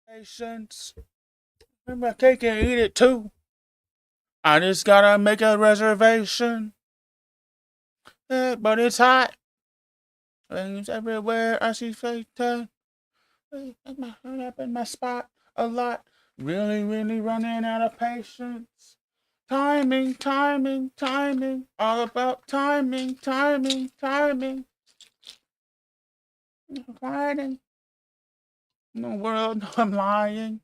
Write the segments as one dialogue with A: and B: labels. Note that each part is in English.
A: Patience. My cake and eat it too. I just gotta make a reservation. But it's hot. Things everywhere. I see Satan. I'm up in my spot a lot. Really, really running out of patience. Timing, timing, timing. All about timing, timing, timing. Fighting. In the world, I'm lying.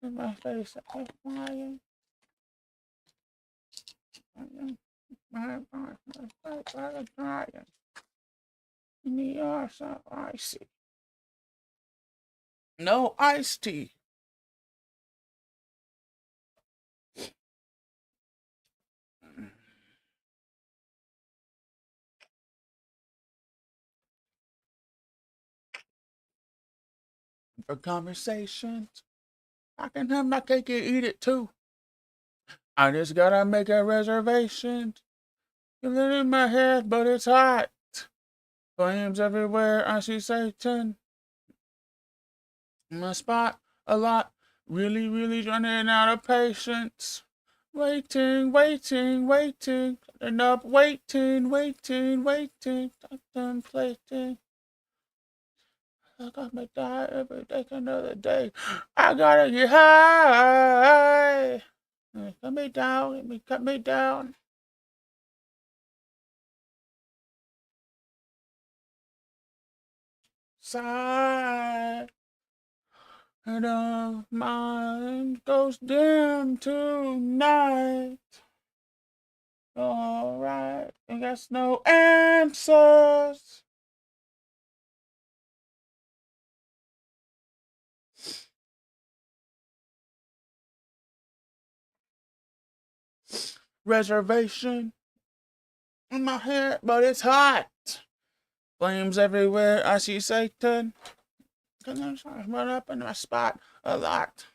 A: In my face, I'm lying. I'm lying. In the arse, so icy. No iced tea. For conversations, I can have my cake and eat it too. I just gotta make a reservation. Feel it in my head, but it's hot. Flames everywhere, I see Satan. In my spot a lot. Really, really running out of patience. Waiting, waiting, waiting. Enough waiting, waiting, waiting. Contemplating. I got me die every day, another day. I gotta get high. Cut me down, cut me down. Side of mine goes dim tonight. Alright, I guess no answers. Reservation in my head, but it's hot. Flames everywhere, I see Satan. Cause I'm run up in my spot a lot.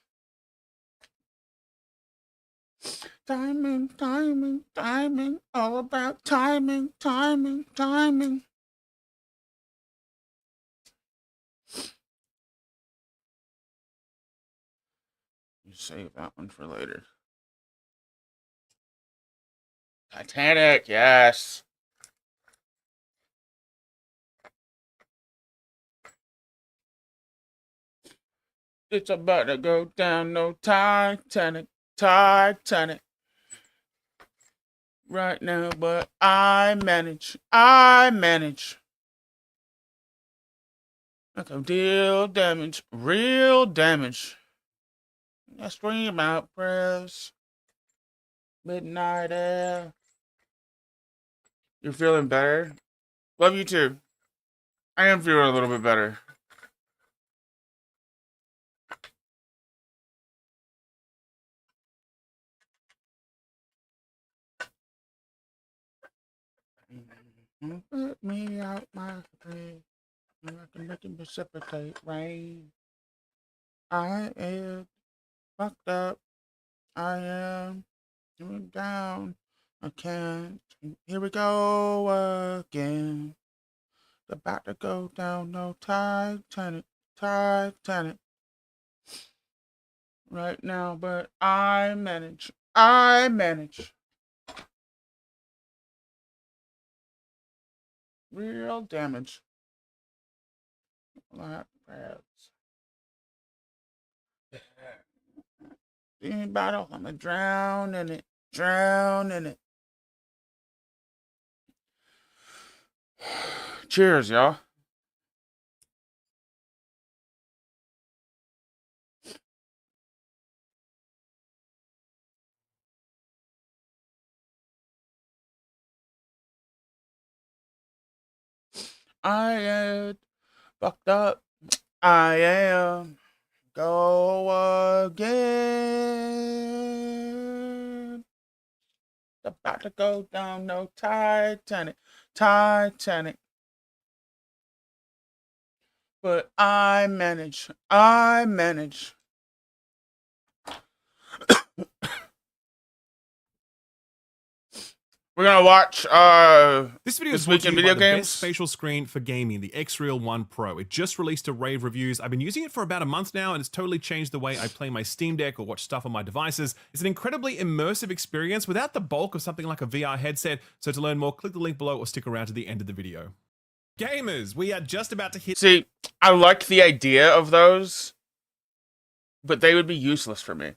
A: Timing, timing, timing, all about timing, timing, timing. You save that one for later. Titanic, yes. It's about to go down, no Titanic, Titanic. Right now, but I manage. That's a deal damage, real damage. I stream out prayers. Midnight air. You're feeling better? Love you too. I am feeling a little bit better. Put me out my way. I can make it precipitate rain. I am fucked up. I am down. I can't. Here we go again. About to go down, no Titanic, Titanic. Right now, but I manage. Real damage. Like crabs. Any battle, I'm gonna drown in it. Drown in it. Cheers, y'all. I am fucked up. I am. Go again. About to go down, no Titanic, Titanic. But I manage. We're gonna watch
B: This video is
A: week in video
B: the
A: games.
B: best spatial screen for gaming, the X-Real 1 Pro. It just released to rave reviews. I've been using it for about a month now, and it's totally changed the way I play my Steam Deck or watch stuff on my devices. It's an incredibly immersive experience without the bulk of something like a VR headset. So to learn more, click the link below or stick around to the end of the video. Gamers, we are just about to hit...
A: See, I like the idea of those, but they would be useless for me.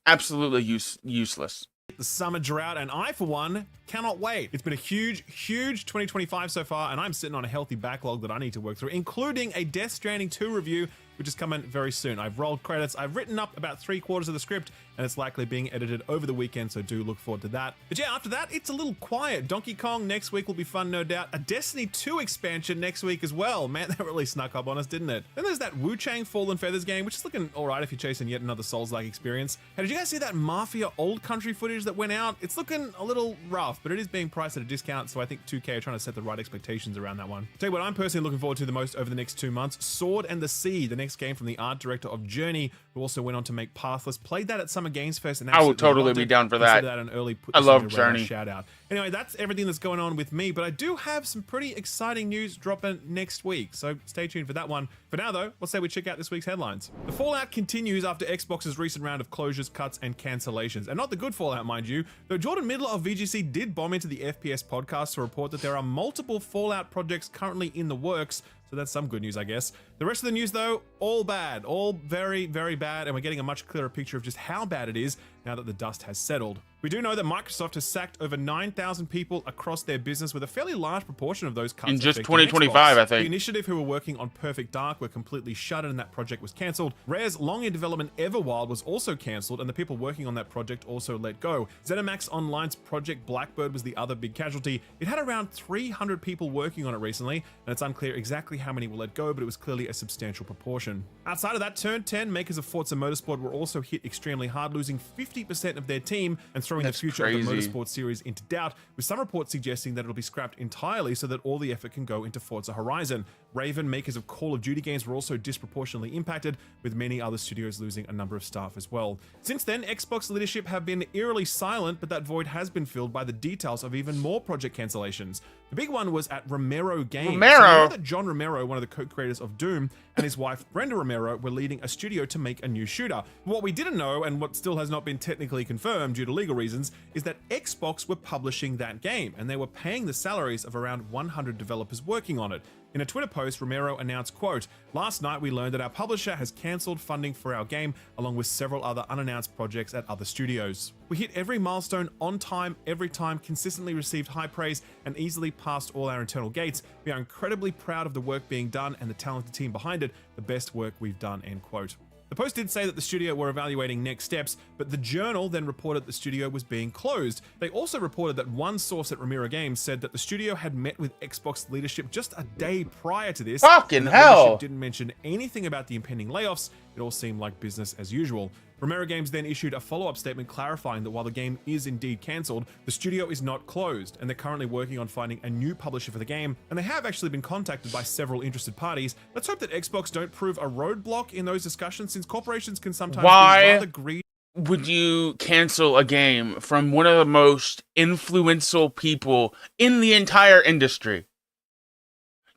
A: Absolutely useless.
B: The summer drought, and I, for one, cannot wait. It's been a huge 2025 so far, and I'm sitting on a healthy backlog that I need to work through, including a Death Stranding 2 review, which is coming very soon. I've rolled credits, I've written up about 3/4 of the script, and it's likely being edited over the weekend, so do look forward to that. But yeah, after that, it's a little quiet. Donkey Kong next week will be fun, no doubt. A Destiny 2 expansion next week as well. Man, that really snuck up on us, didn't it? Then there's that Wu Chang Fallen Feathers game, which is looking alright if you're chasing yet another Souls-like experience. Hey, did you guys see that Mafia Old Country footage that went out? It's looking a little rough, but it is being priced at a discount, so I think 2K are trying to set the right expectations around that one. Tell you what I'm personally looking forward to the most over the next 2 months, Sword and the Sea, the next game from the art director of Journey, who also went on to make Pathless. Played that at Summer Games Fest, and
A: I will totally be down for that.
B: An early
A: I love Journey.
B: Shout out. Anyway, that's everything that's going on with me, but I do have some pretty exciting news dropping next week, so stay tuned for that one. For now, though, let's say we check out this week's headlines. The fallout continues after Xbox's recent round of closures, cuts, and cancellations, and not the good fallout, mind you. Though Jordan Middler of VGC did bomb into the FPS podcast to report that there are multiple Fallout projects currently in the works. So that's some good news, I guess. The rest of the news, though, all bad. All very, very bad, and we're getting a much clearer picture of just how bad it is now that the dust has settled. We do know that Microsoft has sacked over 9,000 people across their business, with a fairly large proportion of those cuts
A: in just 2025, I think.
B: The initiative who were working on Perfect Dark were completely shuttered, and that project was cancelled. Rare's long-in-development Everwild was also cancelled, and the people working on that project also let go. ZeniMax Online's Project Blackbird was the other big casualty. It had around 300 people working on it recently, and it's unclear exactly how many were let go, but it was clearly a substantial proportion. Outside of that, Turn 10, makers of Forza Motorsport, were also hit extremely hard, losing 50% of their team and throwing the future of the Motorsport series into doubt, with some reports suggesting that it'll be scrapped entirely so that all the effort can go into Forza Horizon. Raven, makers of Call of Duty games, were also disproportionately impacted, with many other studios losing a number of staff as well. Since then, Xbox leadership have been eerily silent, but that void has been filled by the details of even more project cancellations. The big one was at Romero Games.
A: Romero?
B: So you know that John Romero, one of the co-creators of Doom, and his wife Brenda Romero were leading a studio to make a new shooter. What we didn't know, and what still has not been technically confirmed due to legal reasons, is that Xbox were publishing that game, and they were paying the salaries of around 100 developers working on it. In a Twitter post, Romero announced, quote, "Last night we learned that our publisher has cancelled funding for our game, along with several other unannounced projects at other studios. We hit every milestone on time, every time, consistently received high praise, and easily passed all our internal gates. We are incredibly proud of the work being done and the talented team behind it, the best work we've done," end quote. The post did say that the studio were evaluating next steps, but the Journal then reported the studio was being closed. They also reported that one source at Romero Games said that the studio had met with Xbox leadership just a day prior to this.
A: Fucking hell!
B: Leadership didn't mention anything about the impending layoffs. It all seemed like business as usual. Romero Games then issued a follow-up statement clarifying that while the game is indeed cancelled, the studio is not closed, and they're currently working on finding a new publisher for the game, and they have actually been contacted by several interested parties. Let's hope that Xbox don't prove a roadblock in those discussions, since corporations can sometimes be rather greedy.
A: Would you cancel a game from one of the most influential people in the entire industry?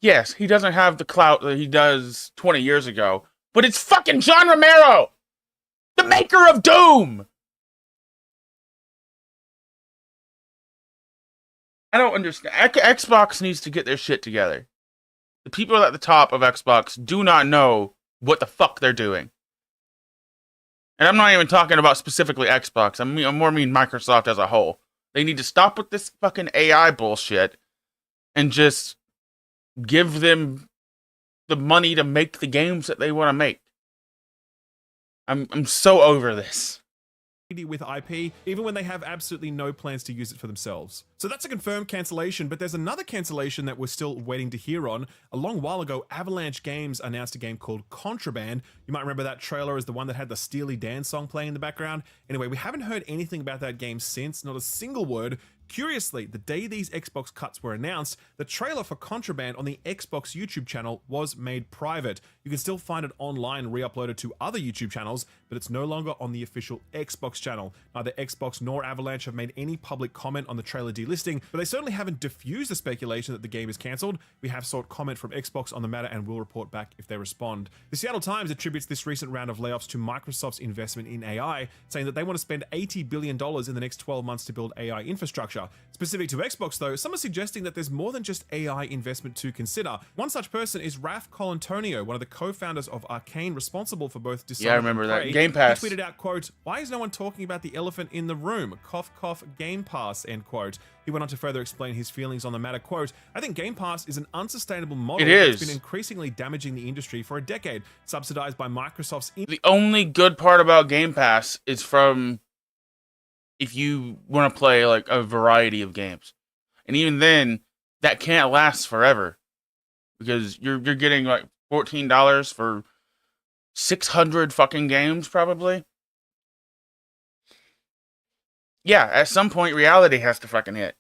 A: Yes, he doesn't have the clout that he does 20 years ago, but it's fucking John Romero! The maker of Doom! I don't understand. Xbox needs to get their shit together. The people at the top of Xbox do not know what the fuck they're doing. And I'm not even talking about specifically Xbox. I more mean Microsoft as a whole. They need to stop with this fucking AI bullshit and just give them the money to make the games that they want to make. I'm so over this.
B: With IP, even when they have absolutely no plans to use it for themselves. So that's a confirmed cancellation, but there's another cancellation that we're still waiting to hear on. A long while ago, Avalanche Games announced a game called Contraband. You might remember that trailer as the one that had the Steely Dan song playing in the background. Anyway, we haven't heard anything about that game since, not a single word. Curiously, the day these Xbox cuts were announced, the trailer for Contraband on the Xbox YouTube channel was made private. You can still find it online re-uploaded to other YouTube channels, but it's no longer on the official Xbox channel. Neither Xbox nor Avalanche have made any public comment on the trailer delisting, but they certainly haven't diffused the speculation that the game is cancelled. We have sought comment from Xbox on the matter and will report back if they respond. The Seattle Times attributes this recent round of layoffs to Microsoft's investment in AI, saying that they want to spend $80 billion in the next 12 months to build AI infrastructure. Specific to Xbox though, some are suggesting that there's more than just AI investment to consider. One such person is Raf Colantonio, one of the co-founders of Arcane, responsible for both Dishonored
A: Yeah, I remember
B: and
A: that.
B: Prey.
A: Game Pass.
B: He tweeted out, quote, "Why is no one talking about the elephant in the room? Cough, cough, Game Pass," end quote. He went on to further explain his feelings on the matter, quote, "I think Game Pass is an unsustainable model that's been increasingly damaging the industry for a decade, subsidized by Microsoft's..."
A: The only good part about Game Pass is from if you want to play like a variety of games. And even then, that can't last forever. Because you're getting like $14 for 600 fucking games, probably. Yeah, at some point, reality has to fucking hit.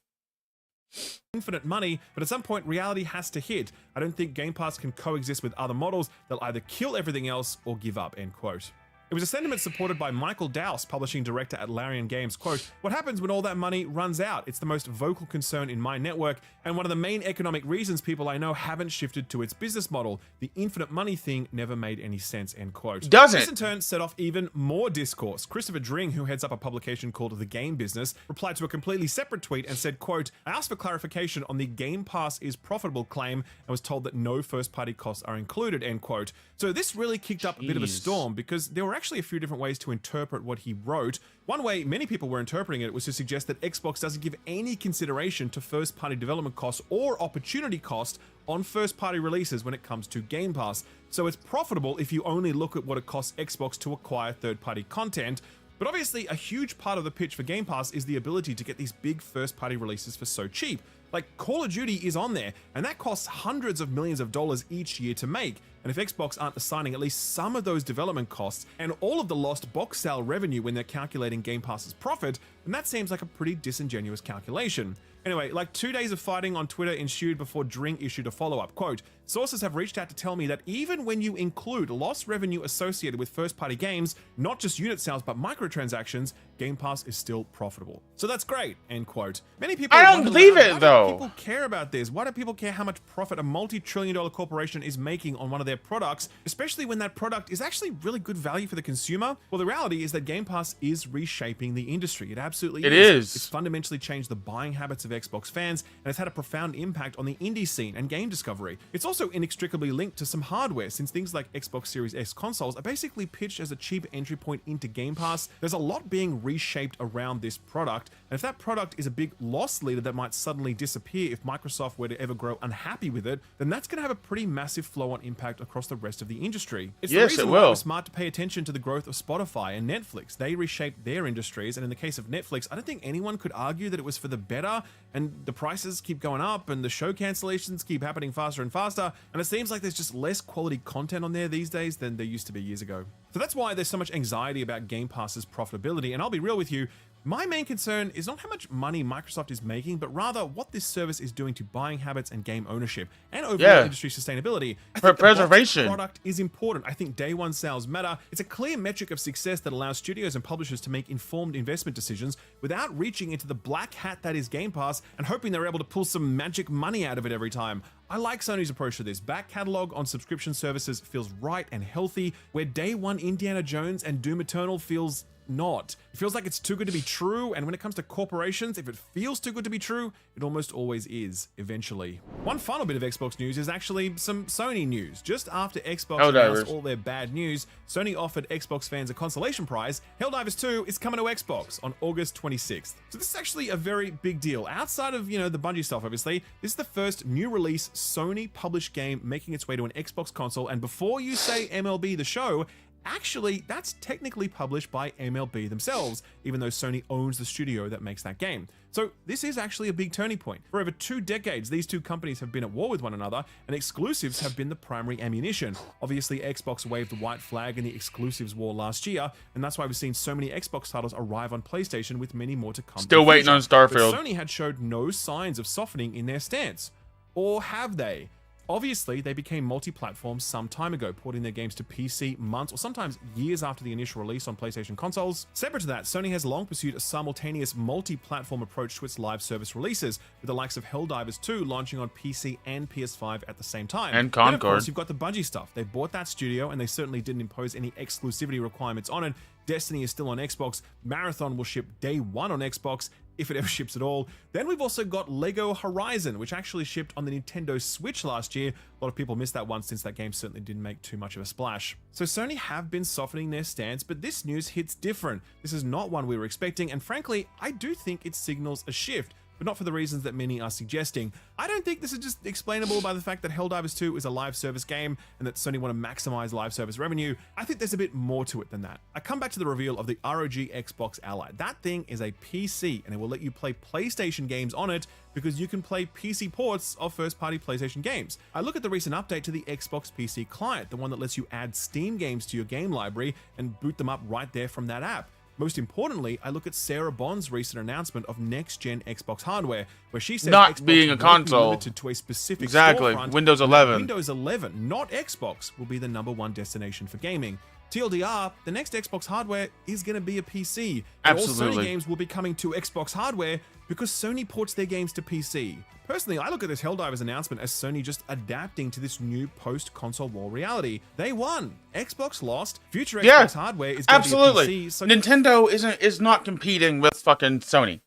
B: Infinite money, but at some point reality has to hit. I don't think Game Pass can coexist with other models. They'll either kill everything else or give up, end quote. It was a sentiment supported by Michael Dowse, publishing director at Larian Games, quote, "What happens when all that money runs out? It's the most vocal concern in my network, and one of the main economic reasons people I know haven't shifted to its business model. The infinite money thing never made any sense," end quote.
A: Doesn't.
B: This in turn set off even more discourse. Christopher Dring, who heads up a publication called The Game Business, replied to a completely separate tweet and said, quote, "I asked for clarification on the Game Pass is profitable claim and was told that no first-party costs are included," end quote. So this really kicked up a bit of a storm because there were actually a few different ways to interpret what he wrote. One way many people were interpreting it was to suggest that Xbox doesn't give any consideration to first-party development costs or opportunity cost on first-party releases when it comes to Game Pass. So it's profitable if you only look at what it costs Xbox to acquire third-party content. But obviously, a huge part of the pitch for Game Pass is the ability to get these big first-party releases for so cheap. Like, Call of Duty is on there, and that costs hundreds of millions of dollars each year to make. And if Xbox aren't assigning at least some of those development costs and all of the lost box sale revenue when they're calculating Game Pass's profit, then that seems like a pretty disingenuous calculation. Anyway, like 2 days of fighting on Twitter ensued before Dring issued a follow-up. Quote, "Sources have reached out to tell me that even when you include lost revenue associated with first-party games, not just unit sales but microtransactions, Game Pass is still profitable." So that's great, end quote. Many people
A: I don't believe it, though.
B: Why do people care about this? Why do people care how much profit a multi-trillion-dollar corporation is making on one of their products, especially when that product is actually really good value for the consumer? Well, the reality is that Game Pass is reshaping the industry. It absolutely is. It's fundamentally changed the buying habits of Xbox fans, and it's had a profound impact on the indie scene and game discovery. It's also inextricably linked to some hardware, since things like Xbox Series X consoles are basically pitched as a cheap entry point into Game Pass. There's a lot being reshaped around this product, and if that product is a big loss leader that might suddenly disappear if Microsoft were to ever grow unhappy with it, then that's going to have a pretty massive flow-on impact across the rest of the industry. It's the reason why it was smart to pay attention to the growth of Spotify and Netflix. They reshaped their industries, and in the case of Netflix, I don't think anyone could argue that it was for the better, and the prices keep going up, and the show cancellations keep happening faster and faster, and it seems like there's just less quality content on there these days than there used to be years ago. So that's why there's so much anxiety about Game Pass's profitability, and I'll be real with you, my main concern is not how much money Microsoft is making, but rather what this service is doing to buying habits and game ownership and overall industry sustainability. I think
A: preservation.
B: the product is important. I think day one sales matter. It's a clear metric of success that allows studios and publishers to make informed investment decisions without reaching into the black hat that is Game Pass and hoping they're able to pull some magic money out of it every time. I like Sony's approach to this. Back catalog on subscription services feels right and healthy, where day one Indiana Jones and Doom Eternal feels not. It feels like it's too good to be true, and when it comes to corporations, if it feels too good to be true, it almost always is, eventually. One final bit of Xbox news is actually some Sony news. Just after Xbox announced all their bad news, Sony offered Xbox fans a consolation prize. Helldivers 2 is coming to Xbox on August 26th. So this is actually a very big deal. Outside of, the Bungie stuff, obviously, this is the first new release Sony published game making its way to an Xbox console, and before you say MLB The Show, actually, that's technically published by MLB themselves, even though Sony owns the studio that makes that game. So this is actually a big turning point. For over 2 decades, these two companies have been at war with one another, and exclusives have been the primary ammunition. Obviously, Xbox waved the white flag in the exclusives war last year, and that's why we've seen so many Xbox titles arrive on PlayStation, with many more to come.
C: Still waiting on Starfield.
B: But Sony had showed no signs of softening in their stance. Or have they? Obviously, they became multi-platform some time ago, porting their games to PC months or sometimes years after the initial release on PlayStation consoles. Separate to that, Sony has long pursued a simultaneous multi-platform approach to its live service releases, with the likes of Helldivers 2 launching on PC and PS5 at the same time.
C: And
B: Then, of
C: Concord.
B: course, you've got the Bungie stuff. They bought that studio, and they certainly didn't impose any exclusivity requirements on it. Destiny is still on Xbox. Marathon will ship day 1 on Xbox, if it ever ships at all. Then we've also got Lego Horizon, which actually shipped on the Nintendo Switch last year. A lot of people missed that one since that game certainly didn't make too much of a splash. So Sony have been softening their stance, but this news hits different. This is not one we were expecting, and frankly, I do think it signals a shift, but not for the reasons that many are suggesting. I don't think this is just explainable by the fact that Helldivers 2 is a live service game and that Sony want to maximize live service revenue. I think there's a bit more to it than that. I come back to the reveal of the ROG Xbox Ally. That thing is a PC, and it will let you play PlayStation games on it because you can play PC ports of first-party PlayStation games. I look at the recent update to the Xbox PC client, the one that lets you add Steam games to your game library and boot them up right there from that app. Most importantly, I look at Sarah Bond's recent announcement of next-gen Xbox hardware, where she says
C: Not
B: Xbox
C: being a
B: won't be
C: console.
B: limited to a specific
C: Exactly.
B: storefront.
C: Windows 11.
B: Windows 11, not Xbox, will be the #1 destination for gaming. TLDR, the next Xbox hardware is going to be a PC. And all Sony
C: Absolutely.
B: games will be coming to Xbox hardware because Sony ports their games to PC. Personally, I look at this Helldivers announcement as Sony just adapting to this new post-console war reality. They won. Xbox lost. Future
C: Yeah,
B: Xbox hardware is going to be a
C: Absolutely.
B: PC. So
C: Nintendo is not competing with fucking Sony.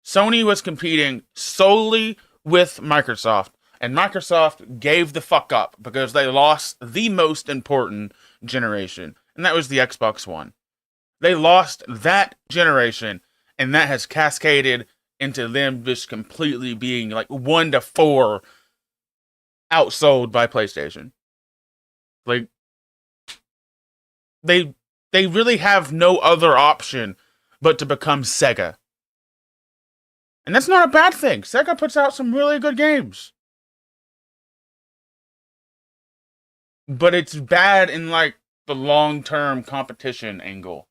C: Sony was competing solely with Microsoft, and Microsoft gave the fuck up because they lost the most important generation, and that was the Xbox One. They lost that generation, and that has cascaded into them just completely being like 1-4 outsold by PlayStation. Like they really have no other option but to become Sega. And that's not a bad thing. Sega puts out some really good games. But it's bad in like the long-term competition angle.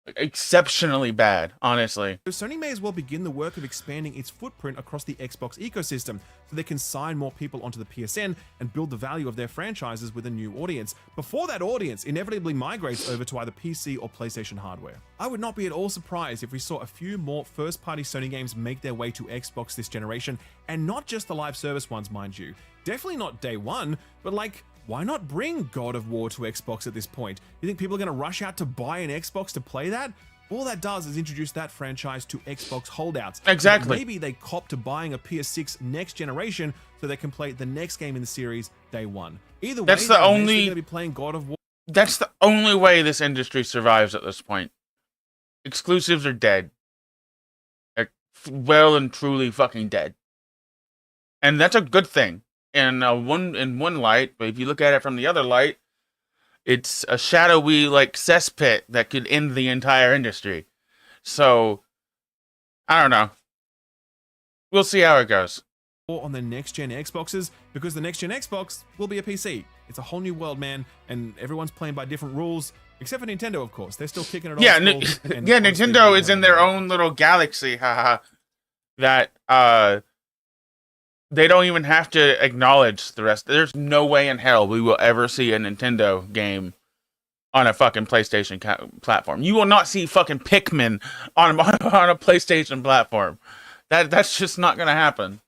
C: Like, exceptionally bad, honestly.
B: So Sony may as well begin the work of expanding its footprint across the Xbox ecosystem so they can sign more people onto the PSN and build the value of their franchises with a new audience before that audience inevitably migrates over to either PC or PlayStation hardware. I would not be at all surprised if we saw a few more first-party Sony games make their way to Xbox this generation, and not just the live service ones, mind you. Definitely not day 1, but like, why not bring God of War to Xbox at this point? You think people are going to rush out to buy an Xbox to play that? All that does is introduce that franchise to Xbox holdouts.
C: Exactly.
B: Maybe they cop to buying a PS6 next generation so they can play the next game in the series day 1. Either way,
C: That's the
B: they're
C: only-
B: going to be playing God of War.
C: That's the only way this industry survives at this point. Exclusives are dead. Like, well and truly fucking dead. And that's a good thing. In one light, but if you look at it from the other light, it's a shadowy like cesspit that could end the entire industry. So I don't know. We'll see how it goes.
B: On the next-gen Xboxes, because the next-gen Xbox will be a PC. It's a whole new world, man, and everyone's playing by different rules, except for Nintendo, of course. They're still kicking it
C: Yeah,
B: off. And
C: yeah.
B: honestly,
C: Nintendo is in their own little galaxy, haha. That they don't even have to acknowledge the rest. There's no way in hell we will ever see a Nintendo game on a fucking PlayStation platform. You will not see fucking Pikmin on a PlayStation platform. That's just not gonna happen.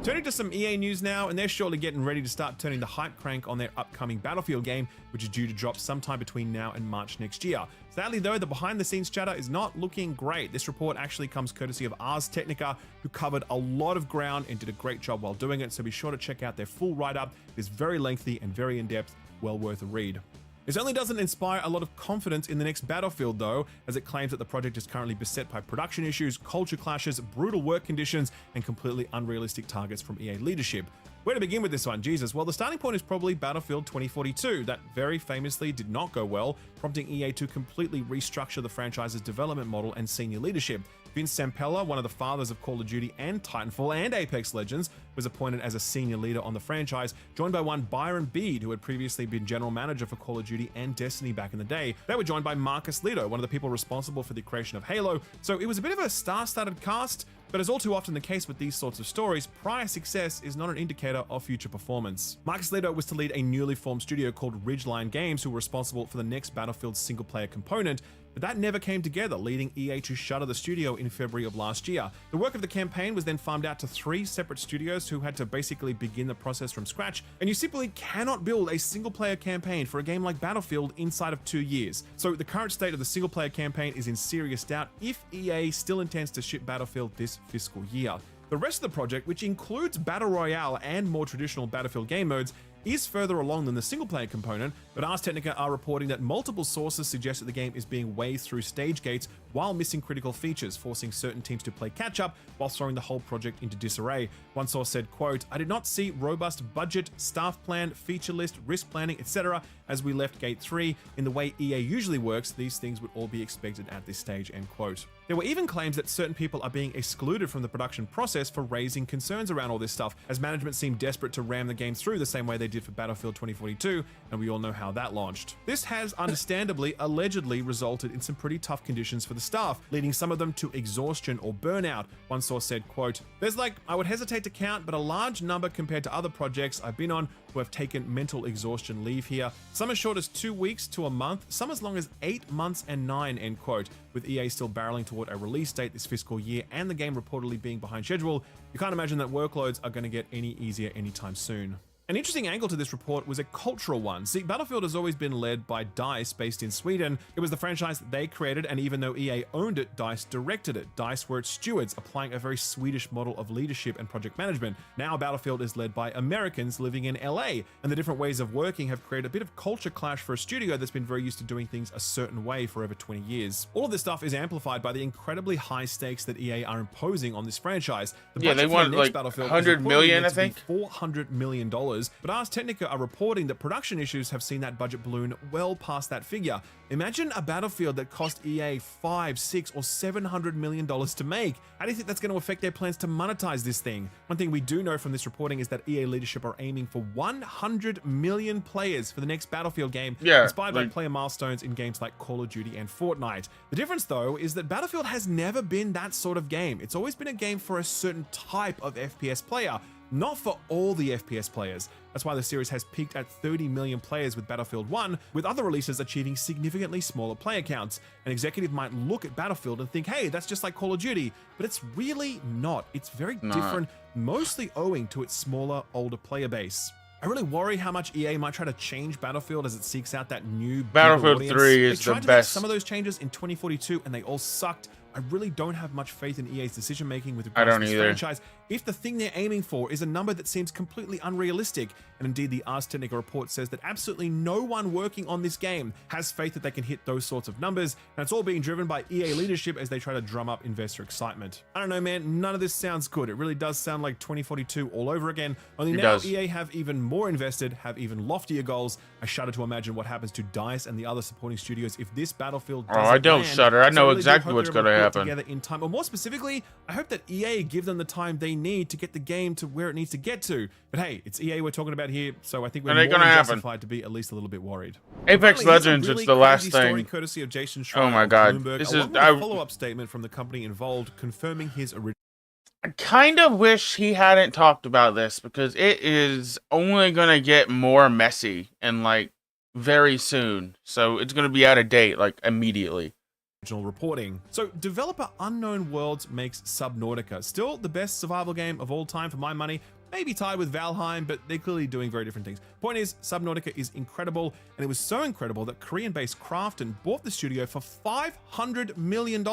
B: Turning to some EA news now, and they're shortly getting ready to start turning the hype crank on their upcoming Battlefield game, which is due to drop sometime between now and March next year. Sadly though, the behind-the-scenes chatter is not looking great. This report actually comes courtesy of Ars Technica, who covered a lot of ground and did a great job while doing it, so be sure to check out their full write-up. It is very lengthy and very in-depth, well worth a read. This only doesn't inspire a lot of confidence in the next Battlefield though, as it claims that the project is currently beset by production issues, culture clashes, brutal work conditions, and completely unrealistic targets from EA leadership. Where to begin with this one? Jesus. Well, the starting point is probably Battlefield 2042. That very famously did not go well, prompting EA to completely restructure the franchise's development model and senior leadership. Vince Zampella, one of the fathers of Call of Duty and Titanfall and Apex Legends, was appointed as a senior leader on the franchise, joined by one Byron Bede, who had previously been general manager for Call of Duty and Destiny back in the day. They were joined by Marcus Leto, one of the people responsible for the creation of Halo, so it was a bit of a star-studded cast, but as all too often the case with these sorts of stories, prior success is not an indicator of future performance. Marcus Leto was to lead a newly formed studio called Ridgeline Games, who were responsible for the next Battlefield single-player component, but that never came together, leading EA to shutter the studio in February of last year. The work of the campaign was then farmed out to 3 separate studios who had to basically begin the process from scratch, and you simply cannot build a single-player campaign for a game like Battlefield inside of 2 years. So the current state of the single-player campaign is in serious doubt if EA still intends to ship Battlefield this fiscal year. The rest of the project, which includes Battle Royale and more traditional Battlefield game modes, is further along than the single-player component, but Ars Technica are reporting that multiple sources suggest that the game is being waved through stage gates while missing critical features, forcing certain teams to play catch-up while throwing the whole project into disarray. One source said, quote, "I did not see robust budget, staff plan, feature list, risk planning, etc. as we left Gate 3. In the way EA usually works, these things would all be expected at this stage," end quote. There were even claims that certain people are being excluded from the production process for raising concerns around all this stuff, as management seemed desperate to ram the game through the same way they did for Battlefield 2042, and we all know how that launched. This has understandably, allegedly resulted in some pretty tough conditions for the staff, leading some of them to exhaustion or burnout. One source said, quote, "There's I would hesitate to count, but a large number compared to other projects I've been on who have taken mental exhaustion leave here. Some as short as 2 weeks to a month, some as long as 8 months and 9, end quote. With EA still barreling toward a release date this fiscal year and the game reportedly being behind schedule, you can't imagine that workloads are going to get any easier anytime soon. An interesting angle to this report was a cultural one. See, Battlefield has always been led by DICE, based in Sweden. It was the franchise that they created, and even though EA owned it, DICE directed it. DICE were its stewards, applying a very Swedish model of leadership and project management. Now Battlefield is led by Americans living in LA, and the different ways of working have created a bit of culture clash for a studio that's been very used to doing things a certain way for over 20 years. All of this stuff is amplified by the incredibly high stakes that EA are imposing on this franchise.
C: Yeah, they want like $100 million, I think.
B: $400 million. But Ars Technica are reporting that production issues have seen that budget balloon well past that figure. Imagine a Battlefield that cost EA $500, $600, or $700 million to make. How do you think that's going to affect their plans to monetize this thing? One thing we do know from this reporting is that EA leadership are aiming for 100 million players for the next Battlefield game, inspired by player milestones in games like Call of Duty and Fortnite. The difference, though, is that Battlefield has never been that sort of game. It's always been a game for a certain type of FPS player, not for all the FPS players. That's why the series has peaked at 30 million players with Battlefield 1, with other releases achieving significantly smaller player counts. An executive might look at Battlefield and think, hey, that's just like Call of Duty, but it's really not. It's very different, mostly owing to its smaller, older player base. I really worry how much EA might try to change Battlefield as it seeks out that new
C: Battlefield
B: audience.
C: 3 is
B: they tried
C: the
B: to
C: best.
B: Make some of those changes in 2042 and they all sucked. I really don't have much faith in EA's decision making with regards to this franchise if the thing they're aiming for is a number that seems completely unrealistic. And indeed, the Ars Technica report says that absolutely no one working on this game has faith that they can hit those sorts of numbers, and it's all being driven by EA leadership as they try to drum up investor excitement. I don't know, man, none of this sounds good. It really does sound like 2042 all over again, only now EA have even more invested, have even loftier goals. I shudder to imagine what happens to DICE and the other supporting studios if this Battlefield doesn't
C: I don't
B: land.
C: shudder. I know
B: really
C: exactly what's going to happen.
B: Together in time, or more specifically, I hope that EA give them the time they need to get the game to where it needs to get to. But hey, it's EA we're talking about here, so I think we're more than justified to be at least a little bit worried.
C: Apex Legends, it's the last thing.
B: Courtesy of Jason Schreier,
C: oh my god,
B: Bloomberg,
C: this
B: is
C: is
B: a follow-up statement from the company involved confirming his original.
C: I kind of wish he hadn't talked about this because it is only gonna get more messy and like very soon. So it's gonna be out of date like immediately.
B: Reporting. So developer Unknown Worlds makes Subnautica, still the best survival game of all time for my money, maybe tied with Valheim, but they're clearly doing very different things. Point is, Subnautica is incredible, and it was so incredible that Korean-based Krafton bought the studio for $500 million,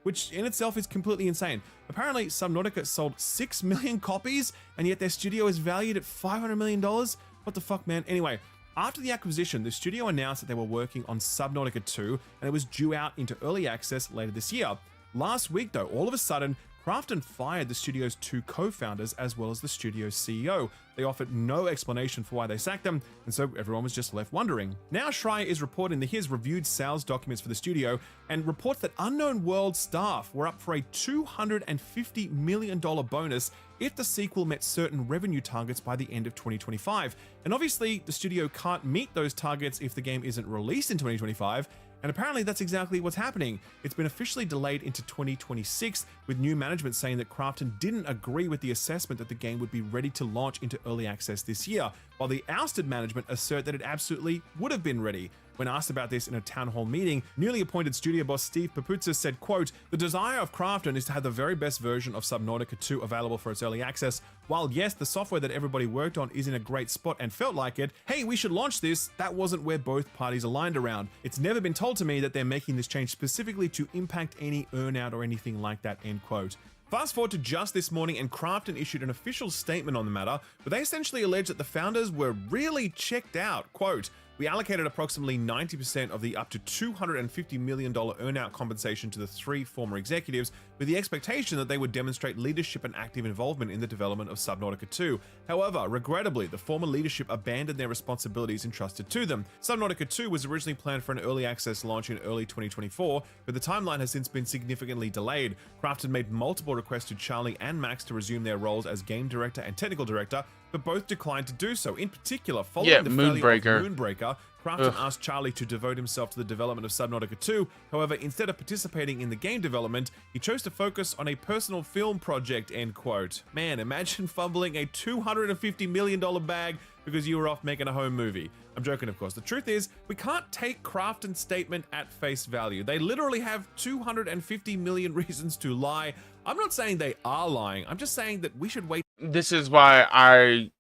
B: which in itself is completely insane. Apparently, Subnautica sold 6 million copies, and yet their studio is valued at $500 million? What the fuck, man? Anyway, After the acquisition, the studio announced that they were working on Subnautica 2, and it was due out into early access later this year. Last week, though, all of a sudden, Krafton fired the studio's 2 co-founders as well as the studio's CEO. They offered no explanation for why they sacked them, and so everyone was just left wondering. Now Schreier is reporting that he has reviewed sales documents for the studio and reports that Unknown World staff were up for a $250 million bonus if the sequel met certain revenue targets by the end of 2025. And obviously, the studio can't meet those targets if the game isn't released in 2025, and apparently that's exactly what's happening. It's been officially delayed into 2026, with new management saying that Krafton didn't agree with the assessment that the game would be ready to launch into early access this year, while the ousted management assert that it absolutely would have been ready. When asked about this in a town hall meeting, newly appointed studio boss Steve Paputza said, quote, "The desire of Krafton is to have the very best version of Subnautica 2 available for its early access. While yes, the software that everybody worked on is in a great spot and felt like it, hey, we should launch this, that wasn't where both parties aligned around. It's never been told to me that they're making this change specifically to impact any earnout or anything like that," end quote. Fast forward to just this morning, and Krafton issued an official statement on the matter, but they essentially alleged that the founders were really checked out. Quote, "We allocated approximately 90% of the up to $250 million earnout compensation to the 3 former executives, with the expectation that they would demonstrate leadership and active involvement in the development of Subnautica 2. However, regrettably, the former leadership abandoned their responsibilities entrusted to them. Subnautica 2 was originally planned for an early access launch in early 2024, but the timeline has since been significantly delayed. Krafton made multiple requests to Charlie and Max to resume their roles as game director and technical director, but both declined to do so. In particular, following the failure of Moonbreaker, Krafton asked Charlie to devote himself to the development of Subnautica 2. However, instead of participating in the game development, he chose to focus on a personal film project, end quote. Man, imagine fumbling a $250 million bag because you were off making a home movie. I'm joking, of course. The truth is, we can't take Krafton's statement at face value. They literally have 250 million reasons to lie. I'm not saying they are lying. I'm just saying that we should wait.
C: This is why I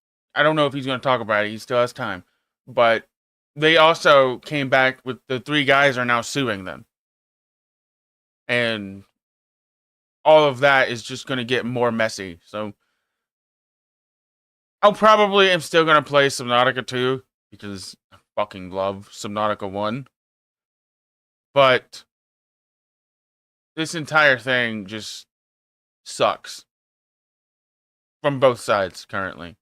C: don't know if he's going to talk about it. He still has time. But they also came back with the 3 guys are now suing them. And all of that is just going to get more messy. So I probably am still going to play Subnautica 2 because I fucking love Subnautica 1. But this entire thing just sucks from both sides currently.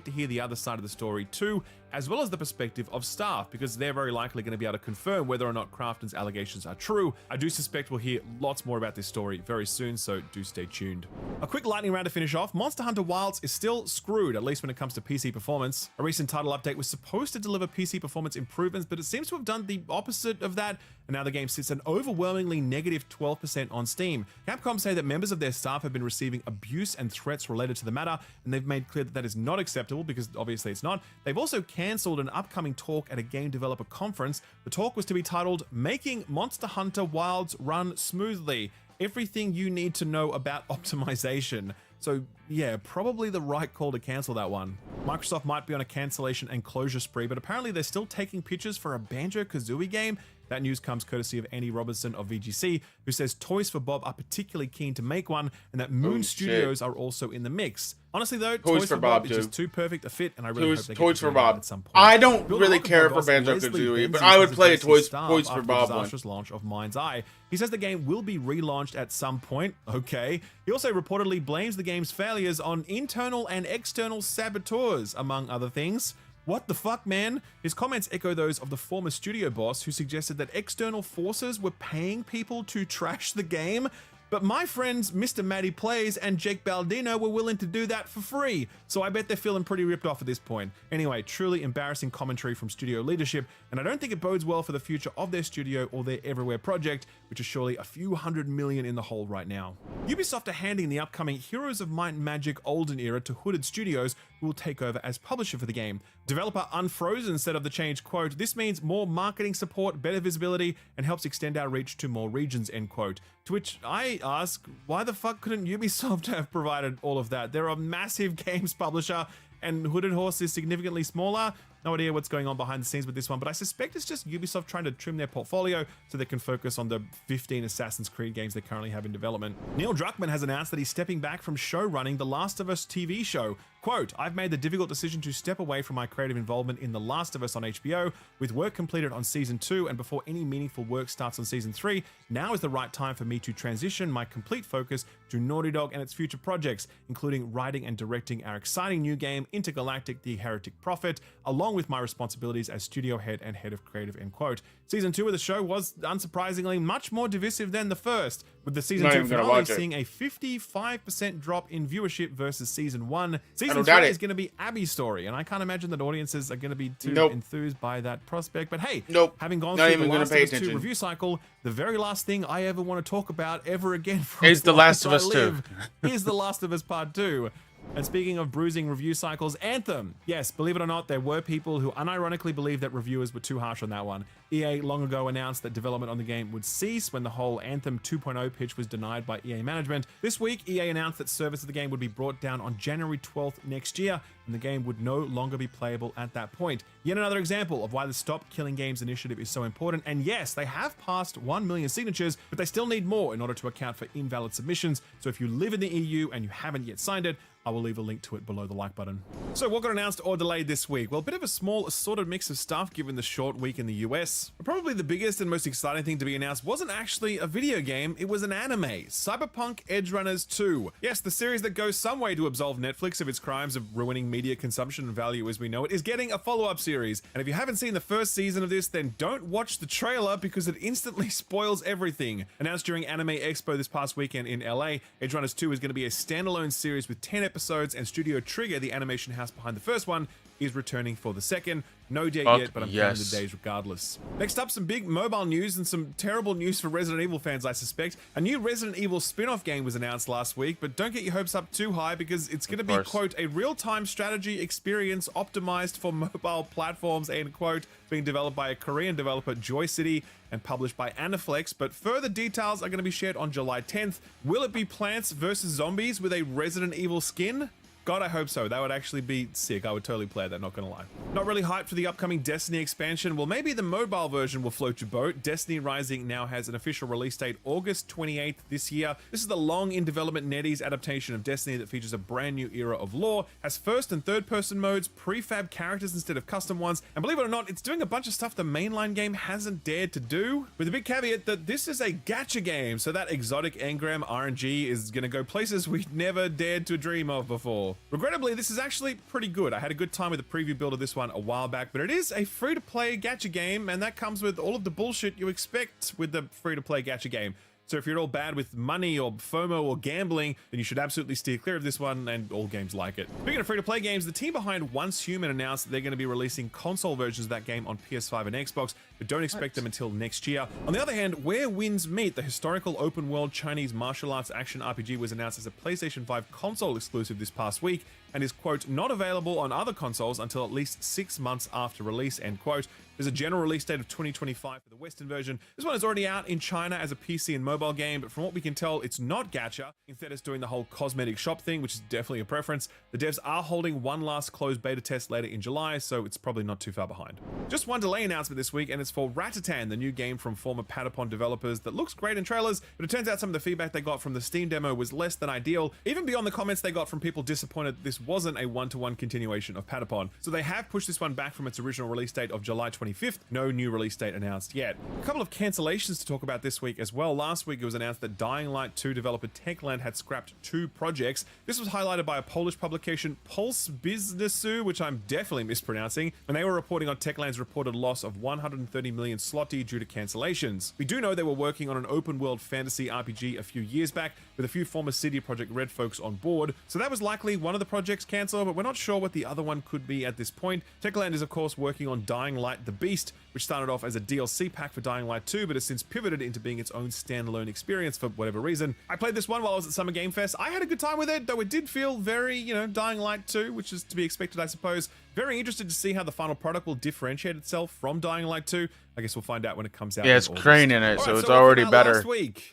B: To hear the other side of the story too, as well as the perspective of staff, because they're very likely going to be able to confirm whether or not Krafton's allegations are true. I do suspect we'll hear lots more about this story very soon, so do stay tuned. A quick lightning round to finish off. Monster Hunter Wilds is still screwed, at least when it comes to PC performance. A recent title update was supposed to deliver PC performance improvements, but it seems to have done the opposite of that, and now the game sits at an overwhelmingly negative 12% on Steam. Capcom say that members of their staff have been receiving abuse and threats related to the matter, and they've made clear that that is not acceptable, because obviously it's not. They've also cancelled an upcoming talk at a game developer conference. The talk was to be titled "Making Monster Hunter Wilds Run Smoothly. Everything you need to know about optimization." So yeah, probably the right call to cancel that one. Microsoft might be on a cancellation and closure spree, but apparently they're still taking pictures for a Banjo-Kazooie game. That news comes courtesy of Andy Robertson of VGC, who says Toys for Bob are particularly keen to make one, and that Moon Studios are also in the mix. Honestly though, Toys for Bob is just too perfect a fit, and I really hope they get to at some point.
C: I don't really care for Banjo-Kazooie, but I would play a Toys for Bob one.
B: Disastrous launch of Mind's Eye. He says the game will be relaunched at some point. Okay. He also reportedly blames the game's failures on internal and external saboteurs, among other things. What the fuck, man? His comments echo those of the former studio boss, who suggested that external forces were paying people to trash the game. But my friends Mr. Matty Plays and Jake Baldino were willing to do that for free, so I bet they're feeling pretty ripped off at this point. Anyway, truly embarrassing commentary from studio leadership, and I don't think it bodes well for the future of their studio or their Everywhere project, which is surely a few $100 million in the hole right now. Ubisoft are handing the upcoming Heroes of Might and Magic Olden Era to Hooded Studios, who will take over as publisher for the game. Developer Unfrozen said of the change, quote, "This means more marketing support, better visibility, and helps extend our reach to more regions," end quote. To which I ask, why the fuck couldn't Ubisoft have provided all of that? They're a massive games publisher, and Hooded Horse is significantly smaller. No idea what's going on behind the scenes with this one, but I suspect it's just Ubisoft trying to trim their portfolio so they can focus on the 15 Assassin's Creed games they currently have in development. Neil Druckmann has announced that he's stepping back from show running The Last of Us TV show. Quote, I've made the difficult decision to step away from my creative involvement in The Last of Us on HBO. With work completed on season 2 and before any meaningful work starts on season 3, now is the right time for me to transition my complete focus to Naughty Dog and its future projects, including writing and directing our exciting new game, Intergalactic: The Heretic Prophet, along with my responsibilities as studio head and head of creative, end quote. Season 2 of the show was, unsurprisingly, much more divisive than the first, with the season 2 finale seeing a 55% drop in viewership versus season 1. Season 3 is going to be Abby's story, and I can't imagine that audiences are going to be too enthused by that prospect. But hey, having gone through the Last of Us 2 review cycle, the very last thing I ever want to talk about ever again
C: is The Last of Us 2.
B: Is The Last of Us Part 2. And speaking of bruising review cycles, Anthem. Yes, believe it or not, there were people who unironically believed that reviewers were too harsh on that one. EA long ago announced that development on the game would cease when the whole Anthem 2.0 pitch was denied by EA management. This week, EA announced that service of the game would be brought down on January 12th next year, and the game would no longer be playable at that point. Yet another example of why the Stop Killing Games initiative is so important. And yes, they have passed 1 million signatures, but they still need more in order to account for invalid submissions. So if you live in the EU and you haven't yet signed it, I will leave a link to it below the like button. So what got announced or delayed this week? Well, a bit of a small assorted mix of stuff given the short week in the US. But probably the biggest and most exciting thing to be announced wasn't actually a video game, it was an anime. Cyberpunk Edgerunners 2. Yes, the series that goes some way to absolve Netflix of its crimes of ruining media consumption and value as we know it is getting a follow-up series. And if you haven't seen the first season of this, then don't watch the trailer because it instantly spoils everything. Announced during Anime Expo this past weekend in LA, Edgerunners 2 is going to be a standalone series with 10 episodes, and Studio Trigger, the animation house behind the first one, is returning for the second. No date yet, but I'm counting the days regardless. Next up, some big mobile news and some terrible news for Resident Evil fans, I suspect. A new Resident Evil spin-off game was announced last week, but don't get your hopes up too high because it's going to be, quote, a real-time strategy experience optimized for mobile platforms, end quote, being developed by a Korean developer, Joy City, and published by Aniflex, but further details are going to be shared on July 10th. Will it be Plants vs. Zombies with a Resident Evil skin? God, I hope so. That would actually be sick. I would totally play that, not gonna lie. Not really hyped for the upcoming Destiny expansion. Well, maybe the mobile version will float your boat. Destiny Rising now has an official release date, August 28th this year. This is the long in development NetEase adaptation of Destiny that features a brand new era of lore, has first and third person modes, prefab characters instead of custom ones, and believe it or not, it's doing a bunch of stuff the mainline game hasn't dared to do, with a big caveat that this is a gacha game, so that exotic engram RNG is gonna go places we never dared to dream of before. Regrettably, this is actually pretty good. I had a good time with the preview build of this one a while back, but it is a free-to-play gacha game, and that comes with all of the bullshit you expect with the free-to-play gacha game. So if you're all bad with money or FOMO or gambling, then you should absolutely steer clear of this one and all games like it. Speaking of free-to-play games, the team behind Once Human announced that they're going to be releasing console versions of that game on PS5 and Xbox, but don't expect them until next year. On the other hand, Where Winds Meet, the historical open-world Chinese martial arts action RPG, was announced as a PlayStation 5 console exclusive this past week and is, quote, not available on other consoles until at least 6 months after release, end quote. There's a general release date of 2025 for the Western version. This one is already out in China as a PC and mobile game, but from what we can tell, it's not gacha. Instead, it's doing the whole cosmetic shop thing, which is definitely a preference. The devs are holding one last closed beta test later in July, so it's probably not too far behind. Just one delay announcement this week, and it's for Ratatan, the new game from former Patapon developers that looks great in trailers, but it turns out some of the feedback they got from the Steam demo was less than ideal, even beyond the comments they got from people disappointed that this wasn't a one-to-one continuation of Patapon. So they have pushed this one back from its original release date of July 25th. No new release date announced yet. A couple of cancellations to talk about this week as well. Last week it was announced that Dying Light 2 developer Techland had scrapped 2 projects. This was highlighted by a Polish publication, Pulse Biznesu, which I'm definitely mispronouncing, and they were reporting on Techland's reported loss of 130 million zloty due to cancellations. We do know they were working on an open-world fantasy RPG a few years back with a few former CD Projekt Red folks on board, so that was likely one of the projects cancelled, but we're not sure what the other one could be at this point. Techland is of course working on Dying Light the Beast, which started off as a DLC pack for Dying Light 2, but has since pivoted into being its own standalone experience for whatever reason. I played this one while I was at Summer Game Fest. I had a good time with it, though it did feel very, Dying Light 2, which is to be expected, I suppose. Very interested to see how the final product will differentiate itself from Dying Light 2. I guess we'll find out when it comes out.
C: Yeah, it's Crane in it, so it's already better.
B: Last week.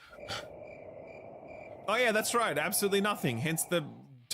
B: Oh yeah, that's right. Absolutely nothing. Hence the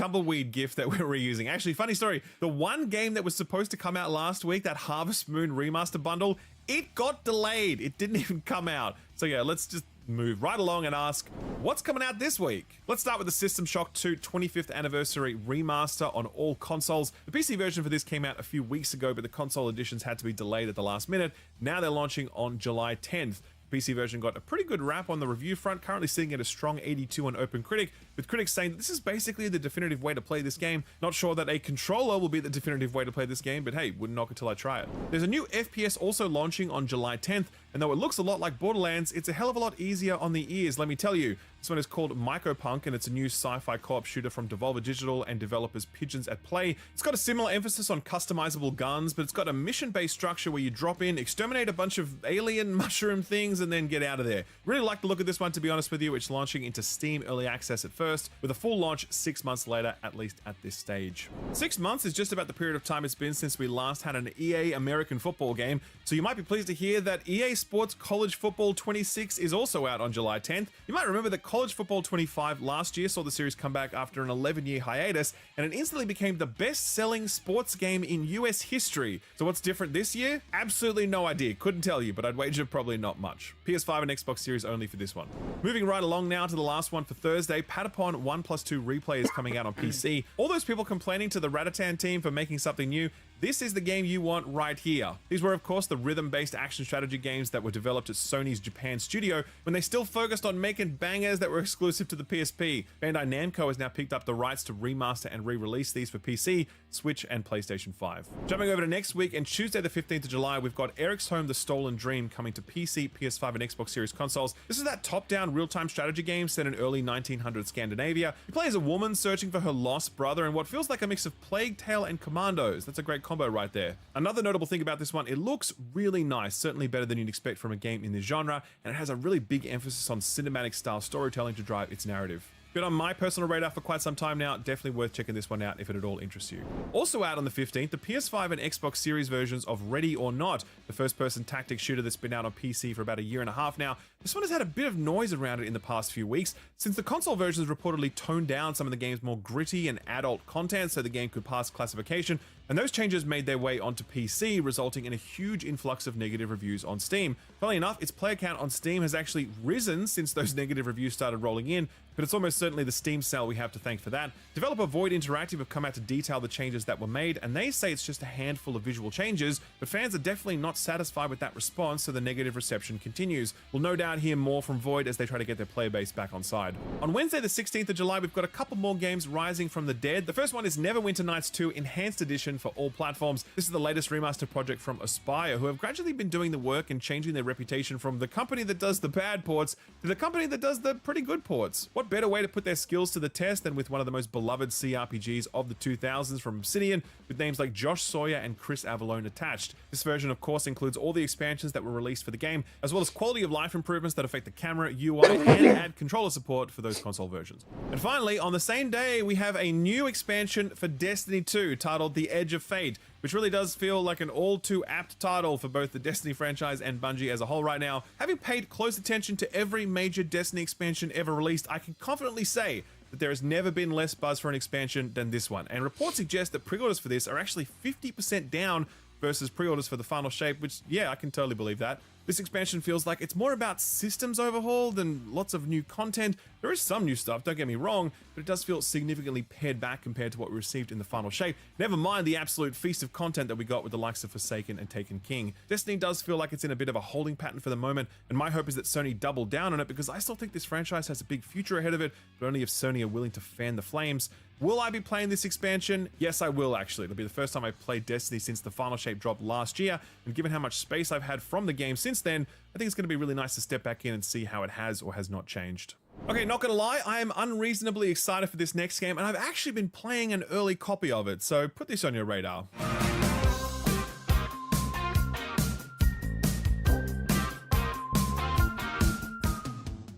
B: tumbleweed gif that we're reusing. Actually, funny story, the one game that was supposed to come out last week, that Harvest Moon remaster bundle, it got delayed. It didn't even come out. So yeah, let's just move right along and ask, what's coming out this week? Let's start with the System Shock 2 25th anniversary remaster on all consoles. The PC version for this came out a few weeks ago, but the console editions had to be delayed at the last minute. Now they're launching on July 10th. PC version got a pretty good rap on the review front, currently sitting at a strong 82 on OpenCritic, with critics saying that this is basically the definitive way to play this game. Not sure that a controller will be the definitive way to play this game, but hey, wouldn't knock it till I try it. There's a new FPS also launching on July 10th, and though it looks a lot like Borderlands, it's a hell of a lot easier on the ears, let me tell you. This one is called Mycopunk, and it's a new sci-fi co-op shooter from Devolver Digital and developers Pigeons at Play. It's got a similar emphasis on customizable guns, but it's got a mission-based structure where you drop in, exterminate a bunch of alien mushroom things, and then get out of there. Really like the look of this one, to be honest with you. It's launching into Steam Early Access at first, with a full launch 6 months later, at least at this stage. 6 months is just about the period of time it's been since we last had an EA American football game, so you might be pleased to hear that EA Sports College Football 26 is also out on July 10th. You might remember that College Football 25 last year saw the series come back after an 11-year hiatus, and it instantly became the best-selling sports game in US history. So what's different this year? Absolutely no idea. Couldn't tell you, but I'd wager probably not much. PS5 and Xbox Series only for this one. Moving right along now to the last one for Thursday, Patapon 1+2 Replay is coming out on PC. All those people complaining to the Ratatan team for making something new, this is the game you want right here. These were, of course, the rhythm-based action strategy games that were developed at Sony's Japan studio when they still focused on making bangers that were exclusive to the PSP. Bandai Namco has now picked up the rights to remaster and re-release these for PC, Switch, and PlayStation 5. Jumping over to next week, and Tuesday the 15th of July, we've got Eric's Home: The Stolen Dream coming to PC, PS5, and Xbox Series consoles. This is that top-down real-time strategy game set in early 1900s Scandinavia. You play as a woman searching for her lost brother in what feels like a mix of Plague Tale and Commandos. That's a great combo right there. Another notable thing about this one, it looks really nice, certainly better than you'd expect from a game in this genre, and it has a really big emphasis on cinematic style storytelling to drive its narrative. Been on my personal radar for quite some time now, definitely worth checking this one out if it at all interests you. Also out on the 15th, the PS5 and Xbox Series versions of Ready or Not, the first-person tactics shooter that's been out on PC for about a year and a half now. This one has had a bit of noise around it in the past few weeks, since the console versions reportedly toned down some of the game's more gritty and adult content so the game could pass classification, and those changes made their way onto PC, resulting in a huge influx of negative reviews on Steam. Funnily enough, its player count on Steam has actually risen since those negative reviews started rolling in, but it's almost certainly the Steam sale we have to thank for that. Developer Void Interactive have come out to detail the changes that were made, and they say it's just a handful of visual changes, but fans are definitely not satisfied with that response, so the negative reception continues. We'll no doubt hear more from Void as they try to get their player base back on side. On Wednesday the 16th of July, we've got a couple more games rising from the dead. The first one is Neverwinter Nights 2 Enhanced Edition for all platforms. This is the latest remaster project from Aspyr, who have gradually been doing the work and changing their reputation from the company that does the bad ports to the company that does the pretty good ports. What better way to put their skills to the test than with one of the most beloved CRPGs of the 2000s from Obsidian, with names like Josh Sawyer and Chris Avallone attached. This version, of course, includes all the expansions that were released for the game, as well as quality of life improvements that affect the camera, UI, and add controller support for those console versions. And finally, on the same day, we have a new expansion for Destiny 2 titled The Edge of Fate, which really does feel like an all-too-apt title for both the Destiny franchise and Bungie as a whole right now. Having paid close attention to every major Destiny expansion ever released, I can confidently say that there has never been less buzz for an expansion than this one, and reports suggest that pre-orders for this are actually 50% down versus pre-orders for the final shape, which, yeah, I can totally believe that. This expansion feels like it's more about systems overhaul than lots of new content. There is some new stuff, don't get me wrong, but it does feel significantly pared back compared to what we received in the final shape. Never mind the absolute feast of content that we got with the likes of Forsaken and Taken King. Destiny does feel like it's in a bit of a holding pattern for the moment, and my hope is that Sony double down on it, because I still think this franchise has a big future ahead of it, but only if Sony are willing to fan the flames. Will I be playing this expansion? Yes, I will, actually. It'll be the first time I've played Destiny since the final shape dropped last year, and given how much space I've had from the game since then, I think it's going to be really nice to step back in and see how it has or has not changed. Okay, not gonna lie, I am unreasonably excited for this next game, and I've actually been playing an early copy of it, so put this on your radar.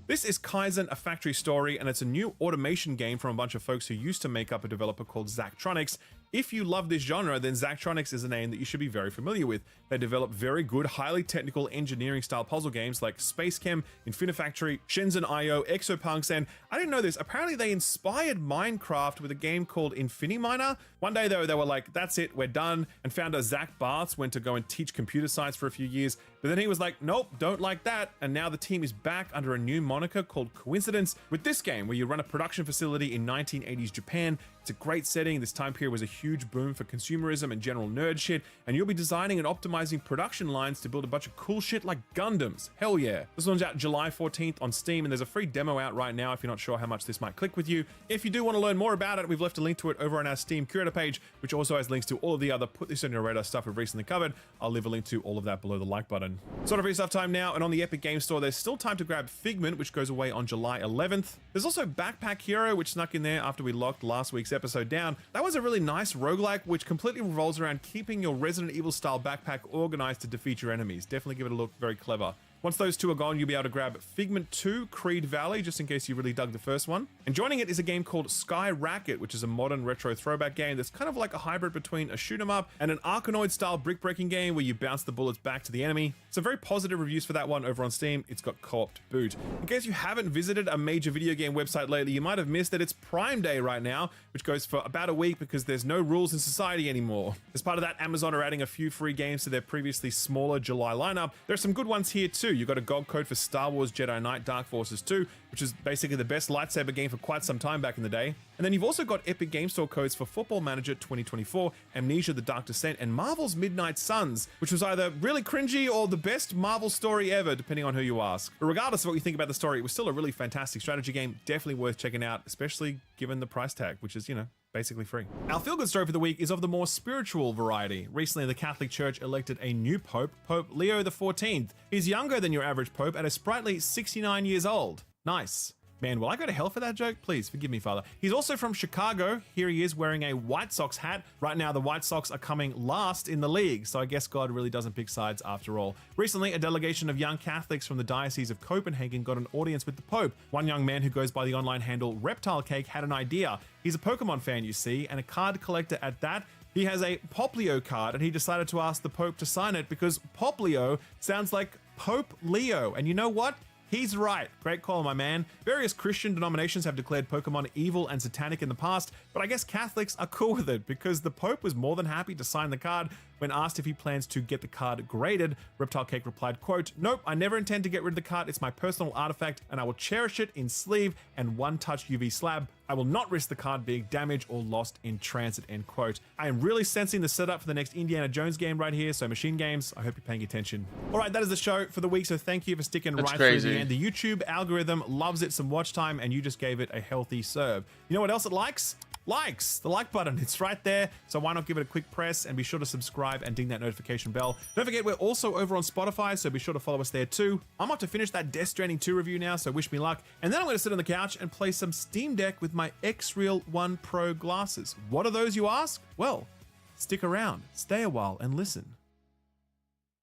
B: This is Kaizen, A Factory Story, and it's a new automation game from a bunch of folks who used to make up a developer called Zachtronics. If you love this genre, then Zachtronics is a name that you should be very familiar with. They develop very good, highly technical engineering-style puzzle games like Space Chem, Infinifactory, Shenzhen IO, Exopunks, and I didn't know this, apparently they inspired Minecraft with a game called Infiniminer. One day though, they were like, that's it, we're done, and founder Zach Bartz went to go and teach computer science for a few years, but then he was like, nope, don't like that, and now the team is back under a new moniker called Coincidence with this game, where you run a production facility in 1980s Japan. It's a great setting. This time period was a huge boom for consumerism and general nerd shit, and you'll be designing and optimizing production lines to build a bunch of cool shit like Gundams. Hell yeah. This one's out July 14th on Steam, and there's a free demo out right now if you're not sure how much this might click with you. If you do want to learn more about it, we've left a link to it over on our Steam curator page, which also has links to all of the other put this on your radar stuff we've recently covered. I'll leave a link to all of that below the like button. Sort of free stuff time now, and on the Epic Games Store, there's still time to grab Figment, which goes away on July 11th. There's also Backpack Hero, which snuck in there after we locked last week's episode down. That was a really nice roguelike, which completely revolves around keeping your Resident Evil style backpack organized to defeat your enemies. Definitely give it a look, very clever. Once those two are gone, you'll be able to grab Figment 2 Creed Valley, just in case you really dug the first one. And joining it is a game called Sky Racket, which is a modern retro throwback game that's kind of like a hybrid between a shoot 'em up and an Arkanoid-style brick-breaking game where you bounce the bullets back to the enemy. Some very positive reviews for that one over on Steam. It's got co-op to boot. In case you haven't visited a major video game website lately, you might have missed that it's Prime Day right now, which goes for about a week because there's no rules in society anymore. As part of that, Amazon are adding a few free games to their previously smaller July lineup. There are some good ones here too. You've got a GOG code for Star Wars Jedi Knight Dark Forces 2, which is basically the best lightsaber game for quite some time back in the day. And then you've also got Epic Game Store codes for Football Manager 2024, Amnesia: The Dark Descent, and Marvel's Midnight Suns, which was either really cringy or the best Marvel story ever, depending on who you ask. But regardless of what you think about the story, it was still a really fantastic strategy game, definitely worth checking out, especially given the price tag, which is, you know, basically free. Our feel-good story for the week is of the more spiritual variety. Recently, the Catholic Church elected a new pope, Pope Leo XIV. He's younger than your average pope at a sprightly 69 years old. Nice. Man, will I go to hell for that joke? Please forgive me, Father. He's also from Chicago. Here he is wearing a White Sox hat. Right now, the White Sox are coming last in the league, so I guess God really doesn't pick sides after all. Recently, a delegation of young Catholics from the Diocese of Copenhagen got an audience with the Pope. One young man who goes by the online handle Reptile Cake had an idea. He's a Pokemon fan, you see, and a card collector at that. He has a Poplio card, and he decided to ask the Pope to sign it because Poplio sounds like Pope Leo. And you know what? He's right. Great call, my man. Various Christian denominations have declared Pokemon evil and satanic in the past, but I guess Catholics are cool with it because the Pope was more than happy to sign the card. When asked if he plans to get the card graded, Reptile Cake replied, quote, "Nope, I never intend to get rid of the card. It's my personal artifact and I will cherish it in sleeve and one-touch UV slab. I will not risk the card being damaged or lost in transit," end quote. I am really sensing the setup for the next Indiana Jones game right here, so Machine Games, I hope you're paying attention. All right, that is the show for the week, so thank you for sticking right through the end. The YouTube algorithm loves it some watch time, and you just gave it a healthy serve. You know what else it likes? Likes, the like button, it's right there, so why not give it a quick press and be sure to subscribe and ding that notification bell. Don't forget, we're also over on Spotify, so be sure to follow us there too. I'm off to finish that Death Stranding 2 review now, so wish me luck, and then I'm going to sit on the couch and play some Steam Deck with my X-Real 1 Pro glasses. What are those, you ask? Well, stick around, stay a while, and listen.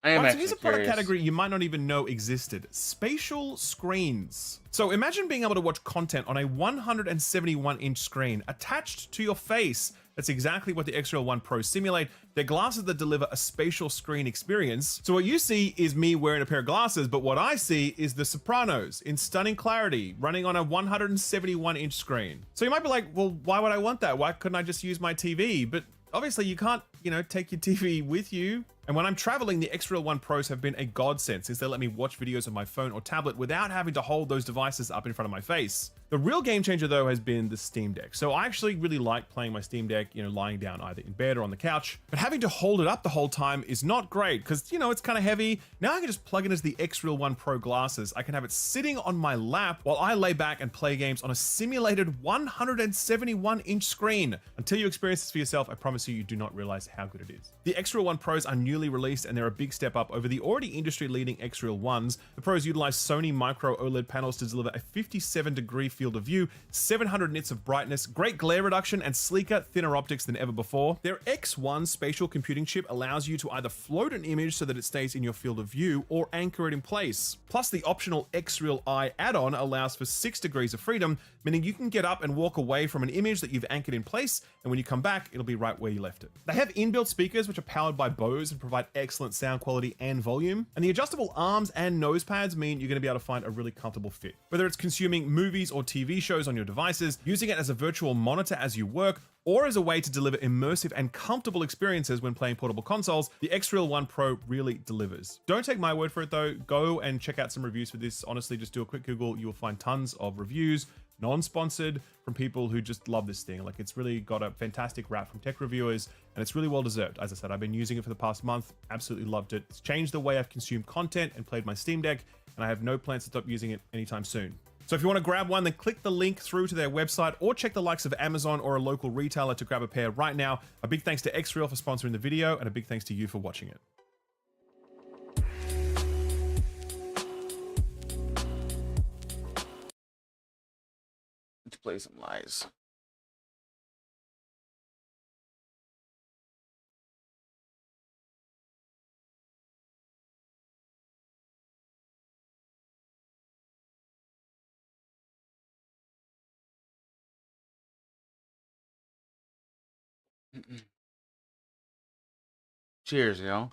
C: I am
B: so here's a product
C: curious.
B: category you might not even know existed. Spatial screens. So imagine being able to watch content on a 171-inch screen attached to your face. That's exactly what the X-Real 1 Pro simulate. They're glasses that deliver a spatial screen experience. So what you see is me wearing a pair of glasses, but what I see is The Sopranos in stunning clarity running on a 171-inch screen. So you might be like, well, why would I want that? Why couldn't I just use my TV? But obviously you can't, take your TV with you. And when I'm traveling, the X-Real 1 Pros have been a godsend since they let me watch videos on my phone or tablet without having to hold those devices up in front of my face. The real game changer though has been the Steam Deck. So I actually really like playing my Steam Deck, lying down either in bed or on the couch, but having to hold it up the whole time is not great because, it's kind of heavy. Now I can just plug it into the X-Real 1 Pro glasses. I can have it sitting on my lap while I lay back and play games on a simulated 171-inch screen. Until you experience this for yourself, I promise you do not realize how good it is. The X-Real 1 Pros are newly released and they're a big step up over the already industry-leading X-Real 1s. The Pros utilize Sony micro OLED panels to deliver a 57-degree field of view, 700 nits of brightness, great glare reduction, and sleeker, thinner optics than ever before. Their X1 spatial computing chip allows you to either float an image so that it stays in your field of view or anchor it in place. Plus, the optional X-Real Eye add-on allows for 6 degrees of freedom, meaning you can get up and walk away from an image that you've anchored in place, and when you come back, it'll be right where you left it. They have inbuilt speakers which are powered by Bose and provide excellent sound quality and volume, and the adjustable arms and nose pads mean you're going to be able to find a really comfortable fit. Whether it's consuming movies or TV shows on your devices, using it as a virtual monitor as you work, or as a way to deliver immersive and comfortable experiences when playing portable consoles, the X-Real 1 Pro really delivers. Don't take my word for it though, go and check out some reviews for this. Honestly, just do a quick Google, you will find tons of reviews, non-sponsored, from people who just love this thing. Like, it's really got a fantastic rap from tech reviewers, and it's really well deserved. As I said, I've been using it for the past month, absolutely loved it. It's changed the way I've consumed content and played my Steam Deck, and I have no plans to stop using it anytime soon. So if you want to grab one, then click the link through to their website or check the likes of Amazon or a local retailer to grab a pair right now. A big thanks to X-Real for sponsoring the video, and a big thanks to you for watching it.
C: Let's play some lies. Cheers, yo.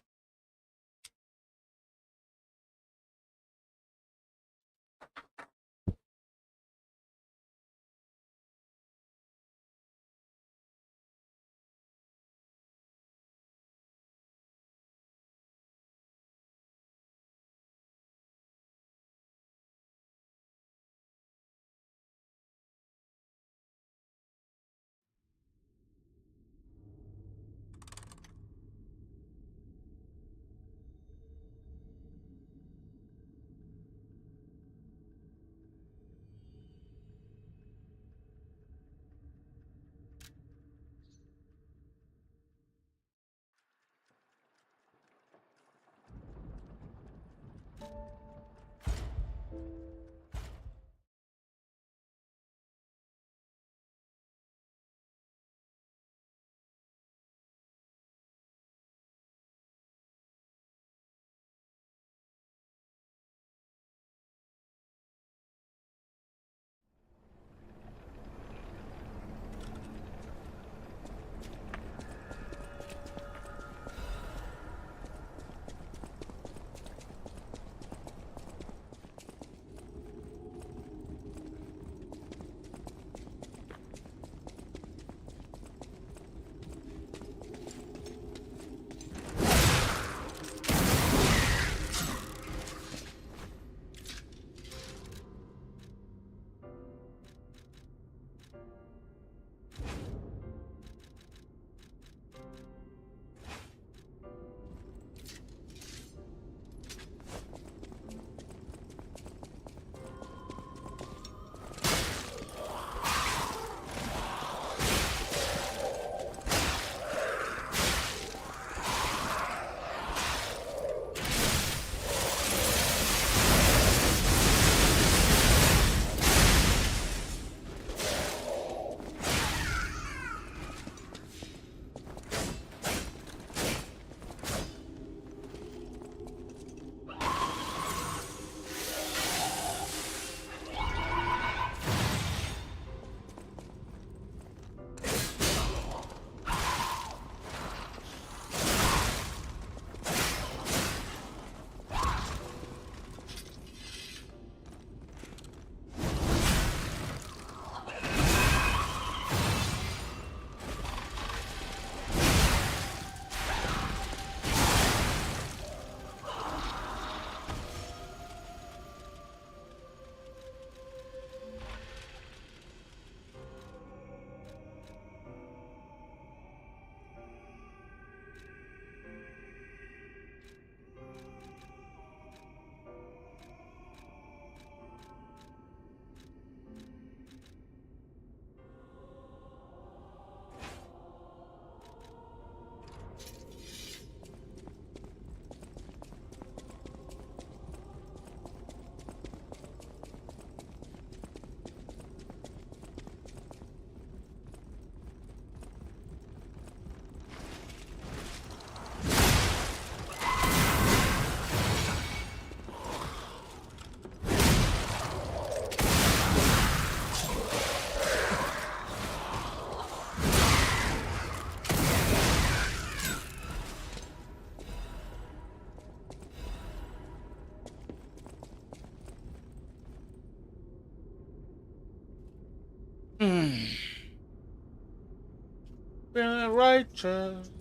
A: feeling righteous.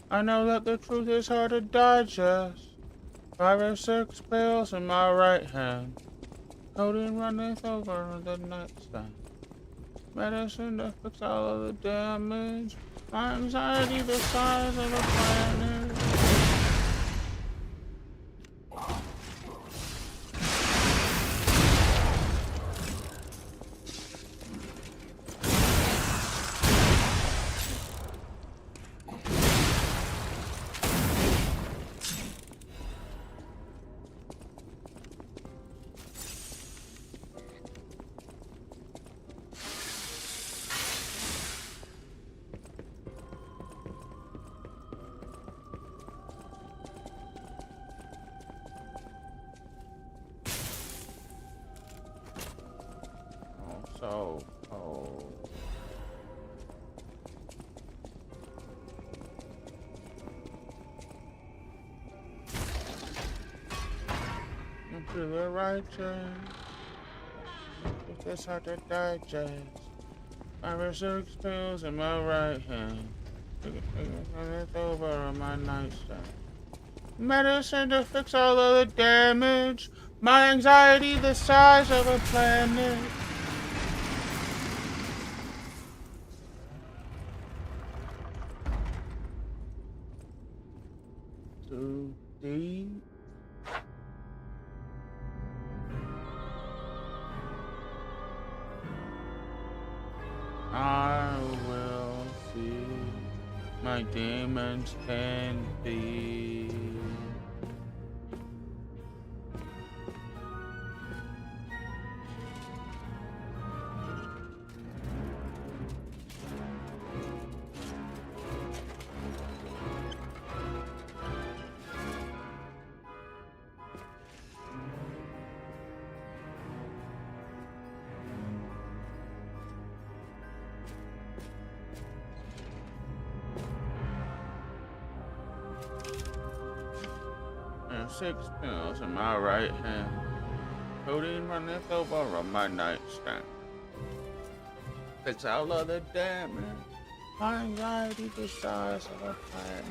A: I know that the truth is hard to digest. 5 or 6 pills in my right hand. Codeine runneth over the nightstand. Medicine to fix all of the damage. My anxiety the size of a planet. So cold. Into the righteous. If it's hard to digest. 5 or 6 pills in my right hand. It's over on my nightstand. Medicine to fix all of the damage. My anxiety the size of a planet. Too deep. I will see my demons can be. And 6 pills in my right hand. Codeine runneth over on my nightstand. Fix all of the damage. My anxiety the size of a planet.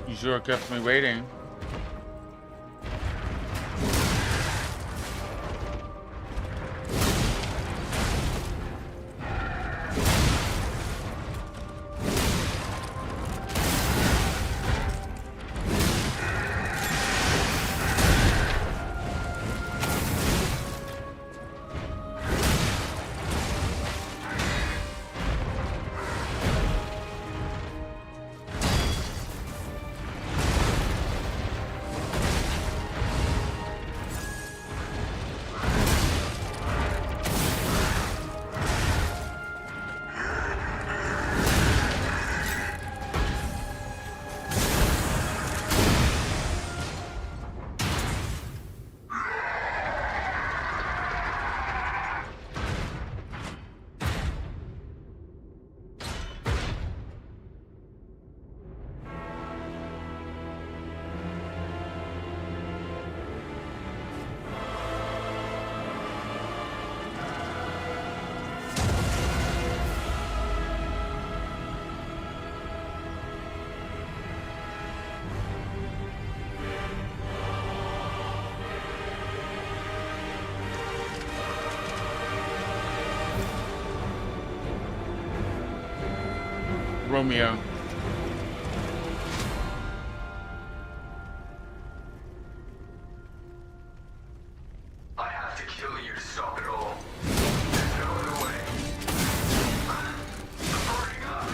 A: You sure kept me waiting. Romeo.
D: I have to kill you to stop it all. There's no other way. I'm burning up.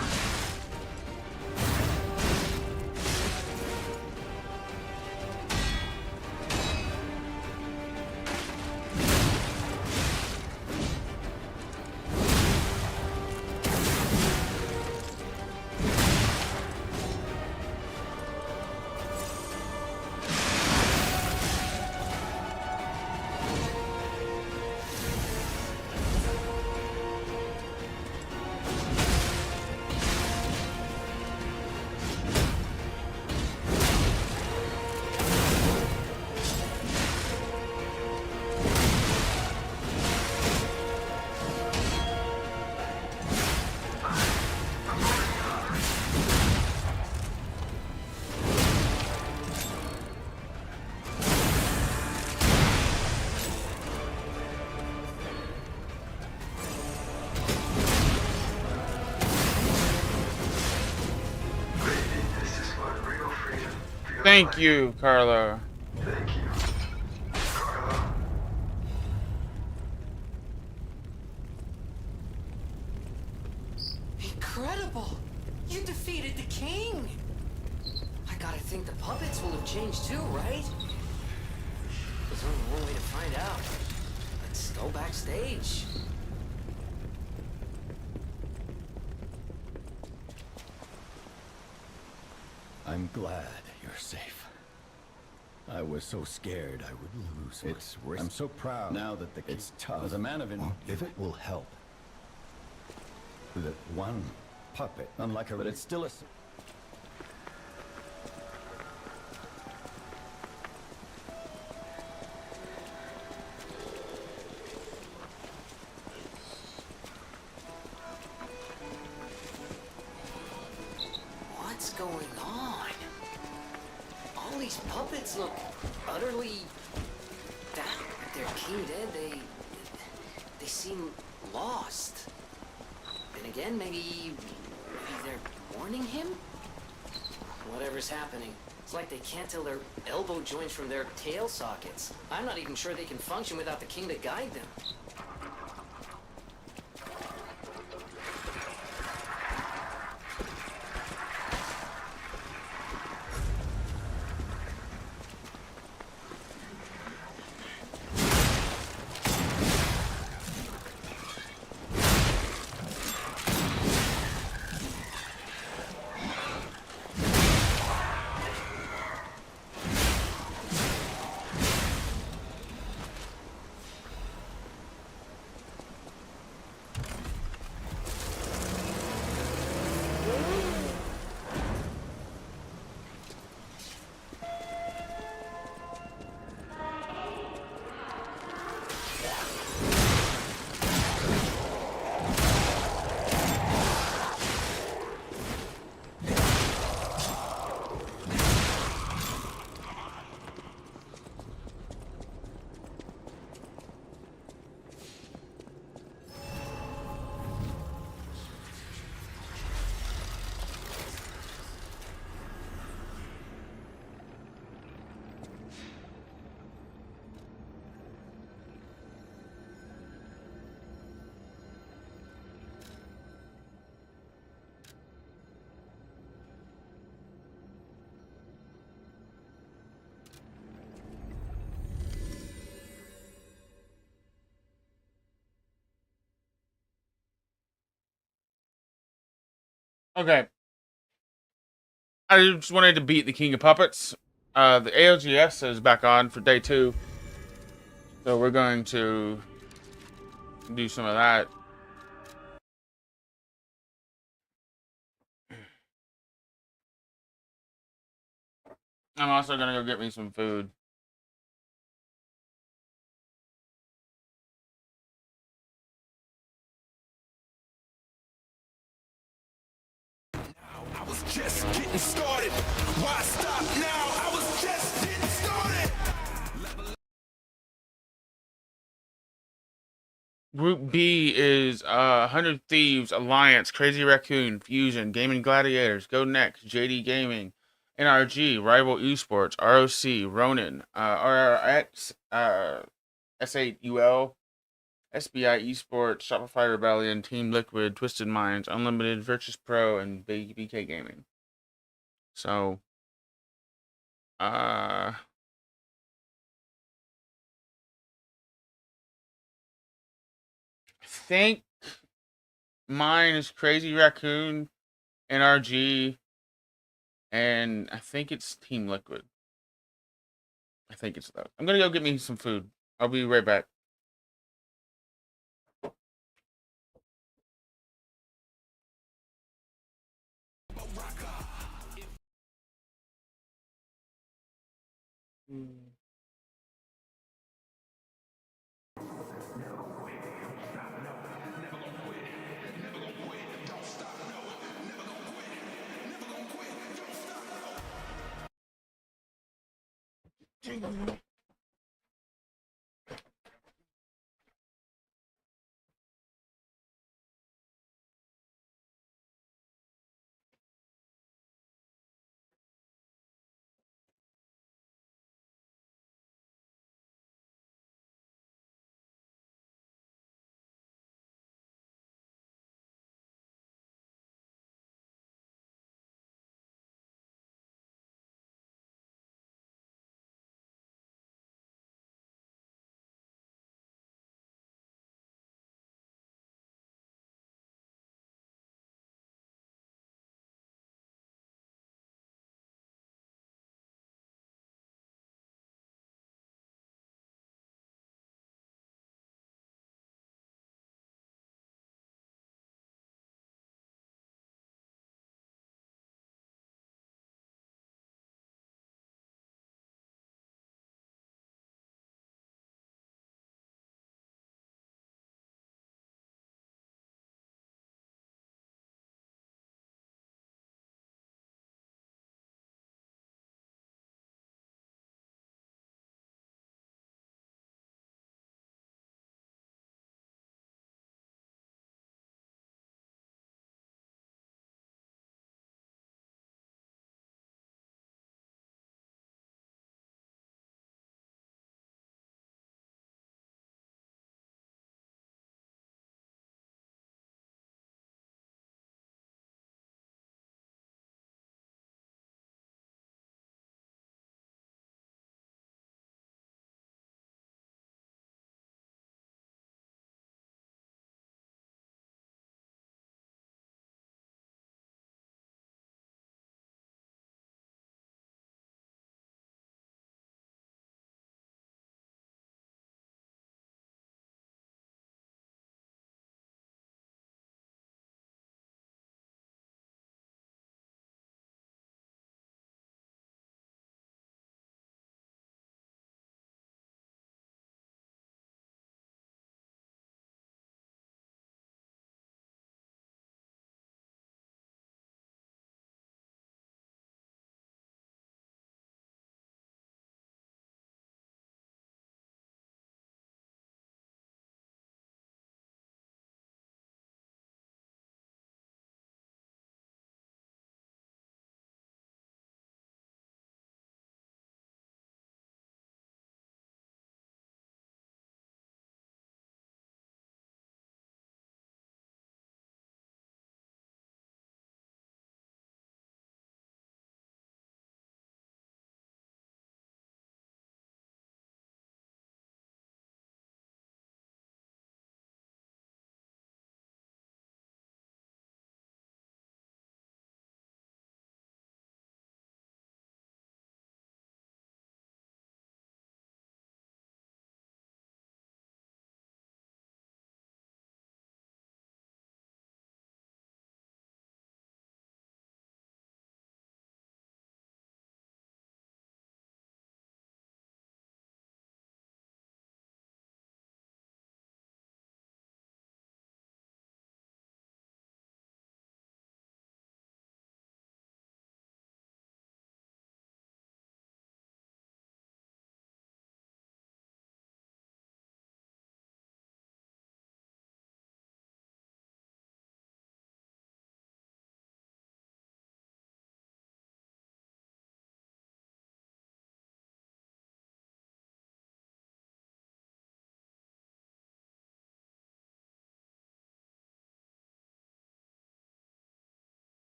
C: Thank you, Carla.
D: Thank you. Carla.
E: Incredible! You defeated the king! I gotta think the puppets will have changed too, right? There's only one way to find out. Let's go backstage.
F: I'm glad you're safe. I was so scared I would lose. It's worth. I'm so proud now that it's tough. As a man of if it will help. That one puppet, unlike a, but it's still a.
E: What's going on? All these puppets look utterly down. Their king dead, they seem lost. Then again, maybe they're warning him? Whatever's happening, it's like they can't tell their elbow joints from their tail sockets. I'm not even sure they can function without the king to guide them.
C: Okay. I just wanted to beat the King of Puppets. The ALGS is back on for day 2. So we're going to do some of that. I'm also going to go get me some food.
G: I was just getting started. Why stop now? I was just getting started.
C: Group B is 100 Thieves, Alliance, Crazy Raccoon, Fusion, Gaming Gladiators, Go Next, JD Gaming, NRG, Rival Esports, ROC, Ronin, RRX, S8UL, SBI Esports, Shopify Rebellion, Team Liquid, Twisted Minds, Unlimited, Virtus Pro, and BK Gaming. So, I think mine is Crazy Raccoon, NRG, and I think it's Team Liquid. I think it's that. I'm gonna go get me some food. I'll be right back.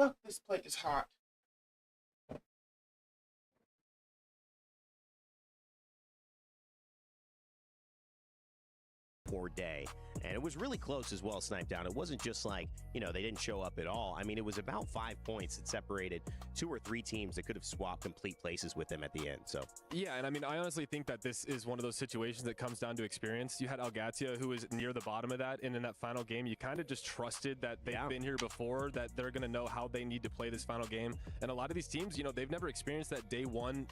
C: Fuck, this plate is hot.
H: Poor day. And it was really close as well, sniped down. It wasn't just like, you know, they didn't show up at all. I mean, it was about 5 points that separated 2 or 3 teams that could have swapped complete places with them at the end. So
I: yeah, and I mean, I honestly think that this is one of those situations that comes down to experience. You had Algatia, who was near the bottom of that, and in that final game, you kind of just trusted that they've been here before, that they're going to know how they need to play this final game. And a lot of these teams, you know, they've never experienced that day one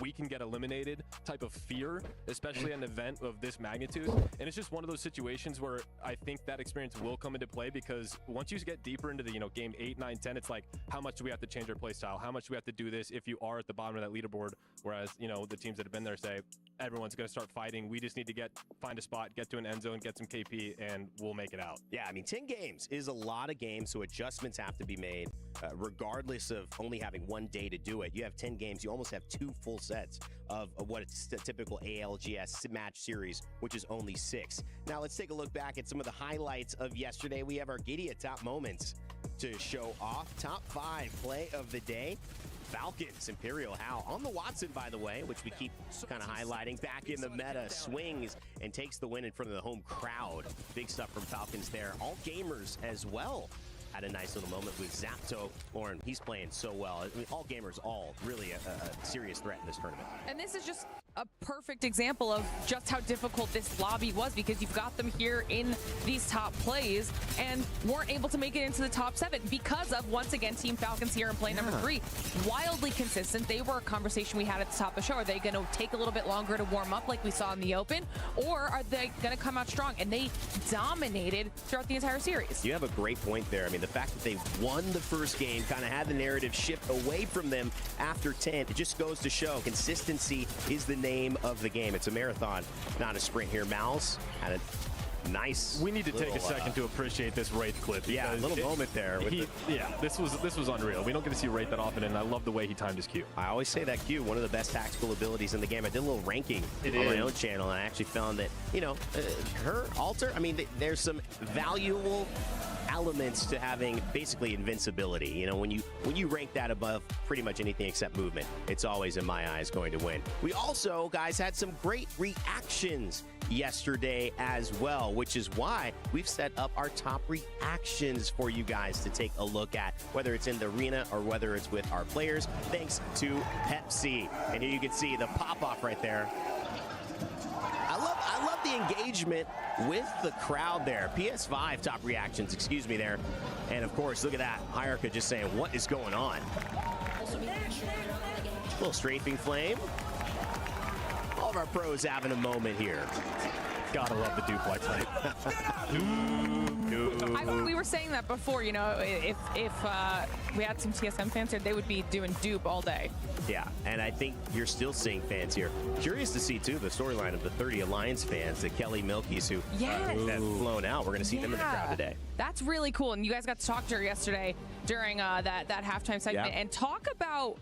I: we can get eliminated type of fear, especially an event of this magnitude. And it's just one of those situations where I think that experience will come into play, because once you get deeper into the, you know, game 8, 9, 10, it's like, how much do we have to change our play style? How much do we have to do this if you are at the bottom of that leaderboard? Whereas, you know, the teams that have been there say, everyone's going to start fighting. We just need to find a spot, get to an end zone, get some KP, and we'll make it out.
H: yeah, I mean, 10 games is a lot of games, so adjustments have to be made, regardless of only having one day to do it. You have 10 games, you almost have 2 full sets of what it's a typical ALGS match series, which is only 6. Now let's take a look back at some of the highlights of yesterday. We have our Giddy at top moments to show off. Top 5 play of the day. Falcons, Imperial Hal on the Watson, by the way, which we keep kind of highlighting. Back in the meta, swings and takes the win in front of the home crowd. Big stuff from Falcons there. All gamers as well had a nice little moment with Zapto. Lauren, he's playing so well. I mean, all gamers, all really a serious threat in this tournament.
J: And this is just a perfect example of just how difficult this lobby was, because you've got them here in these top plays and weren't able to make it into the top 7 because of, once again, Team Falcons here in play number 3. Wildly consistent. They were a conversation we had at the top of the show. Are they going to take a little bit longer to warm up like we saw in the open, or are they going to come out strong? And they dominated throughout the entire series.
H: You have a great point there. I mean, the fact that they won the first game kind of had the narrative shift away from them after 10. It just goes to show consistency is the name of the game. It's a marathon, not a sprint here. Mouse had a nice.
I: We need to take a second to appreciate this Wraith clip.
H: Yeah, a little moment there.
I: Yeah, this was unreal. We don't get to see Wraith that often, and I love the way he timed his Q.
H: I always say that Q, one of the best tactical abilities in the game. I did a little ranking on my own channel, and I actually found that, you know, her alter, I mean, there's some valuable elements to having basically invincibility. You know, when you rank that above pretty much anything except movement, it's always, in my eyes, going to win. We also, guys, had some great reactions yesterday as well, which is why we've set up our top reactions for you guys to take a look at, whether it's in the arena or whether it's with our players, thanks to Pepsi. And here you can see the pop-off right there. I love the engagement with the crowd there. PS5 top reactions, excuse me there. And of course, look at that. Hierarchy just saying, what is going on? A little strafing flame. All of our pros having a moment here.
I: Gotta love the duplex fight.
J: We were saying that before, you know, if we had some TSM fans here, they would be doing dupe all day.
H: Yeah, and I think you're still seeing fans here. Curious to see, too, the storyline of the 30 Alliance fans, the Kelly Milkies who have flown out. We're going to see them in the crowd today.
J: That's really cool. And you guys got to talk to her yesterday during that halftime segment and talk about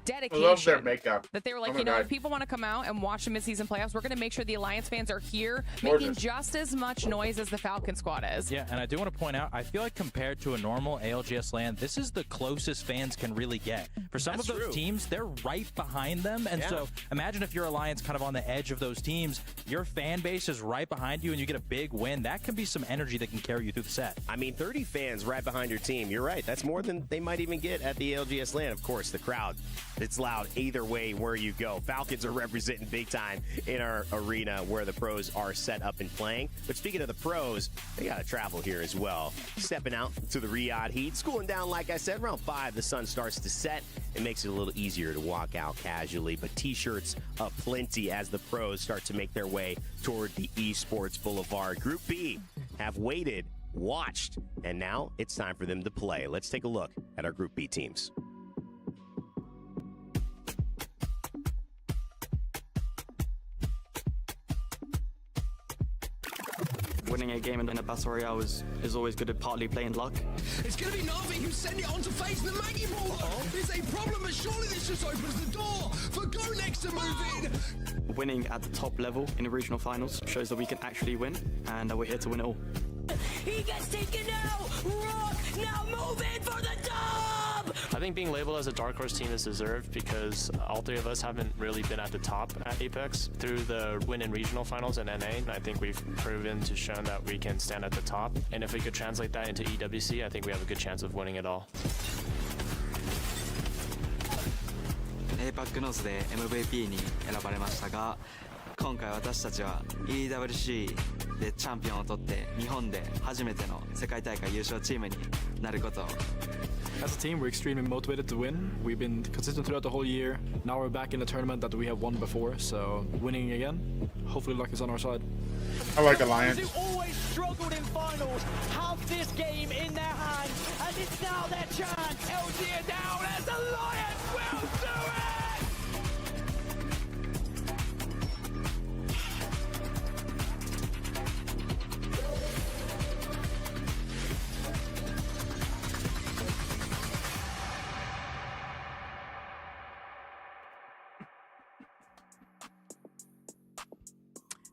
J: dedication.
C: I love their makeup.
J: That they were like,
C: oh
J: you know,
C: God.
J: if people want to come out and watch the mid-season playoffs, we're going to make sure the Alliance fans are here, making just as much noise as the Falcon squad is.
K: Yeah, and I do want to point out, I feel like compared to a normal ALGS LAN, this is the closest fans can really get. For some of those teams, they're right behind them, and so imagine if your Alliance kind of on the edge of those teams, your fan base is right behind you and you get a big win. That can be some energy that can carry you through the set.
H: I mean, 30 fans right behind your team. You're right. That's more than they might even get at the ALGS LAN. Of course, the crowd, it's loud either way where you go. Falcons are representing big time in our arena where the pros are set up and playing. But speaking of the pros, they got to travel here as well. Stepping out to the Riyadh heat, schooling down, like I said, around 5, the sun starts to set. It makes it a little easier to walk out casually, but t-shirts aplenty as the pros start to make their way toward the Esports Boulevard. Group B have waited, watched, and now it's time for them to play. Let's take a look at our Group B teams.
L: Winning a game in a Battle Royale is always good at partly playing luck.
G: It's going to be Navi who send it on to face the Maggie Ball. There's a problem, but surely this just opens the door for Go Next to move in.
L: Winning at the top level in the regional finals shows that we can actually win, and we're here to win it all.
E: He gets taken out! Rock, now move in for the dog!
L: I think being labeled as a dark horse team is deserved because all three of us haven't really been at the top at Apex through the win in regional finals and NA. And I think we've proven to show that we can stand at the top. And if we could translate that into EWC, I think we have a good chance of winning it all.
M: APAC ノースで MVP に選ばれましたが、今回私たちは EWC でチャンピオンを取って日本で初めての世界大会優勝チームになることを。
N: As a team, we're extremely motivated to win. We've been consistent throughout the whole year. Now we're back in a tournament that we have won before, so winning again. Hopefully luck is on our side.
C: I like Alliance.
O: Who always struggled in finals have this game in their hands, and it's now their chance. LG are down as Alliance will do it!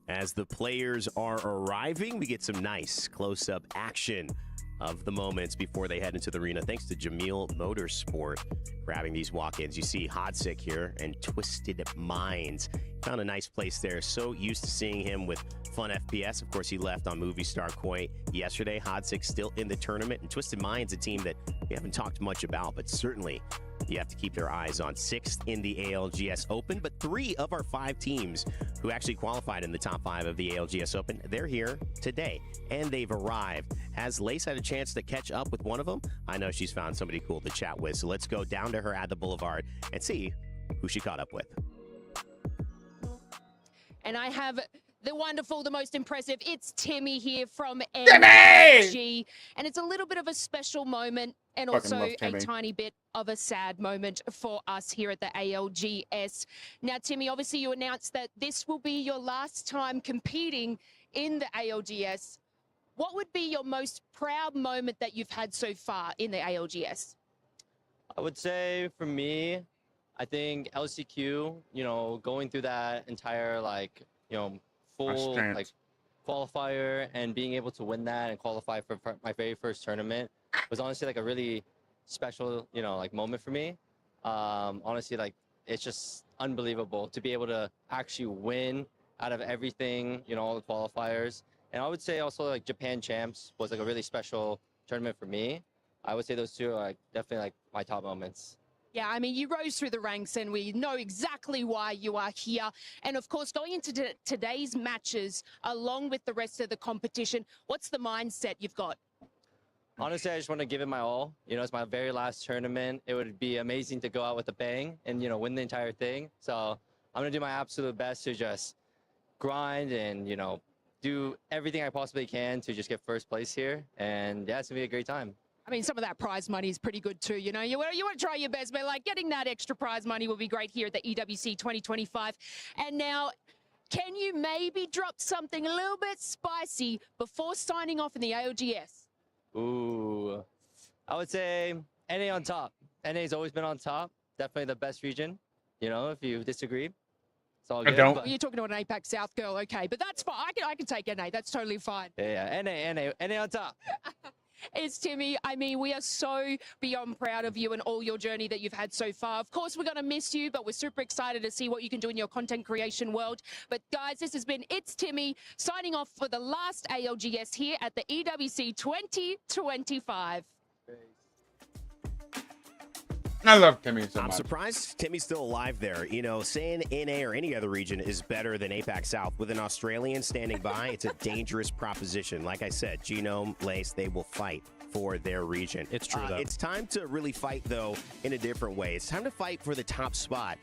H: As the players are arriving, we get some nice close-up action of the moments before they head into the arena. Thanks to Jamil Motorsport grabbing these walk-ins. You see Hodsik here and Twisted Minds. Found a nice place there. So used to seeing him with fun FPS. Of course, he left on Movie Star Koi yesterday. Hodsik still in the tournament. And Twisted Minds, a team that we haven't talked much about, but certainly you have to keep their eyes on. 6th in the ALGS Open, but 3 of our 5 teams who actually qualified in the top 5 of the ALGS Open, they're here today, and they've arrived. Has Lace had a chance to catch up with one of them? I know she's found somebody cool to chat with, so let's go down to her at the Boulevard and see who she caught up with.
P: And I have the wonderful, the most impressive, it's Timmy here from
C: Timmy!
P: MG. And it's a little bit of a special moment and
C: Fucking
P: also
C: love
P: a
C: Timmy.
P: tiny bit of a sad moment for us here at the ALGS. Now, Timmy, obviously you announced that this will be your last time competing in the ALGS. What would be your most proud moment that you've had so far in the ALGS?
Q: I would say for me, I think LCQ, you know, going through that entire, like, you know, full like qualifier and being able to win that and qualify for my very first tournament was honestly like a really special, you know, like moment for me. Honestly, like, it's just unbelievable to be able to actually win out of everything, you know, all the qualifiers. And I would say also like Japan Champs was like a really special tournament for me. I would say those two are like definitely like my top moments.
P: Yeah, I mean, you rose through the ranks and we know exactly why you are here. And of course, going into today's matches, along with the rest of the competition, what's the mindset you've got?
Q: Honestly, I just want to give it my all. You know, it's my very last tournament. It would be amazing to go out with a bang and, you know, win the entire thing. So I'm going to do my absolute best to just grind and, you know, do everything I possibly can to just get first place here. And yeah, it's going to be a great time.
P: I mean, some of that prize money is pretty good too. You know, you want to try your best, but like getting that extra prize money will be great here at the EWC 2025. And now, can you maybe drop something a little bit spicy before signing off in the ALGS?
Q: Ooh, I would say NA on top. NA's always been on top. Definitely the best region. You know, if you disagree, it's all good.
P: Well, you're talking to an APAC South girl, okay, but that's fine. I can take NA. That's totally fine.
Q: Yeah, NA on top.
P: It's Timmy. I mean, we are so beyond proud of you and all your journey that you've had so far. Of course, we're going to miss you, but we're super excited to see what you can do in your content creation world. But guys, this has been It's Timmy signing off for the last ALGS here at the EWC 2025.
C: I love Timmy so
H: I'm
C: much.
H: surprised Timmy's still alive there. You know, saying NA or any other region is better than APAC South. With an Australian standing by, it's a dangerous proposition. Like I said, Genome, Lace, they will fight for their region.
K: It's true, though.
H: It's time to really fight, though, in a different way. It's time to fight for the top spot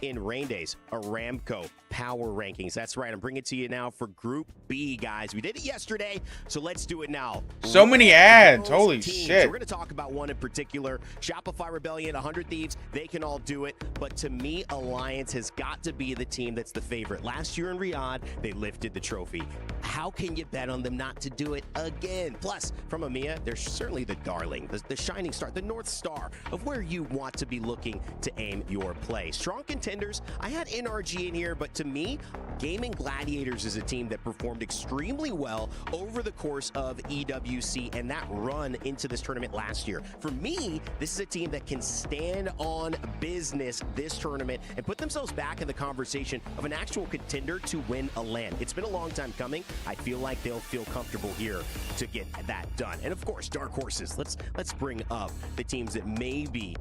H: in Rain Days, Aramco Power Rankings. That's right. I'm bringing it to you now for Group B, guys. We did it yesterday, so let's do it now.
C: So many ads. Holy shit.
H: We're going to talk about one in particular. Shopify Rebellion, 100 Thieves. They can all do it. But to me, Alliance has got to be the team that's the favorite. Last year in Riyadh, they lifted the trophy. How can you bet on them not to do it again? Plus, from EMEA, they're certainly the darling, the shining star, the North Star of where you want to be looking to aim your play. Strong contender contenders, I had NRG in here, but to me, Gaming Gladiators is a team that performed extremely well over the course of EWC and that run into this tournament last year. For me, this is a team that can stand on business this tournament and put themselves back in the conversation of an actual contender to win a LAN. It's been a long time coming. I feel like they'll feel comfortable here to get that done. And of course, dark horses. Let's bring up the teams that maybe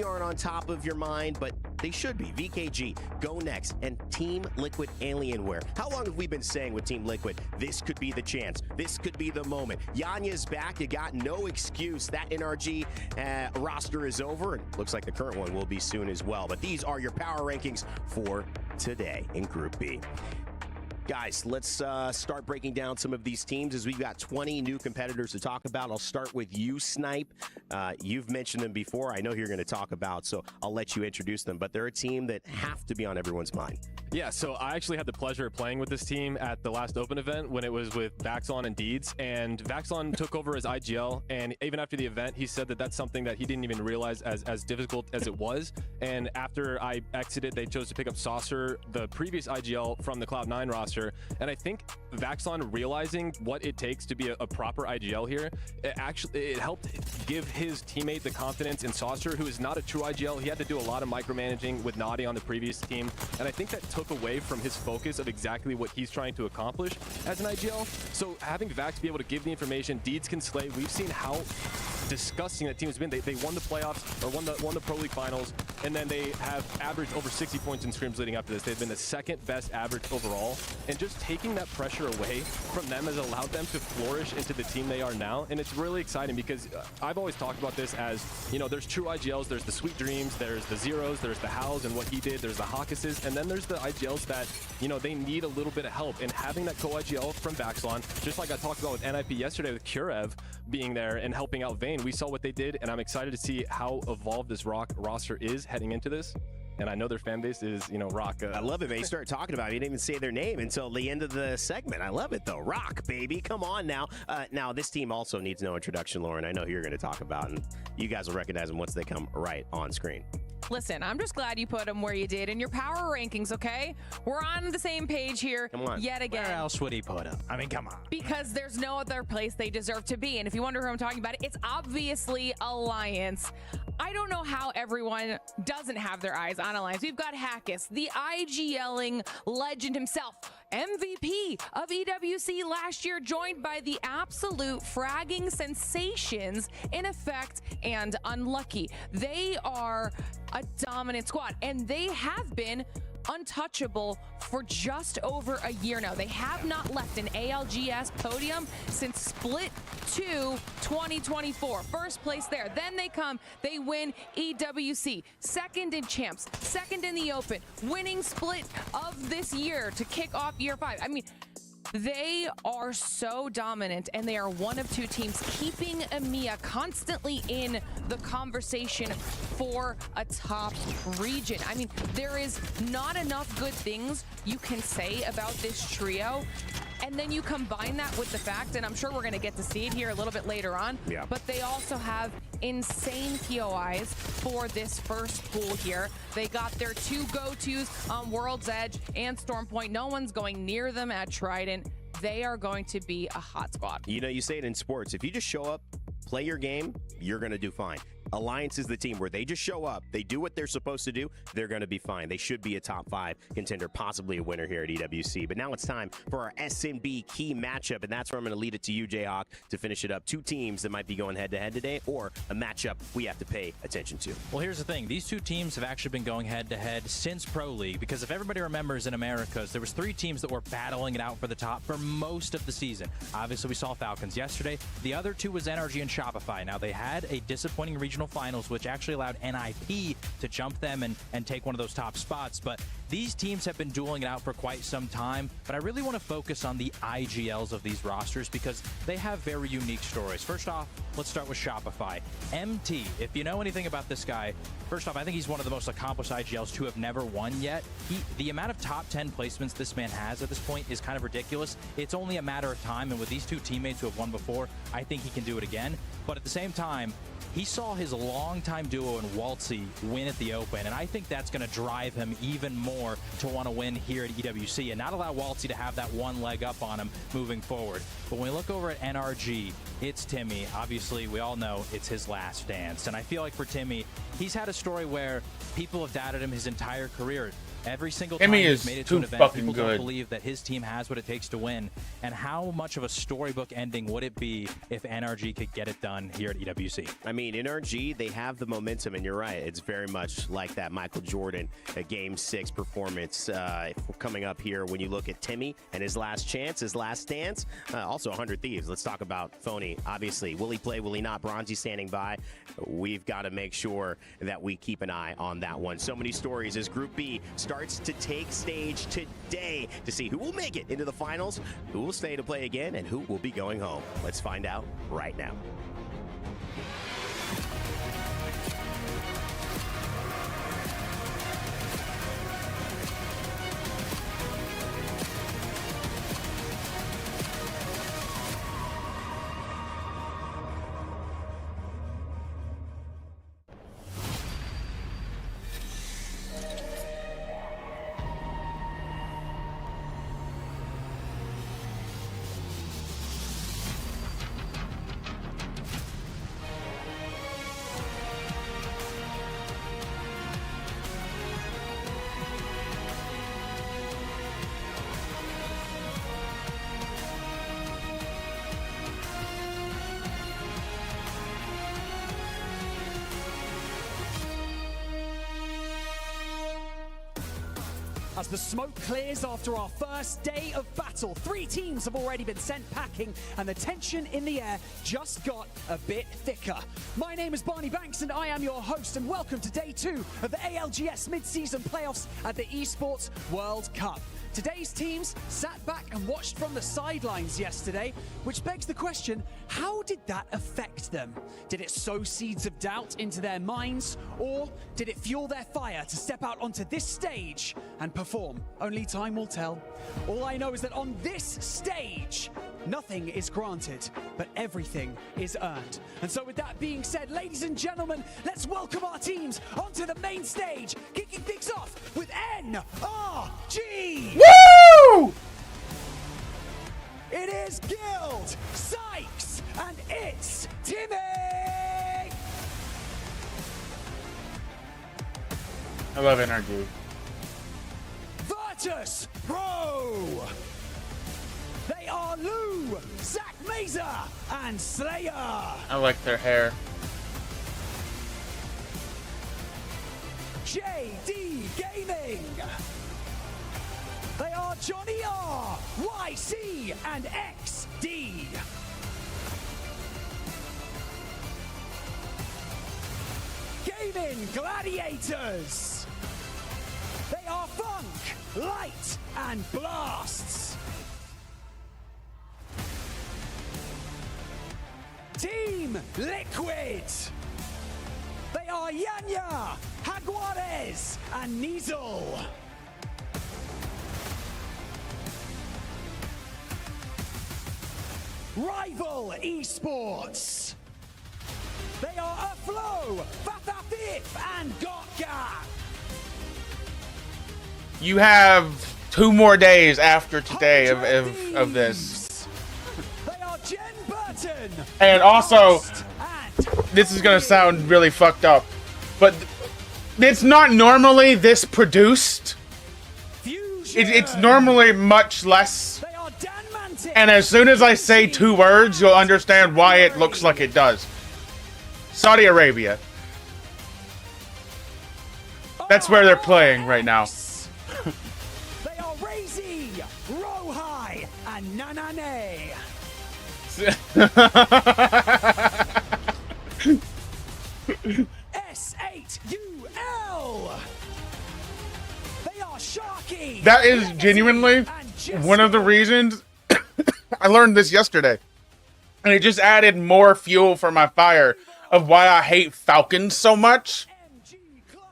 H: aren't on top of your mind, but they should be. VKG, Go Next, and Team Liquid Alienware. How long have we been saying with Team Liquid, this could be the chance, this could be the moment? Yanya's back, you got no excuse. That NRG roster is over, and looks like the current one will be soon as well. But these are your power rankings for today in Group B. Guys, let's start breaking down some of these teams as we've got 20 new competitors to talk about. I'll start with you, Snipe. You've mentioned them before. I know who you're going to talk about, so I'll let you introduce them. But they're a team that have to be on everyone's mind.
I: Yeah, so I actually had the pleasure of playing with this team at the last Open event when it was with Vaxlon and Deeds, and Vaxlon took over as IGL, and even after the event, he said that that's something that he didn't even realize as difficult as it was, and after I exited, they chose to pick up Saucer, the previous IGL from the Cloud9 roster, and I think Vaxlon realizing what it takes to be a proper IGL here, it helped give his teammate the confidence in Saucer, who is not a true IGL. He had to do a lot of micromanaging with Naughty on the previous team, and I think that took away from his focus of exactly what he's trying to accomplish as an IGL. So having Vax be able to give the information, Deeds can slay. We've seen how disgusting that team has been. They won the playoffs, or won the Pro League finals, and then they have averaged over 60 points in scrims leading up to this. They've been the second best average overall, and just taking that pressure away from them has allowed them to flourish into the team they are now, and it's really exciting because I've always talked about this as, you know, there's true IGLs, there's the Sweet Dreams, there's the Zeros, there's the Howls and what he did, there's the Hawkuses, and then there's the IGLs that, you know, they need a little bit of help, and having that co-IGL from Vaxlon, just like I talked about with NIP yesterday with Kurev being there and helping out Vayne, we saw what they did, and I'm excited to see how evolved this Rock roster is heading into this. And I know their fan base is, you know, Rock.
H: I love it, man. You start talking about it. You didn't even say their name until the end of the segment. I love it, though. Rock, baby. Come on now. Now, this team also needs no introduction, Lauren. I know who you're going to talk about, and you guys will recognize them once they come right on screen.
J: Listen, I'm just glad you put them where you did in your power rankings, okay? We're on the same page here yet again.
K: Where else would he put them? I mean, come on.
J: Because there's no other place they deserve to be. And if you wonder who I'm talking about, it's obviously Alliance. I don't know how everyone doesn't have their eyes on Alliance. We've got Hackus, the IGLing legend himself, MVP of EWC last year, joined by the absolute fragging sensations in Effect and Unlucky. They are a dominant squad, and they have been untouchable for just over a year now. They have not left an ALGS podium since Split 2 2024. First place there. Then they win EWC. Second in Champs. Second in the Open. Winning Split of this year to kick off year 5. I mean, they are so dominant, and they are one of two teams keeping EMEA constantly in the conversation for a top region. I mean, there is not enough good things you can say about this trio. And then you combine that with the fact, and I'm sure we're going to get to see it here a little bit later on, but they also have insane POIs for this first pool here. They got their two go-tos on World's Edge and Stormpoint. No one's going near them at Trident. They are going to be a hot squad.
H: You know, you say it in sports. If you just show up, play your game, you're going to do fine. Alliance is the team where they just show up, they do what they're supposed to do, they're going to be fine. They should be a top 5 contender, possibly a winner here at EWC. But now it's time for our SMB key matchup, and that's where I'm going to lead it to you, Jayhawk, to finish it up. Two teams that might be going head-to-head today, or a matchup we have to pay attention to.
K: Well, here's the thing. These two teams have actually been going head-to-head since Pro League, because if everybody remembers in Americas, there was 3 teams that were battling it out for the top for most of the season. Obviously, we saw Falcons yesterday. The other two was NRG and Shopify. Now, they had a disappointing regional finals, which actually allowed NIP to jump them and take one of those top spots, but these teams have been dueling it out for quite some time, but I really want to focus on the IGLs of these rosters because they have very unique stories. First off, let's start with Shopify. MT, if you know anything about this guy, first off, I think he's one of the most accomplished IGLs to have never won yet. The amount of top 10 placements this man has at this point is kind of ridiculous. It's only a matter of time, and with these two teammates who have won before, I think he can do it again. But at the same time, he saw his longtime duo in Waltzy win at the Open, and I think that's going to drive him even more to want to win here at EWC and not allow Waltzy to have that one leg up on him moving forward. But when we look over at NRG, it's Timmy. Obviously, we all know it's his last dance, and I feel like for Timmy, he's had a story where people have doubted him his entire career. Every single time he's made it to an event, people don't believe that his team has what it takes to win. And how much of a storybook ending would it be if NRG could get it done here at EWC?
H: I mean, NRG, they have the momentum, and you're right. It's very much like that Michael Jordan Game 6 performance coming up here when you look at Timmy and his last chance, his last dance. Also, 100 Thieves. Let's talk about Phony. Obviously, will he play, will he not? Bronzy standing by. We've got to make sure that we keep an eye on that one. So many stories as Group B starts to take stage today to see who will make it into the finals, who will stay to play again, and who will be going home. Let's find out right now.
R: As the smoke clears after our first day of battle, 3 teams have already been sent packing, and the tension in the air just got a bit thicker. My name is Barney Banks, and I am your host, and welcome to Day 2 of the ALGS mid-season playoffs at the Esports World Cup. Today's teams sat back and watched from the sidelines yesterday, which begs the question, how did that affect them? Did it sow seeds of doubt into their minds, or did it fuel their fire to step out onto this stage and perform? Only time will tell. All I know is that on this stage, nothing is granted, but everything is earned. And so with that being said, ladies and gentlemen, let's welcome our teams onto the main stage, kicking things off with NRG!
C: Woo!
R: It is Guild, Sykes, and it's Timmy!
C: I love NRG.
R: Virtus Pro! They are Lou, Zach Mazer, and Slayer!
C: I like their hair.
R: JD Gaming! They are Johnny R, YC, and XD! Gaming Gladiators! They are Funk, Light, and Blasts! Team Liquid! They are Yanya, Jaguares, and Nizel! Rival Esports! They are Aflo, Fatafif, and Gotka!
C: You have 2 more days after today of this.
R: They are Jen Burton!
C: And also, this is gonna sound really fucked up, but it's not normally this produced. It's normally much less. And as soon as I say 2 words, you'll understand why it looks like it does. Saudi Arabia. That's where they're playing right now.
R: They are Razy, Rohai, and Nanane. S8UL. They are
C: That is genuinely one of the reasons I learned this yesterday. And it just added more fuel for my fire of why I hate Falcons so much.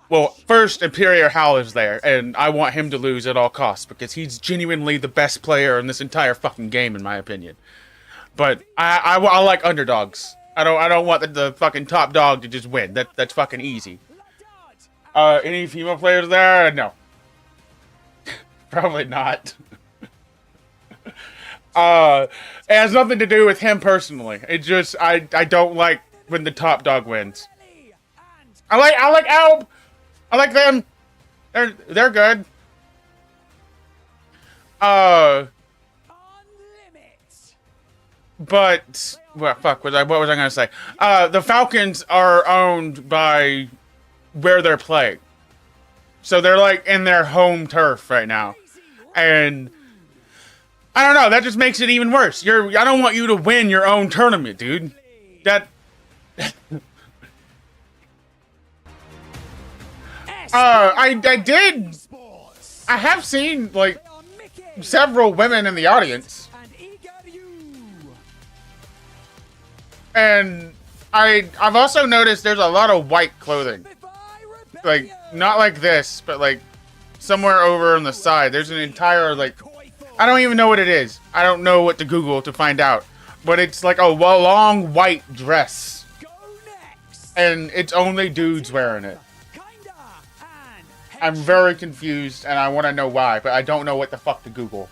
C: Well, first, Imperial Hal is there, and I want him to lose at all costs because he's genuinely the best player in this entire fucking game, in my opinion. But I like underdogs. I don't want the fucking top dog to just win. That's fucking easy. Any female players there? No. Probably not. It has nothing to do with him personally. It just I don't like when the top dog wins. I like Alb. I like them. They're good. But well, fuck. What was I gonna say? The Falcons are owned by where they're playing, so they're like in their home turf right now, and I don't know. That just makes it even worse. I don't want you to win your own tournament, dude. That. I have seen like several women in the audience, and I've also noticed there's a lot of white clothing, like not like this, but like somewhere over on the side. There's an entire like I don't even know what it is. I don't know what to Google to find out, but it's like a long white dress, and it's only dudes wearing it. I'm very confused, and I want to know why, but I don't know what the fuck to Google.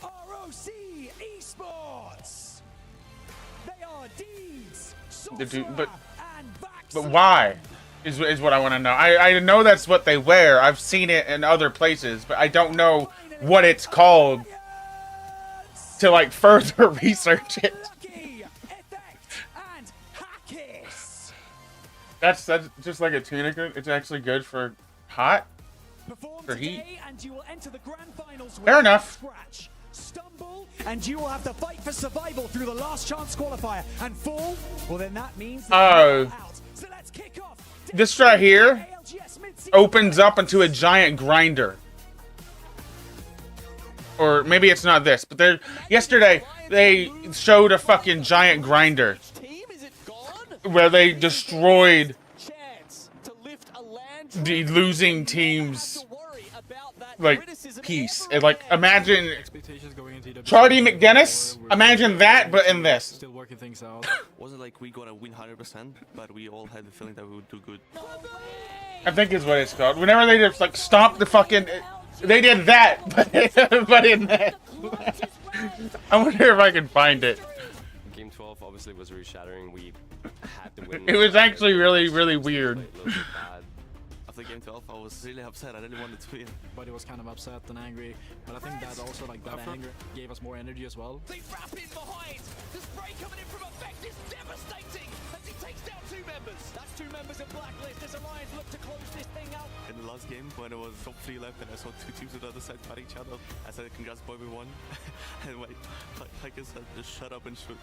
R: ROC Esports. They are Deeds.
C: But why? Is what I want to know. I know that's what they wear. I've seen it in other places, but I don't know what it's called to like further research it. That's just like a tunic. It's actually good for hot, for heat. Fair enough.
R: Stumble, and you will have to fight for survival through the last chance qualifier. And fall, well then that means
C: So let's kick off. This right here opens up into a giant grinder. Or maybe it's not this, but yesterday they showed a fucking giant grinder where they destroyed the losing team's like piece. And like imagine Charlie McDennis. Imagine that, but in this.
M: Still working things out. Wasn't like we gonna win 100%, but we all had the feeling that we would do good.
C: I think is what it's called. Whenever they just like stomp the fucking. They did that, but in that. I wonder if I can find it.
S: Game 12 obviously was really shattering. We had to win.
C: It was actually really weird.
M: After game 12, I was really upset. I really wanted to win.
N: But it was kind of upset and angry. But I think that also, like, that anger gave us more energy as well.
O: They wrap in behind. The spray coming in from effect is devastating as he takes down 2 members. That's 2 members of Blacklist as Alliance look to close this thing out.
M: In the last game, when it was top 3 left and I saw 2 teams on the other side fighting each other, I said, congrats boy, we won. And my Tiger said, just shut up and shoot.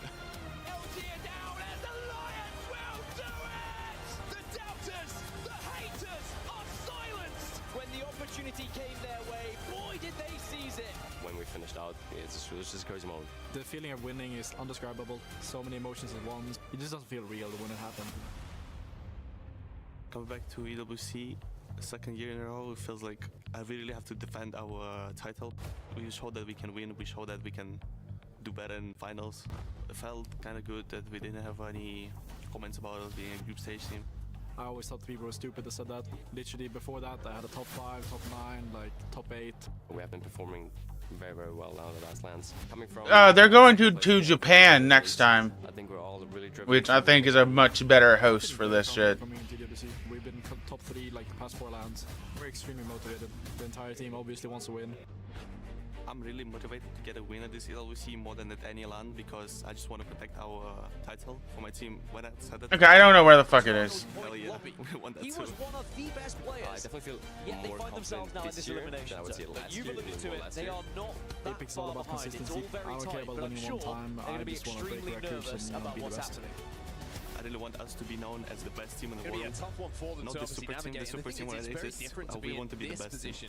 O: LG down as Alliance will do it! The doubters, the haters are silenced! When the opportunity came their way, boy did they seize it!
S: When we finished out, it was just a crazy moment.
N: The feeling of winning is undescribable. So many emotions at once. It just doesn't feel real when it happened.
M: Coming back to EWC, second year in a row, it feels like I really have to defend our title. We showed that we can win, we showed that we can do better in finals. It felt kind of good that we didn't have any comments about us being a group stage team.
N: I always thought people were stupid that said that. Literally before that, I had a top 5, top 9, like top 8.
S: We have been performing very well now the last lands. Coming from
C: They're going to Japan next time,
S: I think we're all really driven,
C: which I think is a much better host for this shit.
N: We've been top 3 like the past 4 lands. We're extremely motivated. The entire team obviously wants to win.
M: I'm really motivated to get a win at this ELVC more than at any LAN because I just want to protect our title for my team. When I said that,
C: Okay, I don't know where the fuck it is.
M: Hell yeah, we want that
O: He
M: too.
O: was one of the best players.
S: I definitely feel
O: Yet they
S: more
O: find themselves
S: confident
O: now in
S: this
O: this
S: year
O: elimination
S: than I would say
O: zone.
S: last
O: You've
S: year.
O: alluded to
S: more
O: it.
S: last
O: They
S: year.
O: are not that
N: Epic's all
O: far
N: about
O: behind. It's
N: consistency.
O: all very
N: I don't care
O: tight,
N: about
O: but I'm
N: winning
O: sure
N: one time.
O: they're
N: I
O: going to be
N: just want to
O: extremely
N: break records
O: nervous
N: and
O: about
N: be the
O: what's
N: best.
O: happening.
M: I really want us to be known as the best team in the
O: It's
M: world.
O: gonna be a tough one for them
M: Not
O: to
M: the
O: obviously
M: super team. The
O: navigate.
M: super
O: And
M: team
O: the
M: where
O: thing is,
M: it
O: it's very
M: is,
O: different to
M: we
O: be
M: want to
O: in
M: be the
O: this
M: best team.
O: position.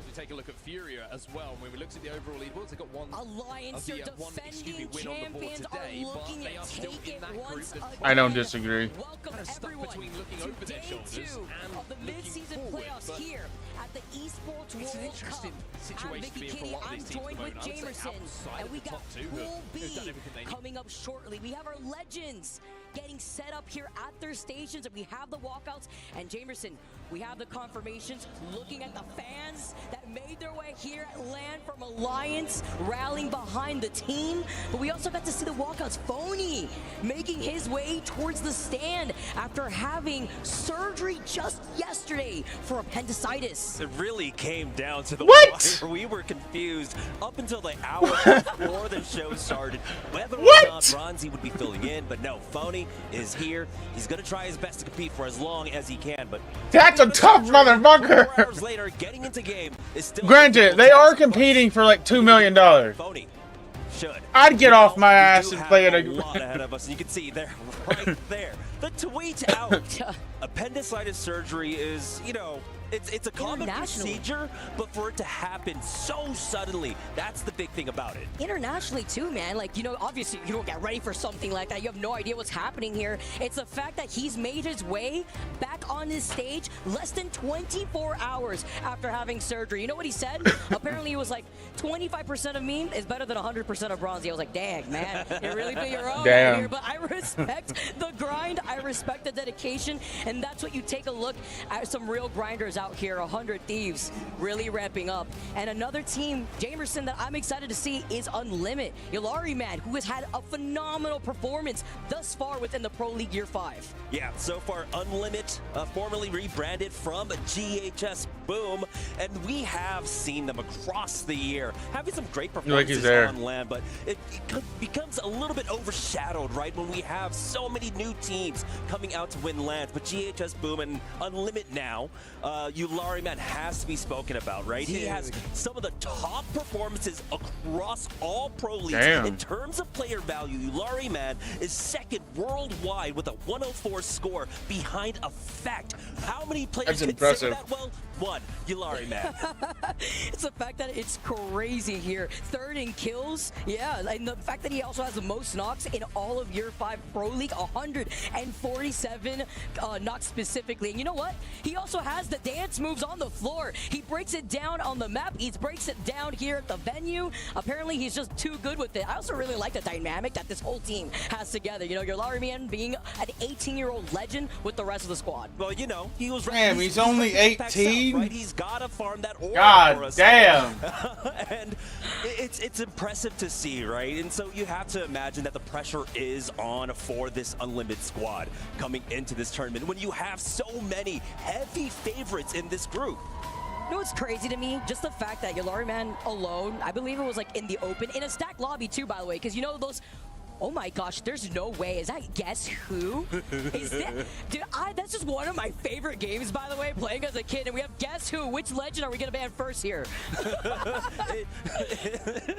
O: If we take a look at Furia as well, when we looked at the overall leaderboards, they got one
E: Alliance,
O: of
E: your
O: the one
E: defending
O: win on the board
E: champions
O: today,
E: are
O: but
E: looking
O: they
E: to
O: are still
E: take
O: in
E: it
O: that group.
E: once
O: That's
C: I don't
E: again.
C: disagree.
E: Welcome
O: kind of stuck
E: everyone
O: between looking
E: to
O: over their
E: day
O: shoulders
E: 2
O: and
E: of the
O: looking
E: mid-season
O: forward,
E: playoffs
O: but
E: here at the Esports
O: it's an
E: World
O: interesting
E: Cup.
O: situation
E: I'm
O: to be
E: Vicky
O: in for a
E: Kitty.
O: lot of
E: I'm
O: these teams
E: joined
O: at the
E: with
O: moment. I would say
E: Jamerson,
O: outside
E: and
O: of
E: we
O: the
E: got
O: top two who
E: Pool B
O: have done everything they need.
E: coming up shortly. We have our legends getting set up here at their stations, and we have the walkouts. And Jamerson, we have the confirmations. Looking at the fans that made their way here at LAN from Alliance, rallying behind the team. But we also got to see the walkouts. Phony making his way towards the stand after having surgery just yesterday for appendicitis.
T: It really came down to the
C: What?
T: wire. We were confused up until the hour before the show started whether or not Bronzy would be filling in, but no, Phony is here. He's going to try his best to compete for as long as he can, but
C: That's a tough
T: 4
C: motherfucker.
T: hours later, getting into game is still
C: Granted, they are competing for like $2 million.
T: Phony should.
C: I'd get off my ass
T: We do
C: and play it.
T: have a lot ahead of us, and you can see they're right there. The tweet out. Appendicitis surgery is, you know, it's a common
E: International.
T: procedure, but for it to happen so suddenly, that's the big thing about it.
E: Internationally too, man. Like, you know, obviously you don't get ready for something like that. You have no idea what's happening here. It's the fact that he's made his way back on this stage less than 24 hours after having surgery. You know what he said? Apparently he was like, 25% of me is better than 100% of Bronzy. I was like, dang, man, you really put your own
C: Damn.
E: out here. But I respect the grind. I respect the dedication. And that's what you take a look at some real grinders out here. 100 Thieves really ramping up. And another team, Jamerson, that I'm excited to see is Unlimit. Yulari, man, who has had a phenomenal performance thus far within the Pro League Year 5.
T: Yeah, so far Unlimit, formerly rebranded from GHS Boom, and we have seen them across the year having some great performances on LAN, but it becomes a little bit overshadowed, right, when we have so many new teams coming out to win LANs. But GHS Boom and Unlimit now, Yulari, man, has to be spoken about, right? He has some of the top performances across all pro leagues.
C: Damn.
T: In terms of player value, Yulari, man, is second worldwide with a 104 score behind a fact. How many players
C: That's
T: consider
C: impressive.
T: that? Well, one, Yulari, man.
E: It's the fact that it's crazy here. Third in kills, yeah, and the fact that he also has the most knocks in all of Year 5 Pro League, 147 knocks specifically. And you know what? He also has the dance moves on the floor. He breaks it down on the map. He breaks it down here at the venue. Apparently, he's just too good with it. I also really like the dynamic that this whole team has together. You know, Yulari, man, being an 18-year-old legend with the rest of the squad.
T: Well, you know, he was
C: Damn, he's only 18?
T: right? He's got to farm that aura
C: God
T: for us.
C: damn.
T: And it's impressive to see, right? And so you have to imagine that the pressure is on for this Unlimited squad coming into this tournament when you have so many heavy favorites in this group.
E: You know what's crazy to me? Just the fact that Yulari, man, alone, I believe it was like in the open, in a stacked lobby too, by the way, because you know those. Oh my gosh, there's no way. Is that Guess Who? Is that, dude, that's just one of my favorite games, by the way, playing as a kid. And we have Guess Who. Which legend are we going to ban first here?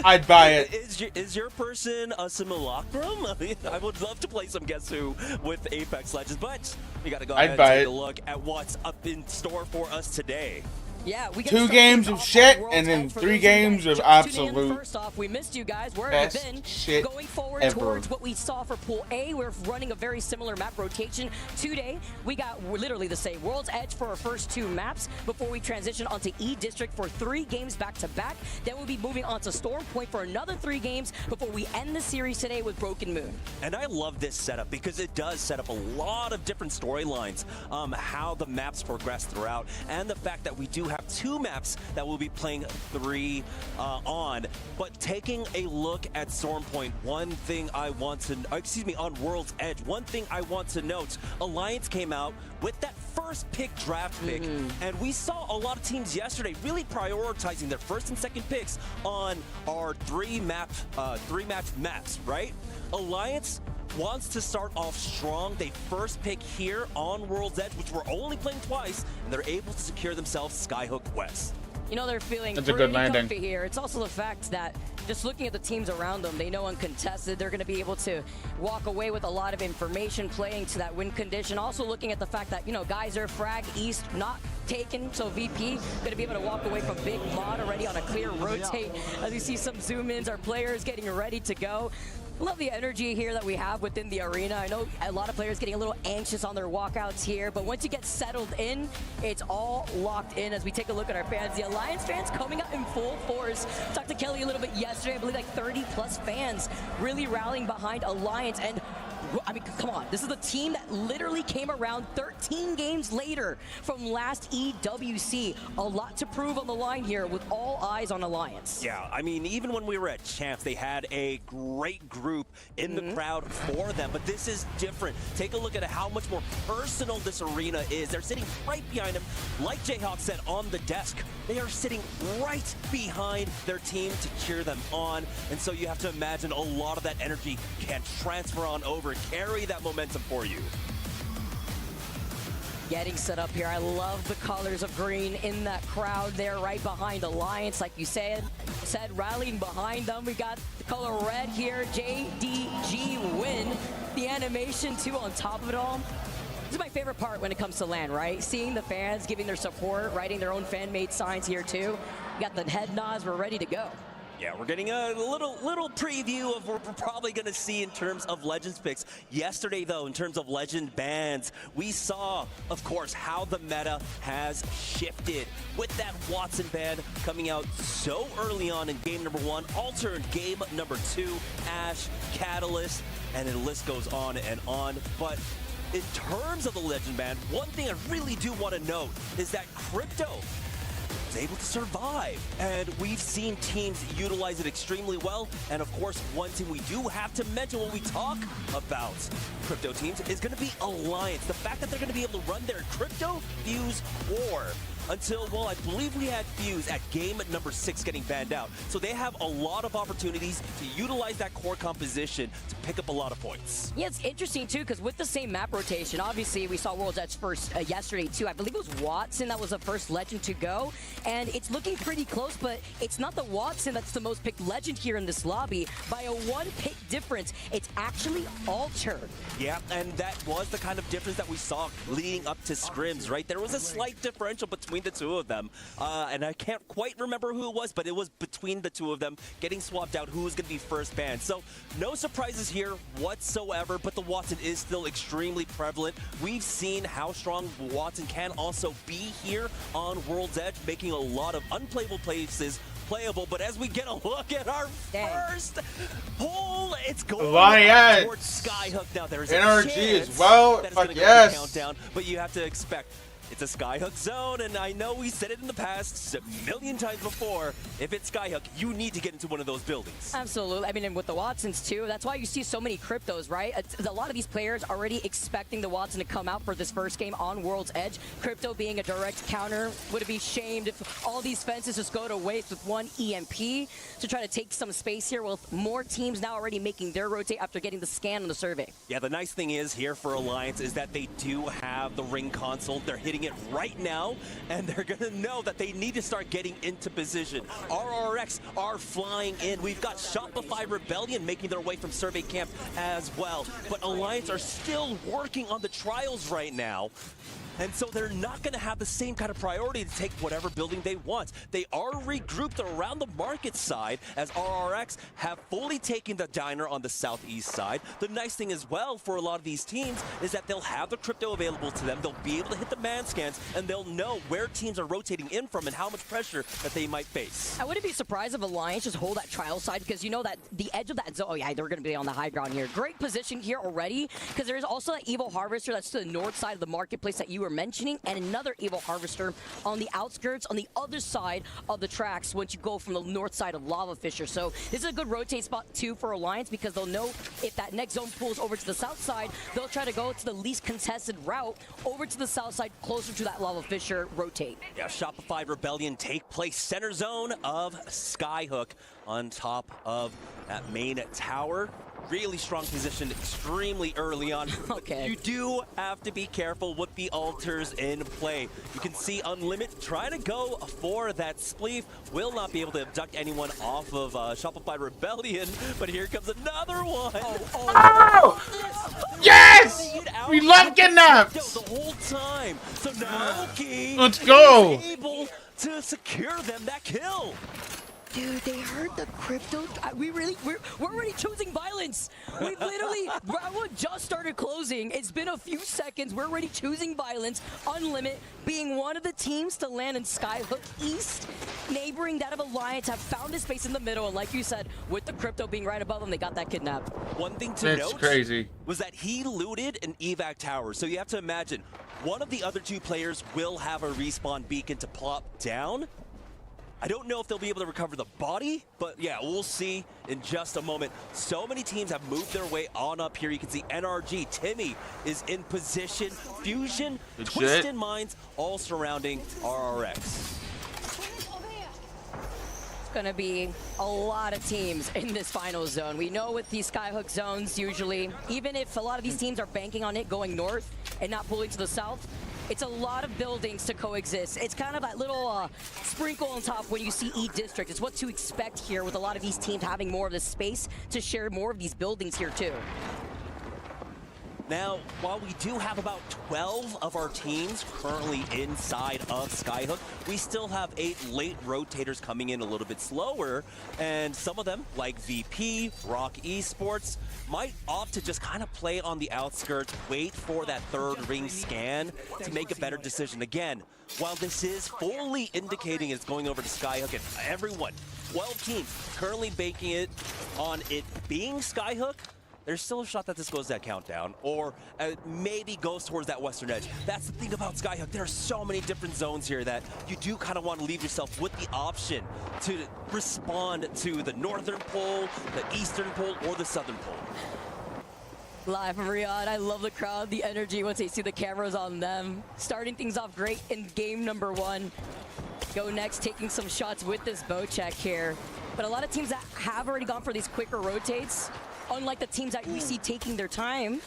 C: I'd buy it.
T: Is your person a simulacrum? I would love to play some Guess Who with Apex Legends, but we got to go ahead and take a look at what's up in store for us today.
E: Yeah, we
C: 2 games of shit and then 3 games of absolute.
E: First off, we missed you guys. Where have you been?
C: Shit
E: going forward
C: ever.
E: towards what we saw for Pool A, we're running a very similar map rotation. Today, we got literally the same World's Edge for our first 2 maps before we transition onto E District for 3 games back to back. Then we'll be moving on to Storm Point for another 3 games before we end the series today with Broken Moon.
T: And I love this setup because it does set up a lot of different storylines, how the maps progress throughout, and the fact that we do have 2 maps that we'll be playing 3 on. But taking a look at Storm Point, one thing I want to, on World's Edge, one thing I want to note, Alliance came out with that first pick draft pick, and we saw a lot of teams yesterday really prioritizing their first and second picks on our 3 maps, right? Alliance wants to start off strong. They first pick here on World's Edge, which we're only playing twice, and they're able to secure themselves Skyhook West.
E: You know, they're feeling
C: That's a
E: pretty
C: good landing.
E: comfy here. It's also the fact that
U: just looking at the teams around them, they know uncontested. They're going to be able to walk away with a lot of information playing to that win condition. Also looking at the fact that, you know, Geyser, Frag, East, not taken, so VP going to be able to walk away from Big Mod already on a clear rotate. As you see some zoom-ins, our players getting ready to go. Love the energy here that we have within the arena. I know a lot of players getting a little anxious on their walkouts here, but once you get settled in, it's all locked in. As we take a look at our fans, the Alliance fans coming out in full force. Talked to Kelly a little bit yesterday. I believe like 30 plus fans really rallying behind Alliance. And I mean, come on, this is the team that literally came around 13 games later from last EWC. A lot to prove on the line here with all eyes on Alliance.
T: Yeah, I mean, even when we were at Champs, they had a great group in the crowd for them, but this is different. Take a look at how much more personal this arena is. They're sitting right behind them, like Jayhawk said, on the desk. They are sitting right behind their team to cheer them on, and so you have to imagine a lot of that energy can transfer on over, carry that momentum for you.
U: Getting set up here. I love the colors of green in that crowd there right behind Alliance. Like you said rallying behind them. We got the color red here. JDG win. The animation too on top of it all. This is my favorite part when it comes to LAN, right? Seeing the fans giving their support, writing their own fan-made signs here too. We got the head nods. We're ready to go.
T: Yeah, we're getting a little preview of what we're probably going to see in terms of Legends picks. Yesterday, though, in terms of Legend bans, we saw, of course, how the meta has shifted. With that Watson ban coming out so early on in game number 1, Alter in game number 2, Ashe, Catalyst, and the list goes on and on. But in terms of the Legend ban, one thing I really do want to note is that Crypto was able to survive, and we've seen teams utilize it extremely well. And of course, one team we do have to mention when we talk about crypto teams is going to be Alliance. The fact that they're going to be able to run their crypto Fuse war until, well, I believe we had Fuse at game number 6 getting banned out. So they have a lot of opportunities to utilize that core composition to pick up a lot of points.
U: Yeah, it's interesting too, because with the same map rotation, obviously we saw World's Edge first yesterday too. I believe it was Watson that was the first legend to go, and it's looking pretty close, but it's not the Watson that's the most picked legend here in this lobby. By a 1 pick difference, it's actually Alter.
T: Yeah, and that was the kind of difference that we saw leading up to scrims, right? There was a slight differential between the two of them, and I can't quite remember who it was, but it was between the two of them getting swapped out who was going to be first banned. So no surprises here whatsoever, but the Watson is still extremely prevalent. We've seen how strong Watson can also be here on World's Edge, making a lot of unplayable places playable. But as we get a look at our first pull, it's going towards Skyhook. Now there's
C: NRG
T: a
C: as well.
T: Fuck
C: yes.
T: Countdown, but you have to expect it's a Skyhook zone, and I know we said it in the past a million times before. If it's Skyhook, you need to get into one of those buildings.
U: Absolutely. I mean, and with the Watsons too, that's why you see so many cryptos, right? A lot of these players already expecting the Watson to come out for this first game on World's Edge. Crypto being a direct counter. Would it be shamed if all these fences just go to waste with one EMP to try to take some space here, with more teams now already making their rotate after getting the scan on the survey?
T: Yeah, the nice thing is here for Alliance is that they do have the ring console. They're hitting it right now, and they're gonna know that they need to start getting into position. RRX are flying in. We've got Shopify Rebellion making their way from survey camp as well, but Alliance are still working on the trials right now. And so they're not going to have the same kind of priority to take whatever building they want. They are regrouped around the market side, as RRX have fully taken the diner on the southeast side. The nice thing as well for a lot of these teams is that they'll have the crypto available to them. They'll be able to hit the man scans, and they'll know where teams are rotating in from and how much pressure that they might face.
U: I wouldn't be surprised if Alliance just hold that trial side, because you know that the edge of that zone, oh yeah, they're going to be on the high ground here. Great position here already, because there's also that Evil Harvester that's to the north side of the marketplace that you were mentioning, and another Evil Harvester on the outskirts on the other side of the tracks once you go from the north side of Lava Fisher. So this is a good rotate spot too for Alliance, because they'll know if that next zone pulls over to the south side, they'll try to go to the least contested route over to the south side, closer to that Lava Fisher rotate.
T: Yeah, Shopify Rebellion take place center zone of Skyhook on top of that main tower. really strong position extremely early on.
U: Okay.
T: You do have to be careful with the altars in play. You can see Unlimited trying to go for that spleef. Will not be able to abduct anyone off of Shopify Rebellion, but here comes another one.
C: Oh! Yes! We love kidnaps!
T: The whole time. So Naoki
C: Let's go!
T: is able to secure them that kill.
U: Dude, they heard the crypto. We're already choosing violence. We've literally, round one just started closing. It's been a few seconds. We're already choosing violence. Unlimit being one of the teams to land in Skyhook East, neighboring that of Alliance, have found a space in the middle. And like you said, with the crypto being right above them, they got that kidnapped.
T: One thing to note
C: crazy.
T: Was that he looted an evac tower. So you have to imagine, one of the other two players will have a respawn beacon to plop down. I don't know if they'll be able to recover the body, but yeah, we'll see in just a moment. So many teams have moved their way on up here. You can see NRG, Timmy is in position. Fusion, Twisted Minds, all surrounding RRX.
U: It's gonna be a lot of teams in this final zone. We know with these Skyhook zones, usually, even if a lot of these teams are banking on it going north and not pulling to the south, it's a lot of buildings to coexist. It's kind of that little sprinkle on top when you see E-District. It's what to expect here with a lot of these teams having more of the space to share more of these buildings here too.
T: Now, while we do have about 12 of our teams currently inside of Skyhook, we still have 8 late rotators coming in a little bit slower, and some of them, like VP, Rock Esports, might opt to just kind of play on the outskirts, wait for that third ring scan to make a better decision. Again, while this is fully indicating it's going over to Skyhook, and everyone, 12 teams, currently banking it on it being Skyhook, there's still a shot that this goes that countdown, or maybe goes towards that western edge. That's the thing about Skyhook. There are so many different zones here that you do kind of want to leave yourself with the option to respond to the northern pole, the eastern pole, or the southern pole.
U: Live from Riyadh, I love the crowd, the energy once they see the cameras on them. Starting things off great in game number 1. Go next, taking some shots with this bow check here. But a lot of teams that have already gone for these quicker rotates, unlike the teams that we see taking their time,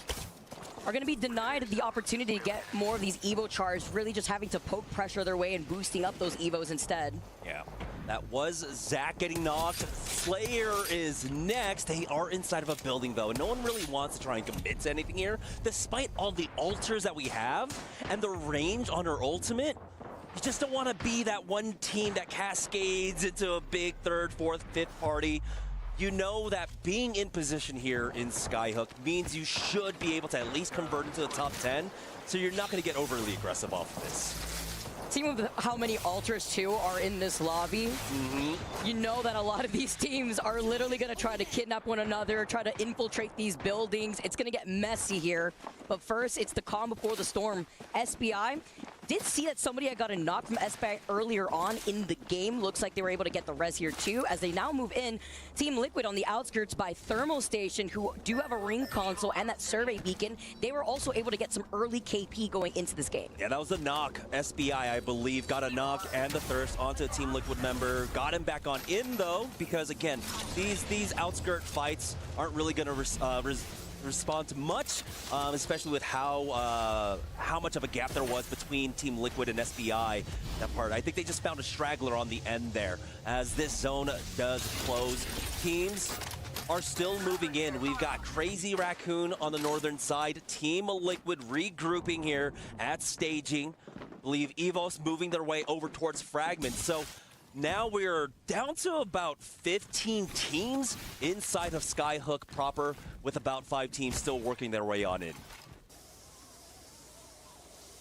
U: are going to be denied the opportunity to get more of these Evo charges, really just having to poke pressure their way and boosting up those Evos instead.
T: Yeah, that was Zach getting knocked. Slayer is next. They are inside of a building, though. No one really wants to try and commit to anything here. Despite all the altars that we have and the range on her ultimate, you just don't want to be that one team that cascades into a big third, fourth, fifth party. You know that being in position here in Skyhook means you should be able to at least convert into the top 10, so you're not going to get overly aggressive off of this.
U: Seeing with how many altars too are in this lobby, you know that a lot of these teams are literally going to try to kidnap one another, try to infiltrate these buildings. It's going to get messy here. But first, it's the calm before the storm. SBI did see that somebody had got a knock from SBI earlier on in the game. Looks like they were able to get the res here too, as they now move in. Team Liquid on the outskirts by Thermal Station, who do have a ring console and that survey beacon. They were also able to get some early KP going into this game.
T: Yeah, that was a knock. SBI, I believe, got a knock and the thirst onto a Team Liquid member. Got him back on in, though, because, again, these outskirt fights aren't really going to respond to much, especially with how much of a gap there was between Team Liquid and SBI. That part, I think they just found a straggler on the end there. As this zone does close, teams are still moving in. We've got Crazy Raccoon on the northern side, Team Liquid regrouping here at staging. I believe Evos moving their way over towards Fragment. So now we're down to about 15 teams inside of Skyhook proper, with about 5 teams still working their way on in.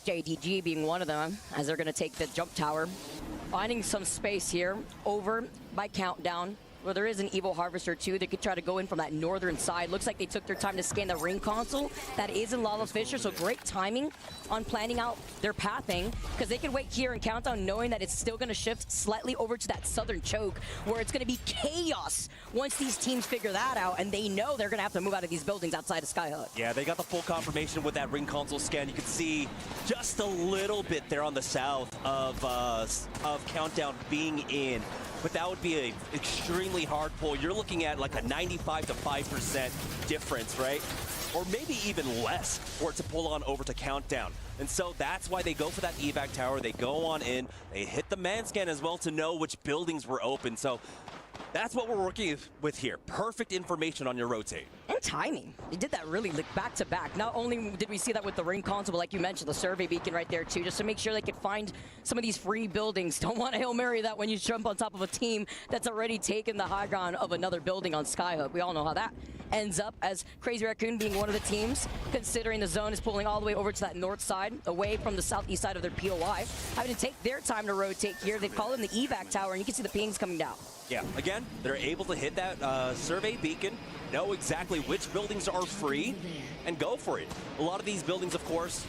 U: JDG being one of them, as they're going to take the jump tower. Finding some space here over by Countdown. Well, there is an Evo Harvester too. They could try to go in from that northern side. Looks like they took their time to scan the ring console. That is in Lava Fisher, so great timing on planning out their pathing, because they can wait here and Countdown knowing that it's still going to shift slightly over to that southern choke, where it's going to be chaos once these teams figure that out, and they know they're going to have to move out of these buildings outside of Skyhook.
T: Yeah, they got the full confirmation with that ring console scan. You can see just a little bit there on the south of Countdown being in. But that would be an extremely extremely hard pull. You're looking at like a 95 to 5% difference, right? Or maybe even less for it to pull on over to countdown. And so that's why they go for that evac tower. They go on in. They hit the man scan as well to know which buildings were open. So that's what we're working with here. Perfect information on your rotate.
U: And timing. They did that really back to back. Not only did we see that with the ring console, but like you mentioned, the survey beacon right there too, just to make sure they could find some of these free buildings. Don't want to Hail Mary that when you jump on top of a team that's already taken the high ground of another building on Skyhook. We all know how that ends up, as Crazy Raccoon being one of the teams, considering the zone is pulling all the way over to that north side, away from the southeast side of their POI, having to take their time to rotate here. They've called in the evac tower, and you can see the pings coming down.
T: Yeah, again, they're able to hit that survey beacon, know exactly which buildings are free, and go for it. A lot of these buildings, of course,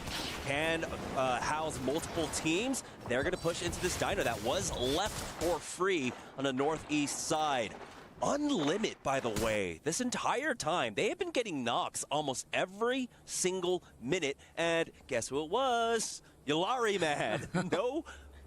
T: can house multiple teams. They're going to push into this diner that was left for free on the northeast side. Unlimit, by the way, this entire time. They have been getting knocks almost every single minute. And guess who it was? Yulari, man. No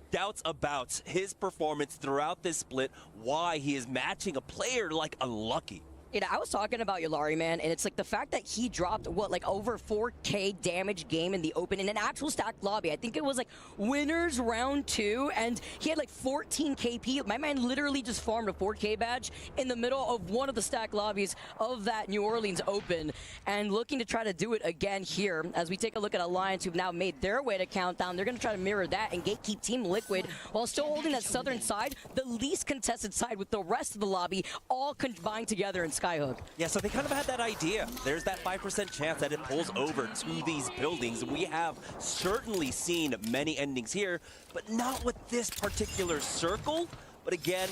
T: doubts about his performance throughout this split, why he is matching a player like Unlucky.
U: You know, I was talking about Yulari, man, and it's like the fact that he dropped, what, like over 4K damage game in the open in an actual stacked lobby. I think it was like winners round 2, and he had like 14 KP. My man literally just farmed a 4K badge in the middle of one of the stacked lobbies of that New Orleans Open, and looking to try to do it again here. As we take a look at Alliance, who've now made their way to Countdown, they're going to try to mirror that and gatekeep Team Liquid while still holding that southern side, the least contested side, with the rest of the lobby all combined together in Skyhook.
T: Yeah, so they kind of had that idea. There's that 5% chance that it pulls over to these buildings. We have certainly seen many endings here, but not with this particular circle. But again,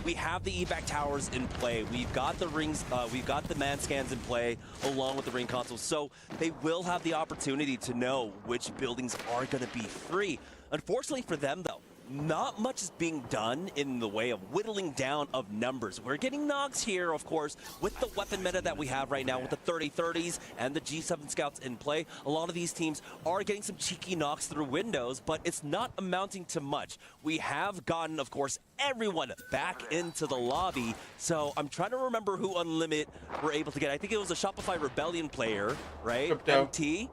T: we have the evac towers in play. We've got the rings, we've got the man scans in play along with the ring consoles. So they will have the opportunity to know which buildings are going to be free. Unfortunately for them, though, not much is being done in the way of whittling down of numbers. We're getting knocks here, of course, with the weapon meta that we have right now with the 30-30s and the G7 scouts in play. A lot of these teams are getting some cheeky knocks through windows, but it's not amounting to much. We have gotten, of course, everyone back into the lobby. So I'm trying to remember who Unlimit were able to get. I think it was a Shopify Rebellion player, right?
C: Crypto.
T: MT.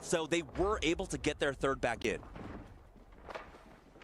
T: So they were able to get their third back in.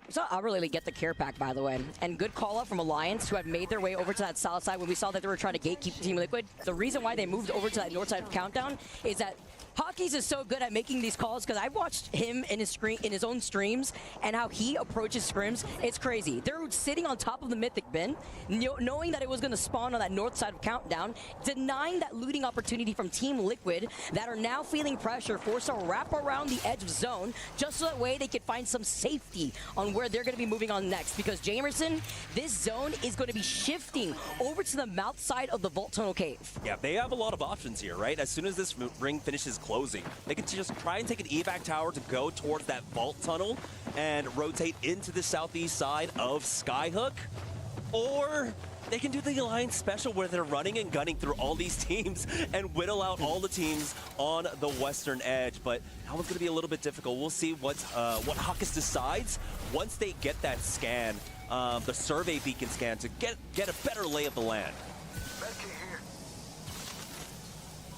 U: We saw Aurelili get the care pack, by the way, and good call up from Alliance, who had made their way over to that south side when we saw that they were trying to gatekeep Team Liquid. The reason why they moved over to that north side of Countdown is that Hawkeyes is so good at making these calls, because I've watched him in his own streams and how he approaches scrims. It's crazy. They're sitting on top of the Mythic bin, knowing that it was going to spawn on that north side of Countdown, denying that looting opportunity from Team Liquid, that are now feeling pressure, forced to wrap around the edge of zone, just so that way they could find some safety on where they're going to be moving on next. Because Jamerson, this zone is going to be shifting over to the mouth side of the Vault Tunnel Cave.
T: Yeah, they have a lot of options here, right? As soon as this ring finishes closing, they can just try and take an evac tower to go towards that vault tunnel and rotate into the southeast side of Skyhook, or they can do the Alliance special where they're running and gunning through all these teams and whittle out all the teams on the western edge. But that one's going to be a little bit difficult. We'll see what Hawkeyes decides once they get that scan, the survey beacon scan, to get a better lay of the land.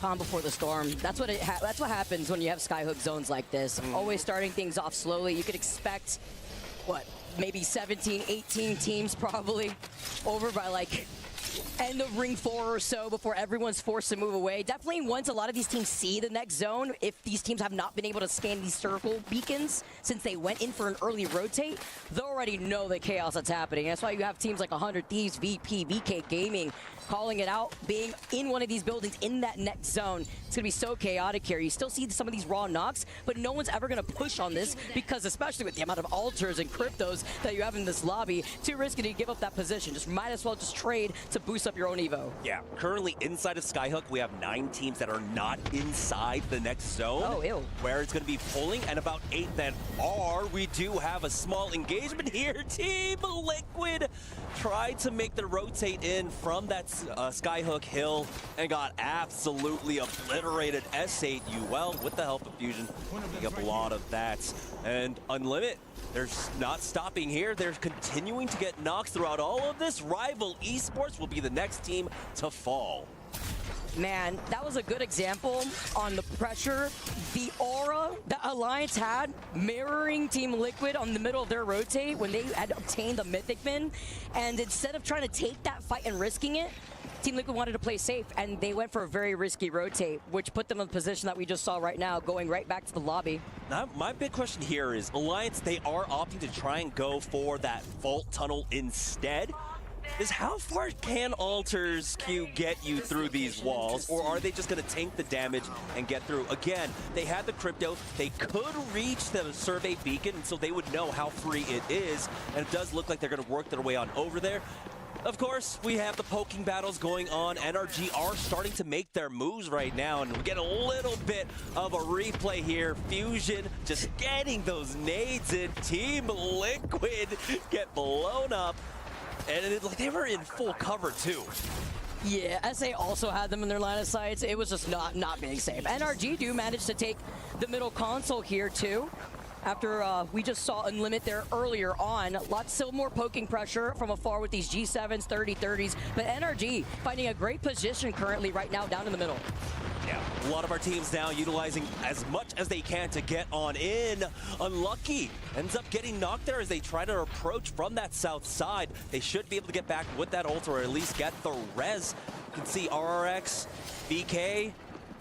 U: Calm before the storm. That's what happens when you have Skyhook zones like this. Always starting things off slowly. You could expect, what, maybe 17, 18 teams probably over by like end of ring 4 or so before everyone's forced to move away. Definitely once a lot of these teams see the next zone, if these teams have not been able to scan these circle beacons since they went in for an early rotate, they already know the chaos that's happening. That's why you have teams like 100 Thieves, VP, VK Gaming calling it out, being in one of these buildings in that next zone. It's going to be so chaotic here. You still see some of these raw knocks, but no one's ever going to push on this because, especially with the amount of altars and cryptos that you have in this lobby, too risky to give up that position. Just might as well just trade to boost up your own Evo.
T: Yeah, currently inside of Skyhook, we have 9 teams that are not inside the next zone.
U: Oh, ew.
T: Where it's going to be pulling, and about 8 that are. We do have a small engagement here. Team Liquid tried to make the rotate in from that Skyhook hill and got absolutely obliterated. S8 UL with the help of Fusion. Pick up a lot of that. And Unlimit, they're not stopping here. They're continuing to get knocks throughout all of this. Rival Esports will be the next team to fall.
U: Man, that was a good example on the pressure, the aura that Alliance had, mirroring Team Liquid on the middle of their rotate when they had obtained the Mythic Min. And instead of trying to take that fight and risking it, Team Liquid wanted to play safe, and they went for a very risky rotate, which put them in the position that we just saw right now, going right back to the lobby.
T: Now, my big question here is, Alliance, they are opting to try and go for that Vault Tunnel instead. Is how far can Alter's Q get you through these walls, or are they just going to tank the damage and get through? Again, they had the crypto, they could reach the survey beacon, so they would know how free it is, and it does look like they're going to work their way on over there. Of course, we have the poking battles going on. NRG are starting to make their moves right now, and we get a little bit of a replay here. Fusion just getting those nades in. Team Liquid get blown up. And like they were in full cover too.
U: Yeah, SA also had them in their line of sights. It was just not being safe. NRG do manage to take the middle console here too. After we just saw Unlimit there earlier on. Lots still more poking pressure from afar with these G7s, 30-30s. But NRG finding a great position currently right now down in the middle.
T: Yeah, a lot of our teams now utilizing as much as they can to get on in. Unlucky ends up getting knocked there as they try to approach from that south side. They should be able to get back with that ult, or at least get the res. You can see RRX, BK,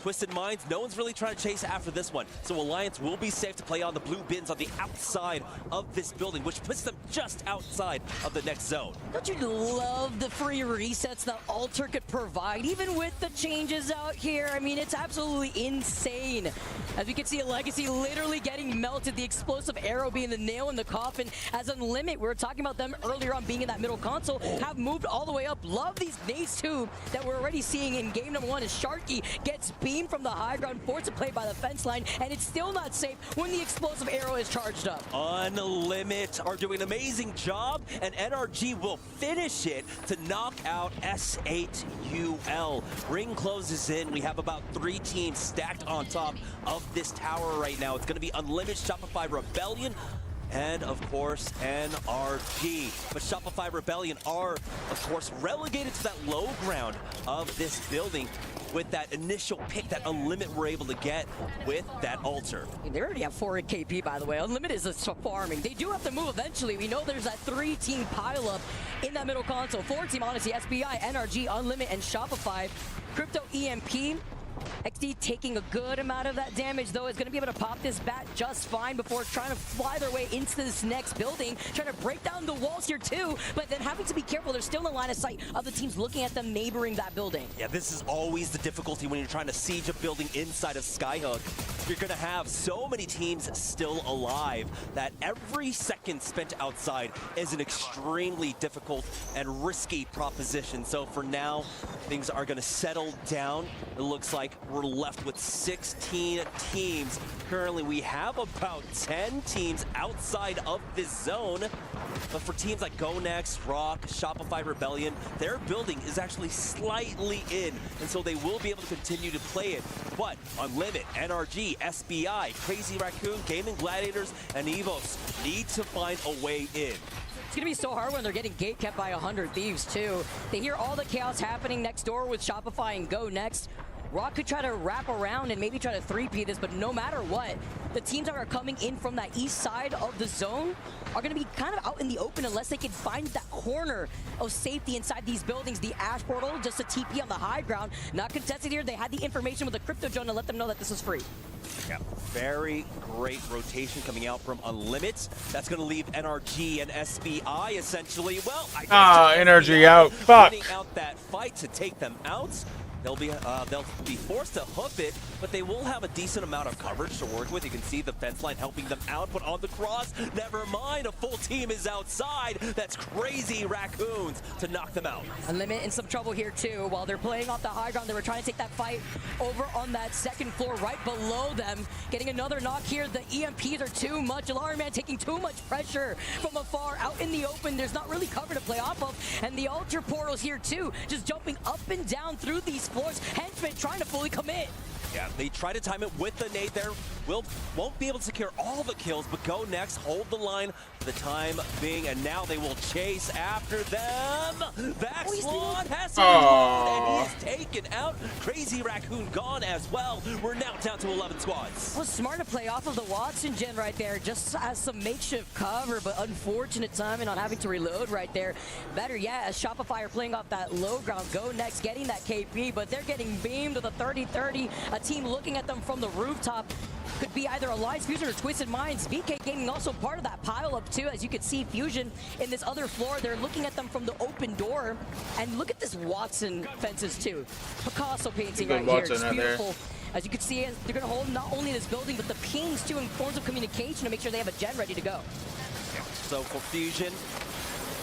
T: Twisted Minds, no one's really trying to chase after this one. So Alliance will be safe to play on the blue bins on the outside of this building, which puts them just outside of the next zone.
U: Don't you love the free resets that Alter could provide, even with the changes out here? I mean, it's absolutely insane. As we can see, Legacy literally getting melted, the explosive arrow being the nail in the coffin. As Unlimit, we were talking about them earlier on being in that middle console, have moved all the way up. Love these nades too that we're already seeing in game number 1 as Sharky gets beat from the high ground, forced to play by the fence line, and it's still not safe when the explosive arrow is charged up.
T: Unlimit are doing an amazing job, and NRG will finish it to knock out S8UL. Ring closes in. We have about 3 teams stacked on top of this tower right now. It's going to be Unlimit, Shopify Rebellion, and of course NRG. But Shopify Rebellion are of course relegated to that low ground of this building with that initial pick that Unlimit were able to get with that Alter.
U: They already have 4 KP, by the way. Unlimit is farming. They do have to move eventually. We know there's that 3-team pileup in that middle console. 4-team, honestly, SBI, NRG, Unlimit, and Shopify. Crypto EMP. XD taking a good amount of that damage, though, is going to be able to pop this bat just fine before trying to fly their way into this next building, trying to break down the walls here too, but then having to be careful. They're still in the line of sight of the teams looking at them neighboring that building.
T: Yeah, this is always the difficulty when you're trying to siege a building inside of Skyhook. You're going to have so many teams still alive that every second spent outside is an extremely difficult and risky proposition. So for now, things are going to settle down. It looks like we're left with 16 teams. Currently, we have about 10 teams outside of this zone. But for teams like Go Next, Rock, Shopify Rebellion, their building is actually slightly in, and so they will be able to continue to play it. But Unlimit, NRG, SBI, Crazy Raccoon, Gaming Gladiators, and Evos need to find a way in.
U: It's going to be so hard when they're getting gate kept by 100 Thieves, too. They hear all the chaos happening next door with Shopify and Go Next. Rock could try to wrap around and maybe try to 3P this, but no matter what, the teams that are coming in from that east side of the zone are going to be kind of out in the open unless they can find that corner of safety inside these buildings. The Ash Portal, just a TP on the high ground. Not contested here. They had the information with the Crypto Drone to let them know that this is free.
T: Yeah, very great rotation coming out from Unlimit. That's going to leave NRG and SBI essentially. Well, I
C: NRG out. Fuck.
T: Out that fight to take them out. they'll be forced to hoof it, but they will have a decent amount of coverage to work with. You can see the fence line helping them out, but on the cross, never mind, a full team is outside. That's crazy Raccoons to knock them out.
U: Unlimited in some trouble here too. While they're playing off the high ground, they were trying to take that fight over on that second floor right below them. Getting another knock here. The EMPs are too much. Alarm Man taking too much pressure from afar out in the open. There's not really cover to play off of. And the altar portals here too, just jumping up and down through these floors. Henchmen trying to fully commit.
T: Yeah, they try to time it with the nade there. Won't be able to secure all the kills, but go next, hold the line for the time being, and now they will chase after them. Backslon has to reload, and he is taken out. Crazy Raccoon gone as well. We're now down to 11 squads.
U: Well, smart to play off of the Watson gen right there, just as some makeshift cover, but unfortunate timing on having to reload right there. Better yet, as Shopify are playing off that low ground, go next, getting that KP, but they're getting beamed with a 30-30. A team looking at them from the rooftop. Could be either Alliance Fusion or Twisted Minds. VK Gaming also part of that pile up too. As you can see, Fusion in this other floor, they're looking at them from the open door. And look at this Watson fences too. Picasso painting right here. It's beautiful. As you can see, they're going to hold not only this building, but the pings too in forms of communication to make sure they have a gen ready to go.
T: So for Fusion,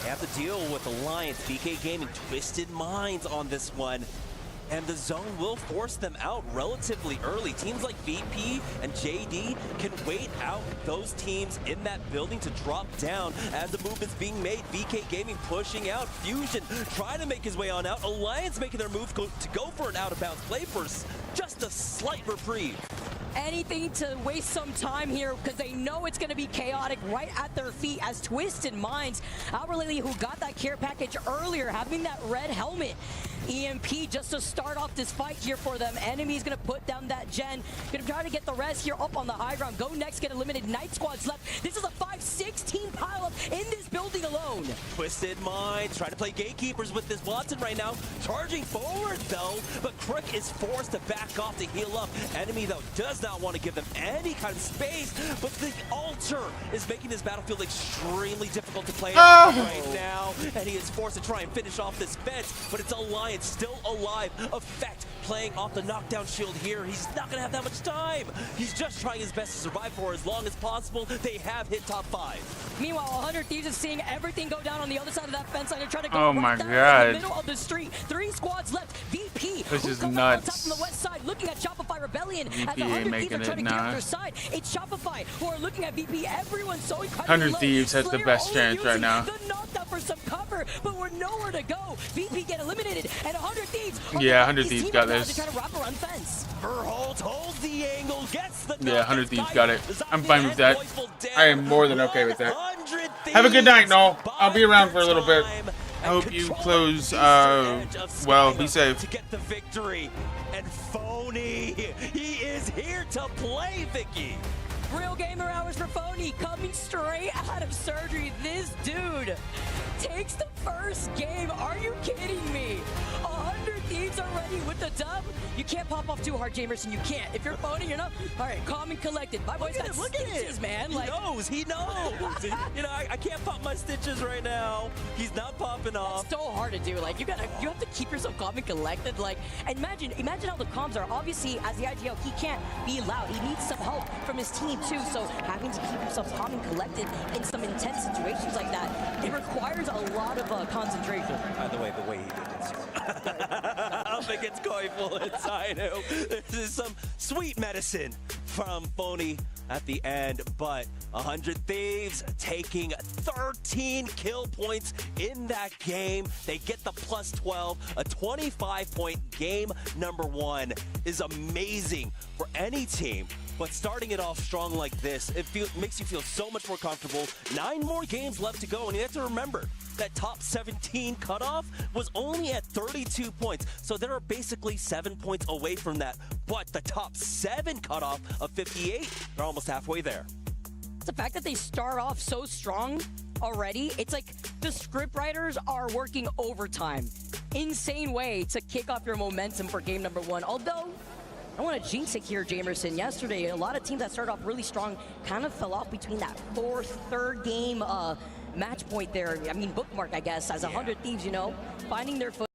T: they have to deal with Alliance, VK Gaming, Twisted Minds on this one. And the zone will force them out relatively early. Teams like VP and JD can wait out those teams in that building to drop down as the movement's being made. VK Gaming pushing out. Fusion trying to make his way on out. Alliance making their move to go for an out-of-bounds play for just a slight reprieve.
U: Anything to waste some time here because they know it's going to be chaotic right at their feet as Twisted Minds. Hourly, who got that care package earlier, having that red helmet. EMP just to start off this fight here for them. Enemy's going to put down that gen. Going to try to get the rest here up on the high ground. Go next, get eliminated. Night Squad's left. This is a 5-16 pileup in this building alone.
T: Twisted Minds trying to play gatekeepers with this Watson right now. Charging forward though, but Crook is forced to back off to heal up. Enemy though does not want to give them any kind of space, but the altar is making this battlefield extremely difficult to play right now, and he is forced to try and finish off this fence, but it's Alliance still alive. Effect playing off the knockdown shield here. He's not going to have that much time. He's just trying his best to survive for as long as possible. They have hit top 5.
U: Meanwhile, 100 Thieves is seeing everything go down on the other side of that fence line. They're trying to go
C: oh my
U: down
C: God.
U: in the middle of the street. 3 squads left. VP,
C: this is nuts.
U: On top from the west side, looking at Shopify Rebellion.
C: VP
U: as 100 Thieves are trying to get
C: nah.
U: on their side. It's Shopify who are looking at VP. Everyone's so incredibly
C: 100 Thieves has the best chance right now.
U: The knockdown for some cover, but we're nowhere to go. VP get eliminated, and 100 Thieves.
C: Yeah, 100 Thieves got this.
U: Trying to wrap around fence.
T: Verholt holds the angle, gets the
C: yeah, 100 Thieves got it. I'm fine with that. I am more than okay with that. Have a good night, Noel. I'll be around for a little bit. I hope you close well. Be safe.
T: To get the victory. And Phony, he is here to play, Vicky.
U: Real gamer hours for Phony coming straight out of surgery. This dude takes the first game. Are you kidding me? 100 Thieves already with the dub. You can't pop off too hard, Jamerson. You can't. If you're Phony, you're not. All right, calm and collected. My boy's got stitches, man.
T: Like, he knows. You know, I can't pop my stitches right now. He's not popping off.
U: It's so hard to do. Like, you have to keep yourself calm and collected. Like, imagine how the comms are. Obviously, as the IGL, he can't be loud. He needs some help from his team too. So having to keep himself calm and collected in some intense situations like that, it requires a lot of concentration.
T: By the way he did it. Up against Kofi inside him. This is some sweet medicine from Phony at the end, but 100 Thieves taking 13 kill points in that game. They get the plus 12. A 25-point game number 1 is amazing for any team. But starting it off strong like this, it makes you feel so much more comfortable. 9 more games left to go, and you have to remember that top 17 cutoff was only at 32 points. So they're basically 7 points away from that. But the top 7 cutoff of 58, they're almost halfway there.
U: The fact that they start off so strong already, it's like the scriptwriters are working overtime. Insane way to kick off your momentum for game number 1. Although, I want to jinx it here, Jamerson. Yesterday, a lot of teams that started off really strong kind of fell off between that 4th, 3rd game match point there. I mean, bookmark, I guess, as 100 Thieves, you know, finding their foot.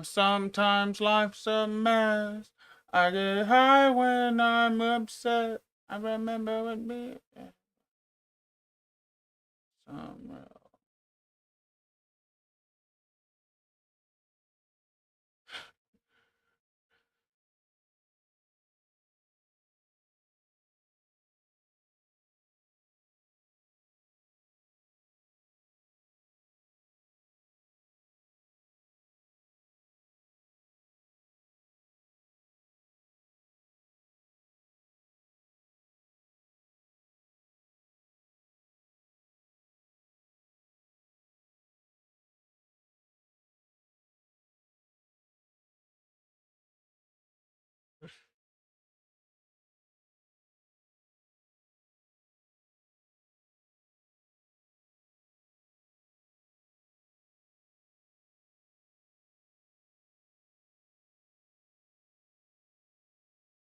C: Sometimes life's a mess. I get high when I'm upset. I remember with me. Somewhere.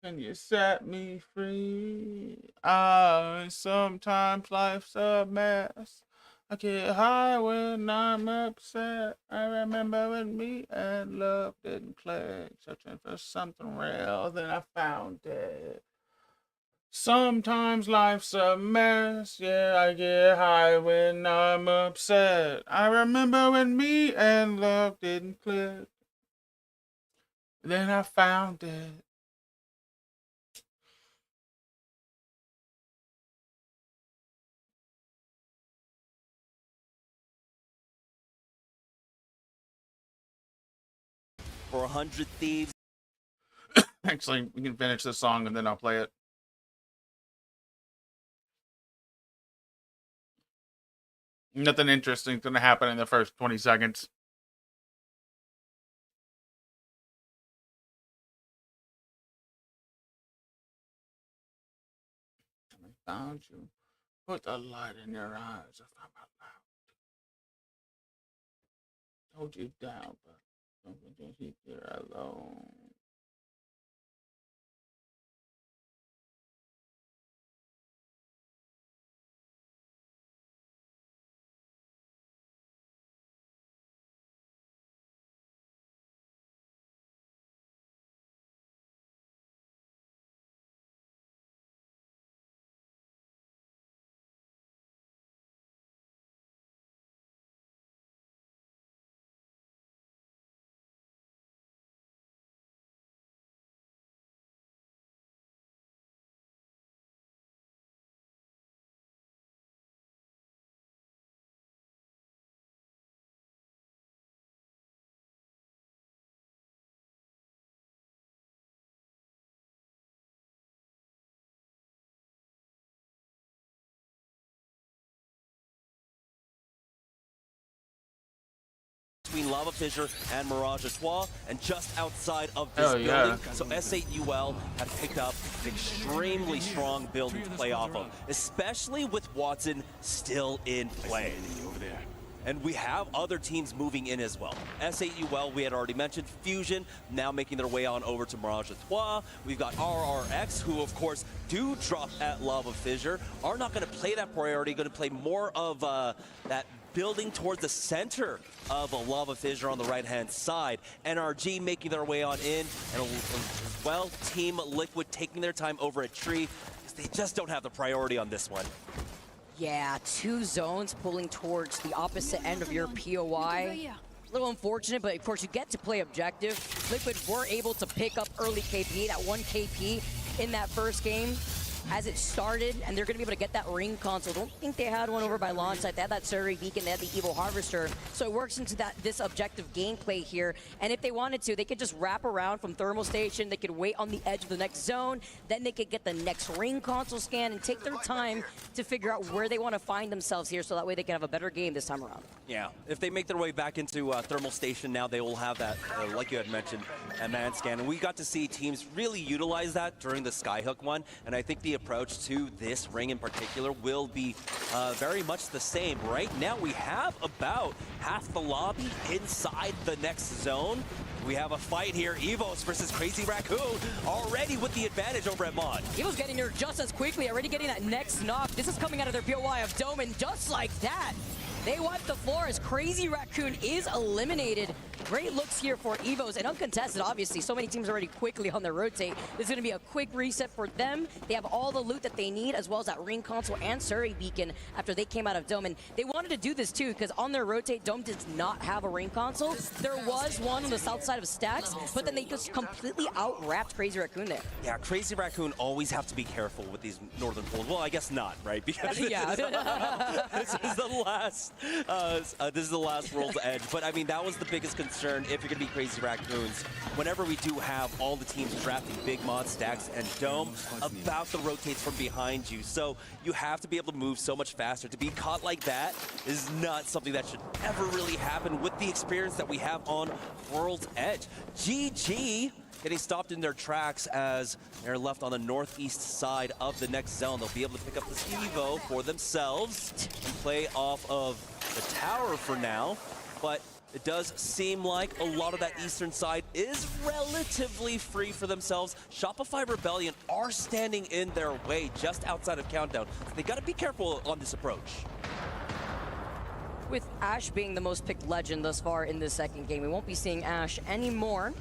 C: Can you set me free? Sometimes life's a mess. I get high when I'm upset. I remember when me and love didn't click. Searching for something real, then I found it. Sometimes life's a mess. Yeah, I get high when I'm upset. I remember when me and love didn't click. Then I found it.
T: For 100 Thieves.
C: Actually, we can finish the song and then I'll play it. Nothing interesting is going to happen in the first 20 seconds. I found you. Put the light in your eyes if I'm allowed. Hold you down, but don't keep you alone.
T: Between Lava Fissure and Mirage Etoile, and just outside of this
C: Oh, yeah.
T: building. So S8UL have picked up an extremely strong building to play off of, especially with Watson still in play. And we have other teams moving in as well. S8UL, we had already mentioned. Fusion, now making their way on over to Mirage Etoile. We've got RRX, who of course do drop at Lava Fissure, are not going to play that priority, going to play more of that building towards the center of a Lava Fissure on the right-hand side. NRG making their way on in, and as well, Team Liquid taking their time over at Tree, because they just don't have the priority on this one.
U: Yeah, 2 zones pulling towards the opposite end of your POI. A little unfortunate, but of course you get to play objective. Liquid were able to pick up early KP, that 1 KP in that first game as it started, and they're going to be able to get that ring console. Don't think they had one over by launch site. They had that Survey Beacon, they had the Evil Harvester. So it works into this objective gameplay here. And if they wanted to, they could just wrap around from Thermal Station. They could wait on the edge of the next zone. Then they could get the next ring console scan and take their time to figure out where they want to find themselves here, so that way they can have a better game this time around.
T: Yeah, if they make their way back into Thermal Station now, they will have that, like you had mentioned, a man scan. And we got to see teams really utilize that during the Skyhook one. And I think the approach to this ring in particular will be very much the same. Right now, we have about half the lobby inside the next zone. We have a fight here, Evos versus Crazy Raccoon, already with the advantage over at Mod.
U: Evos getting there just as quickly, already getting that next knock. This is coming out of their POI of Dome, and just like that, they wipe the floor as Crazy Raccoon is eliminated. Great looks here for Evos, and uncontested, obviously. So many teams already quickly on their rotate. This is going to be a quick reset for them. They have all the loot that they need, as well as that ring console and Survey Beacon after they came out of Dome. And they wanted to do this, too, because on their rotate, Dome does not have a ring console. There was one on the south side of Stacks, but then they just completely out-wrapped Crazy Raccoon there.
T: Yeah, Crazy Raccoon always have to be careful with these northern pools. Well, I guess not, right? Because
U: Yeah.
T: this is the last World's Edge. But I mean, that was the biggest concern if you're going to be Crazy Raccoons. Whenever we do have all the teams drafting Big Mod, Stacks, and Dome, about the rotates from behind you. So you have to be able to move so much faster. To be caught like that is not something that should ever really happen with the experience that we have on World's Edge. GG getting stopped in their tracks as they're left on the northeast side of the next zone. They'll be able to pick up the Evo for themselves and play off of the tower for now, but it does seem like a lot of that eastern side is relatively free for themselves. Shopify Rebellion are standing in their way just outside of Countdown, so they got to be careful on this approach.
U: With Ash being the most picked legend thus far in this second game, we won't be seeing Ash anymore.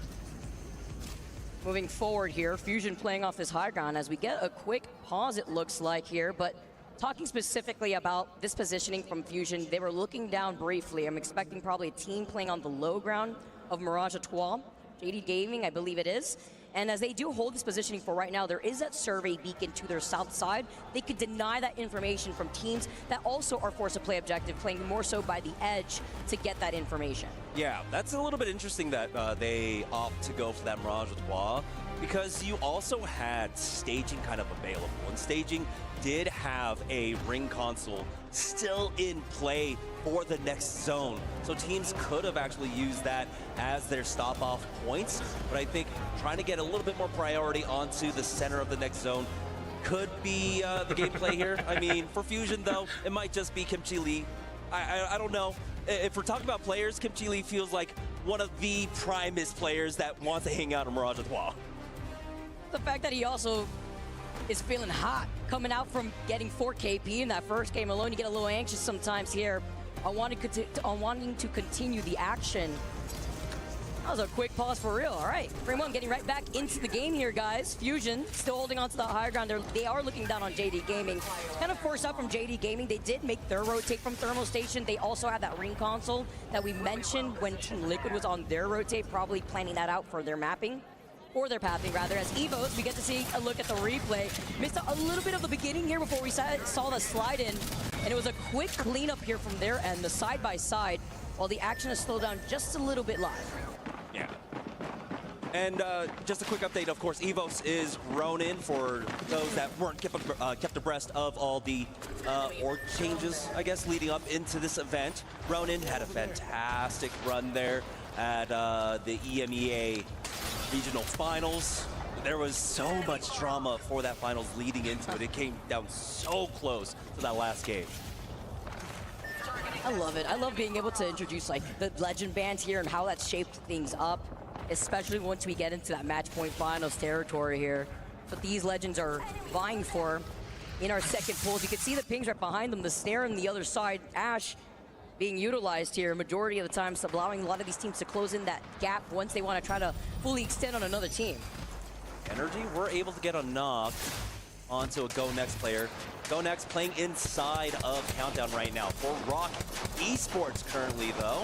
U: Moving forward here, Fusion playing off this high ground as we get a quick pause, it looks like here, but talking specifically about this positioning from Fusion, they were looking down briefly. I'm expecting probably a team playing on the low ground of Mirage Etoile, JD Gaming, I believe it is. And as they do hold this positioning for right now, there is that Survey Beacon to their south side. They could deny that information from teams that also are forced to play objective, playing more so by the edge to get that information.
T: Yeah, that's a little bit interesting that they opt to go for that Mirage Etoile, because you also had staging kind of available, and staging did have a ring console still in play for the next zone. So teams could have actually used that as their stop-off points, but I think trying to get a little bit more priority onto the center of the next zone could be the gameplay here. I mean, for Fusion, though, it might just be Kimchi Lee. I don't know. If we're talking about players, Kimchi Lee feels like one of the primest players that wants to hang out in Mirage Etoile.
U: The fact that he also is feeling hot coming out from getting 4 KP in that first game alone. You get a little anxious sometimes here on wanting to continue the action. That was a quick pause for real. All right, Frame 1 getting right back into the game here, guys. Fusion still holding on to the higher ground. They are looking down on JD Gaming. Kind of forced out from JD Gaming. They did make their rotate from Thermal Station. They also had that ring console that we mentioned when Team Liquid was on their rotate, probably planning that out for their mapping. Or their pathing, rather. As Evos, we get to see a look at the replay. Missed a little bit of the beginning here before we saw the slide in, and it was a quick cleanup here from their end, the side-by-side, while the action has slowed down just a little bit live.
T: Yeah. And just a quick update, of course, Evos is Ronin for those that weren't kept abreast of all the org changes, I guess, leading up into this event. Ronin had a fantastic run there at the EMEA regional finals. There was so much drama for that finals leading into it. It came down so close to that last game.
U: I love it. I love being able to introduce like the legend bands here and how that's shaped things up, especially once we get into that match point finals territory here. But these legends are vying for in our second pools. You can see the pings right behind them, the snare on the other side. Ash being utilized here majority of the time, so allowing a lot of these teams to close in that gap once they want to try to fully extend on another team.
T: Energy were able to get a knock. onto a Go Next player. Go Next playing inside of Countdown right now. For Rock Esports currently, though,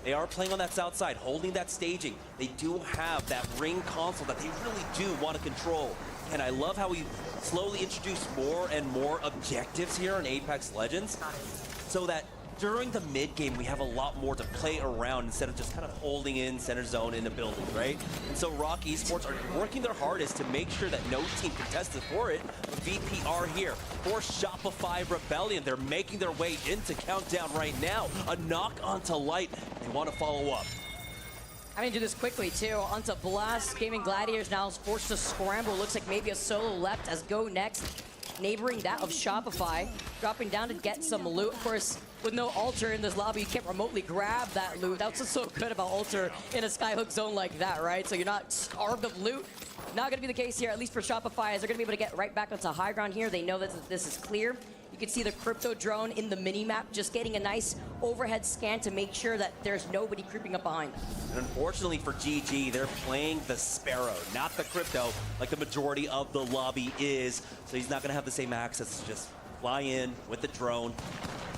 T: they are playing on that south side, holding that staging. They do have that ring console that they really do want to control. And I love how we slowly introduce more and more objectives here in Apex Legends, so that during the mid game we have a lot more to play around instead of just kind of holding in center zone in the building, right? And so Rock Esports are working their hardest to make sure that no team contested for it. VP are here for Shopify Rebellion. They're making their way into Countdown right now. A knock onto Light. They want to follow up.
U: I'm gonna do this quickly too. Onto Blast. Gaming Gladiators now is forced to scramble. Looks like maybe a solo left as Go Next, neighboring that of Shopify, dropping down to get some loot. Of course, with no Alter in this lobby, you can't remotely grab that loot. That's what's so good about Alter in a skyhook zone like that, right? So you're not starved of loot. Not gonna be the case here, at least for Shopify, as they're gonna be able to get right back onto high ground here. They know that this is clear. You can see the crypto drone in the mini-map, just getting a nice overhead scan to make sure that there's nobody creeping up behind them.
T: And unfortunately for GG, they're playing the Sparrow, not the crypto, like the majority of the lobby is. So he's not gonna have the same access to just fly in with the drone,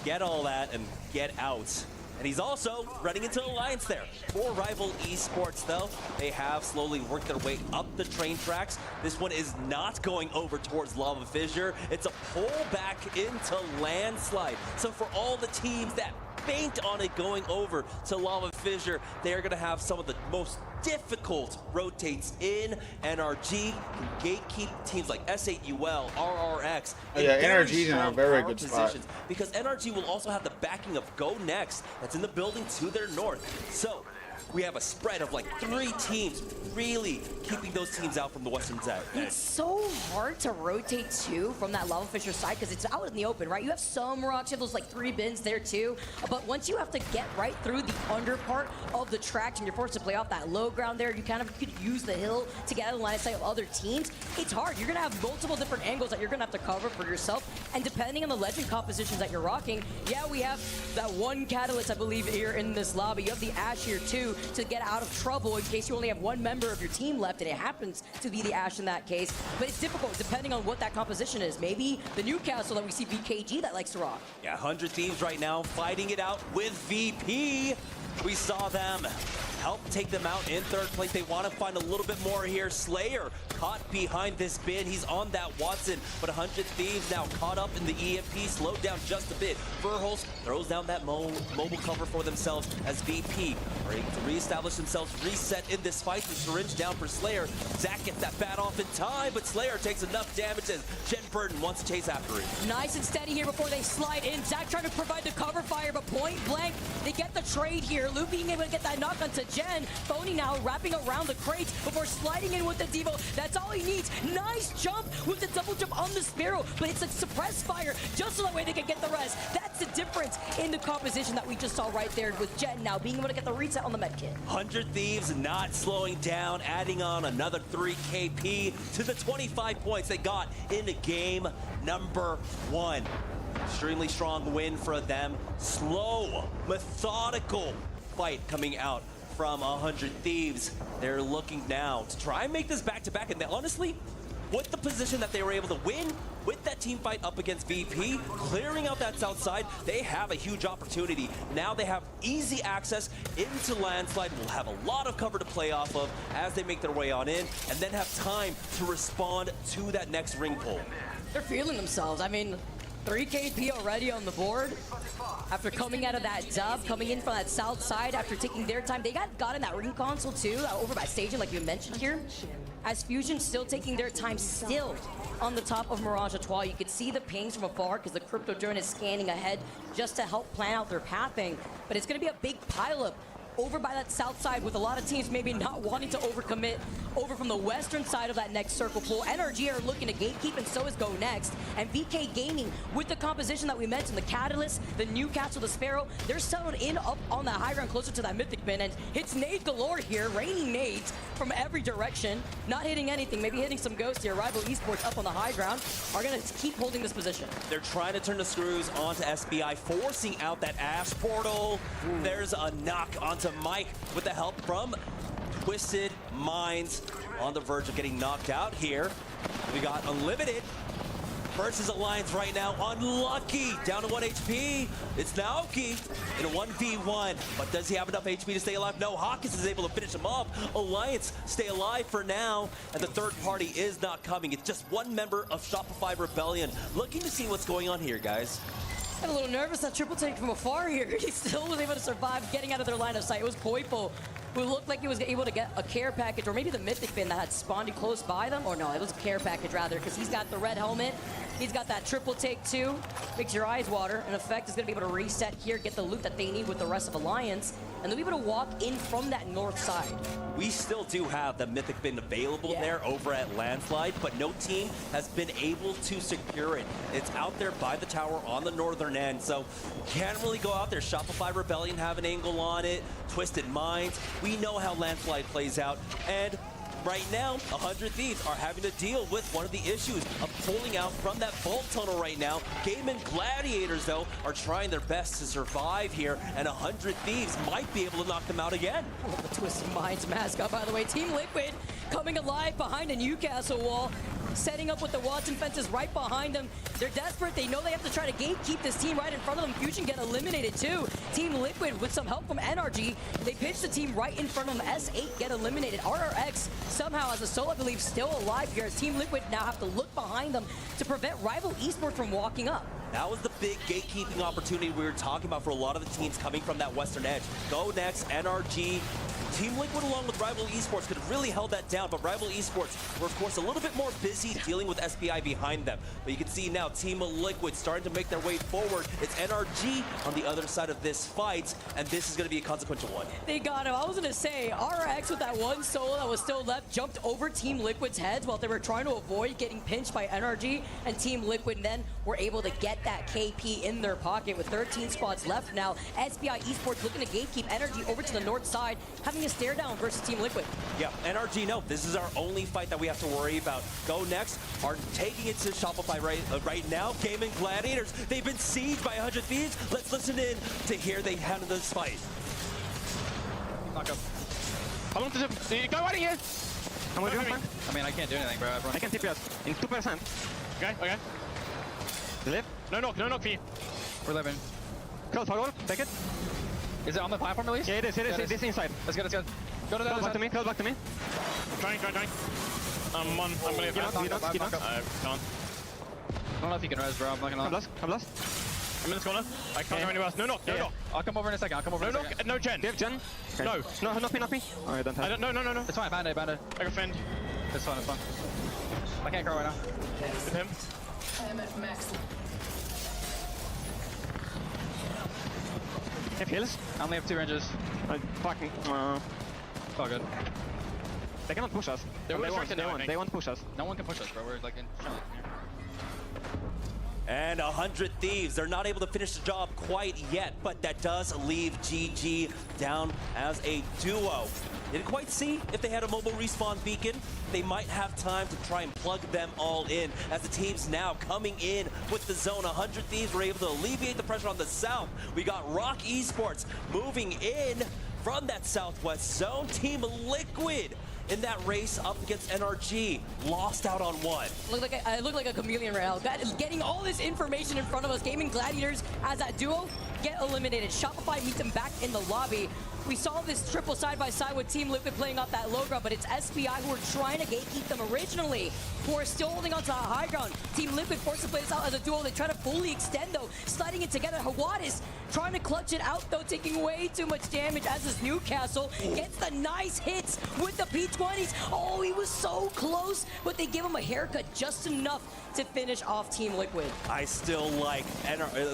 T: get all that, and get out. And he's also running into Alliance there. For Rival Esports, though, they have slowly worked their way up the train tracks. This one is not going over towards Lava Fissure. It's a pull back into Landslide. So for all the teams that banked on it going over to Lava Fissure, they are going to have some of the most difficult rotates in. NRG can gatekeep teams like S8UL, RRX.
C: Yeah, NRG's in a very good spot.
T: Because NRG will also have the backing of Go Next that's in the building to their north. So we have a spread of like 3 teams really keeping those teams out from the western side.
U: It's so hard to rotate too from that Lava Fissure side because it's out in the open, right? You have some rocks, you have those like 3 bins there too. But once you have to get right through the under part of the tracks and you're forced to play off that low ground there, you kind of could use the hill to get out of the line of sight of other teams. It's hard. You're gonna have multiple different angles that you're gonna have to cover for yourself. And depending on the legend compositions that you're rocking, yeah, we have that one catalyst, I believe, here in this lobby. You have the Ash here too to get out of trouble in case you only have one member of your team left, and it happens to be the Ash in that case. But it's difficult depending on what that composition is. Maybe the Newcastle that we see VKG that likes to rock.
T: Yeah, 100 Thieves right now fighting it out with VP. We saw them help take them out in third place. They want to find a little bit more here. Slayer caught behind this bin. He's on that Watson, but 100 Thieves now caught up in the EMP, slowed down just a bit. Verholz throws down that mobile cover for themselves as VP are able to reestablish themselves, reset in this fight. The syringe down for Slayer. Zach gets that bat off in time, but Slayer takes enough damage as Jen Burton wants to chase after it.
U: Nice and steady here before they slide in. Zach trying to provide the cover fire, but point blank, they get the trade here. Luke being able to get that knock onto Jen. Phony now wrapping around the crates before sliding in with the Devo. That's all he needs. Nice jump with the double jump on the Sparrow, but it's a suppressed fire just so that way they can get the rest. That's the difference in the composition that we just saw right there with Jen now being able to get the reset on the med kit.
T: 100 Thieves not slowing down, adding on another 3 KP to the 25 points they got in game number 1. Extremely strong win for them. Slow, methodical fight coming out from 100 Thieves. They're looking now to try and make this back-to-back, and they, honestly, with the position that they were able to win with that team fight up against VP, clearing out that south side, they have a huge opportunity. Now they have easy access into Landslide, will have a lot of cover to play off of as they make their way on in, and then have time to respond to that next ring pull.
U: They're feeling themselves. I mean, 3 KP already on the board. After coming out of that dub, coming in from that south side, after taking their time, they got in that ring console too, over by staging like you mentioned here. As Fusion still taking their time still on the top of Mirage Etoile. You could see the pings from afar because the crypto drone is scanning ahead just to help plan out their pathing. But it's gonna be a big pileup over by that south side with a lot of teams maybe not wanting to overcommit over from the western side of that next circle pool. NRG are looking to gatekeep, and so is Go Next. And VK Gaming, with the composition that we mentioned, the Catalyst, the Newcastle, the Sparrow, they're settling in up on that high ground closer to that Mythic bin, and hits nade galore here, raining nades from every direction. Not hitting anything, maybe hitting some ghosts here. Rival Esports up on the high ground are gonna keep holding this position.
T: They're trying to turn the screws onto SBI, forcing out that Ash portal. There's a knock onto Mike with the help from Twisted Minds, on the verge of getting knocked out here. We got Unlimited versus Alliance right now. Unlucky, down to 1 HP. It's Naoki in a 1v1, but does he have enough HP to stay alive? No, Hawkins is able to finish him off. Alliance stay alive for now, and the third party is not coming. It's just one member of Shopify Rebellion looking to see what's going on here, guys.
U: I'm a little nervous, that triple take from afar here. He still was able to survive getting out of their line of sight. It was Poipo who looked like he was able to get a care package, or maybe the Mythic Fin that had spawned close by them. Or no, it was a care package rather, because he's got the red helmet. He's got that triple take too. Makes your eyes water. In effect, is going to be able to reset here, get the loot that they need with the rest of Alliance, and they'll be able to walk in from that north side.
T: We still do have the Mythic Fin available there over at Landslide, but no team has been able to secure it. It's out there by the tower on the northern end, so can't really go out there. Shopify Rebellion have an angle on it, Twisted Minds. We know how Landslide plays out, and right now, 100 Thieves are having to deal with one of the issues of pulling out from that vault tunnel right now. Game and Gladiators, though, are trying their best to survive here, and 100 Thieves might be able to knock them out again.
U: Oh, the Twisted Minds mascot, by the way. Team Liquid coming alive behind the Newcastle wall, setting up with the Watson fences right behind them. They're desperate. They know they have to try to gatekeep this team right in front of them. Fusion get eliminated too. Team Liquid with some help from NRG. They pitch the team right in front of them. S8 get eliminated. RRX somehow as a solo, I believe, still alive here as Team Liquid now have to look behind them to prevent Rival Esports from walking up.
T: That was the big gatekeeping opportunity we were talking about for a lot of the teams coming from that western edge. Go Next, NRG, Team Liquid along with Rival Esports could have really held that down, but Rival Esports were, of course, a little bit more busy dealing with SPI behind them. But you can see now Team Liquid starting to make their way forward. It's NRG on the other side of this fight, and this is going to be a consequential one.
U: They got him. I was going to say, RX with that one solo that was still left jumped over Team Liquid's heads while they were trying to avoid getting pinched by NRG, and Team Liquid then were able to get that KP in their pocket with 13 spots left now. SPI Esports looking to gatekeep NRG over to the north side, having a stare down versus Team Liquid.
T: Yeah, NRG, no, this is our only fight that we have to worry about. Go Next are taking it to Shopify right now. Game and Gladiators, they've been sieged by 100 Thieves. Let's listen in to hear they handle this fight.
B: Knock up. How long does it go right here? I'm with you, man.
V: I mean, I can't do anything, bro.
B: I can TP us in 2%. Okay, okay. Live? No knock for you.
V: We're living.
B: Kill toggle, take it.
V: Is it on the platform at least?
B: Yeah, it is, it is inside.
V: Let's go, let's go. Go to the other side.
B: Close back to me. Trying. I'm gonna get out. I can't.
V: I don't know if you can res, bro. I'm not gonna lie.
B: Come last. I'm in this corner. I can't go anywhere else. No knock.
V: I'll come over in a second.
B: No knock. No gen. Do you have gen? Okay. No, not me. Oh, I don't have. No.
V: It's fine. Bandit. I can fend. It's fine. I can't crawl right now.
B: With him.
W: I am at max.
B: Have heals?
V: I only have 2 ranges.
B: Fucking.
V: It's all good.
B: They cannot push us. They won't push us.
V: No one can push us, bro. We're like in chilling here.
T: And 100 Thieves, they're not able to finish the job quite yet, but that does leave GG down as a duo. Didn't quite see if they had a mobile respawn beacon. They might have time to try and plug them all in as the teams now coming in with the zone. 100 Thieves were able to alleviate the pressure on the south. We got Rock Esports moving in from that southwest zone. Team Liquid in that race up against NRG, lost out on one.
U: I look like a chameleon right now. Getting all this information in front of us. Gaming Gladiators as that duo get eliminated. Shopify meets them back in the lobby. We saw this triple side-by-side with Team Liquid playing off that low ground, but it's SPI who are trying to gatekeep them originally, who are still holding on to that high ground. Team Liquid forced to play this out as a duo. They try to fully extend, though, sliding it together. Hawadis trying to clutch it out, though, taking way too much damage as this Newcastle gets the nice hits with the P20s. Oh, he was so close, but they give him a haircut just enough to finish off Team Liquid.
T: I still like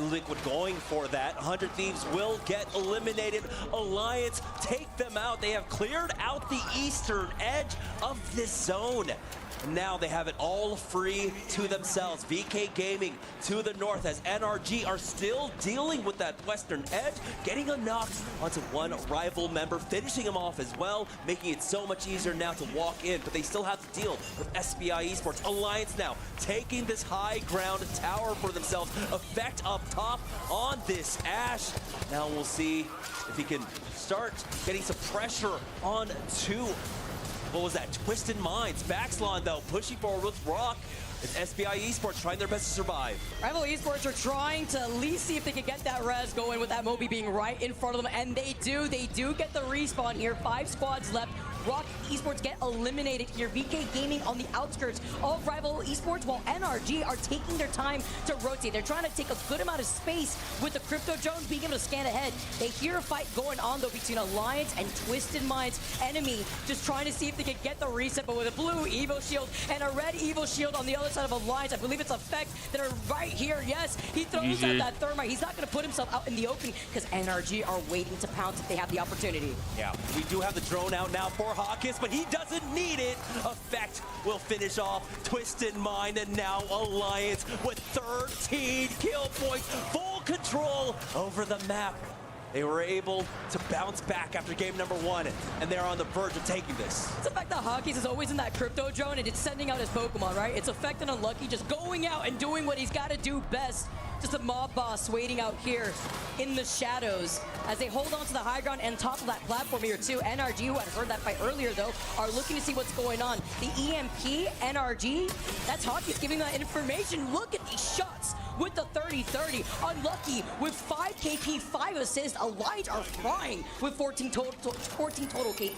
T: Liquid going for that. 100 Thieves will get eliminated. Alliance take them out. They have cleared out the eastern edge of this zone. Now they have it all free to themselves. VK Gaming to the north as NRG are still dealing with that western edge, getting a knock onto one rival member, finishing him off as well, making it so much easier now to walk in, but they still have to deal with SPI Esports. Alliance now taking this high ground tower for themselves. Effect up top on this Ash. Now we'll see if he can start getting some pressure on to what was that? Twisted Minds. Baxlon, though, pushing forward with Rock. It's SBI Esports trying their best to survive.
U: Rival Esports are trying to at least see if they can get that res going with that Moby being right in front of them, and they do. They do get the respawn here. 5 squads left. Rock Esports get eliminated here. VK Gaming on the outskirts of Rival Esports, while NRG are taking their time to rotate. They're trying to take a good amount of space with the Crypto Drone being able to scan ahead. They hear a fight going on, though, between Alliance and Twisted Minds. Enemy just trying to see if they can get the reset, but with a blue Evo Shield and a red Evo Shield on the other side of Alliance. I believe it's Effect that are right here. Yes, he throws out that Thermite. He's not going to put himself out in the open because NRG are waiting to pounce if they have the opportunity.
T: Yeah, we do have the drone out now for Hawkins, but he doesn't need it. Effect will finish off Twisted Mind, and now Alliance with 13 kill points, full control over the map. They were able to bounce back after game number 1, and they're on the verge of taking this.
U: It's the fact that Hawkins is always in that Crypto Drone, and it's sending out his Pokemon, right? It's Effect and Unlucky just going out and doing what he's got to do best. Just a mob boss waiting out here in the shadows as they hold on to the high ground and top of that platform here too. NRG, who had heard that fight earlier though, are looking to see what's going on. The EMP, NRG, that's Hawkins giving that information. Look at these shots with the 30-30. Unlucky with 5 KP, 5 assists. Alliance are frying with 14 total KP.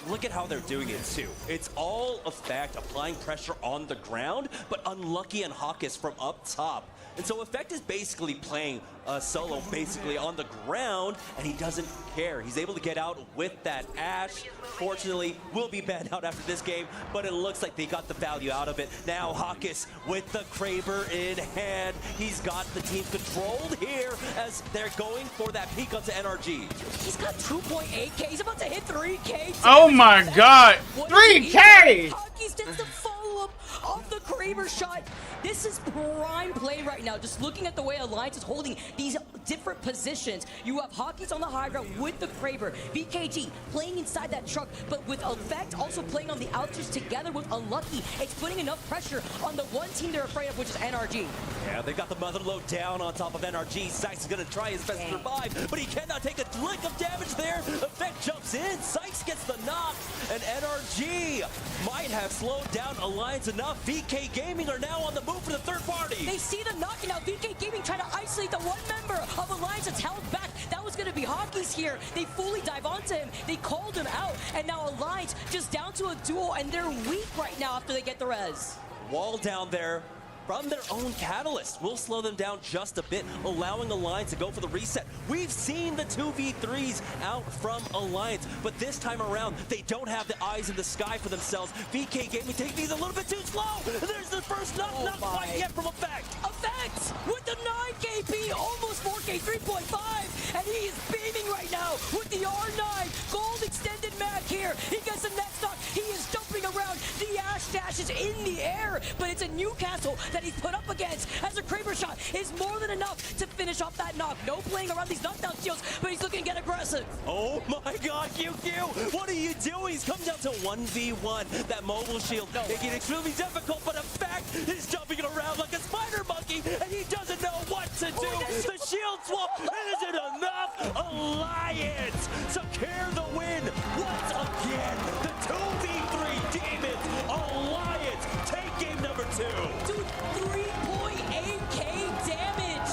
T: Look at how they're doing it too. It's all Effect applying pressure on the ground, but Unlucky and Hawkins from up top. And so Effect is basically playing solo basically on the ground, and he doesn't care. He's able to get out with that Ash. Fortunately, will be banned out after this game, but it looks like they got the value out of it. Now Hawkins with the Kraber in hand. He's got the team controlled here as they're going for that peek onto NRG.
U: He's got 2.8K. He's about to hit 3K.
C: Oh my god! 3K!
U: Hawkins gets the follow-up of the Kraber shot. This is prime play right now. Just looking at the way Alliance is holding these different positions. You have Hawkins on the high ground with the Kraber. BKG playing inside that truck, but with Effect also playing on the outskirts together with Unlucky. It's putting enough pressure on the one team they're afraid of, which is NRG.
T: Yeah, they got the mother load down on top of NRG. Sykes is going to try his best to survive, but he cannot take a lick of damage there. Effect jumps in. Sykes gets the knock, and NRG might have slowed down Alliance enough. VK Gaming are now on the move for the third party.
U: They see the knock, and now VK Gaming trying to isolate the one member of Alliance that's held back. That was going to be Hawkins here. They fully dive onto him. They called him out, and now Alliance just down to a duel, and they're weak right now after they get the res.
T: Wall down there from their own Catalyst will slow them down just a bit, allowing Alliance to go for the reset. We've seen the 2v3s out from Alliance, but this time around, they don't have the eyes in the sky for themselves. VK Gaming taking these a little bit too slow. There's the first knock, not quite yet from Effect.
U: Effect with the 9 KP, almost 4K, 3.5, and he is beaming right now with the R9. Gold extended mag here. He gets the next knock. He is jumping around. The Ash Dash is in the air, but it's a Newcastle that he's put up against as a Kraber shot is more than enough to finish off that knock. No playing around these knockdown shields, but he's looking to get aggressive.
T: Oh my god, QQ! What are you doing? He's come down to 1v1. That mobile shield making it extremely difficult, but Effect is jumping around like a spider monkey, and he doesn't know what to do. The shield swap isn't enough. Alliance secure the win once again. The 2v3 Demons. Alliance take game number 2.
U: Dude, 3.8K damage.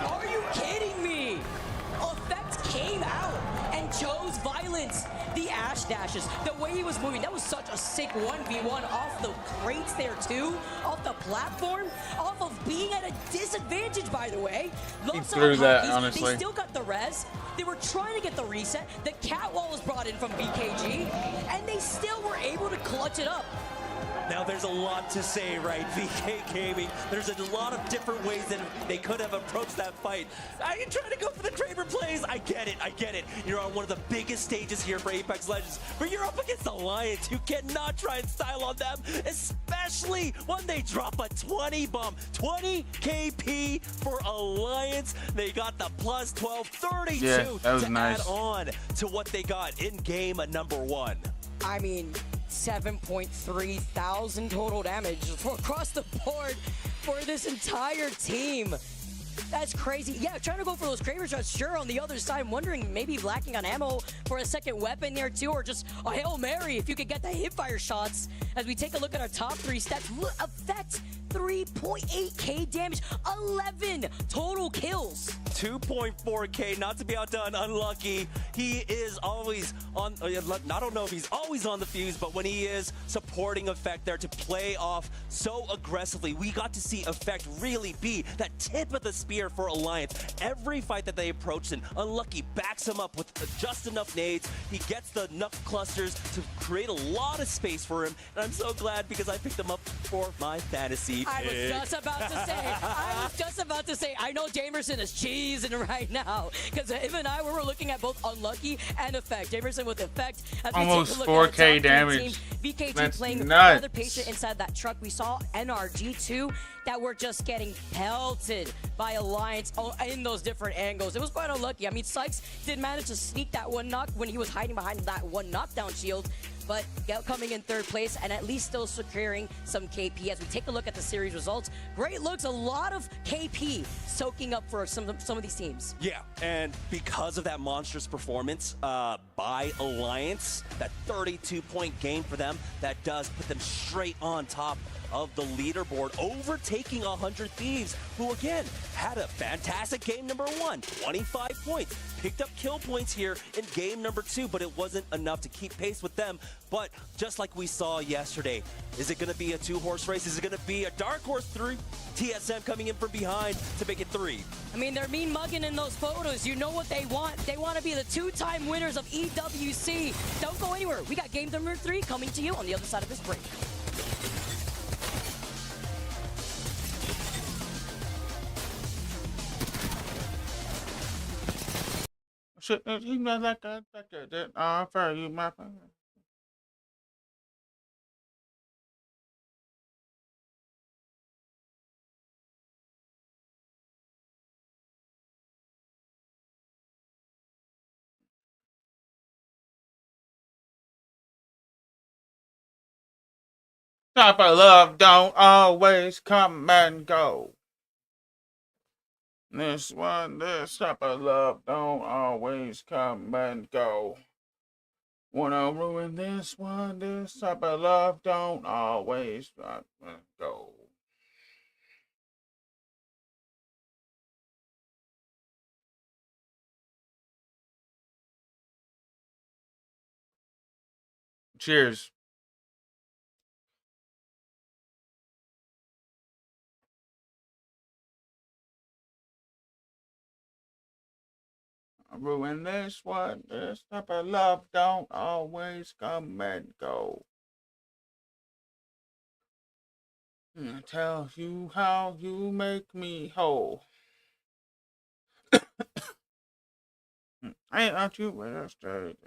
U: Are you kidding me? Effect came out and chose violence. The Ash Dashes, the way he was moving, that was such a sick 1v1 off the crates there too, off the platform, off of being at a disadvantage, by the way.
C: He threw that, honestly.
U: They still got the res. They were trying to get the reset. The catwall was brought in from BKG, and they still were able to clutch it up.
T: Now there's a lot to say, right, VK Gaming. There's a lot of different ways that they could have approached that fight. Are you trying to go for the Kraber plays? I get it. You're on one of the biggest stages here for Apex Legends, but you're up against Alliance. You cannot try and style on them, especially when they drop a 20 bomb. 20 KP for Alliance. They got the plus 12, 32
C: that was
T: to
C: nice.
T: add on to what they got in game number 1.
U: I mean, 7.3 thousand total damage across the board for this entire team. That's crazy. Yeah, trying to go for those Kraber shots, sure, on the other side. I'm wondering maybe lacking on ammo for a second weapon there too, or just a Hail Mary if you could get the hipfire shots. As we take a look at our top 3 stats, effect 3.8k damage, 11 total kills.
T: 2.4k, not to be outdone, Unlucky. He is always on, I don't know if he's always on the fuse, but when he is, supporting Effect there to play off so aggressively. We got to see Effect really be that tip of the spear for Alliance. Every fight that they approached, and Unlucky backs him up with just enough nades. He gets the enough clusters to create a lot of space for him, and I'm so glad because I picked him up for my fantasy
U: I was
T: pick.
U: just about to say, I know Jamerson is cheesing right now, because him and I were looking at both Unlucky and Effect. Jamerson with Effect. As we
C: almost
U: take a look
C: 4k
U: at the top 3
C: damage.
U: team, VKT
C: That's
U: playing
C: nuts.
U: another patient inside that truck. We saw NRG2 that were just getting pelted by Alliance in those different angles. It was quite unlucky. I mean, Sykes did manage to sneak that one knock when he was hiding behind that one knockdown shield, but coming in 3rd place and at least still securing some KP. As we take a look at the series results, great looks, a lot of KP soaking up for some of these teams.
T: Yeah, and because of that monstrous performance by Alliance, that 32-point game for them, that does put them straight on top of the leaderboard, overtaking 100 Thieves, who again had a fantastic game number 1, 25 points, picked up kill points here in game number 2, but it wasn't enough to keep pace with them. But just like we saw yesterday, is it going to be a 2-horse race? Is it going to be a dark horse 3? TSM coming in from behind to make it 3.
U: I mean, they're mean mugging in those photos. You know what they want. They want to be the 2-time winners of EWC. Don't go anywhere. We got game number 3 coming to you on the other side of this break.
C: Shit, you know that for you, my friend. Type of love don't always come and go. This type of love don't always come and go. Wanna ruin this one, this type of love don't always come and go. Cheers. Ruin this one, this type of love don't always come and go. I tell you how you make me whole. Ain't that you with straight?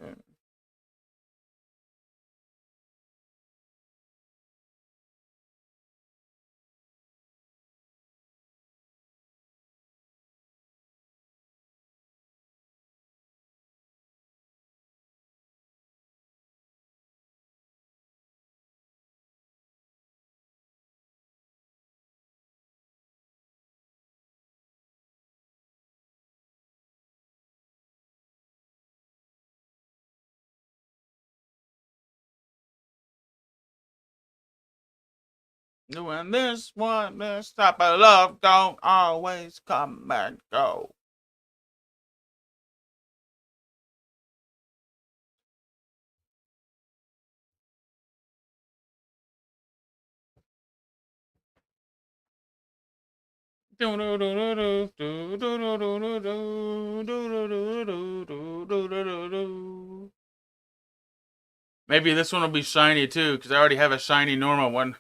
C: Doing this one, this type of love don't always come and go. Maybe this one will be shiny too, because I already have a shiny normal one.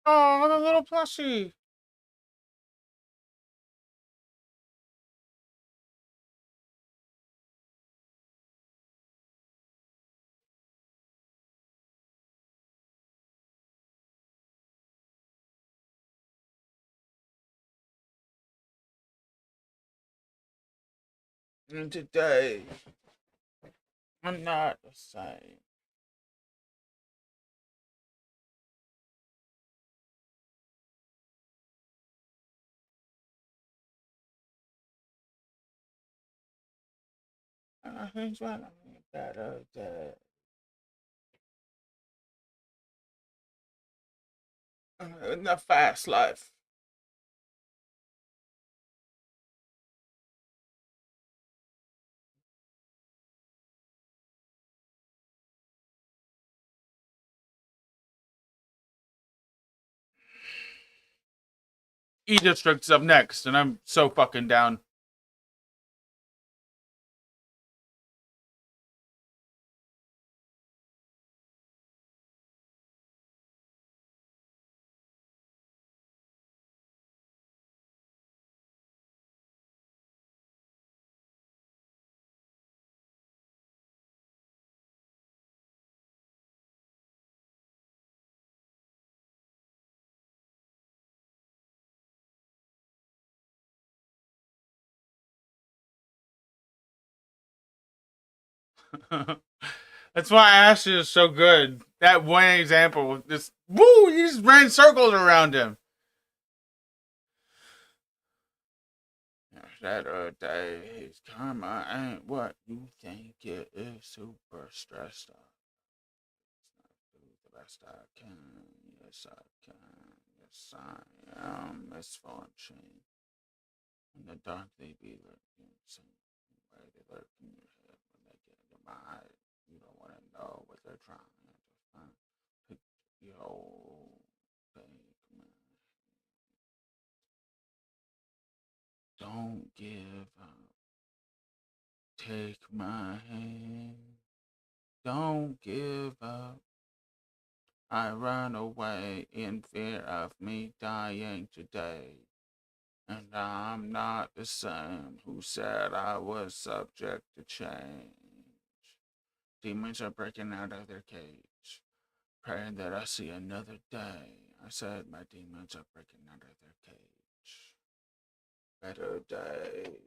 C: Oh, the little plushie. And today, I'm not the same. And I think what I mean better day. In the fast life. E-District's up next, and I'm so fucking down. That's why Asher is so good. That one example, just woo, he just ran circles around him. Better days, karma ain't what you think it is. Super stressed out. Do the best I can. Yes, I can. Yes, I am. Misfortune. In the dark, they be lurking. Same way they lurk in your head when they get in your mind. You don't want to know what they're trying to find. Yo, take my don't give up. Take my hand. Don't give up. I run away in fear of me dying today. And I'm not the same who said I was subject to change. Demons are breaking out of their cage, praying that I see another day. I said my demons are breaking out of their cage. Better days.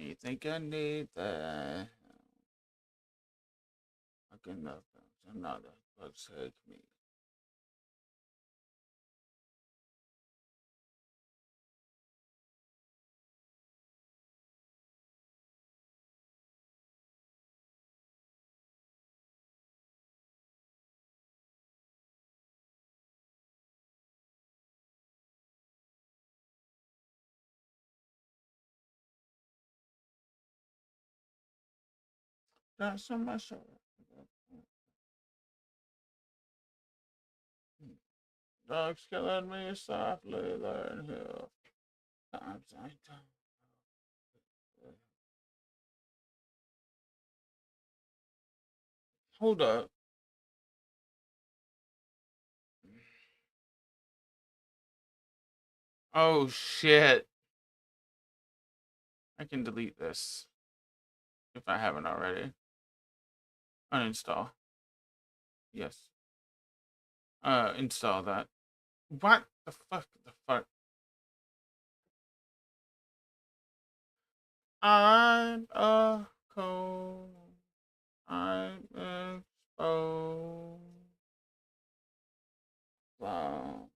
C: You think I need that? I can nothing. Another. Let's take me. That's so much. Dog's killing me softly there in here. Times I don't. Hold up. Oh shit. I can delete this if I haven't already. Uninstall. Yes. Install that. What the fuck? The fuck? I'm a cold. I'm exposed. Wow.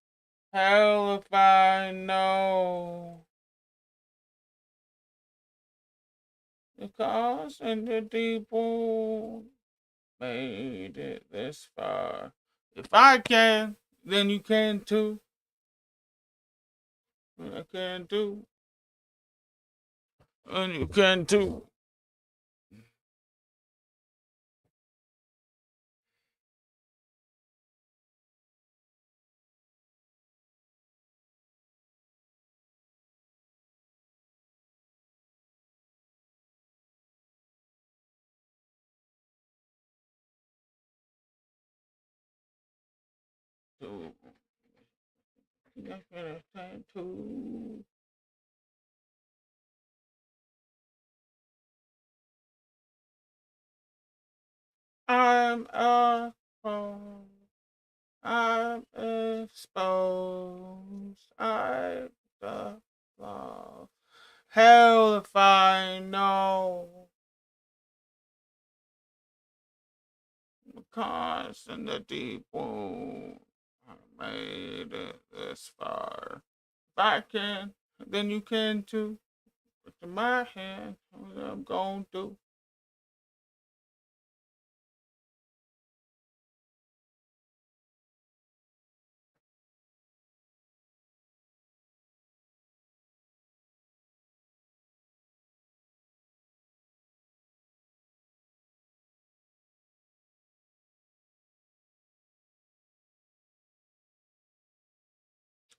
C: Hell if I know. Because in the deep wound made it this far. If I can, then you can too. I can too. And you can too. Too. You can too. I'm a pro. I'm exposed. I'm the law. Hell if I know. Because in the deep wound, I made it this far. If I can, then you can too. Put in my hand, what I'm gonna do.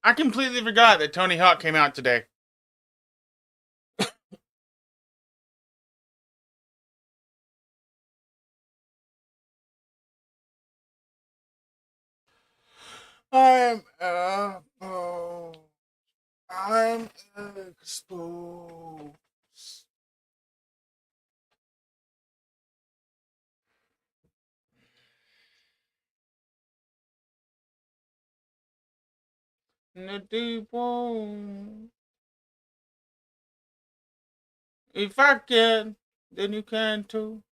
C: I completely forgot that Tony Hawk came out today. I'm exposed. I'm exposed. In the deep wound. If I can, then you can too.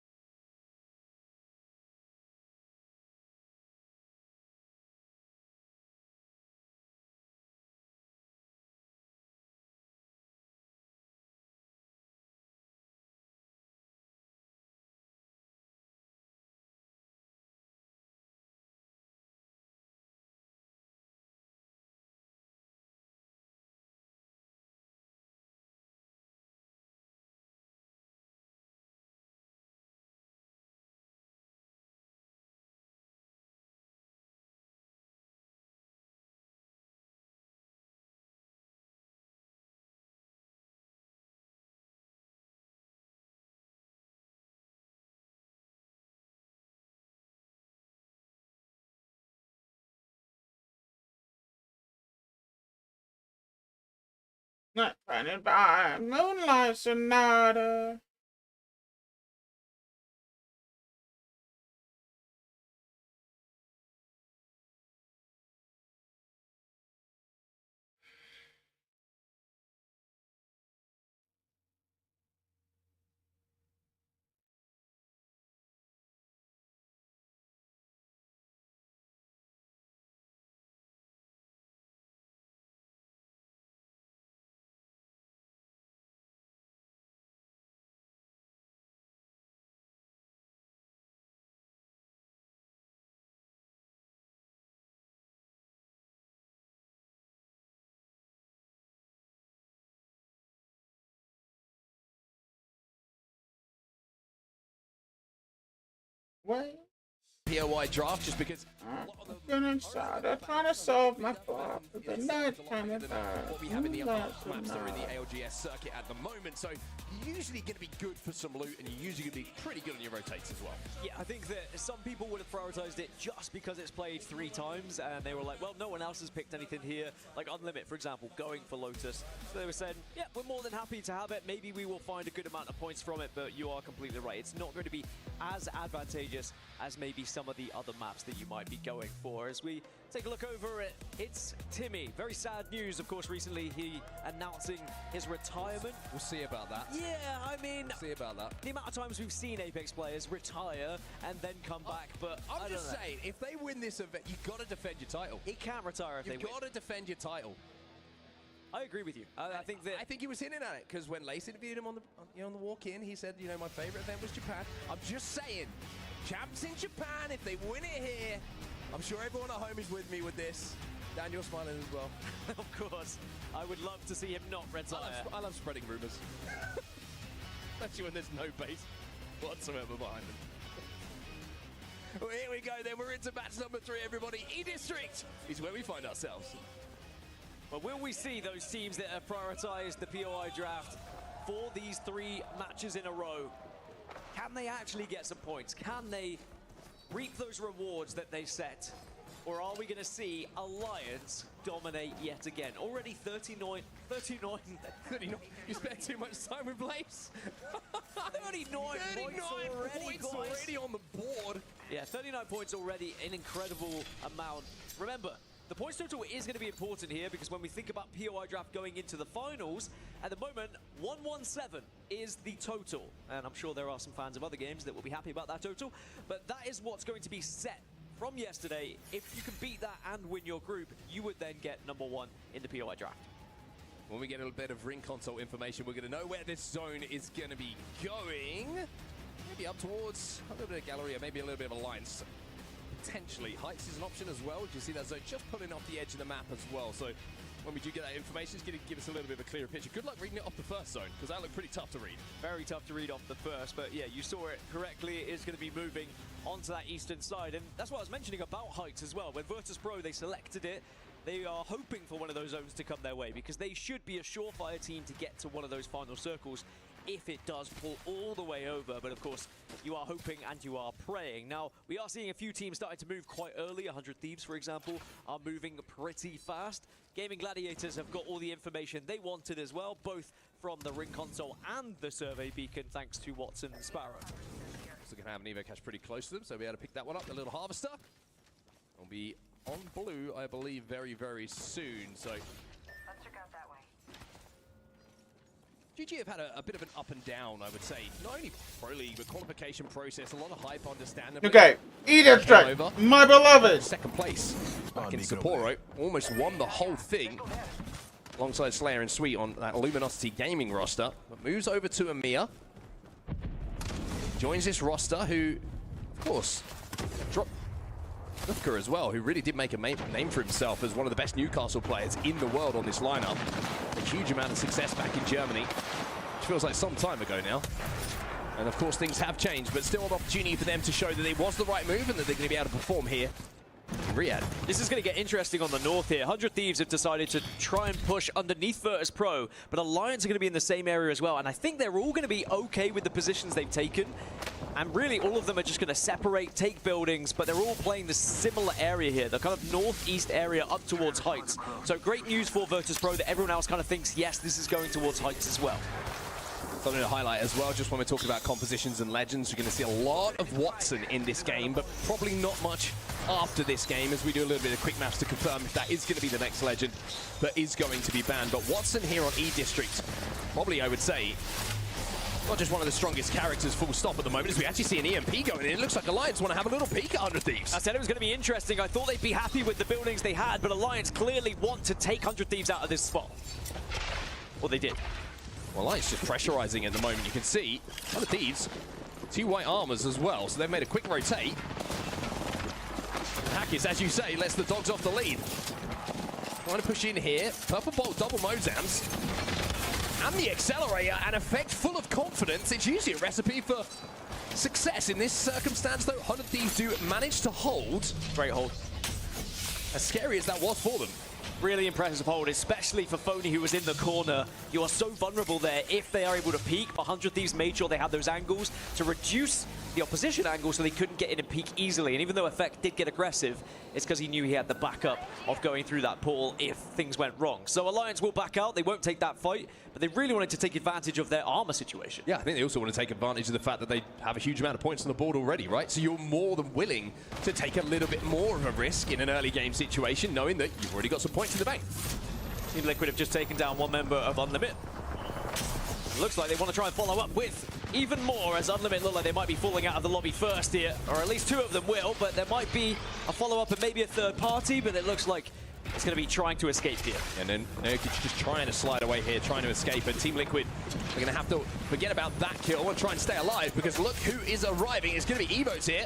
C: Not blinded by moonlight sonata. What?
A: POI draft just because
C: They're trying to solve my problem. They're not trying to
A: what we have in the other maps that are in the ALGS circuit at the moment. So you're usually going to be good for some loot, and you're usually going to be pretty good on your rotates as well.
D: Yeah, I think that some people would have prioritized it just because it's played 3 times, and they were like, well, no one else has picked anything here. Like Unlimit, for example, going for Lotus. So they were saying, yeah, we're more than happy to have it. Maybe we will find a good amount of points from it, but you are completely right. It's not going to be as advantageous as maybe some of the other maps that you might be going for. As we take a look over it, it's Timmy. Very sad news, of course, recently he announcing his retirement.
A: We'll see about that.
D: Yeah, I mean,
A: we'll see about that.
D: The amount of times we've seen Apex players retire and then come back, but
A: I'm just saying, if they win this event, you've got to defend your title.
D: He can't retire if they win.
A: You've got to defend your title.
D: I agree with you. I think
A: he was hinting at it because when Lace interviewed him on the walk-in, he said, you know, my favorite event was Japan. I'm just saying, champs in Japan, if they win it here, I'm sure everyone at home is with me with this. Dan, you're smiling as well.
D: Of course. I would love to see him not retire.
A: I love spreading rumors. Especially when there's no base whatsoever behind them. Well, here we go then. We're into match number 3, everybody. E-District is where we find ourselves.
D: Well, will we see those teams that have prioritized the POI draft for these 3 matches in a row? Can they actually get some points? Can they reap those rewards that they set? Or are we going to see Alliance dominate yet again? Already 39.
A: You spent too much time with Blaze.
D: 39 points
A: already on the board.
D: Yeah, 39 points already, an incredible amount. Remember, the points total is going to be important here because when we think about POI draft going into the finals, at the moment, 117 is the total. And I'm sure there are some fans of other games that will be happy about that total, but that is what's going to be set from yesterday. If you can beat that and win your group, you would then get #1 in the POI draft.
A: When we get a little bit of ring console information, we're going to know where this zone is going to be going. Maybe up towards a little bit of Galleria, maybe a little bit of Alliance. Potentially. Heights is an option as well. You see that zone just pulling off the edge of the map as well. So when we do get that information, it's going to give us a little bit of a clearer picture. Good luck reading it off the first zone, because that looked pretty tough to read.
D: Very tough to read off the first, but yeah, you saw it correctly. It is going to be moving onto that eastern side, and that's what I was mentioning about Heights as well. When Virtus Pro, they selected it, they are hoping for one of those zones to come their way, because they should be a surefire team to get to one of those final circles if it does pull all the way over. But of course, you are hoping and you are praying. Now, we are seeing a few teams starting to move quite early. 100 Thieves, for example, are moving pretty fast. Gaming Gladiators have got all the information they wanted as well, both from the ring console and the survey beacon, thanks to Watson and Sparrow.
A: So going to have an Evo Cache pretty close to them, so we'll be able to pick that one up. The little Harvester will be on blue, I believe, very, very soon. So GG have had a bit of an up and down, I would say. Not only Pro League, but qualification process, a lot of hype, understandably.
C: Okay, E-District, my beloved.
A: Second place back in Sapporo. Almost won the whole thing alongside Slayer and Sweet on that Luminosity Gaming roster. But moves over to Amir. Joins this roster who, of course, dropped Lufka as well, who really did make a name for himself as one of the best Newcastle players in the world on this lineup. A huge amount of success back in Germany, which feels like some time ago now. And of course things have changed, but still an opportunity for them to show that it was the right move and that they're going to be able to perform here in Riyadh.
D: This is going to get interesting on the north here. 100 Thieves have decided to try and push underneath Virtus Pro, but Alliance are going to be in the same area as well, and I think they're all going to be okay with the positions they've taken. And really, all of them are just going to separate, take buildings, but they're all playing the similar area here, the kind of northeast area up towards Heights. So great news for Virtus Pro that everyone else kind of thinks, yes, this is going towards Heights as well.
A: Something to highlight as well, just when we're talking about compositions and legends, you're going to see a lot of Watson in this game, but probably not much after this game, as we do a little bit of quick maps to confirm if that is going to be the next legend that is going to be banned. But Watson here on E-District, probably, I would say, not just one of the strongest characters, full stop, at the moment, as we actually see an EMP going in. It looks like Alliance want to have a little peek at 100 Thieves.
D: I said it was going to be interesting. I thought they'd be happy with the buildings they had, but Alliance clearly want to take 100 Thieves out of this spot. Well, they did.
A: Well, Alliance just pressurizing at the moment. You can see 100 Thieves, 2 white armors as well, so they've made a quick rotate. Hackers, as you say, lets the dogs off the lead. Trying to push in here. Purple Bolt double Mozams. and the accelerator and effect full of confidence. It's usually a recipe for success. In this circumstance, though, 100 Thieves do manage to hold.
D: Great hold.
A: As scary as that was for them.
D: Really impressive hold, especially for Phony, who was in the corner. You are so vulnerable there if they are able to peek. But 100 Thieves made sure they had those angles to reduce the opposition angle so they couldn't get in and peek easily. And even though Effect did get aggressive, it's because he knew he had the backup of going through that pool if things went wrong. So Alliance will back out. They won't take that fight, but they really wanted to take advantage of their armor situation.
A: Yeah, I think they also want to take advantage of the fact that they have a huge amount of points on the board already, right? So you're more than willing to take a little bit more of a risk in an early game situation, knowing that you've already got some points in the bank.
D: Team Liquid have just taken down one member of Unlimit. Looks like they want to try and follow up with even more, as Unlimit look like they might be falling out of the lobby first here, or at least two of them will, but there might be a follow-up and maybe a third party, but it looks like it's going to be trying to escape here.
A: And then Nurkic just trying to slide away here, trying to escape, and Team Liquid are going to have to forget about that kill and try and stay alive, because look who is arriving. It's going to be Evo's here.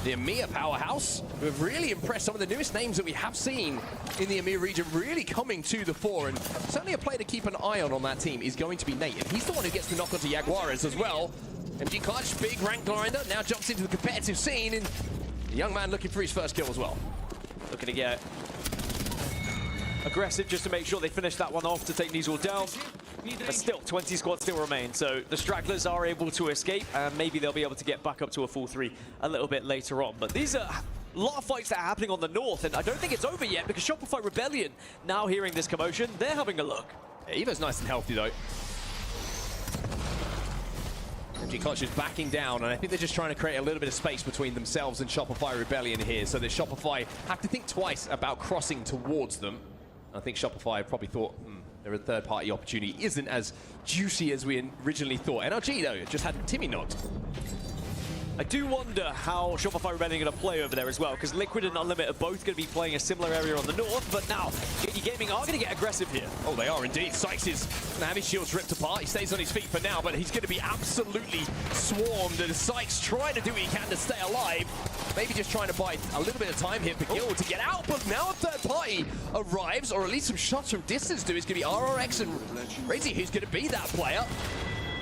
A: The EMEA powerhouse, who have really impressed. Some of the newest names that we have seen in the EMEA region really coming to the fore, and certainly a player to keep an eye on that team is going to be Nate, and he's the one who gets the knock onto Jaguares as well. MG Clutch, big rank grinder, now jumps into the competitive scene, and the young man looking for his first kill as well.
D: Looking to get aggressive just to make sure they finish that one off to take Neasel down. But still, 20 squads still remain, so the stragglers are able to escape, and maybe they'll be able to get back up to a full 3 a little bit later on. But these are a lot of fights that are happening on the north, and I don't think it's over yet, because Shopify Rebellion, now hearing this commotion, they're having a look.
A: Yeah, Evo's nice and healthy, though. MG Clutch is backing down, and I think they're just trying to create a little bit of space between themselves and Shopify Rebellion here, so that Shopify have to think twice about crossing towards them. I think Shopify probably thought, their third-party opportunity isn't as juicy as we originally thought. NRG, though, just had Timmy knocked.
D: I do wonder how Shopify Rebellion are going to play over there as well, because Liquid and Unlimit are both going to be playing a similar area on the north, but now JD Gaming are going to get aggressive here.
A: Oh, they are indeed. Sykes is going to have his shields ripped apart. He stays on his feet for now, but he's going to be absolutely swarmed, and Sykes trying to do what he can to stay alive. Maybe just trying to buy a little bit of time here for Gil to get out, but now a third party arrives, or at least some shots from distance do. It's going to be RRX and Crazy who's going to be that player,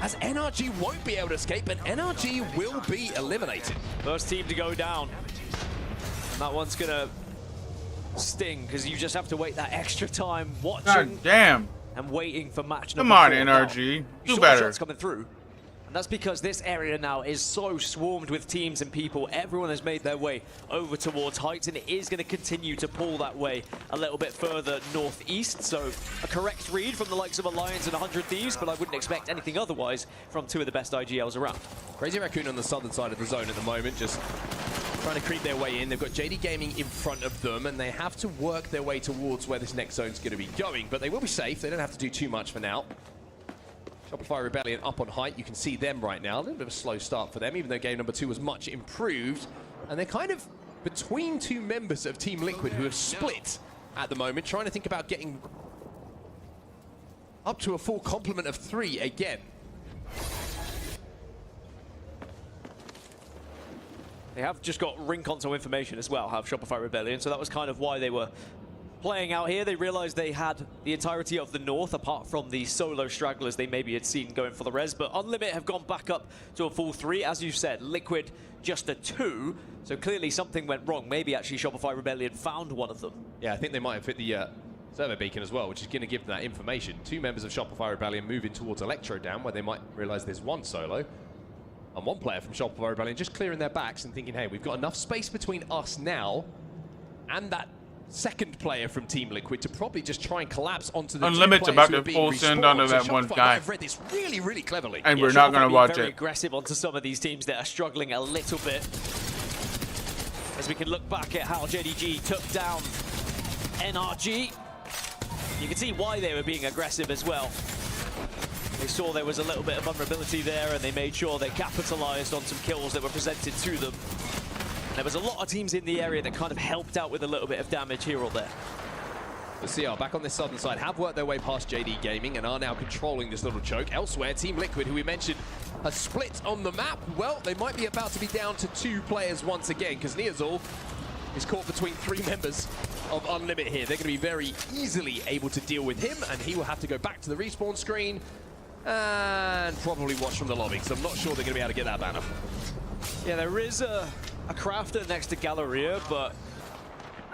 A: as NRG won't be able to escape, and NRG will be eliminated.
D: First team to go down. And that one's going to sting, because you just have to wait that extra time watching.
C: God damn.
D: And waiting for match
C: number
D: number
C: 4.
D: Come on,
C: NRG.
D: Do
C: Do better.
D: Shots coming through. And that's because this area now is so swarmed with teams and people. Everyone has made their way over towards Heights, and it is going to continue to pull that way a little bit further northeast. So a correct read from the likes of Alliance and 100 Thieves, but I wouldn't expect anything otherwise from two of the best IGLs around.
A: Crazy Raccoon on the southern side of the zone at the moment, just trying to creep their way in. They've got JD Gaming in front of them, and they have to work their way towards where this next zone's going to be going. But they will be safe. They don't have to do too much for now. Shopify Rebellion up on height. You can see them right now. A little bit of a slow start for them, even though game number 2 was much improved. And they're kind of between two members of Team Liquid who have split at the moment, trying to think about getting up to a full complement of 3 again.
D: They have just got ring console information as well, have Shopify Rebellion, so that was kind of why they were playing out here. They realized they had the entirety of the north, apart from the solo stragglers they maybe had seen going for the res, but Unlimit have gone back up to a full 3. As you said, Liquid just a 2, so clearly something went wrong. Maybe actually Shopify Rebellion found one of them.
A: Yeah, I think they might have hit the server beacon as well, which is going to give them that information. 2 members of Shopify Rebellion moving towards Electro Dam, where they might realize there's one solo. And one player from Shopify Rebellion just clearing their backs and thinking, hey, we've got enough space between us now and that second player from Team Liquid to probably just try and collapse onto the
C: Unlimit's about to full send onto that one guy.
A: I've read this really, really cleverly.
C: And we're not going to watch
D: very
C: it.
D: aggressive onto some of these teams that are struggling a little bit. As we can look back at how JDG took down NRG, you can see why they were being aggressive as well. They saw there was a little bit of vulnerability there, and they made sure they capitalized on some kills that were presented to them. There was a lot of teams in the area that kind of helped out with a little bit of damage here or there.
A: The CR back on this southern side have worked their way past JD Gaming and are now controlling this little choke. Elsewhere, Team Liquid, who we mentioned, has split on the map. Well, they might be about to be down to 2 players once again, because Neazul is caught between 3 members of Unlimit here. They're going to be very easily able to deal with him, and he will have to go back to the respawn screen and probably watch from the lobby, because I'm not sure they're going to be able to get that banner.
D: Yeah, there is a crafter next to Galleria, but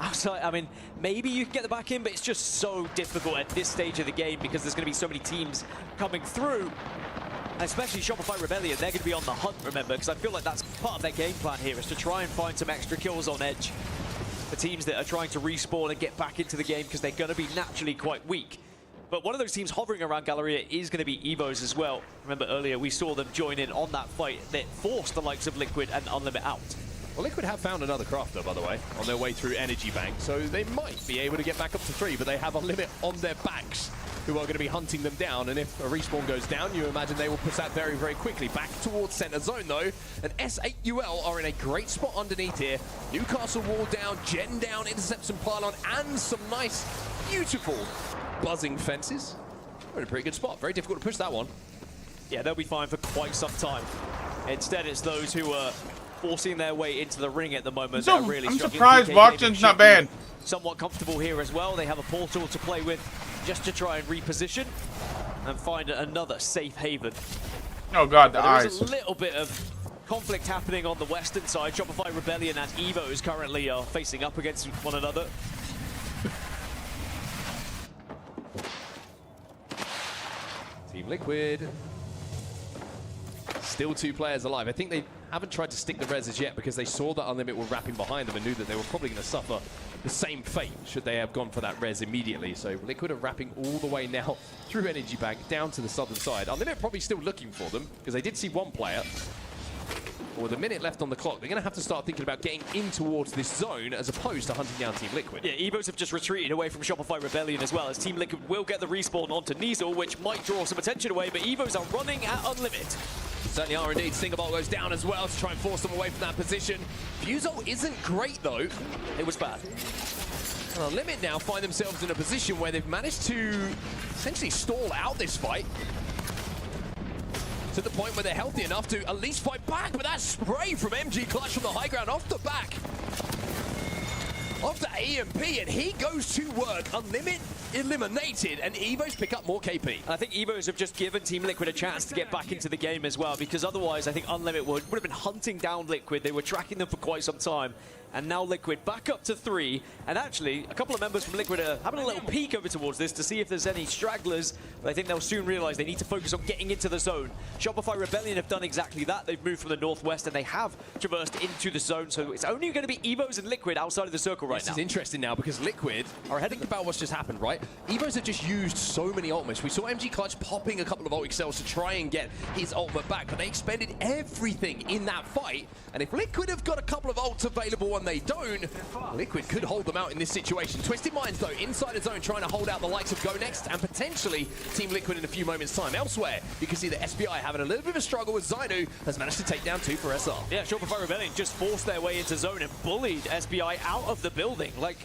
D: outside, I mean, maybe you can get the back in, but it's just so difficult at this stage of the game because there's going to be so many teams coming through. And especially Shopify Rebellion, they're going to be on the hunt, remember, because I feel like that's part of their game plan here, is to try and find some extra kills on edge for teams that are trying to respawn and get back into the game because they're going to be naturally quite weak. But one of those teams hovering around Galleria is going to be Evos as well. Remember earlier, we saw them join in on that fight that forced the likes of Liquid and Unlimit out.
A: Well, Liquid have found another crafter, by the way, on their way through Energy Bank, so they might be able to get back up to 3, but they have Unlimit on their backs, who are going to be hunting them down, and if a respawn goes down, you imagine they will push that very, very quickly. Back towards center zone, though, and S8UL are in a great spot underneath here. Newcastle wall down, Gen down, intercept some pylon, and some nice, beautiful buzzing fences. We're in a pretty good spot. Very difficult to push that one.
D: Yeah, they'll be fine for quite some time. Instead, it's those who are forcing their way into the ring at the moment that are really
C: I'm
D: struggling.
C: surprised Boxing's not banned.
D: Somewhat comfortable here as well. They have a portal to play with just to try and reposition and find another safe haven.
C: Oh god, the eyes.
D: There's a little bit of conflict happening on the western side. Shopify Rebellion and Evos currently are facing up against one another.
A: Team Liquid. Still 2 players alive. I think they haven't tried to stick the reses yet because they saw that Unlimit were wrapping behind them and knew that they were probably going to suffer the same fate should they have gone for that res immediately. So Liquid are wrapping all the way now through Energy Bank down to the southern side. Unlimit probably still looking for them because they did see one player. With a minute left on the clock, they're going to have to start thinking about getting in towards this zone as opposed to hunting down Team Liquid.
D: Yeah, Evos have just retreated away from Shopify Rebellion as well, as Team Liquid will get the respawn onto Nizel, which might draw some attention away, but Evos are running at Unlimit.
A: Certainly are indeed. Stingerbolt goes down as well to try and force them away from that position. Fuso isn't great though.
D: It was bad.
A: And Unlimit now find themselves in a position where they've managed to essentially stall out this fight. To the point where they're healthy enough to at least fight back, but that spray from MG Clutch from the high ground off the back. Off the EMP, and he goes to work. Unlimit eliminated, and Evos pick up more KP.
D: I think Evos have just given Team Liquid a chance to get back into the game as well, because otherwise I think Unlimit would have been hunting down Liquid. They were tracking them for quite some time. And now Liquid back up to 3. And actually, a couple of members from Liquid are having a little peek over towards this to see if there's any stragglers. But I think they'll soon realize they need to focus on getting into the zone. Shopify Rebellion have done exactly that. They've moved from the northwest and they have traversed into the zone. So it's only going to be Evos and Liquid outside of the circle right now.
A: This is interesting now because Liquid are ahead. Think about what's just happened, right? Evos have just used so many ultimates. We saw MG Clutch popping a couple of ult excels to try and get his ultimate back, but they expended everything in that fight. And if Liquid have got a couple of ults available and they don't, Liquid could hold them out in this situation. Twisted Minds, though, inside the zone, trying to hold out the likes of Go Next and potentially Team Liquid in a few moments' time. Elsewhere, you can see the SBI having a little bit of a struggle with Zainu, has managed to take down 2 for SR.
D: Yeah, Shopify Rebellion just forced their way into zone and bullied SBI out of the building. Like,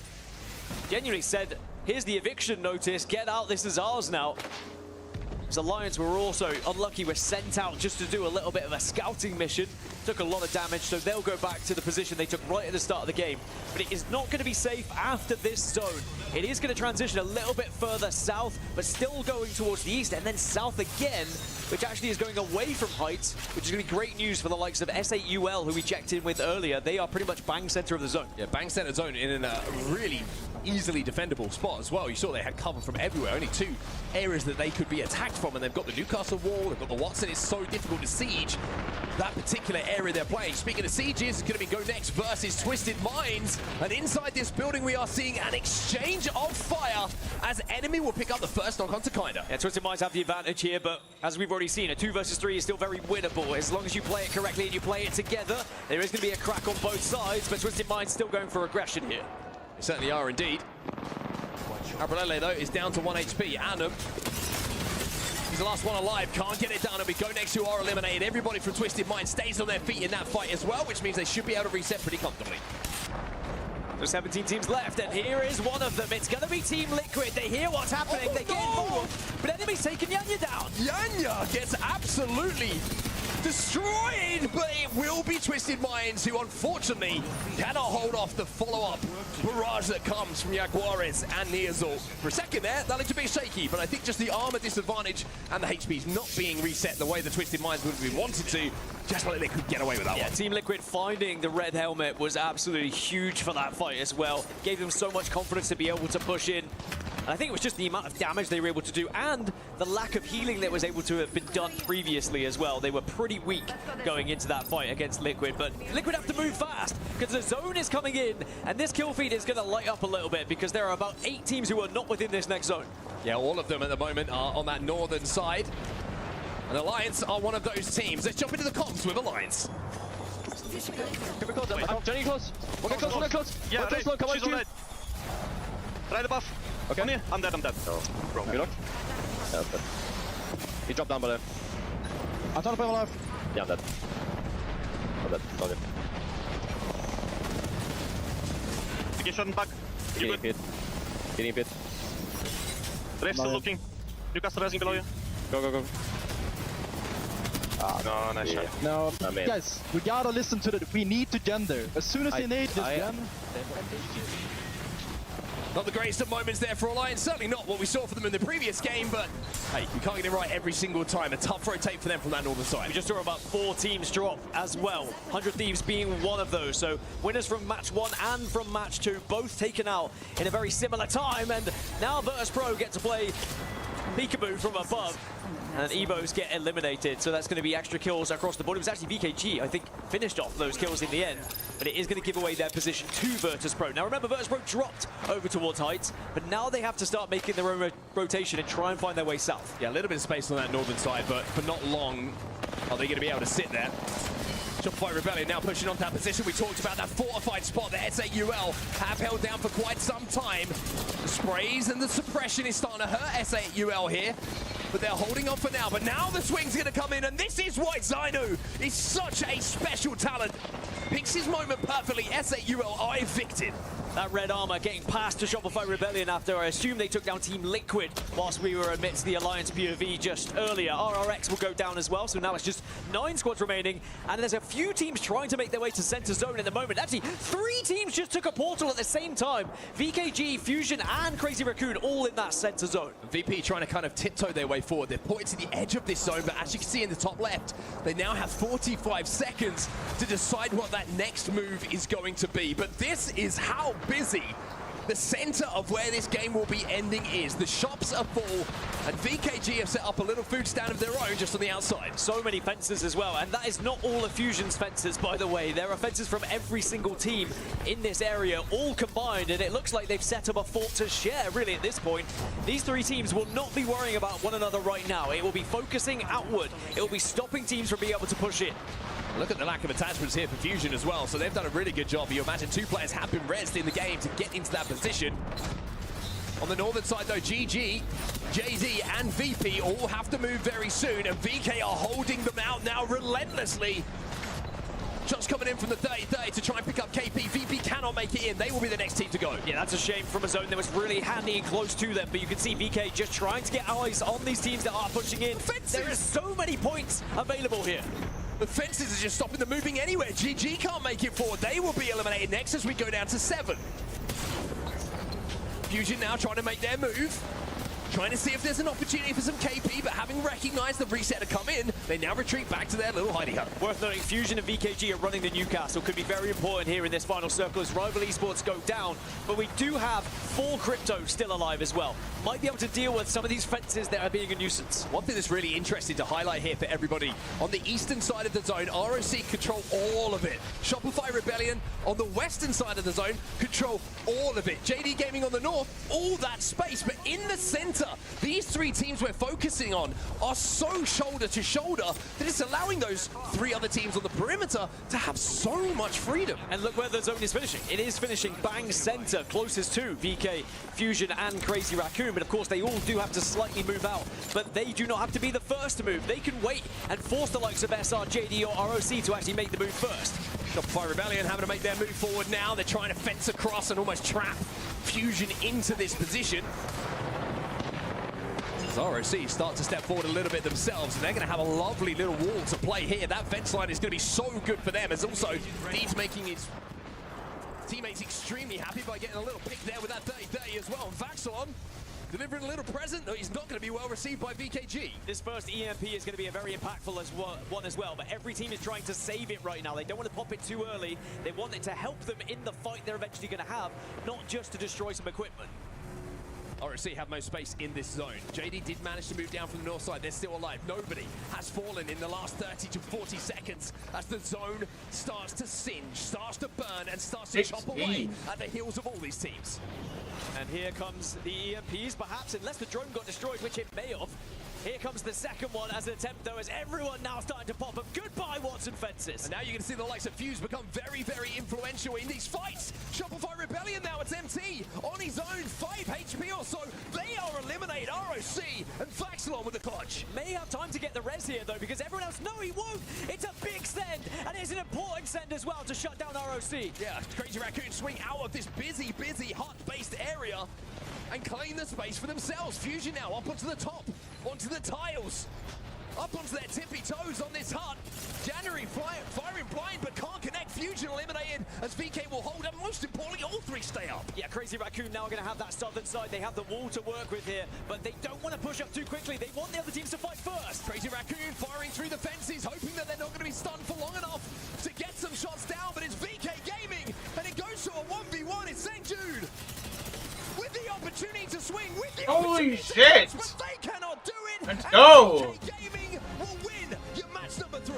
D: genuinely said, here's the eviction notice, get out, this is ours now. As Alliance were also unlucky, were sent out just to do a little bit of a scouting mission. Took a lot of damage, so they'll go back to the position they took right at the start of the game. But it is not going to be safe after this zone. It is going to transition a little bit further south, but still going towards the east, and then south again, which actually is going away from Heights, which is going to be great news for the likes of S8UL, who we checked in with earlier. They are pretty much bang center of the zone.
A: Yeah, bang center zone in a really easily defendable spot as well. You saw they had cover from everywhere. Only 2 areas that they could be attacked from, and they've got the Newcastle wall, they've got the Watson. It's so difficult to siege that particular area they're playing. Speaking of sieges, it's going to be Go Next versus Twisted Minds. And inside this building, we are seeing an exchange of fire as enemy will pick up the first knock onto Kinda.
D: Yeah, Twisted Minds have the advantage here, but as we've already seen, a 2 versus 3 is still very winnable. As long as you play it correctly and you play it together, there is going to be a crack on both sides, but Twisted Minds still going for aggression here.
A: They certainly are indeed. Abralele, though, is down to 1 HP. Annam, he's the last one alive, can't get it done, and we Go Next who are eliminated. Everybody from Twisted Mind stays on their feet in that fight as well, which means they should be able to reset pretty comfortably.
D: There's 17 teams left, and here is one of them. It's going to be Team Liquid. They hear what's happening, they get involved, but enemy's taking Yanya down.
A: Yanya gets absolutely destroyed, but it will be Twisted Minds, who unfortunately cannot hold off the follow-up barrage that comes from Jaguares and Neazor. For a second there, that looked a bit shaky, but I think just the armor disadvantage and the HPs not being reset the way the Twisted Minds would have been wanted to, just like they could get away with that one.
D: Team Liquid finding the red helmet was absolutely huge for that fight as well. Gave them so much confidence to be able to push in. And I think it was just the amount of damage they were able to do and the lack of healing that was able to have been done previously as well. They were pretty weak going into that fight against Liquid, but Liquid have to move fast because the zone is coming in and this kill feed is going to light up a little bit because there are about 8 teams who are not within this next zone.
A: Yeah, all of them at the moment are on that northern side. And Alliance are one of those teams. Let's jump into the comms with Alliance.
B: Can we close? Johnny, close. We'll get close, we'll get close.
F: Yeah,
B: we'll close, come on,
F: she's on red. Right above.
B: Okay.
F: On here. I'm dead, I'm dead. Oh, wrong.
B: You knocked? Yeah, that's dead. He dropped down by there. I'm trying to put him alive. Yeah, I'm dead. I'm dead. Okay.
F: You get shot in back.
B: Getting hit. Getting hit.
F: They're still looking. Lucas rising below you.
B: Go, go, go.
F: No, nice shot.
G: No,
B: I'm in.
G: guys, we gotta listen to the. We need to gender. As soon as they nade this gun.
A: Not the greatest of moments there for Alliance, certainly not what we saw for them in the previous game, but hey, you can't get it right every single time. A tough rotate for them from that northern side.
D: We just saw about 4 teams drop as well, 100 Thieves being one of those. So winners from match 1 and from match 2, both taken out in a very similar time, and now Virtus.pro get to play peekaboo from above. And Evos get eliminated, so that's going to be extra kills across the board. It was actually VKG, I think, finished off those kills in the end, but it is going to give away their position to Virtus.pro. Now remember, Virtus.pro dropped over towards Heights, but now they have to start making their own rotation and try and find their way south.
A: Yeah, a little bit of space on that northern side, but for not long are they going to be able to sit there. Shopify Rebellion now pushing on that position. We talked about that fortified spot that S8UL have held down for quite some time. The sprays and the suppression is starting to hurt S8UL here, but they're holding on for now. But now the swing's going to come in, and this is why Zyno is such a special talent. Picks his moment perfectly. S8UL are evicted.
D: That red armor getting past to Shopify Rebellion after I assume they took down Team Liquid whilst we were amidst the Alliance POV just earlier. RRX will go down as well, so now it's just 9 squads remaining, and there's a few teams trying to make their way to center zone at the moment. Actually, 3 teams just took a portal at the same time. VKG, Fusion, and Crazy Raccoon all in that center zone.
A: VP trying to kind of tiptoe their way forward. They're pointed to the edge of this zone, but as you can see in the top left, they now have 45 seconds to decide what that next move is going to be. But this is how busy the center of where this game will be ending is. The shops are full, and VKG have set up a little food stand of their own just on the outside.
D: So many fences as well, and that is not all of Fusion's fences, by the way. There are fences from every single team in this area, all combined, and it looks like they've set up a fort to share, really, at this point. These 3 teams will not be worrying about one another right now. It will be focusing outward. It will be stopping teams from being able to push in.
A: Look at the lack of attachments here for Fusion as well, so they've done a really good job. You imagine 2 players have been rezzed in the game to get into that position. On the northern side though, GG, JD and VP all have to move very soon, and VK are holding them out now relentlessly. Shots coming in from the 30-30 to try and pick up KP. VP cannot make it in. They will be the next team to go.
D: Yeah, that's a shame from a zone that was really handy and close to them, but you can see VK just trying to get eyes on these teams that are pushing in.
A: Fences.
D: There are so many points available here.
A: The fences are just stopping them moving anywhere. GG can't make it forward. They will be eliminated next as we go down to 7. Fusion now trying to make their move. Trying to see if there's an opportunity for some KP, but having recognized the reset to come in, they now retreat back to their little hidey hole.
D: Worth noting, Fusion and VKG are running the Newcastle. Could be very important here in this final circle as rival esports go down. But we do have 4 crypto still alive as well. Might be able to deal with some of these fences that are being a nuisance.
A: One thing that's really interesting to highlight here for everybody, on the eastern side of the zone, ROC control all of it. Shopify Rebellion on the western side of the zone control all of it. JD Gaming on the north, all that space, but in the center, these 3 teams we're focusing on are so shoulder to shoulder that it's allowing those 3 other teams on the perimeter to have so much freedom.
D: And look where the zone is finishing. It is finishing bang center, closest to VK, Fusion, and Crazy Raccoon. But of course, they all do have to slightly move out. But they do not have to be the first to move. They can wait and force the likes of SR, JD, or ROC to actually make the move first.
A: Shopify Rebellion having to make their move forward now. They're trying to fence across and almost trap Fusion into this position. ROC start to step forward a little bit themselves, and they're going to have a lovely little wall to play here. That fence line is going to be so good for them, as also Deeds making his teammates extremely happy by getting a little pick there with that 30-30 as well. And Vaxelon delivering a little present, though he's not going to be well received by VKG.
D: This first EMP is going to be a very impactful one as well, but every team is trying to save it right now. They don't want to pop it too early. They want it to help them in the fight they're eventually going to have, not just to destroy some equipment.
A: ROC have no space in this zone. JD did manage to move down from the north side. They're still alive. Nobody has fallen in the last 30 to 40 seconds as the zone starts to singe, starts to burn, and starts to chop away at the heels of all these teams.
D: And here comes the EMPs, perhaps, unless the drone got destroyed, which it may have. Here comes the second one as an attempt, though, as everyone now starting to pop up. Goodbye, Watson Fences.
A: And now you're going to see the likes of Fuse become very, very influential in these fights. Shopify Rebellion now, it's MT on his own, 5 HP or so. They are eliminated, ROC and Vaxelon with the clutch.
D: May have time to get the res here, though, because everyone else, no, he won't. It's a big send, and it's an important send as well to shut down ROC.
A: Yeah, Crazy Raccoon swing out of this busy, hut-based area and claim the space for themselves. Fusion now up onto the top, onto the tiles, up onto their tippy toes on this hut. January firing blind, but can't connect. Fusion eliminated as VK will hold up. Most importantly, all three stay up.
D: Yeah, Crazy Raccoon now going to have that southern side. They have the wall to work with here, but they don't want to push up too quickly. They want the other teams to fight first.
A: Crazy Raccoon firing through the fences, hoping that they're not going to be stunned for long enough to get some shots down, but it's VK Gaming, and it goes to a 1v1. It's St. Jude with the opportunity to swing, with the
C: Holy
A: opportunity
C: shit!
A: to catch, but they cannot do it.
C: Let's
A: and
C: go!
A: VK Gaming will win your match number 3.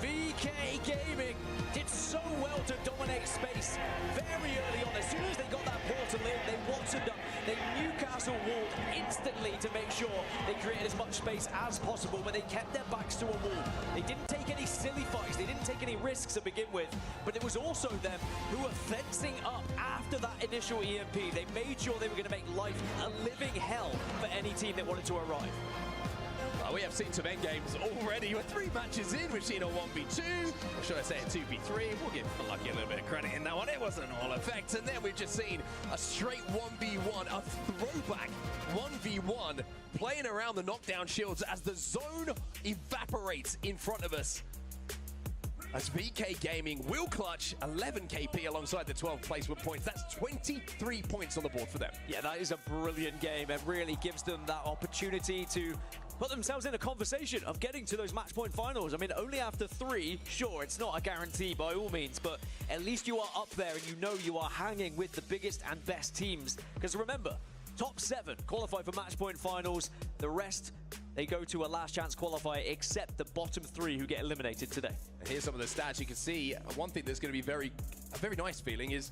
D: VK Gaming did so well to dominate space very early on. As soon as they got that portal in, they Watsoned up. They Newcastle walled instantly to make sure they created as much space as possible, but they kept their backs to a wall. They didn't take any silly fights. They didn't take any risks to begin with, but it was also them who were fencing up after that initial EMP. They made sure they were going to make life a living hell for any team that wanted to arrive.
A: We have seen some end games already. We're 3 matches in. We've seen a 1v2, or should I say a 2v3. We'll give Unlucky a little bit of credit in that one. It wasn't all effect. And then we've just seen a straight 1v1, a throwback 1v1, playing around the knockdown shields as the zone evaporates in front of us. As VK Gaming will clutch 11 KP alongside the 12 placement points. That's 23 points on the board for them.
D: Yeah, that is a brilliant game and really gives them that opportunity to put themselves in a conversation of getting to those match point finals. I mean, only after 3, sure, it's not a guarantee by all means, but at least you are up there and you know you are hanging with the biggest and best teams. Because remember, top 7 qualify for match point finals. The rest, they go to a last chance qualifier, except the bottom 3 who get eliminated today.
A: And here's some of the stats you can see. One thing that's going to be a very nice feeling is,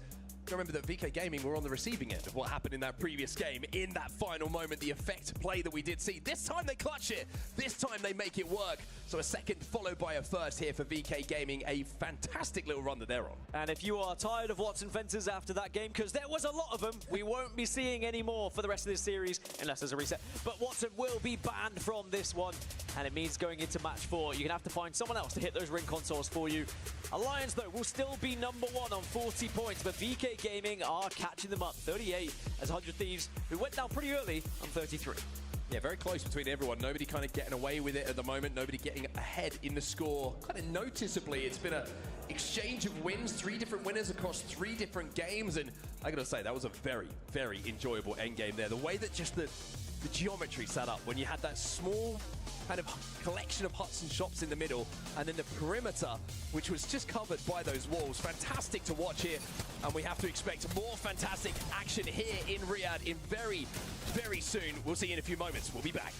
A: remember that VK Gaming were on the receiving end of what happened in that previous game. In that final moment, the effect play that we did see. This time they clutch it. This time they make it work. So a second followed by a first here for VK Gaming. A fantastic little run that they're on.
D: And if you are tired of Watson Fences after that game, because there was a lot of them, we won't be seeing any more for the rest of this series, unless there's a reset. But Watson will be banned from this one, and it means going into match 4, you're going to have to find someone else to hit those ring consoles for you. Alliance, though, will still be number 1 on 40 points, but VK Gaming are catching them up. 38 as 100 Thieves, who went down pretty early, on 33.
A: Yeah, very close between everyone. Nobody kind of getting away with it at the moment. Nobody getting ahead in the score. Kind of noticeably, it's been an exchange of wins. 3 different winners across 3 different games. And I gotta say, that was a very, very enjoyable endgame there. The way that just the geometry set up when you had that small kind of collection of huts and shops in the middle, and then the perimeter, which was just covered by those walls. Fantastic to watch here, and we have to expect more fantastic action here in Riyadh in very, very soon. We'll see you in a few moments. We'll be back.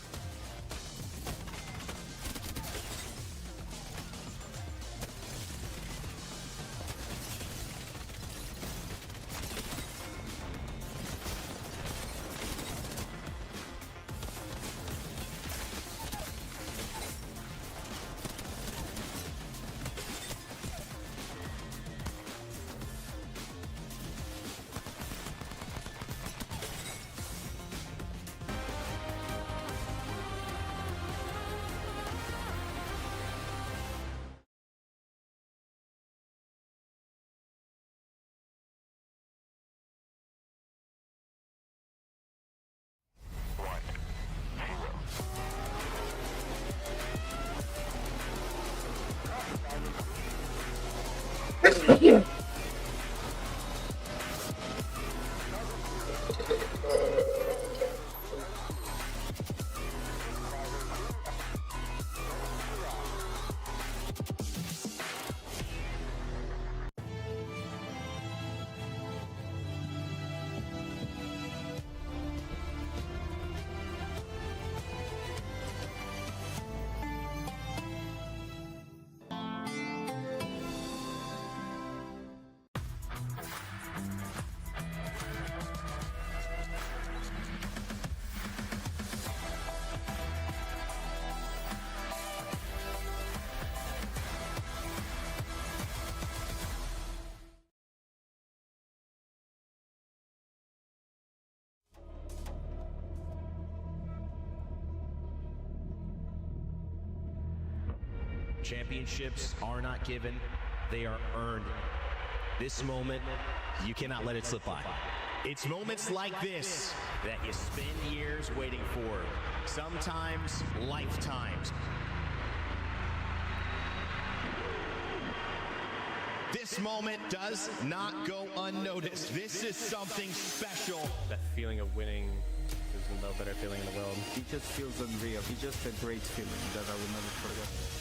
H: championships are not given, they are earned. This moment, you cannot let it slip by. It's moments like this that you spend years waiting for, sometimes lifetimes. This moment does not go unnoticed. This is something special.
S: That feeling of winning, there's no better feeling in the world.
L: It just feels unreal. It's just a great feeling that I will never forget.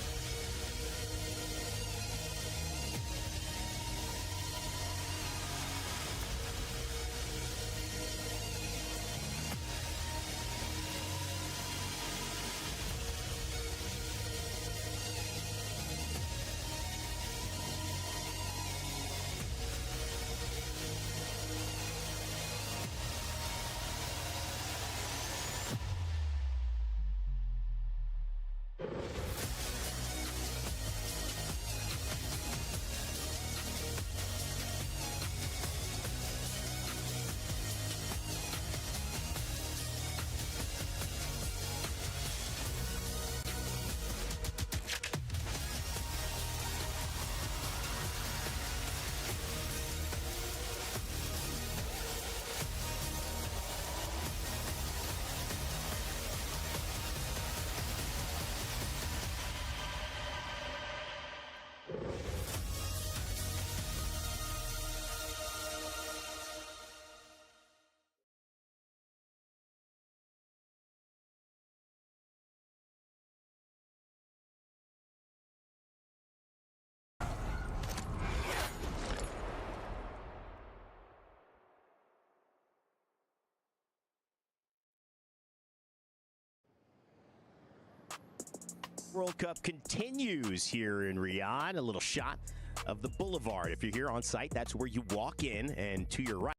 H: World Cup continues here in Riyadh. A little shot of the boulevard. If you're here on site, that's where you walk in, and to your right.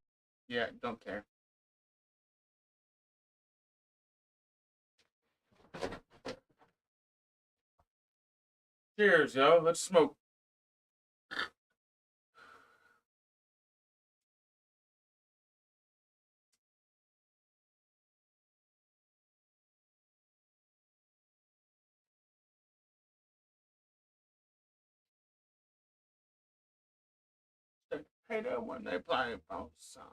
C: Yeah, don't care. Cheers, yo. Let's smoke. They hate it when they play both sides.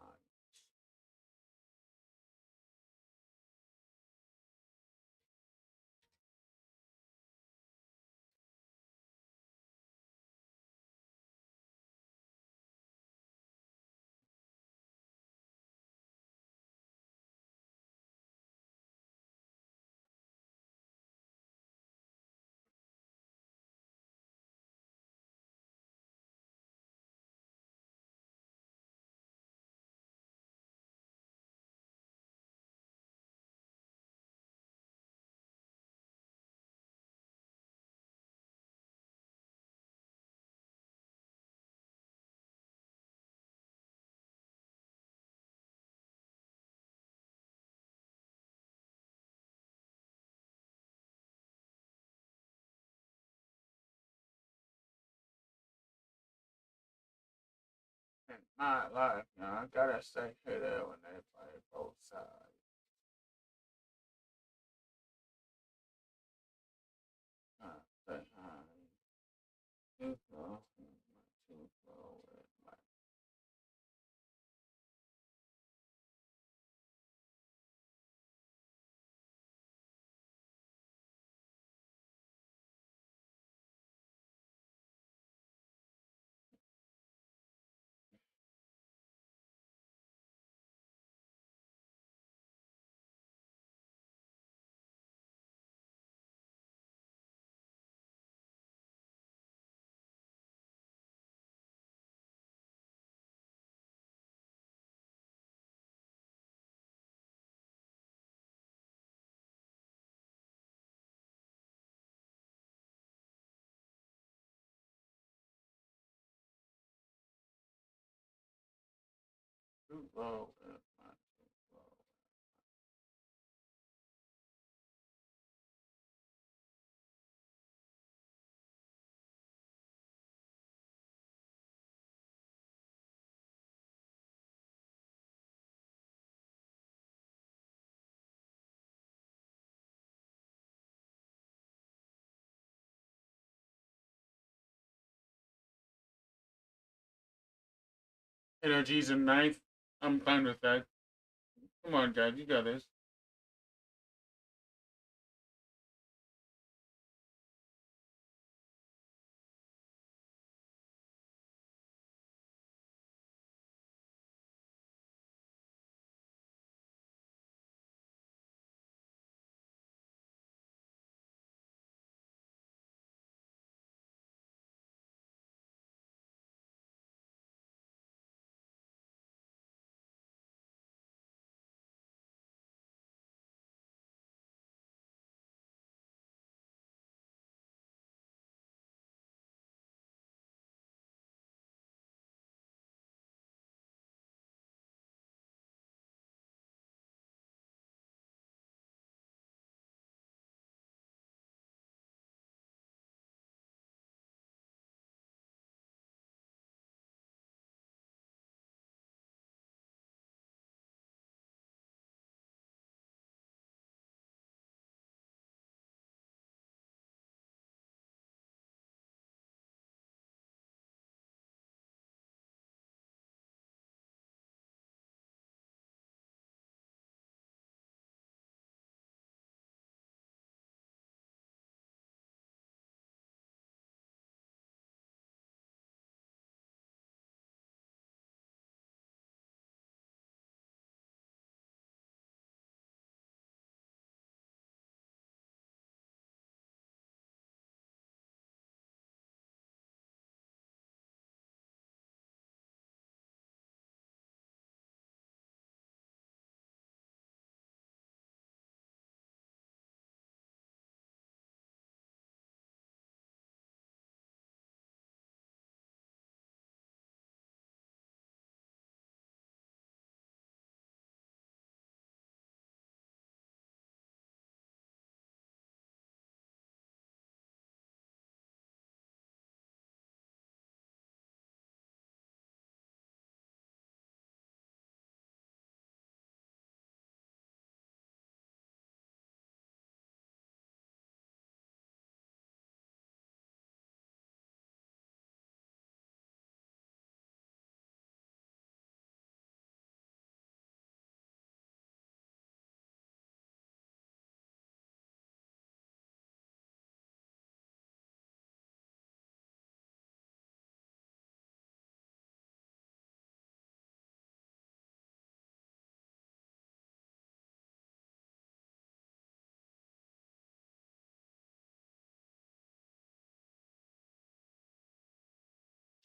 C: In my life, you know, I gotta say hey there when they play both sides. Say hi. Too close, too close. Too low. Energies in ninth. I'm fine with that. Come on, guys, you got this.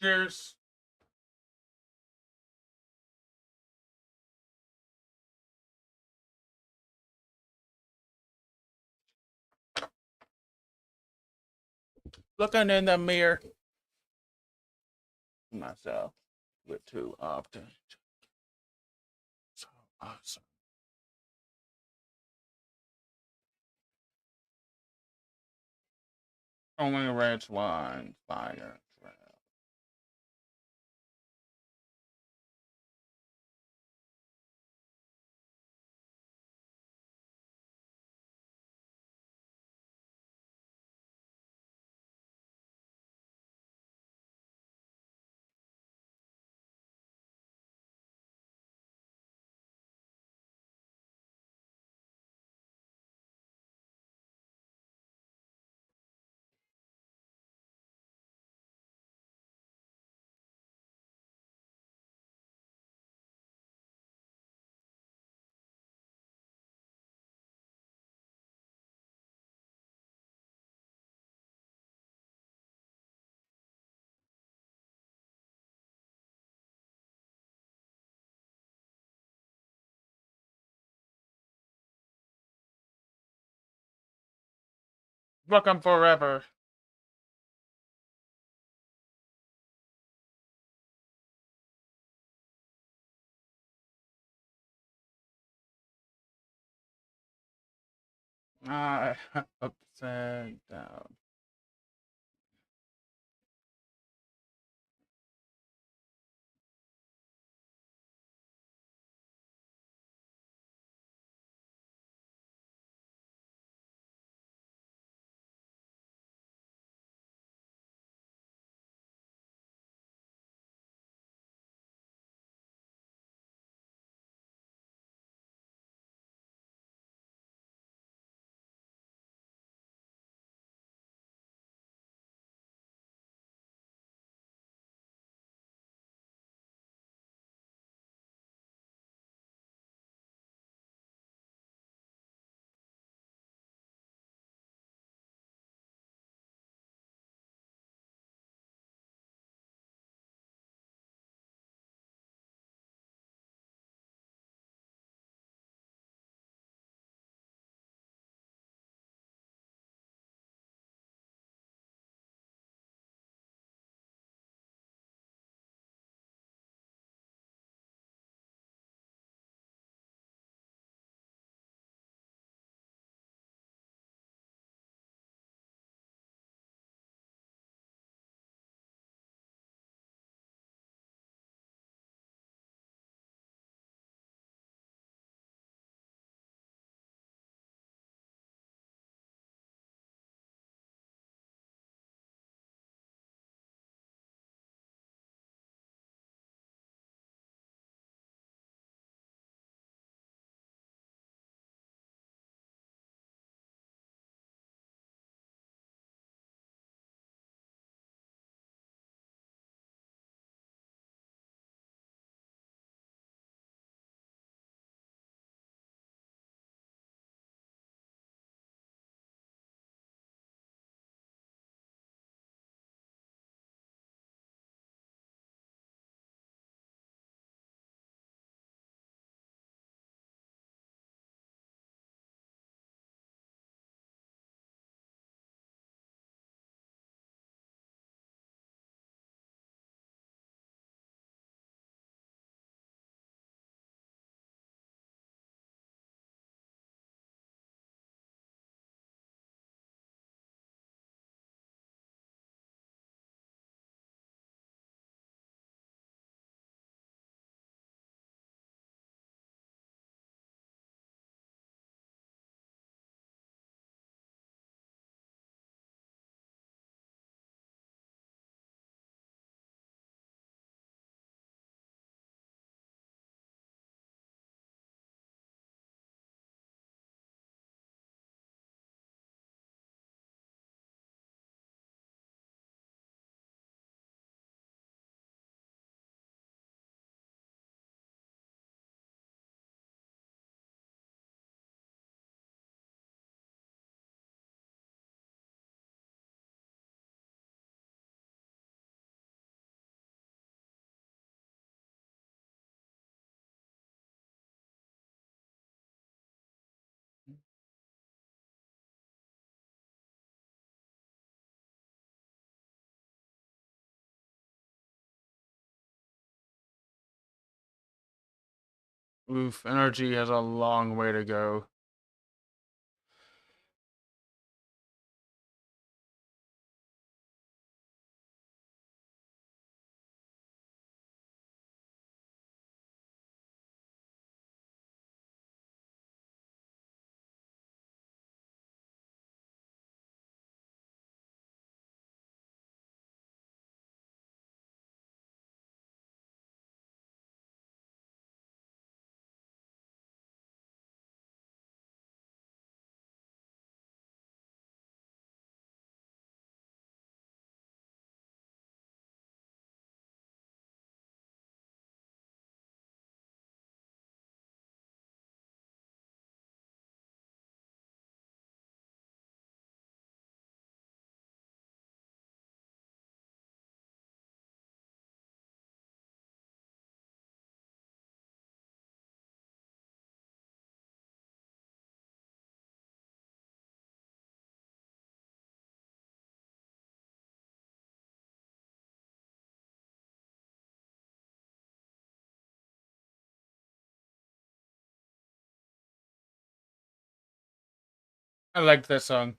C: Cheers. Looking in the mirror. Myself with too often. So awesome. Only red wine, fire. Welcome forever. Upside down. Oof, NRG has a long way to go. I like that song.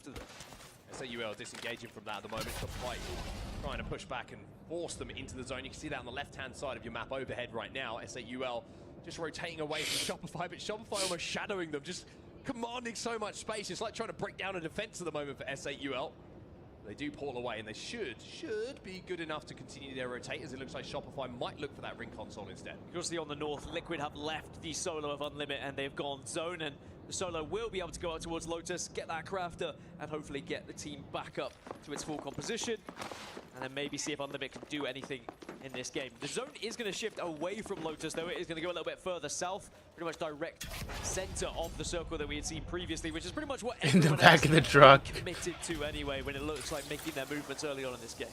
D: of them.
A: SAUL disengaging from that at the moment. Shopify trying to push back and force them into the zone. You can see that on the left-hand side of your map overhead right now. SAUL just rotating away from Shopify, but Shopify almost shadowing them, just commanding so much space. It's like trying to break down a defense at the moment for SAUL. They do pull away, and they should be good enough to continue their rotators. It looks like Shopify might look for that ring console instead.
D: Obviously on the north, Liquid have left the solo of Unlimit, and they've gone zone, and the solo will be able to go out towards Lotus, get that crafter, and hopefully get the team back up to its full composition, and then maybe see if Unlimit can do anything in this game. The zone is going to shift away from Lotus, though. It is going to go a little bit further south, pretty much direct center of the circle that we had seen previously, which is pretty much what
C: in the back of the truck
D: committed to anyway when it looks like making their movements early on in this game.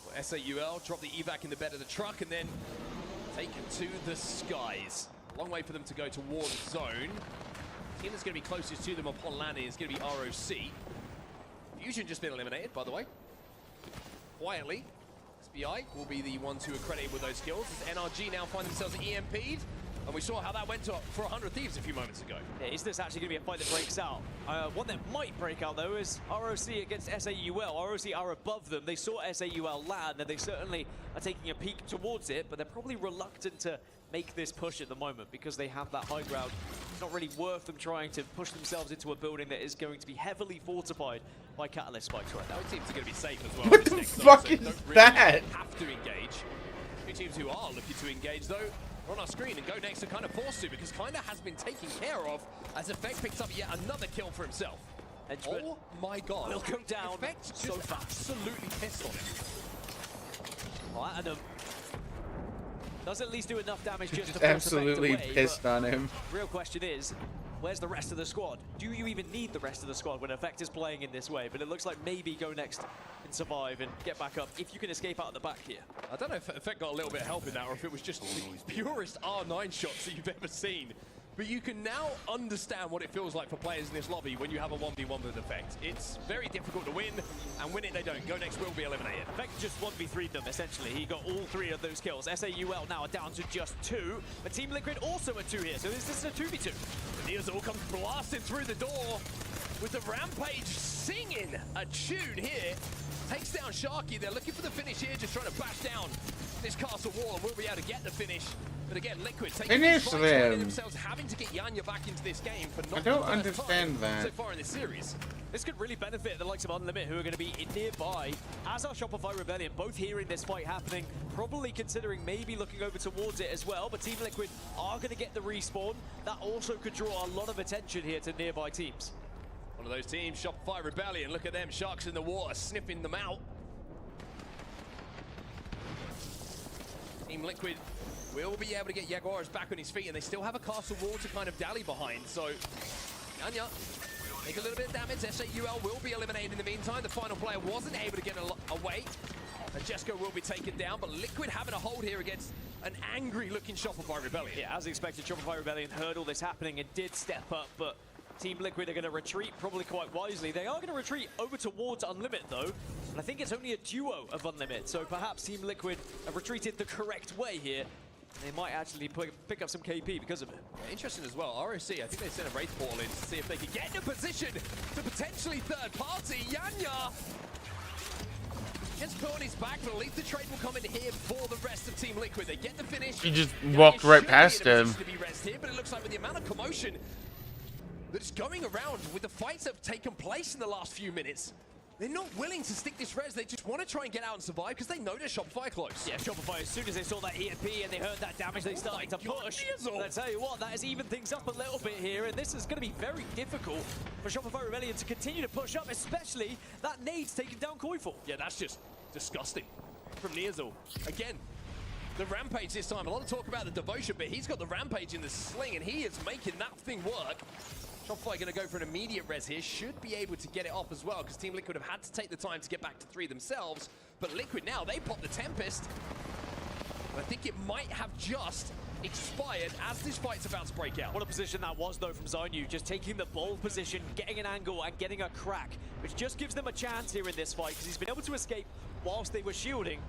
A: Well, SAUL drop the evac in the bed of the truck and then take it to the skies. Long way for them to go towards zone. The team that's going to be closest to them upon landing is going to be ROC. Fusion just been eliminated, by the way. Quietly, SBI will be the ones who are credited with those kills. As NRG now find themselves EMP'd. And we saw how that went for 100 Thieves a few moments ago.
D: Yeah, is this actually going to be a fight that breaks out? One that might break out, though, is ROC against SAUL. ROC are above them. They saw SAUL land, and they certainly are taking a peek towards it, but they're probably reluctant to make this push at the moment because they have that high ground. It's not really worth them trying to push themselves into a building that is going to be heavily fortified by Catalyst spikes right now.
A: Both teams are going to be safe as well.
C: What the fuck is that?
A: Have to engage. Two teams who are looking to engage, though, are on our screen, and Go Next are kind of forced to because Kinda has been taken care of as Effect picks up yet another kill for himself.
D: Edgewood
A: oh my god.
D: will come down
A: Effect
D: so
A: just
D: fast.
A: Absolutely pissed on him.
D: Well, Adam does at least do enough damage just to force
C: absolutely
D: Effect away,
C: pissed on him.
D: Real question is, where's the rest of the squad? Do you even need the rest of the squad when Effect is playing in this way? But it looks like maybe Go Next can survive and get back up if you can escape out of the back here.
A: I don't know if Effect got a little bit of help in that or if it was just the purest R9 shots that you've ever seen. But you can now understand what it feels like for players in this lobby when you have a 1v1 with Effect. It's very difficult to win, and win it they don't. Go Next will be eliminated.
D: Effect just 1v3'd them, essentially. He got all 3 of those kills. SAUL now are down to just 2, but Team Liquid also at 2 here, so this is a 2v2.
A: The Neos all come blasting through the door with the Rampage singing a tune here. Takes down Sharky. They're looking for the finish here, just trying to bash down this castle wall, and we'll be able to get the finish. But again, Liquid taking themselves having to get Yanya back into this game for not
C: I don't understand that.
A: so far in this series.
D: This could really benefit the likes of Unlimit, who are going to be nearby, as our Shopify Rebellion, both hearing this fight happening, probably considering maybe looking over towards it as well, but Team Liquid are going to get the respawn. That also could draw a lot of attention here to nearby teams.
A: One of those teams, Shopify Rebellion, look at them, sharks in the water, sniffing them out. Team Liquid will be able to get Jaguars back on his feet, and they still have a castle wall to kind of dally behind, so Yanya make a little bit of damage. SAUL will be eliminated in the meantime. The final player wasn't able to get away. Jesco will be taken down, but Liquid having a hold here against an angry-looking Shopify Rebellion.
D: Yeah, as expected, Shopify Rebellion heard all this happening and did step up, but Team Liquid are going to retreat probably quite wisely. They are going to retreat over towards Unlimit, though, and I think it's only a duo of Unlimit, so perhaps Team Liquid have retreated the correct way here. They might actually pick up some KP because of it.
A: Yeah, interesting as well. ROC, I think they sent a Wraith Portal in to see if they could get in a position to potentially third party. Yanya gets put on his back, but at least the trade will come in here for the rest of Team Liquid. They get the finish.
C: He just walked right past him.
A: To be here, but it looks like with the amount of commotion that's going around with the fights that have taken place in the last few minutes, they're not willing to stick this res. They just want to try and get out and survive because they know they're Shopify close.
D: Yeah, Shopify, as soon as they saw that EMP and they heard that damage, they started to push. And I tell you what, that has evened things up a little bit here, and this is going to be very difficult for Shopify Rebellion to continue to push up, especially that nade's taking down Kofi.
A: Yeah, that's just disgusting from Neazul. Again, the Rampage this time. A lot of talk about the devotion, but he's got the Rampage in the sling, and he is making that thing work. Shopify going to go for an immediate res here. Should be able to get it off as well, because Team Liquid have had to take the time to get back to 3 themselves. But Liquid now, they pop the Tempest. I think it might have just expired as this fight's about to break out.
D: What a position that was, though, from Zainu. Just taking the bold position, getting an angle, and getting a crack, which just gives them a chance here in this fight, because he's been able to escape whilst they were shielding.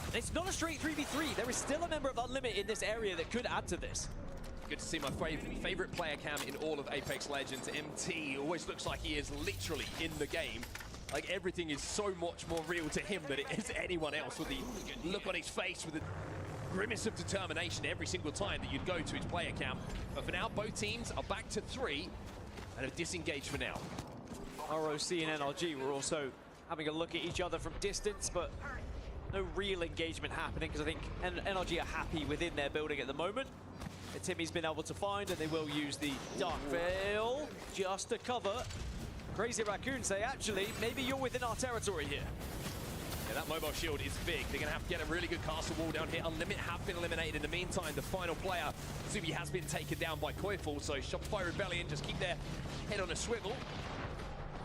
D: And it's not a straight 3v3. There is still a member of Unlimit in this area that could add to this.
A: Good to see my favorite player cam in all of Apex Legends. MT always looks like he is literally in the game. Like everything is so much more real to him than it is to anyone else, with the look on his face, with the grimace of determination every single time that you'd go to his player cam. But for now, both teams are back to 3 and have disengaged for now.
D: ROC and NRG were also having a look at each other from distance, but no real engagement happening because I think NRG are happy within their building at the moment. And Timmy's been able to find, and they will use the Dark Veil just to cover. Crazy Raccoon say, actually, maybe you're within our territory here.
A: Yeah, that mobile shield is big. They're going to have to get a really good castle wall down here. Unlimit have been eliminated. In the meantime, the final player, Zubi, has been taken down by Kofi. So Shopify Rebellion just keep their head on a swivel.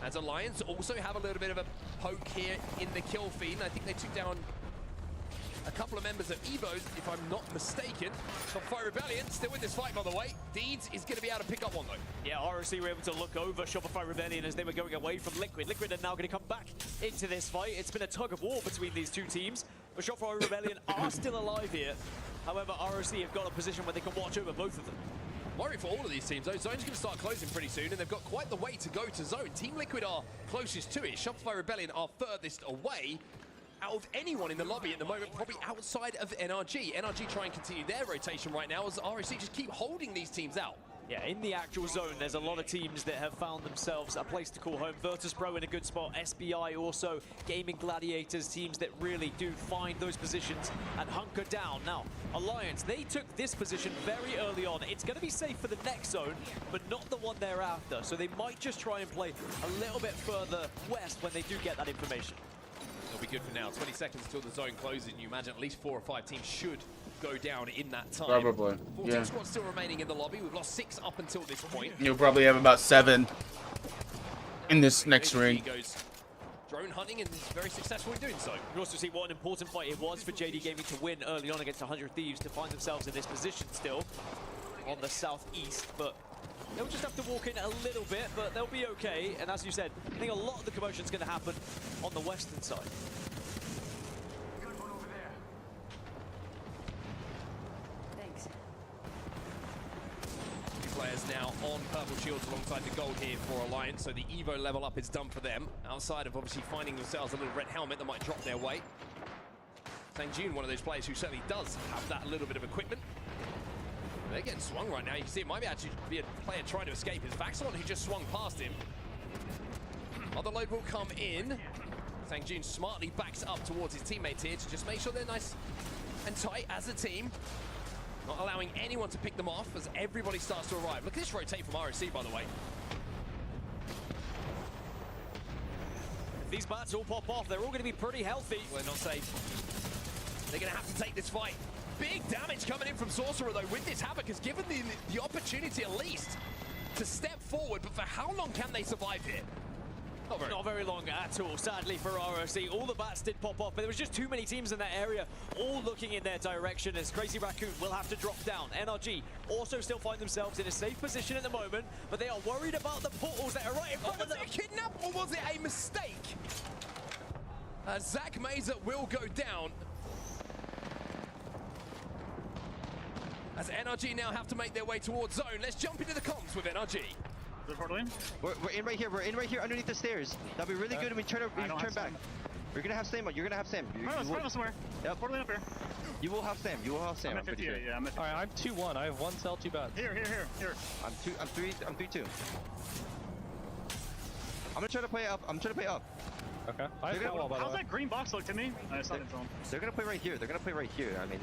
A: As Alliance also have a little bit of a poke here in the kill feed. And I think they took down a couple of members of Evo's, if I'm not mistaken. Shopify Rebellion still in this fight, by the way. Deeds is going to be able to pick up one, though.
D: Yeah, ROC were able to look over Shopify Rebellion as they were going away from Liquid. Liquid are now going to come back into this fight. It's been a tug of war between these two teams, but Shopify Rebellion are still alive here. However, ROC have got a position where they can watch over both of them.
A: Worry for all of these teams, though. Zone's going to start closing pretty soon, and they've got quite the way to go to Zone. Team Liquid are closest to it. Shopify Rebellion are furthest away. Out of anyone in the lobby at the moment, probably outside of NRG. NRG try and continue their rotation right now as ROC just keep holding these teams out.
D: Yeah, in the actual zone, there's a lot of teams that have found themselves a place to call home. Virtus.pro in a good spot, SBI also, Gaming Gladiators, teams that really do find those positions and hunker down. Now, Alliance, they took this position very early on. It's going to be safe for the next zone, but not the one thereafter. So they might just try and play a little bit further west when they do get that information.
A: It'll be good for now. 20 seconds until the zone closes, and you imagine at least 4 or 5 teams should go down in that time.
C: Probably,
A: 14 squads still remaining in the lobby. We've lost 6 up until this point.
C: You'll probably have about 7 in this next ring.
A: He goes drone hunting and is very successful in doing so.
D: You also see what an important fight it was for JD Gaming to win early on against 100 Thieves to find themselves in this position still on the southeast, but they'll just have to walk in a little bit, but they'll be okay. And as you said, I think a lot of the commotion is going to happen on the western side.
U: Thanks.
A: Players now on purple shields alongside the gold here for Alliance, so the Evo level up is done for them. Outside of obviously finding themselves a little red helmet that might drop their way. Sangjun, one of those players who certainly does have that little bit of equipment. They're getting swung right now. You can see it might actually be a player trying to escape. It's Vaxelon who just swung past him. Other load will come in. Sangjun smartly backs up towards his teammates here to just make sure they're nice and tight as a team. Not allowing anyone to pick them off as everybody starts to arrive. Look at this rotate from ROC, by the way.
D: If these bats all pop off, they're all going to be pretty healthy.
A: Well, they're not safe. They're going to have to take this fight. Big damage coming in from Sorcerer, though, with this Havoc has given the opportunity at least to step forward, but for how long can they survive here?
D: Not very long at all, sadly, for ROC. All the bats did pop off, but there was just too many teams in that area, all looking in their direction as Crazy Raccoon will have to drop down. NRG also still find themselves in a safe position at the moment, but they are worried about the portals that are right in front of them.
A: Was it a kidnap or was it a mistake? Zach Mazer will go down. As NRG now have to make their way towards zone. Let's jump into the comms with NRG.
B: We're in right here. We're in right here underneath the stairs. That'll be really good when we turn back. We're gonna have Sam. You're gonna have Sam.
V: somewhere.
B: Yep.
V: Portal up here.
B: You will have Sam. You will have Sam.
V: I'm at 58. Yeah, I'm at 58.
K: All right, I'm 2-1. I have 1 cell, 2 bats.
V: Here.
B: I'm 3-2. I'm gonna try to play up.
K: Okay. I have catwall, by the way.
V: How's that green box look to me? It's not in zone.
B: They're gonna play right here. I mean,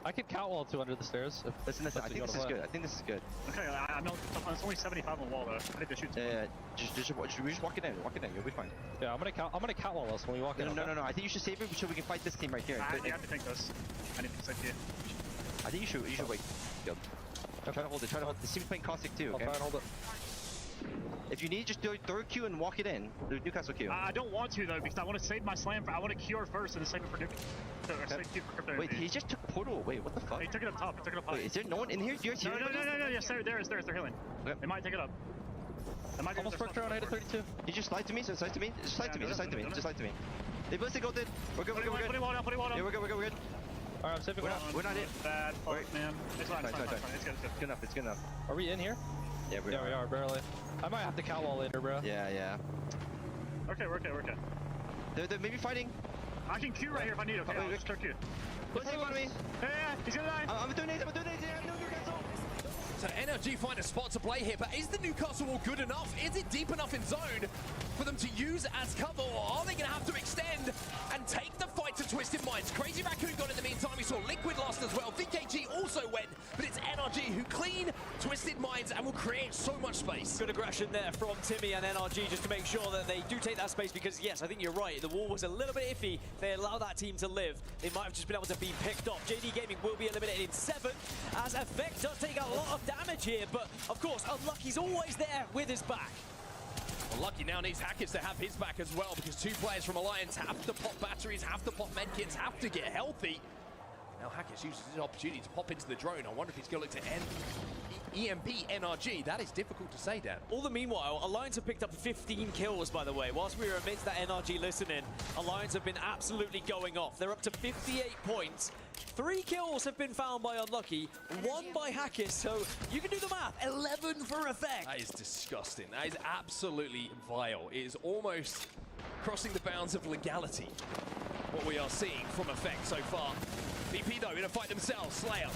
K: I could catwall 2 under the stairs.
B: Listen, I think this is good.
V: Okay, I know it's only 75 on the wall though. I need to shoot.
B: Just walk it in. You'll be fine.
K: Yeah, I'm gonna catwall us when we walk in.
B: No. I think you should save it so we can fight this team right here.
V: I have to take this. I need to take it.
B: I think you should wait. Yep. Try to hold it. This team's playing Caustic too. Okay.
K: I'll try and hold it.
B: If you need, just do throw a Q and walk it in. The Newcastle Q.
V: I don't want to though because I want to save my slam. I want to cure first and then save it for Newcastle.
B: Wait, he just took portal. Wait, what the fuck?
V: He took it up top.
B: Wait, is there no one in here?
V: No. Yes, there is. They're healing.
B: Okay.
V: They might take it up.
K: Almost first round, I hit a 32.
B: You just slide to me. Just slide to me. They both go dead. We're good.
V: Put it wall down.
B: Yeah, we're good.
K: All right, I'm saving.
V: We're not it. Bad fuck, man. fine. It's good.
B: Good enough, it's good enough.
G: Are we in here?
B: Yeah, we
G: are barely. I might have to cow wall later, bro.
B: Yeah.
V: Okay, we're okay.
B: They're maybe fighting.
V: I can Q right here if I need. Okay, I'll just start Q.
B: Put him on me.
V: Yeah, he's gonna die.
B: I'm doing it, yeah, no, Newcastle.
A: So NRG find a spot to play here, but is the Newcastle wall good enough? Is it deep enough in zone for them to use as cover, or are they going to have to extend and take the fight to Twisted Minds? Crazy Raccoon got in the meantime. We saw Liquid lost as well. VKG also went, but it's NRG who clean Twisted Minds and will create so much space.
D: Good aggression there from Timmy and NRG just to make sure that they do take that space, because yes, I think you're right. The wall was a little bit iffy. If they allow that team to live, they might have just been able to be picked up. JD Gaming will be eliminated in 7 as Effect does take a lot of damage here, but of course, Unlucky's always there with his back.
A: Well, Lucky now needs Hackers to have his back as well, because 2 players from Alliance have to pop batteries, have to pop medkits, have to get healthy. Now Hackers uses his opportunity to pop into the drone. I wonder if he's going to look to end EMP NRG. That is difficult to say, Dan.
D: All the meanwhile, Alliance have picked up 15 kills, by the way. Whilst we were amidst that NRG listening, Alliance have been absolutely going off. They're up to 58 points. 3 kills have been found by Unlucky, 1 by Hackers, so you can do the math. 11 for Effect.
A: That is disgusting. That is absolutely vile. It is almost crossing the bounds of legality, what we are seeing from Effect so far. VP, though, in a fight themselves. Slayer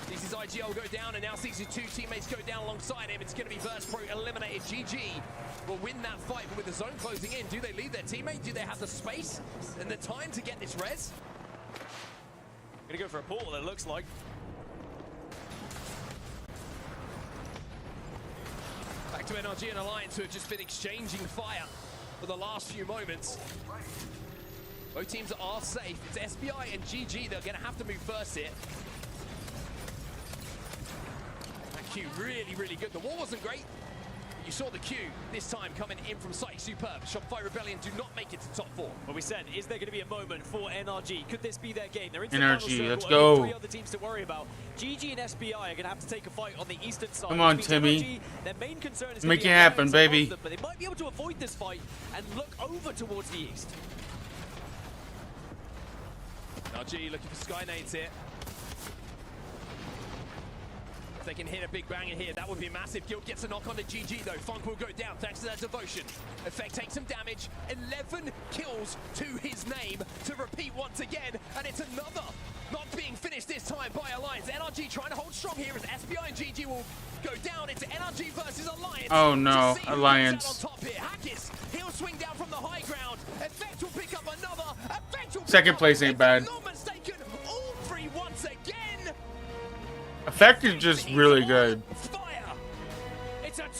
A: sees his IGL go down and now sees his 2 teammates go down alongside him. It's going to be Verse Pro eliminated. GG will win that fight, but with the zone closing in, do they leave their teammate? Do they have the space and the time to get this res?
D: Gonna go for a portal, it looks like.
A: Back to NRG and Alliance, who have just been exchanging fire for the last few moments. Both teams are safe. It's SBI and GG. They're going to have to move first here. That Q really, really good. The wall wasn't great. You saw the Q this time coming in from site. Superb. Shopify Rebellion do not make it to top 4.
D: But we said, is there going to be a moment for NRG? Could this be their game? They're into
C: NRG,
D: the final
C: let's
D: circle.
C: go.
D: Only 3 other teams to worry about. GG and SBI are going to have to take a fight on the eastern side.
C: Come on,
D: which means
C: Timmy.
D: NRG, their main concern is
C: Make
D: gonna
C: it
D: be
C: happen,
D: Alliance above
C: baby.
D: them, but they might be able to avoid this fight and look over towards the east.
A: NRG looking for Sky nades here. If they can hit a big banger here, that would be massive. Guild gets a knock on the GG though. Funk will go down thanks to that devotion. Effect takes some damage. 11 kills to his name to repeat once again. And it's another not being finished this time by Alliance. NRG trying to hold strong here as SBI and GG will go down. It's NRG versus Alliance.
C: Oh no,
A: To see who
C: Alliance.
A: comes out on top here. Hackis, he'll swing down from the high ground. Effect will pick up another. Effect will pick
C: Second
A: up,
C: place ain't
A: if
C: bad.
A: I'm not mistaken, all 3 once again.
C: Effect is just really good.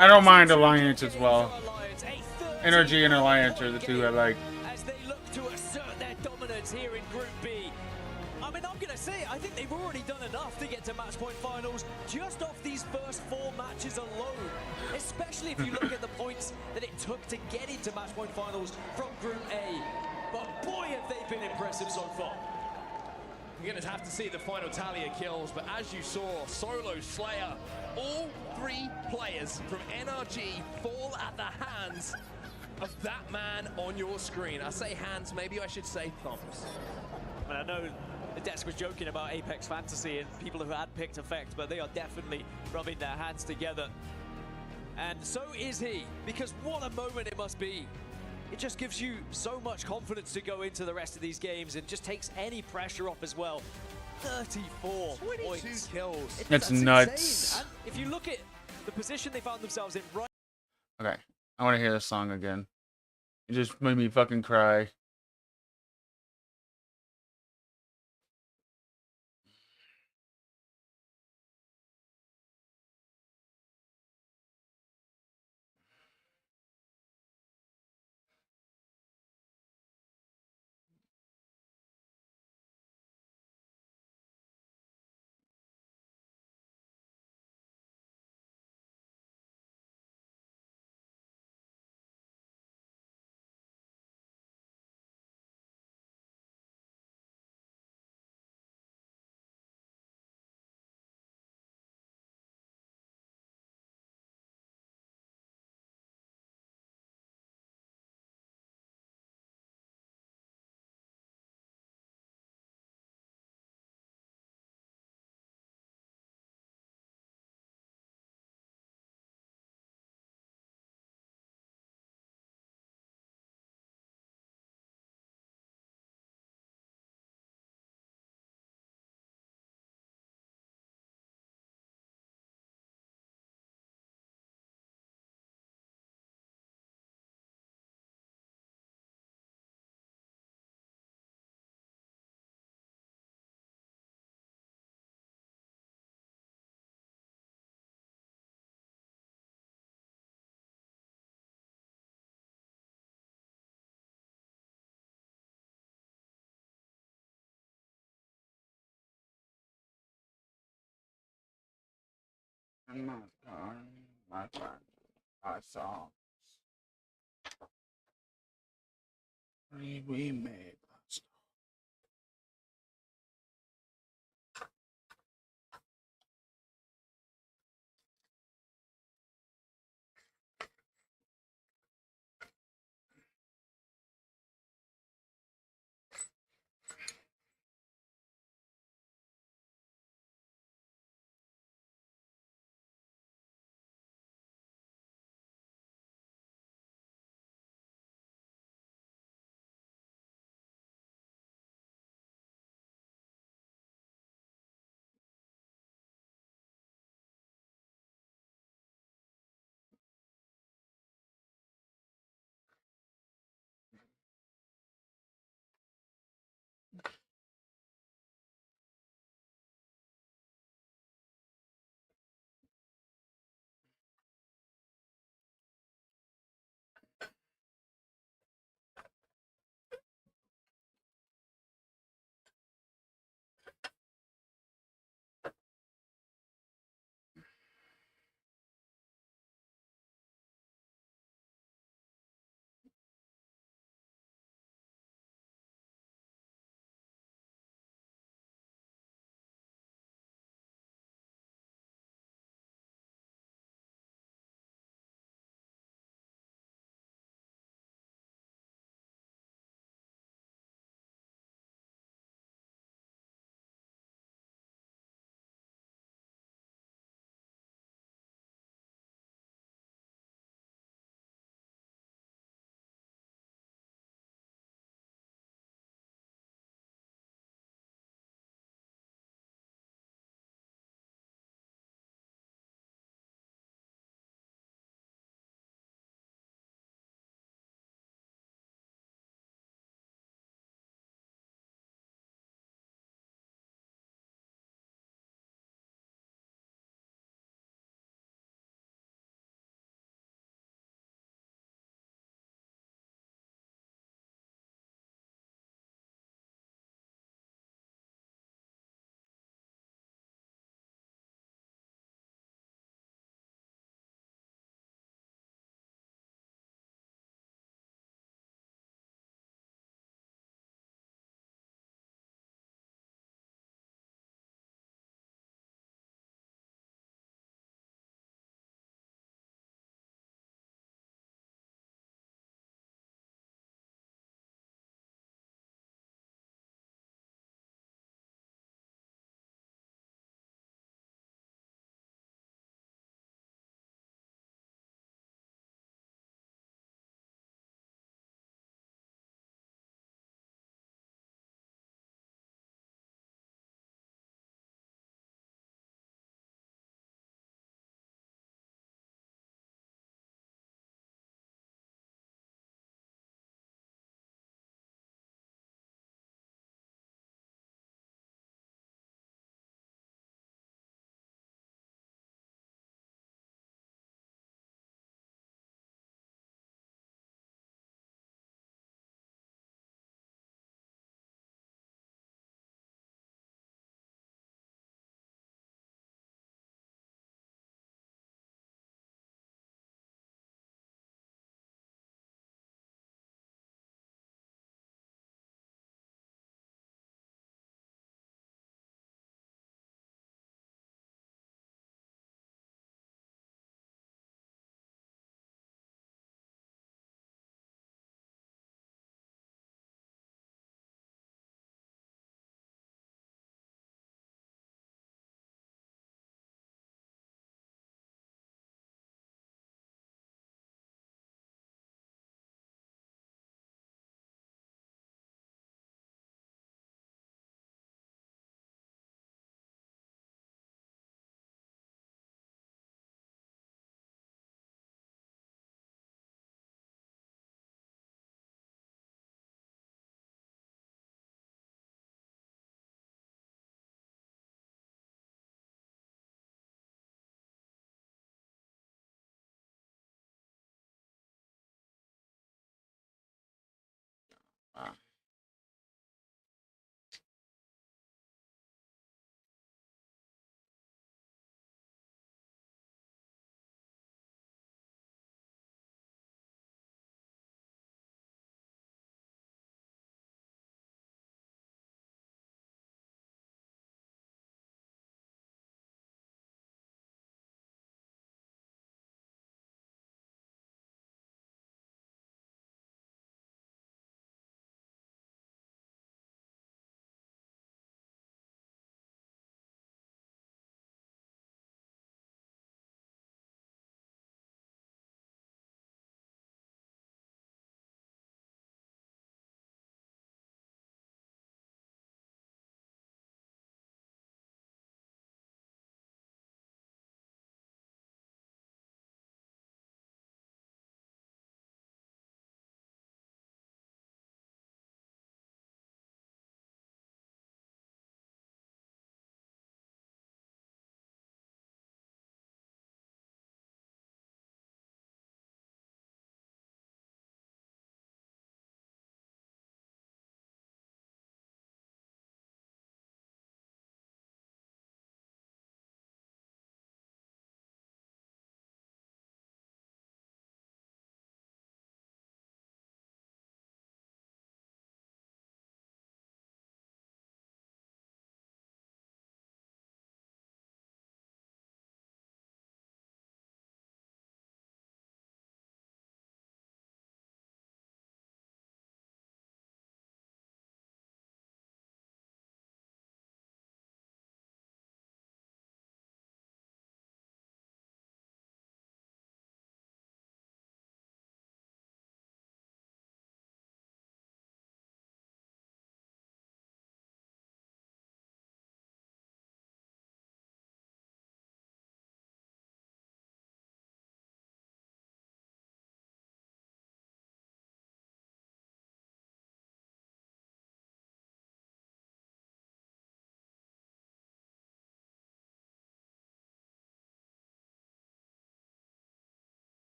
C: I don't mind Alliance as well. Energy and Alliance are the 2 I like.
D: As they look to assert their dominance here in Group B. I mean, I'm going to say, I think they've already done enough to get to match point finals just off these first 4 matches alone. Especially if you look at the points that it took to get into match point finals from Group A. But boy, have they been impressive so far.
A: We're going to have to see the final tally of kills, but as you saw, Solo, Slayer, all 3 players from NRG fall at the hands of that man on your screen. I say hands, maybe I should say thumbs.
D: And I know the desk was joking about Apex Fantasy and people who had picked Effect, but they are definitely rubbing their hands together. And so is he, because what a moment it must be. It just gives you so much confidence to go into the rest of these games and just takes any pressure off as well. 34 points.
A: Kills.
C: That's nuts.
D: And if you look at the position they found themselves in right.
C: Okay, I want to hear this song again. It just made me fucking cry. I'm not gone, my friend. I saw. We made that stuff.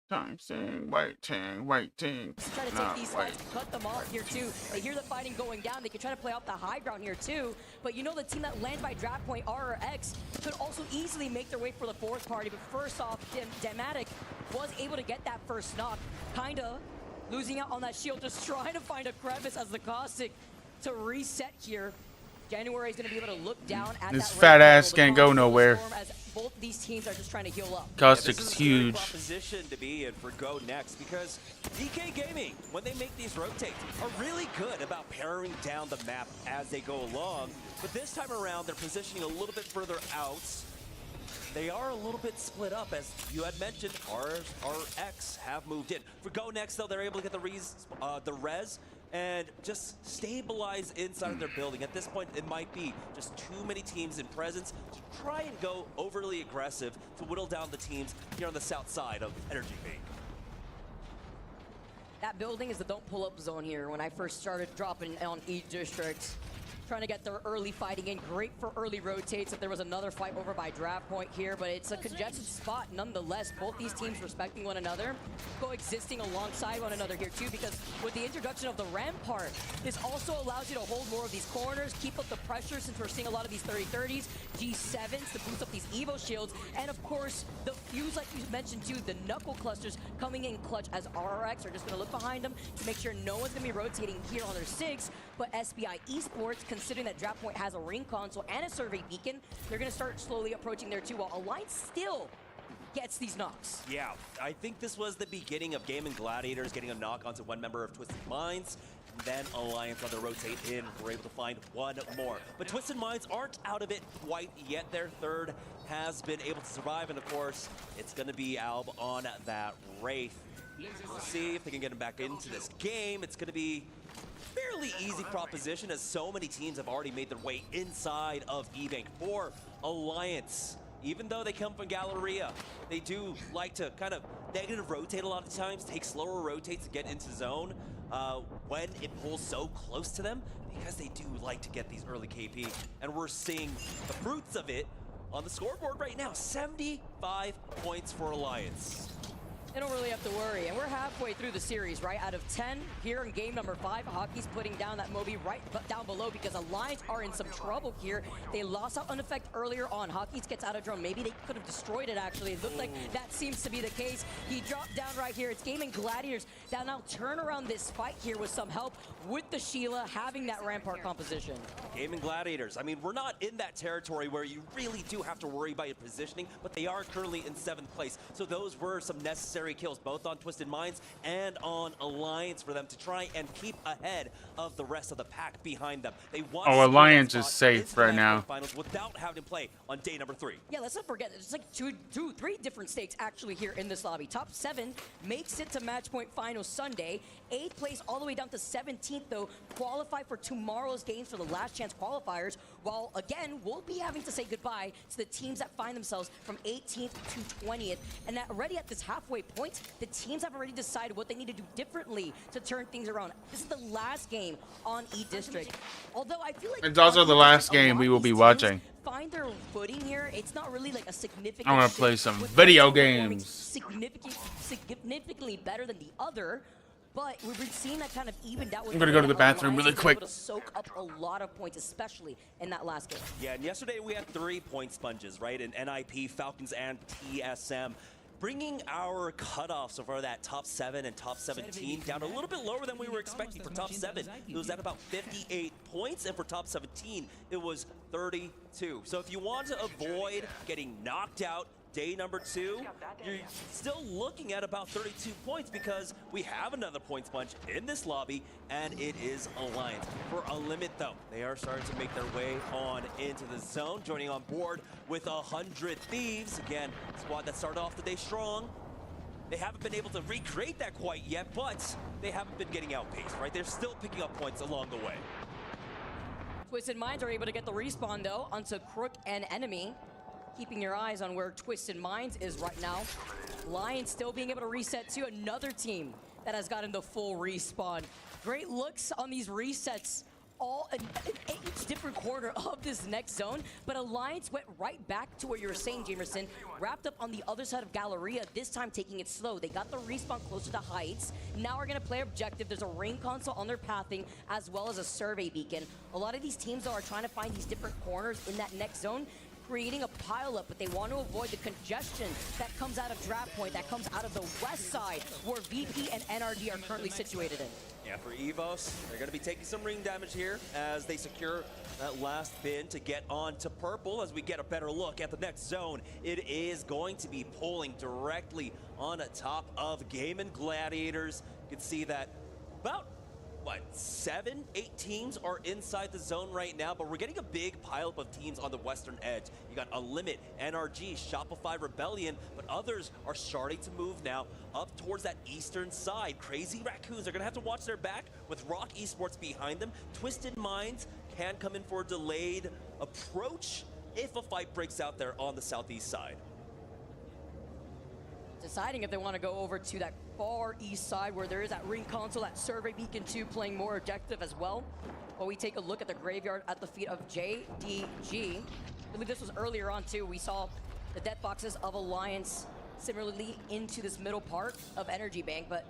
C: Time saying, waiting.
U: Try to take these spots, cut them off here too. They hear the fighting going down. They can try to play off the high ground here too. But you know the team that lands by draft point, RRX, could also easily make their way for the fourth party. But first off, Dematic was able to get that first knock. Kinda losing out on that shield, just trying to find a crevice as the Caustic to reset here. January is going to be able to look down at
C: this
U: that
C: fat ass can't go nowhere.
U: as both these teams are just trying to heal up.
C: Caustic is huge.
T: Position to be in for Go Next, because DK Gaming, when they make these rotates, are really good about paring down the map as they go along. But this time around, they're positioning a little bit further out. They are a little bit split up, as you had mentioned. RX have moved in. For Go Next, though, they're able to get the res and just stabilize inside of their building. At this point, it might be just too many teams in presence to try and go overly aggressive to whittle down the teams here on the south side of Energy Bank.
U: That building is the don't pull up zone here. When I first started dropping on each district, trying to get their early fighting in. Great for early rotates if there was another fight over by draft point here, but it's a congested spot nonetheless. Both these teams respecting one another, coexisting alongside one another here too, because with the introduction of the Rampart, this also allows you to hold more of these corners, keep up the pressure since we're seeing a lot of these 30-30s, G7s to boost up these Evo shields, and of course, the fuse, like you mentioned too, the knuckle clusters coming in clutch as RRX are just gonna look behind them to make sure no one's gonna be rotating here on their 6, but SBI Esports, considering that Draft Point has a ring console and a survey beacon, they're going to start slowly approaching there too, while Alliance still gets these knocks.
T: Yeah, I think this was the beginning of Game and Gladiators getting a knock onto one member of Twisted Minds. Then Alliance on the rotate in, we're able to find one more. But Twisted Minds aren't out of it quite yet. Their third has been able to survive, and of course, it's going to be Alb on that Wraith. We'll see if they can get him back into this game. It's going to be fairly easy proposition, as so many teams have already made their way inside of E-Bank. For Alliance, even though they come from Galleria, they do like to kind of negative rotate a lot of times, take slower rotates to get into zone when it pulls so close to them, because they do like to get these early KP, and we're seeing the fruits of it on the scoreboard right now. 75 points for Alliance.
U: They don't really have to worry, and we're halfway through the series, right? Out of 10 here in game number 5, Hockey's putting down that Moby right down below because Alliance are in some trouble here. They lost out on effect earlier on. Hockey's gets out of drone. Maybe they could have destroyed it, actually. It looked like that seems to be the case. He dropped down right here. It's Game and Gladiators that now turn around this fight here with some help with the Sheila having that Rampart composition.
T: Game and Gladiators, I mean, we're not in that territory where you really do have to worry about your positioning, but they are currently in 7th place. So those were some necessary kills, both on Twisted Minds and on Alliance, for them to try and keep ahead of the rest of the pack behind them. They want
C: Alliance is safe right now.
T: Finals without having to play on day number 3.
U: Yeah, let's not forget, there's like three different stakes actually here in this lobby. Top 7 makes it to match point finals Sunday. 8th place all the way down to 17th 18th, though, qualify for tomorrow's games for the last chance qualifiers, while, again, we'll be having to say goodbye to the teams that find themselves from 18th to 20th. And already at this halfway point, the teams have already decided what they need to do differently to turn things around. This is the last game on E-District. Although I feel like
C: it's also the last game we will be watching.
U: Find their footing here. It's not really like a significant.
C: I want to play some video games.
U: Significantly better than the other, but we've been seeing that kind of evened out.
C: I'm gonna go to the bathroom really quick.
U: To soak up a lot of points, especially in that last game.
T: Yeah, and yesterday we had 3 point sponges, right? In NIP, Falcons, and TSM. Bringing our cutoffs for that top 7 and top 17 down a little bit lower than we were expecting. For top 7, it was at about 58 points, and for top 17, it was 32. So if you want to avoid getting knocked out day number 2, you're still looking at about 32 points because we have another point sponge in this lobby, and it is Alliance. For a limit, though, they are starting to make their way on into the zone, joining on board with 100 Thieves. Again, squad that started off the day strong. They haven't been able to recreate that quite yet, but they haven't been getting outpaced, right? They're still picking up points along the way.
U: Twisted Minds are able to get the respawn, though, onto Crook and Enemy. Keeping your eyes on where Twisted Minds is right now. Lions still being able to reset to another team that has gotten the full respawn. Great looks on these resets, all in each different quarter of this next zone, but Alliance went right back to where you were saying, Jamerson, wrapped up on the other side of Galleria, this time taking it slow. They got the respawn closer to Heights. Now we're gonna play objective. There's a ring console on their pathing, as well as a survey beacon. A lot of these teams, though, are trying to find these different corners in that next zone, creating a pileup, but they want to avoid the congestion that comes out of Draft Point, that comes out of the west side, where VP and NRG are currently situated in.
T: Yeah, for EVOS, they're going to be taking some ring damage here as they secure that last bin to get on to purple. As we get a better look at the next zone, it is going to be pulling directly on top of Game and Gladiators. You can see that about 7, 8 teams are inside the zone right now, but we're getting a big pileup of teams on the western edge. You got Unlimit, NRG, Shopify Rebellion, but others are starting to move now up towards that eastern side. Crazy Raccoons are gonna have to watch their back with Rock Esports behind them. Twisted Minds can come in for a delayed approach if a fight breaks out there on the southeast side.
U: Deciding if they want to go over to that far east side where there is that ring console, that survey beacon 2 playing more objective as well. While we take a look at the graveyard at the feet of JDG. I believe this was earlier on too. We saw the death boxes of Alliance similarly into this middle part of Energy Bank, but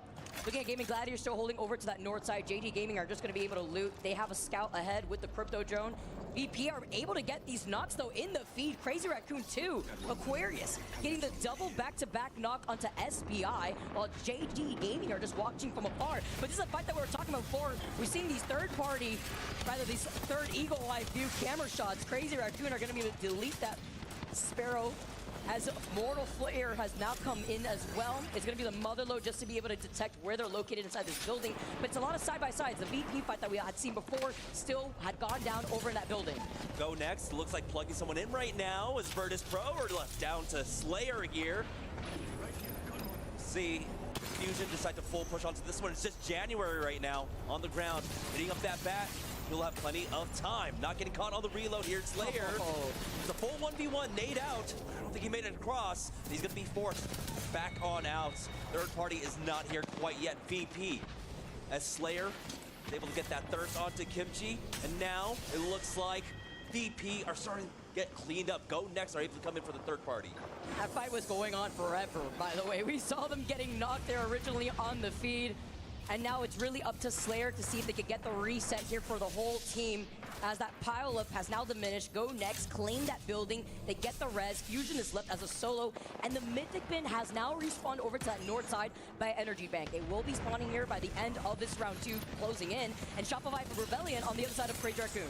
U: looking at Gaming Gladiators still holding over to that north side. JD Gaming are just going to be able to loot. They have a scout ahead with the crypto drone. VP are able to get these knocks though in the feed. Crazy Raccoon 2, Aquarius getting the double back-to-back knock onto SBI, while JD Gaming are just watching from afar. But this is a fight that we were talking about before. We're seeing these third eagle eye view camera shots. Crazy Raccoon are going to be able to delete that Sparrow, as Mortal Flare has now come in as well. It's going to be the Motherlode just to be able to detect where they're located inside this building. But it's a lot of side-by-sides. The VP fight that we had seen before still had gone down over in that building.
T: Go next. Looks like plugging someone in right now as Virtus Pro are left down to Slayer here. See, Fusion decide to full push onto this one. It's just January right now on the ground. Hitting up that bat. He'll have plenty of time. Not getting caught on the reload here. Slayer. It's a full 1v1. Nade out. I don't think he made it across. He's going to be forced back on out. Third party is not here quite yet. VP as Slayer is able to get that thirst onto Kimchi. And now it looks like VP are starting to get cleaned up. Go next are able to come in for the third party.
U: That fight was going on forever, by the way. We saw them getting knocked there originally on the feed. And now it's really up to Slayer to see if they could get the reset here for the whole team, as that pileup has now diminished. Go next, claim that building, they get the res. Fusion is left as a solo, and the Mythic Bin has now respawned over to that north side by Energy Bank. They will be spawning here by the end of this round 2, closing in, and Shopify Rebellion on the other side of Crazy Raccoon.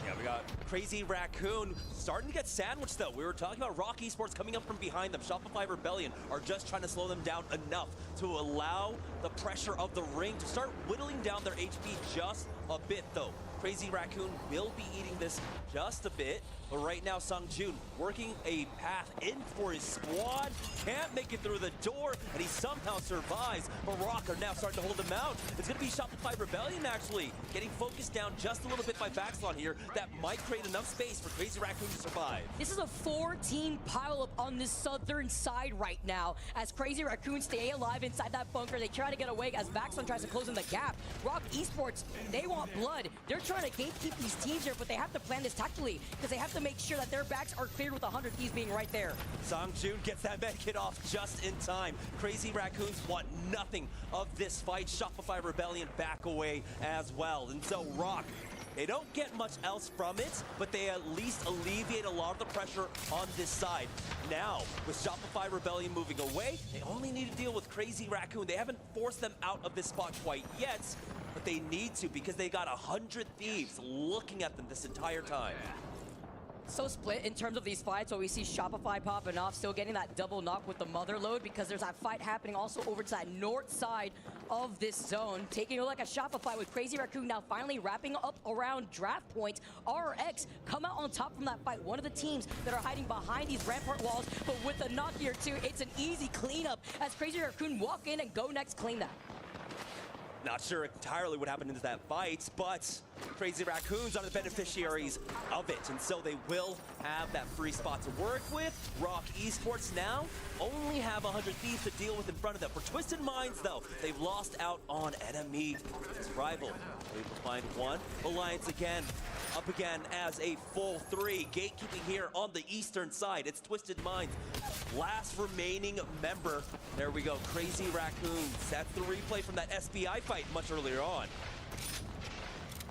T: Yeah, we got Crazy Raccoon starting to get sandwiched though. We were talking about Rock Esports coming up from behind them. Shopify Rebellion are just trying to slow them down enough to allow the pressure of the ring to start whittling down their HP just a bit though. Crazy Raccoon will be eating this just a bit. But right now, Sungjun working a path in for his squad. Can't make it through the door, and he somehow survives. But Rock are now starting to hold him out. It's going to be Shopify Rebellion, actually. Getting focused down just a little bit by Baxlon here. That might create enough space for Crazy Raccoon to survive.
U: This is a 4-team pileup on this southern side right now. As Crazy Raccoon stay alive inside that bunker, they try to get away as Baxlon tries to close in the gap. Rock Esports, they want blood. They're trying to gatekeep these teams here, but they have to plan this tactically because they have to make sure that their backs are cleared with 100 Thieves being right there.
T: Sungjun gets that medkit off just in time. Crazy Raccoons want nothing of this fight. Shopify Rebellion back away as well. And so Rock, they don't get much else from it, but they at least alleviate a lot of the pressure on this side. Now, with Shopify Rebellion moving away, they only need to deal with Crazy Raccoon. They haven't forced them out of this spot quite yet, but they need to because they got 100 Thieves looking at them this entire time.
U: So split in terms of these fights, so we see Shopify popping off, still getting that double knock with the mother load because there's that fight happening also over to that north side of this zone. Taking a look at Shopify with Crazy Raccoon now finally wrapping up around draft point. RX come out on top from that fight. One of the teams that are hiding behind these rampart walls, but with the knock here too, it's an easy cleanup as Crazy Raccoon walk in and go next clean that.
T: Not sure entirely what happened into that fight, but Crazy Raccoons are the beneficiaries of it, and so they will have that free spot to work with. Rock Esports now only have 100 Thieves to deal with in front of them. For Twisted Minds, though, they've lost out on enemy rival. Able to find one. Alliance again, up again as a full 3. Gatekeeping here on the eastern side. It's Twisted Minds. Last remaining member. There we go, Crazy Raccoons. That's the replay from that SBI fight much earlier on.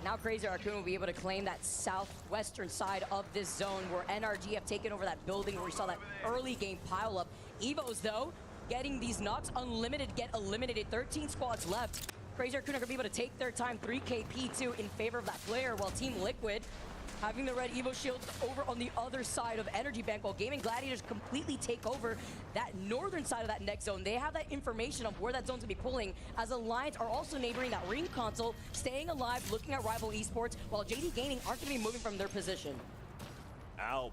U: Now Crazy Raccoon will be able to claim that southwestern side of this zone where NRG have taken over that building where we saw that early game pile up. Evos, though, getting these knocks unlimited, get eliminated. 13 squads left. Crazy Raccoon are going to be able to take their time. 3 KP2 in favor of that player, while Team Liquid having the red Evo shields over on the other side of Energy Bank, while Gaming Gladiators completely take over that northern side of that next zone. They have that information of where that zone's gonna be pulling, as Alliance are also neighboring that ring console, staying alive, looking at rival esports, while JD Gaming aren't gonna be moving from their position.
T: Alb,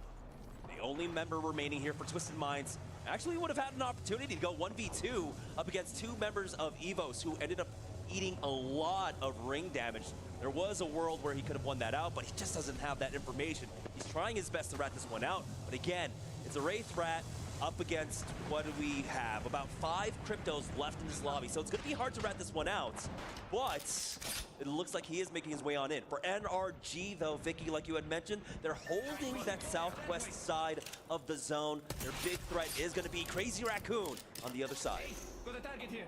T: the only member remaining here for Twisted Minds, actually would have had an opportunity to go 1v2 up against 2 members of EVOS who ended up eating a lot of ring damage. There was a world where he could have won that out, but he just doesn't have that information. He's trying his best to rat this one out, but again, it's a Wraith Rat up against, what do we have? About 5 cryptos left in this lobby, so it's going to be hard to rat this one out, but it looks like he is making his way on in. For NRG, though, Vicky, like you had mentioned, they're holding that southwest side of the zone. Their big threat is going to be Crazy Raccoon on the other side.
O: Got a target here.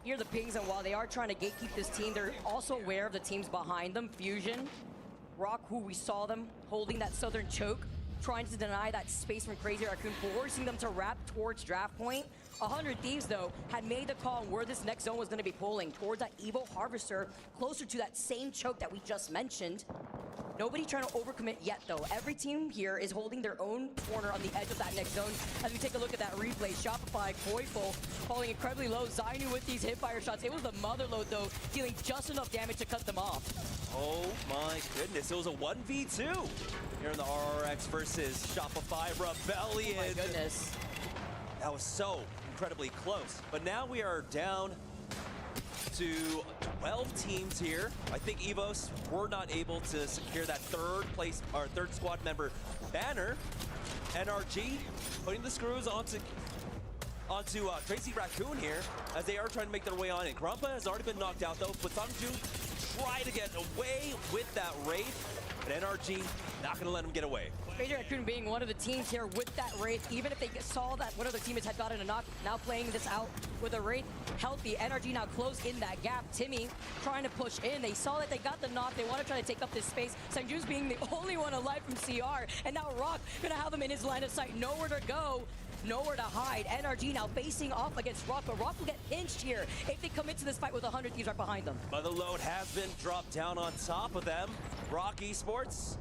U: Here are the pings, and while they are trying to gatekeep this team, they're also aware of the teams behind them. Fusion, Rock, who we saw them holding that southern choke, trying to deny that space from Crazy Raccoon, forcing them to wrap towards draft point. 100 Thieves, though, had made the call on where this next zone was going to be pulling, towards that Evo Harvester, closer to that same choke that we just mentioned. Nobody trying to overcommit yet, though. Every team here is holding their own corner on the edge of that next zone. As we take a look at that replay, Shopify, Kofi falling incredibly low. Zainu with these hipfire shots. It was the mother load, though, dealing just enough damage to cut them off.
T: Oh my goodness, it was a 1v2 here in the RRX versus Shopify Rebellion.
U: Oh my goodness.
T: That was so incredibly close. But now we are down to 12 teams here. I think EVOS were not able to secure that third squad member banner. NRG putting the screws onto Crazy Raccoon here as they are trying to make their way on in. Grumpa has already been knocked out though, but Sungjun try to get away with that Wraith. But NRG not going to let him get away.
U: Crazy Raccoon being one of the teams here with that Wraith, even if they saw that one of their teammates had gotten a knock, now playing this out with a Wraith healthy. NRG now close in that gap. Timmy trying to push in. They saw that they got the knock. They want to try to take up this space. Sungjun's being the only one alive from CR. And now Rock going to have them in his line of sight. Nowhere to go. Nowhere to hide. NRG now facing off against Rock, but Rock will get pinched here if they come into this fight with 100 Thieves right behind them.
T: But the load has been dropped down on top of them. Rock Esports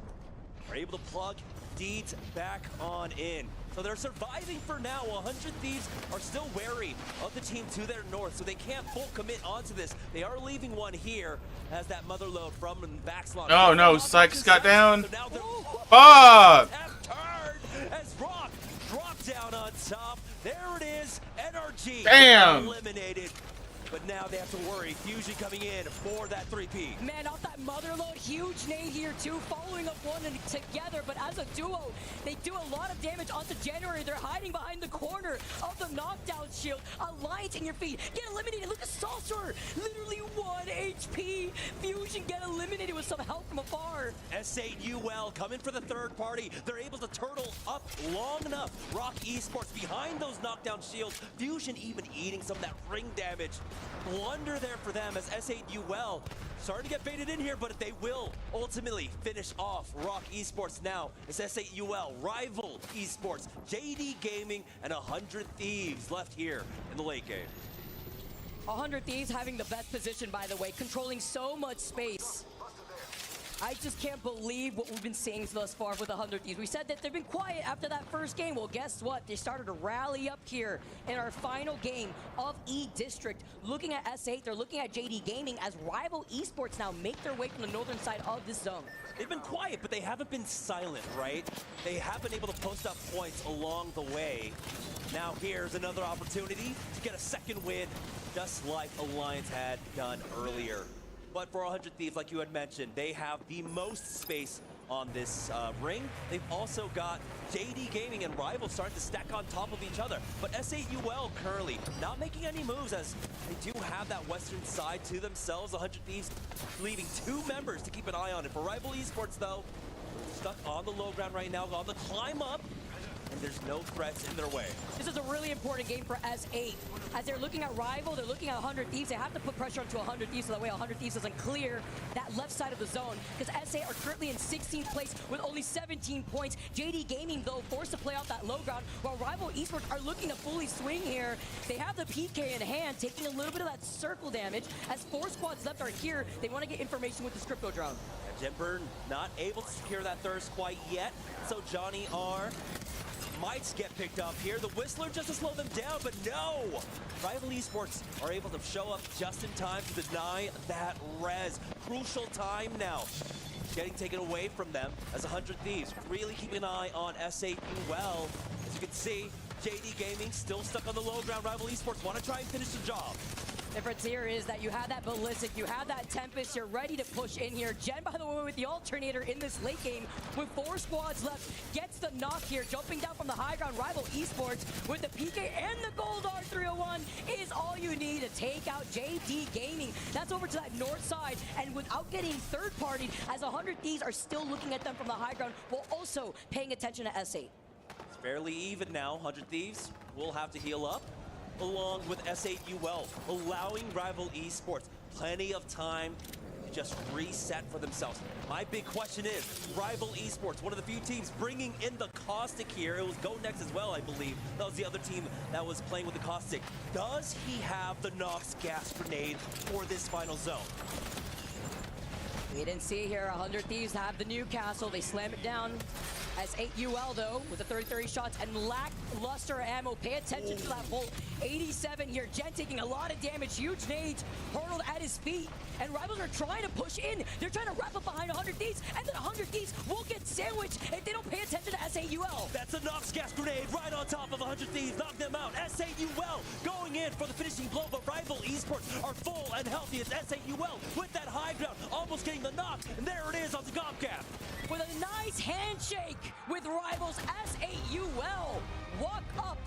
T: are able to plug Deeds back on in. So they're surviving for now. 100 Thieves are still wary of the team to their north, so they can't full commit onto this. They are leaving one here as that mother load from Vaxlon.
C: Oh no, Sykes got down. Fuck!
T: As Rock dropped down on top. There it is. NRG
C: Damn.
T: eliminated. But now they have to worry. Fusion coming in for that 3P.
U: Man, off that mother load, huge nade here too, following up one and together, but as a duo, they do a lot of damage onto January. They're hiding behind the corner of the knockdown shield. Alliance in your feet, get eliminated. Look at Saucer, literally 1 HP. Fusion get eliminated with some help from afar.
T: S8UL coming for the third party. They're able to turtle up long enough. Rock Esports behind those knockdown shields. Fusion even eating some of that ring damage. Blunder there for them as S8UL starting to get baited in here, but they will ultimately finish off Rock Esports now. It's S8UL, Rival Esports, JD Gaming, and 100 Thieves left here in the late game.
U: 100 Thieves having the best position, by the way, controlling so much space. I just can't believe what we've been seeing thus far with 100 Thieves. We said that they've been quiet after that first game. Well, guess what? They started to rally up here in our final game of E-District. Looking at S8, they're looking at JD Gaming as Rival Esports now make their way from the northern side of this zone.
T: They've been quiet, but they haven't been silent, right? They have been able to post up points along the way. Now here's another opportunity to get a second win, just like Alliance had done earlier. But for 100 Thieves, like you had mentioned, they have the most space on this ring. They've also got JD Gaming and Rival starting to stack on top of each other. But S8UL currently not making any moves as they do have that western side to themselves. 100 Thieves leaving 2 members to keep an eye on it. For Rival Esports, though, stuck on the low ground right now, on the climb up. And there's no threats in their way.
U: This is a really important game for S8. As they're looking at Rival, they're looking at 100 Thieves. They have to put pressure onto 100 Thieves so that way 100 Thieves doesn't clear that left side of the zone. Because S8 are currently in 16th place with only 17 points. JD Gaming, though, forced to play off that low ground, while Rival Esports are looking to fully swing here. They have the PK in hand, taking a little bit of that circle damage. As 4 squads left are here, they want to get information with the Scripto drone.
T: Jemper not able to secure that thirst quite yet. So Johnny R might get picked up here. The Whistler just to slow them down, but no! Rival Esports are able to show up just in time to deny that res. Crucial time now. Getting taken away from them as 100 Thieves really keeping an eye on S8UL. As you can see, JD Gaming still stuck on the low ground. Rival Esports want to try and finish the job.
U: Difference here is that you have that Ballistic, you have that Tempest, you're ready to push in here. Jen, by the way, with the alternator in this late game, with 4 squads left, gets the knock here, jumping down from the high ground. Rival Esports with the PK and the Gold R301 is all you need to take out JD Gaming. That's over to that north side, and without getting third-partied, as 100 Thieves are still looking at them from the high ground, while also paying attention to S8.
T: It's fairly even now. 100 Thieves will have to heal up, along with S8UL, allowing Rival Esports plenty of time to just reset for themselves. My big question is, Rival Esports, one of the few teams bringing in the Caustic here. It was Go Next as well, I believe. That was the other team that was playing with the Caustic. Does he have the Nox gas grenade for this final zone?
U: We didn't see here. 100 Thieves have the Newcastle. They slam it down. S8UL, though, with the 30-30 shots and lackluster ammo. Pay attention to that bolt. 87 here. Jen taking a lot of damage. Huge nades hurled at his feet. And Rivals are trying to push in. They're trying to wrap up behind 100 Thieves. And then 100 Thieves will get sandwiched if they don't pay attention to S8UL.
T: That's a Nox gas grenade right on top of 100 Thieves. Knock them out. S8UL going in for the finishing blow. But Rival Esports are full and healthy. It's S8UL with that high ground. Almost getting the knock. And there it is on the Gobcap.
U: With a nice handshake with Rivals, S8UL walk up,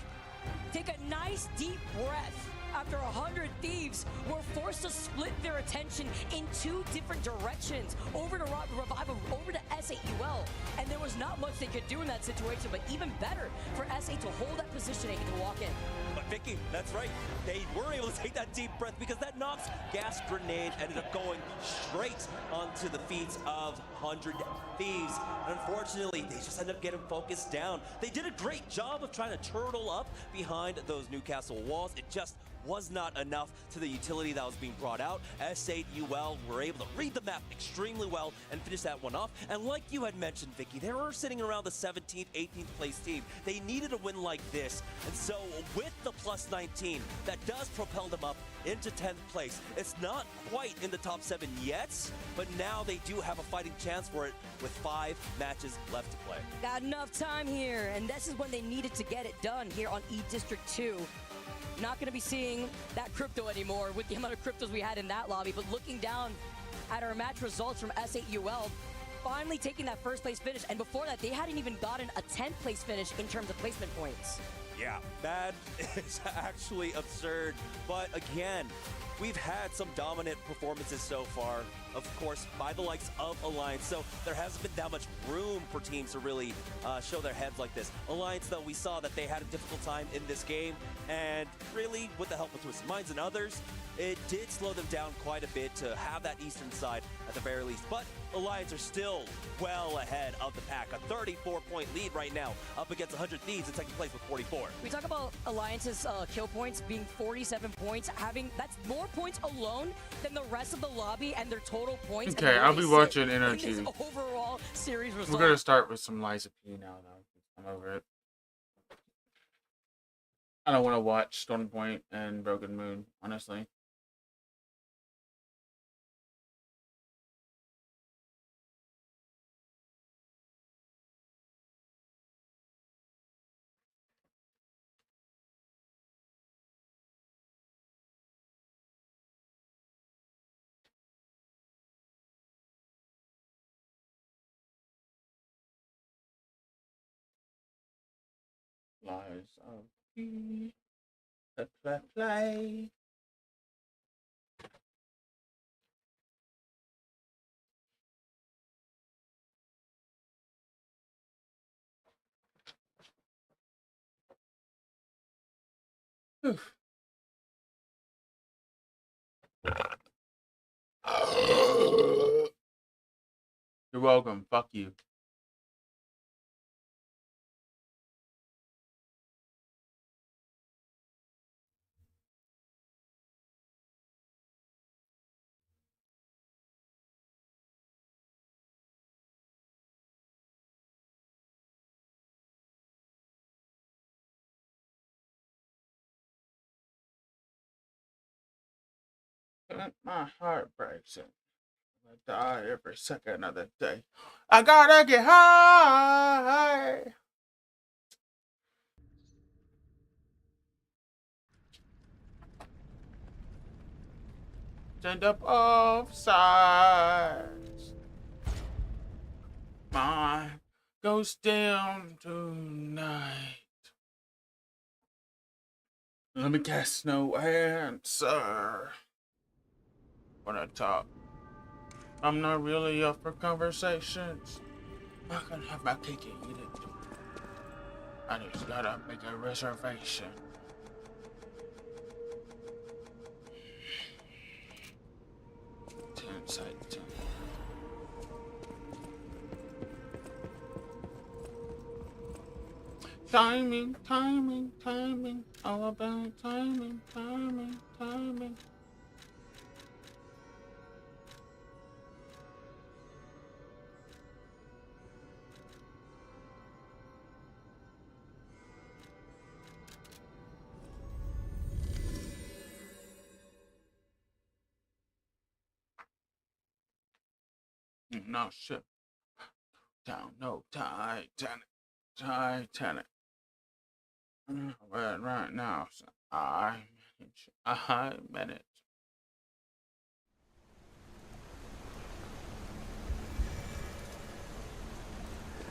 U: take a nice deep breath. After 100 Thieves were forced to split their attention in 2 different directions, over to Revival, over to S8UL. And there was not much they could do in that situation, but even better for S8 to hold that positioning and to walk in.
T: But Vicky, that's right. They were able to take that deep breath because that Nox gas grenade ended up going straight onto the feet of 100 Thieves. And unfortunately, they just end up getting focused down. They did a great job of trying to turtle up behind those Newcastle walls. It just was not enough to the utility that was being brought out. S8 UL were able to read the map extremely well and finish that one off. And like you had mentioned, Vicky, they were sitting around the 17th, 18th place team. They needed a win like this. And so with the plus 19, that does propel them up into 10th place. It's not quite in the top 7 yet, but now they do have a fighting chance for it with 5 matches left to play.
U: Got enough time here, and this is when they needed to get it done here on E-District 2. Not going to be seeing that crypto anymore with the amount of cryptos we had in that lobby, but looking down at our match results from S8UL, finally taking that first place finish, and before that, they hadn't even gotten a 10th place finish in terms of placement points.
T: Yeah, that is actually absurd, but again, we've had some dominant performances so far, of course, by the likes of Alliance, so there hasn't been that much room for teams to really show their heads like this. Alliance, though, we saw that they had a difficult time in this game, and really, with the help of Twisted Minds and others, it did slow them down quite a bit to have that eastern side at the very least, but Alliance are still well ahead of the pack. A 34-point lead right now, up against 100 Thieves in second place with 44.
U: We talk about Alliance's kill points being 47 points, that's more points alone than the rest of the lobby and their total points.
C: Okay, I'll be watching Energy.
U: In this overall series result.
C: We're gonna start with some Liza P now, though. I'm over it. I don't want to watch Stone Point and Broken Moon, honestly. Lies of P. Play. You're welcome. Fuck you. My heart breaks and I die every second of the day. I gotta get high. Stand up off sides. Mine goes down tonight. Let me cast no answer. When I talk, I'm not really up for conversations. I can have my cake and eat it. I just gotta make a reservation. Inside 10. Timing, timing, timing. All about timing, timing, timing. No shit. Down, no Titanic. Right now, so I manage.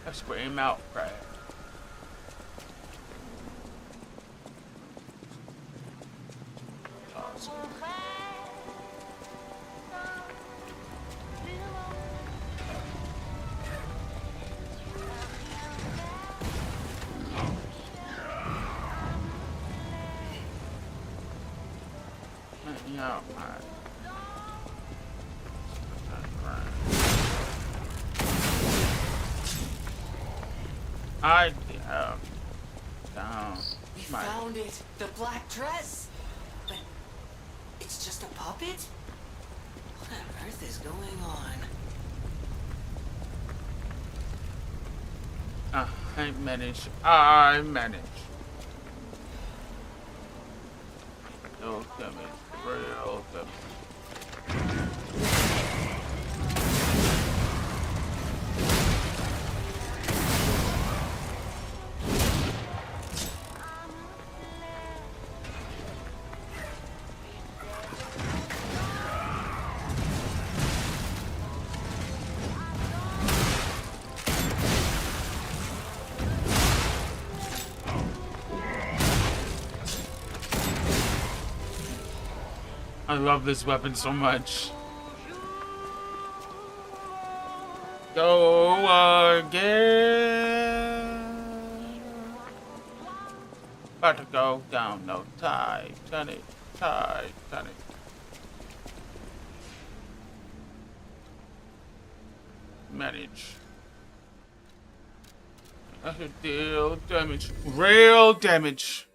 C: I scream out, Craig. Awesome. Yeah, Down.
E: We found it! The black dress! But it's just a puppet? What on earth is going on?
C: I manage. I manage. No damage. Real damage. I love this weapon so much. Go again. About to go down. No, Titanic. Manage. I should deal damage. Real damage.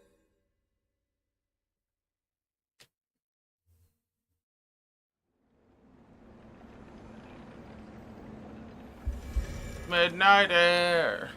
C: Midnight air.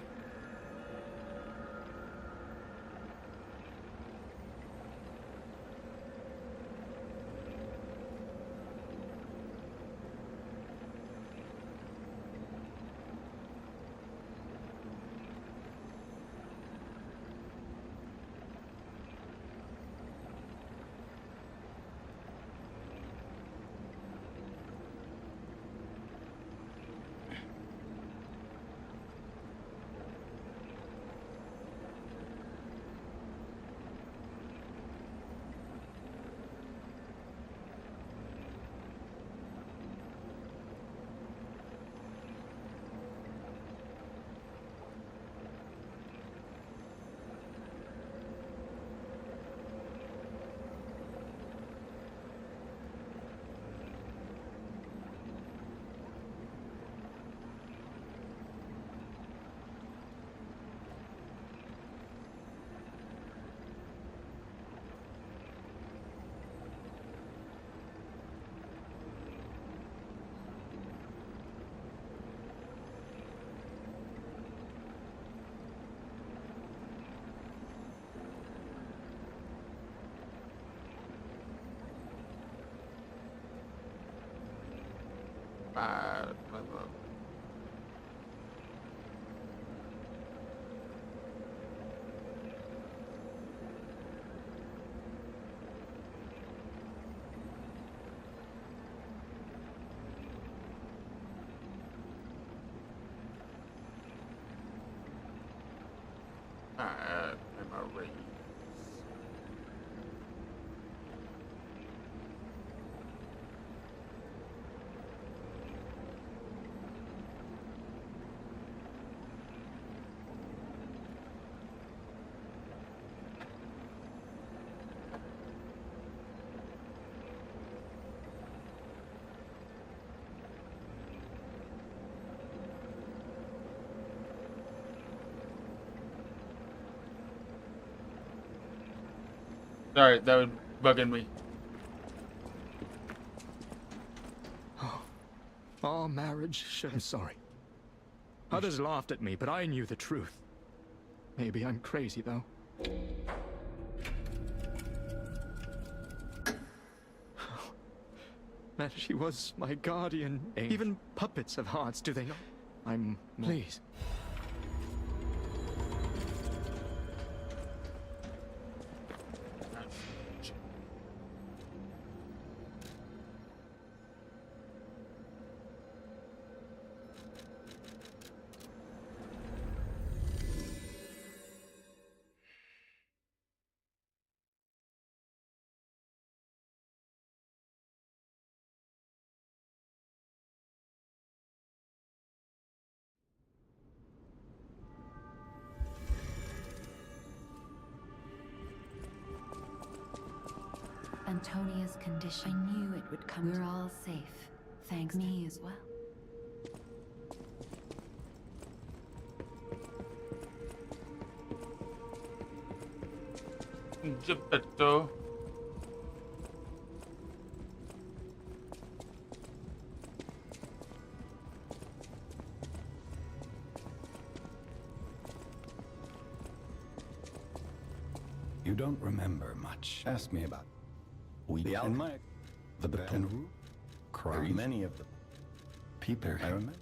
C: Memory. Sorry, that was bugging me.
P: Our marriage should... I'm sorry. Others laughed at me, but I knew the truth. Maybe I'm crazy, though. That she was my guardian angel. Even puppets have hearts, do they not? I'm... Please.
Q: Antonia's condition. I knew it would come. We're all safe. Thanks me as well.
C: Geppetto.
I: You don't remember much. Ask me about the Almike, the Benru, Cry. Many of the people I remember.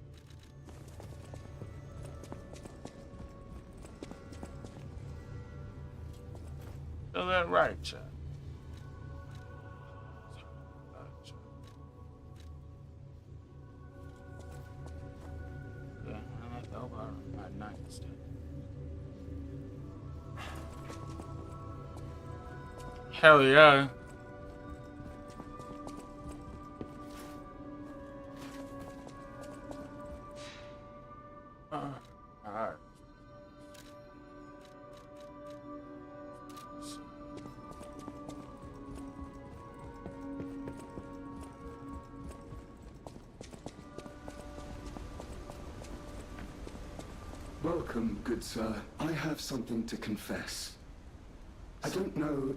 C: Is that right, Chad? Yeah, I over my nightstand. Hell yeah. Alright.
J: Welcome, good sir. I have something to confess. I don't know.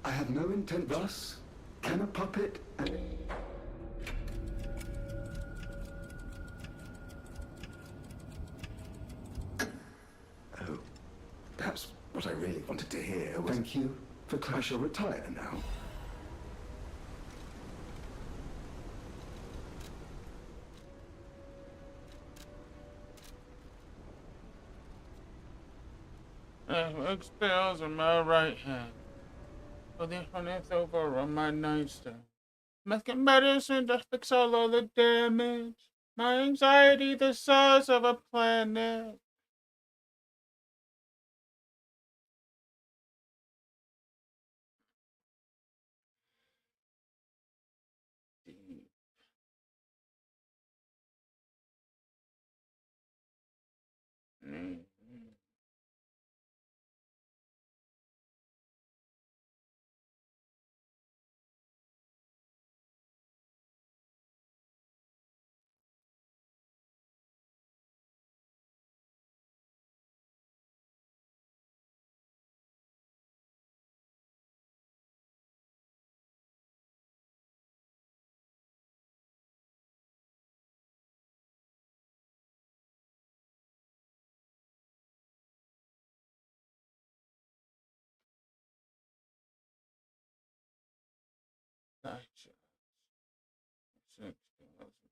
J: I have no intent thus. Can a puppet and... Oh, perhaps what I really wanted to hear was... Thank you for I shall retire now.
C: Work spells on my right hand. But the honey's over on my nightstand. Making medicine to fix all of the damage. My anxiety the size of a planet.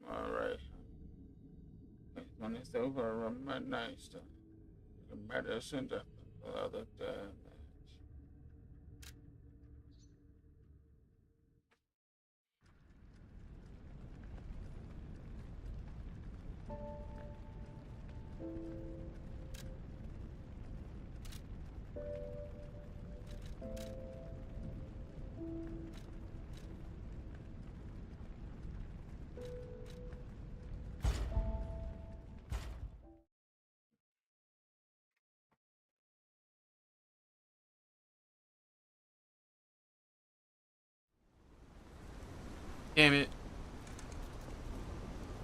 C: Alright. When it's over on my nightstand. The medicine to fix all the damage. Damn it.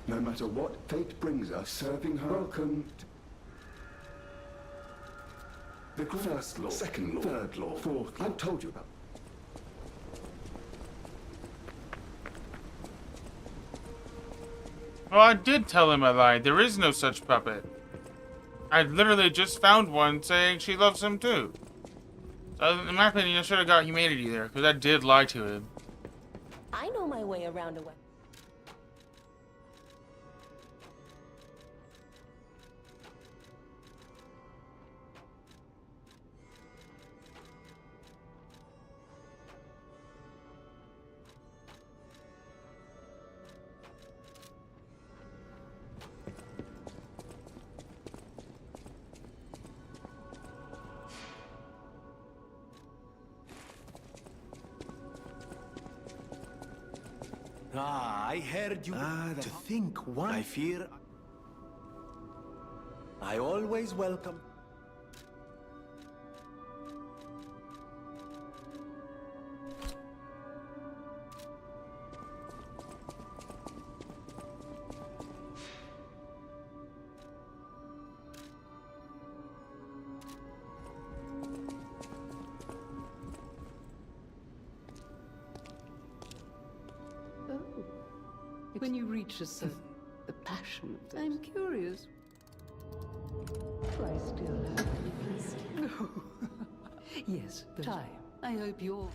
J: No matter what fate brings us, serving her. Welcome to the first law, second law, third law, fourth. I've told you about.
C: Well, I did tell him I lied. There is no such puppet. I literally just found one saying she loves him too. So in my opinion, I should have got humanity there, because I did lie to him.
W: I know my way around a weapon.
X: I heard you. To think one. I fear. I always welcome.
F: When you reach a certain the passion of this. I'm curious. Do I still have to be No. Yes, but time. I hope you're...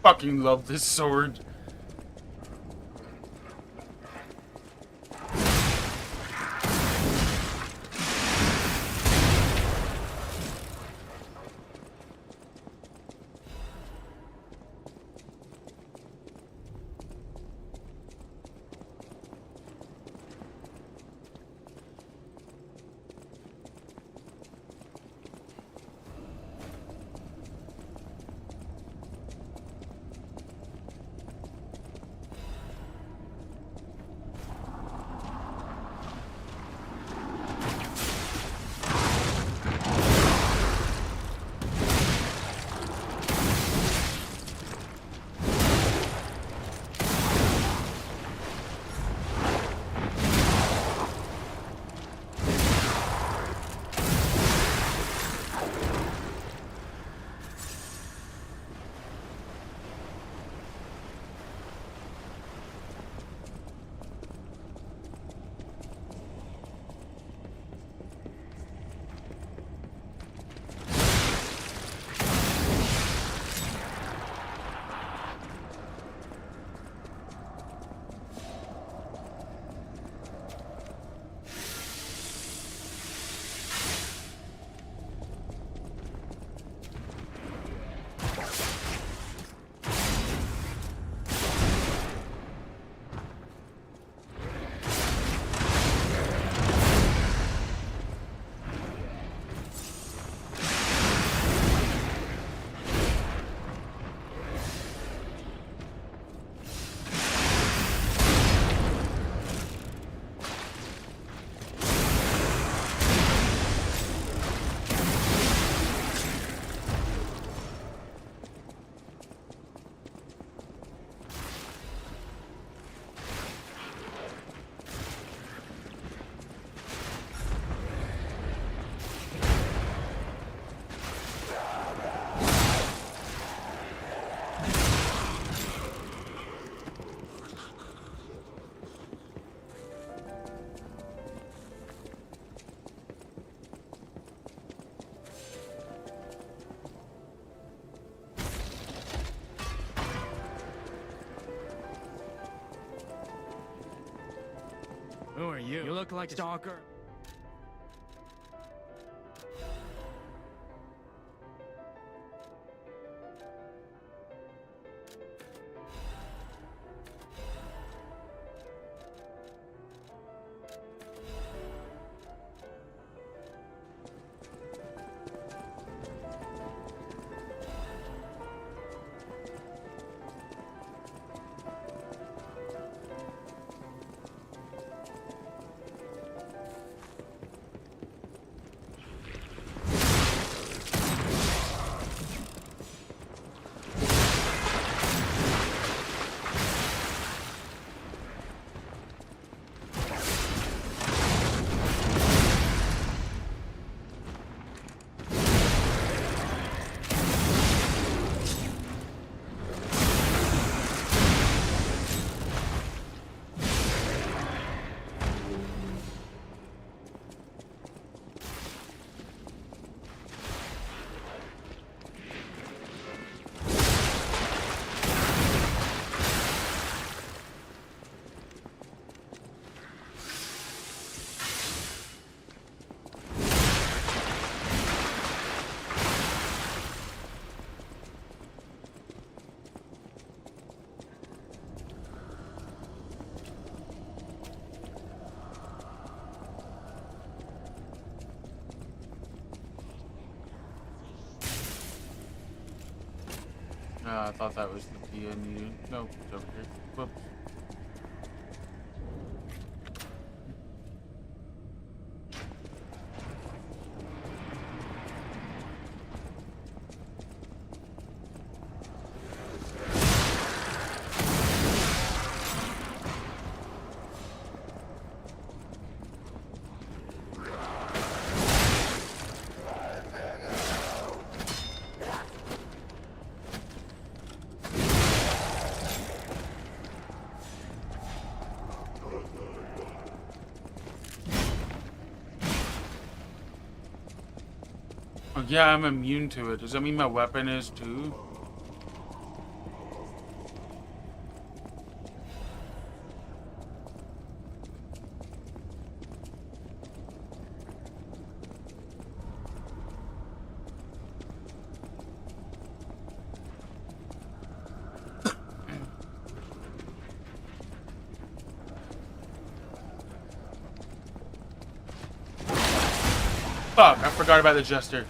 C: Fucking love this sword.
P: Who are you? You look like a stalker.
C: I thought that was the key I needed. No, it's over here. Whoops. Oh, yeah, I'm immune to it. Does that mean my weapon is too? Fuck, I forgot about the Jester.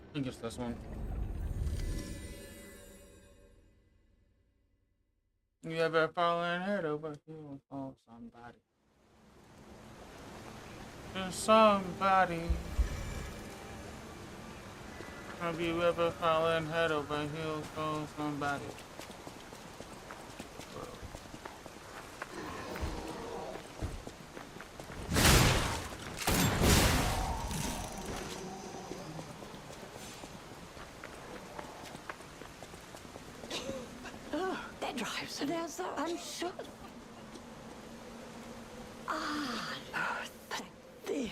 C: I think it's this one. You ever fallen head over heels for somebody? For somebody. Have you ever fallen head over heels for somebody?
F: drives. There's the unsure. Ah, Lord, thank thee.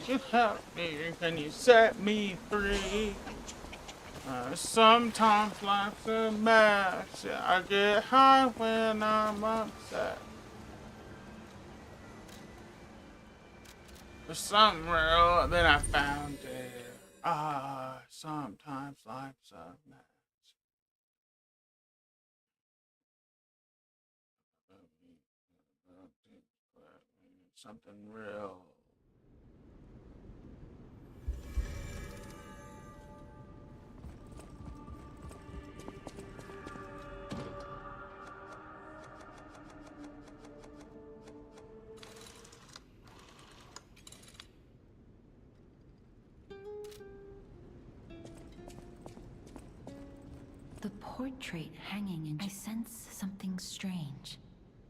C: You help me, can you set me free? Sometimes life's a mess. I get high when I'm upset. There's something real, then I found it. Sometimes life's a mess. Something real.
Q: The portrait hanging in... I sense something strange.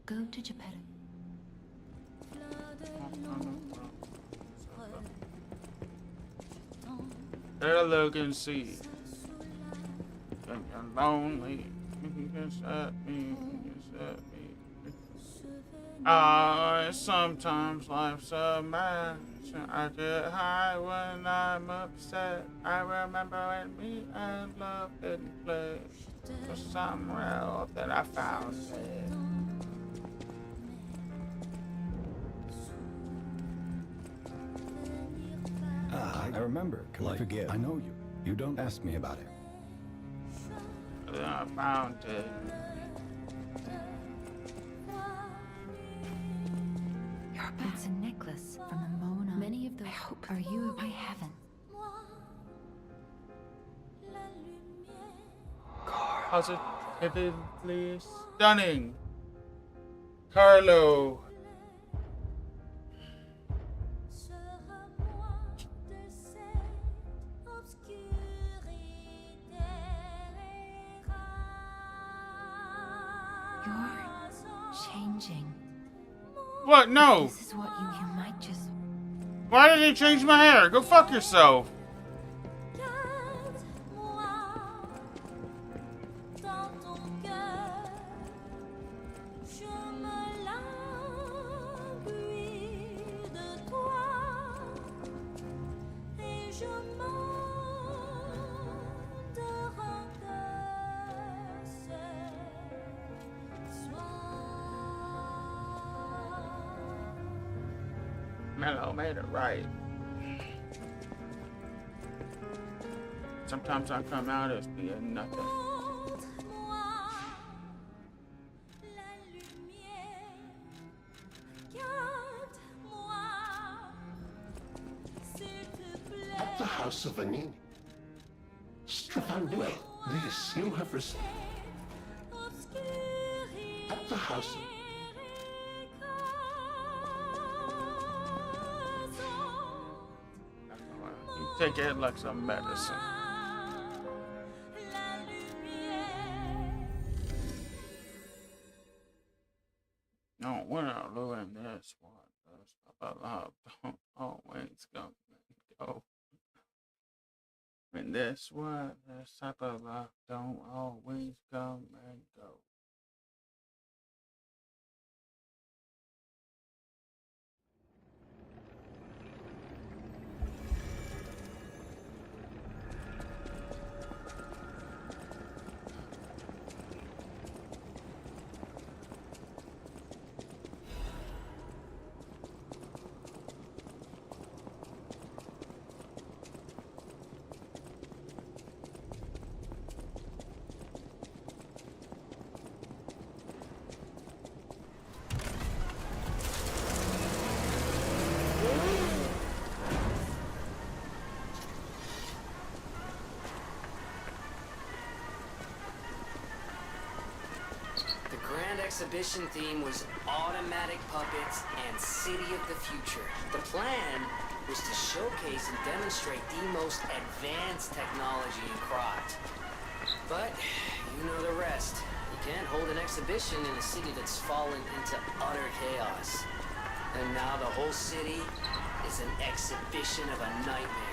Q: Go to Geppetto.
C: There, look and see. When you're lonely, you can set me, sometimes life's a mess. I get high when I'm upset. I remember when me and love didn't play. For some real that I found it.
I: I remember. Can I forgive? I know you. You don't ask me about it.
C: I found it.
Q: It's a necklace from the Mona. Many of those. I hope. Are you? I haven't.
C: Positively stunning. Carlo.
Q: Changing.
C: What? No.
Q: This is what you might just.
C: Why did he change my hair? Go fuck yourself. Mello made it right. Sometimes I come out as being nothing.
M: At the house of Vanini. Stefano, this you have received. At the house of...
C: Take it like some medicine. No, we're not doing this one. But love don't always come and go. And this one, this type of love don't always come and go.
E: Exhibition theme was automatic puppets and City of the Future. The plan was to showcase and demonstrate the most advanced technology in Krot. But you know the rest. You can't hold an exhibition in a city that's fallen into utter chaos. And now the whole city is an exhibition of a nightmare.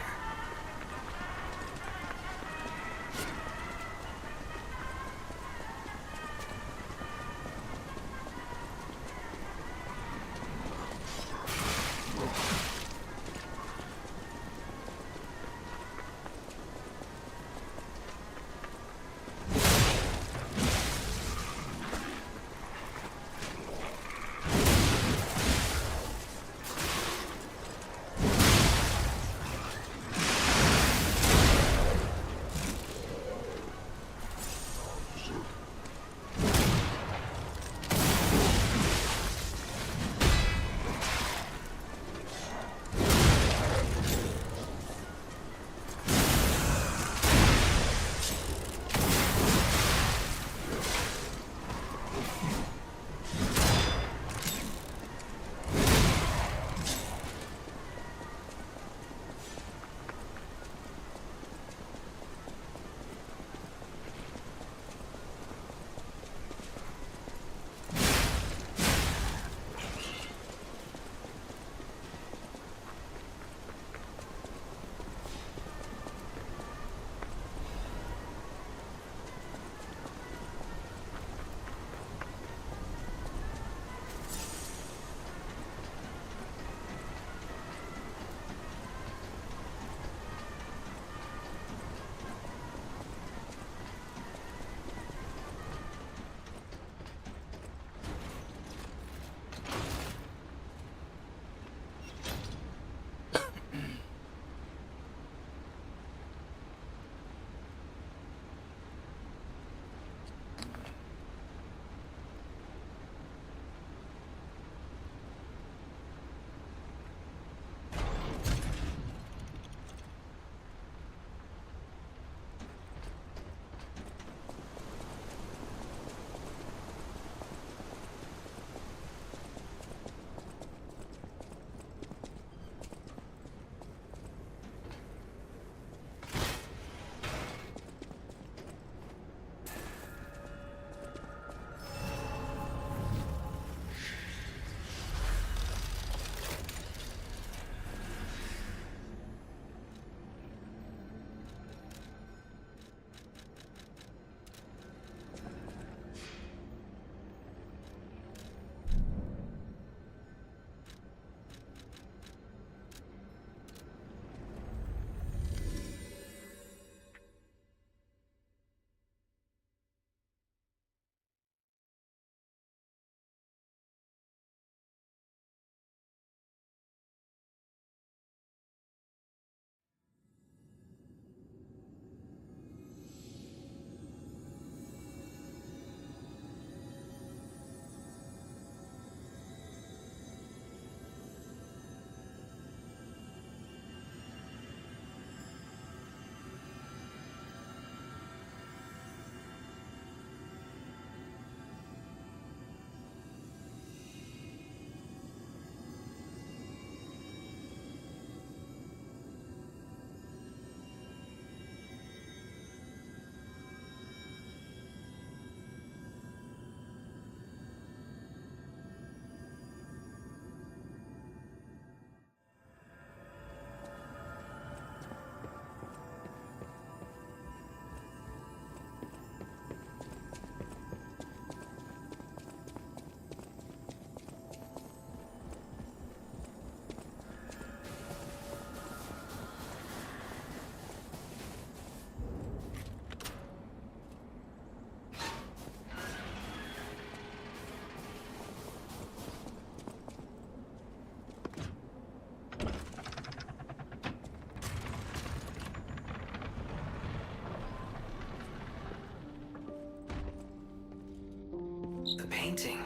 E: The painting.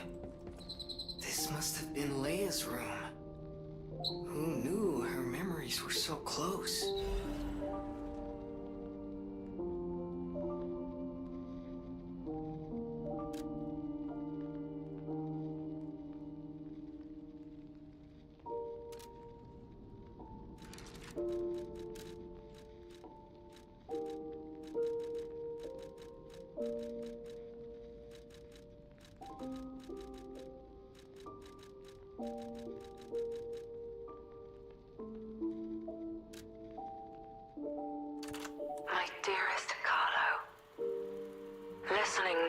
E: This must have been Leia's room. Who knew her memories were so close?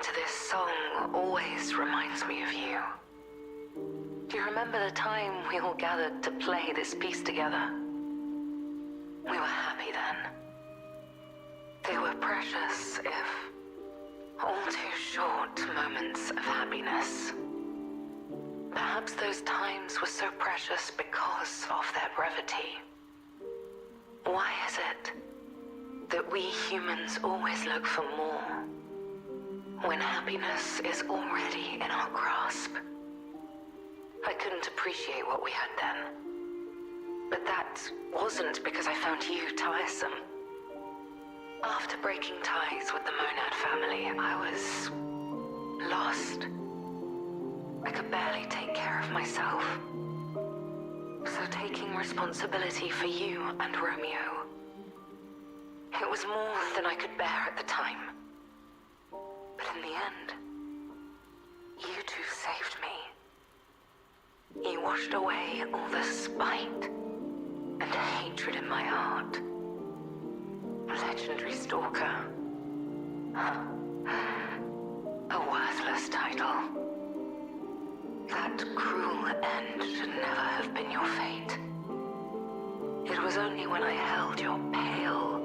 F: to this song always reminds me of you. Do you remember the time we all gathered to play this piece together? We were happy then. They were precious, if all too short moments of happiness. Perhaps those times were so precious because of their brevity. Why is it that we humans always look for more when happiness is already in our grasp? I couldn't appreciate what we had then. But that wasn't because I found you tiresome. After breaking ties with the Monad family, I was lost. I could barely take care of myself. So taking responsibility for you and Romeo, it was more than I could bear at the time. But in the end, you two saved me. You washed away all the spite and hatred in my heart. Legendary Stalker. A worthless title. That cruel end should never have been your fate. It was only when I held your pale,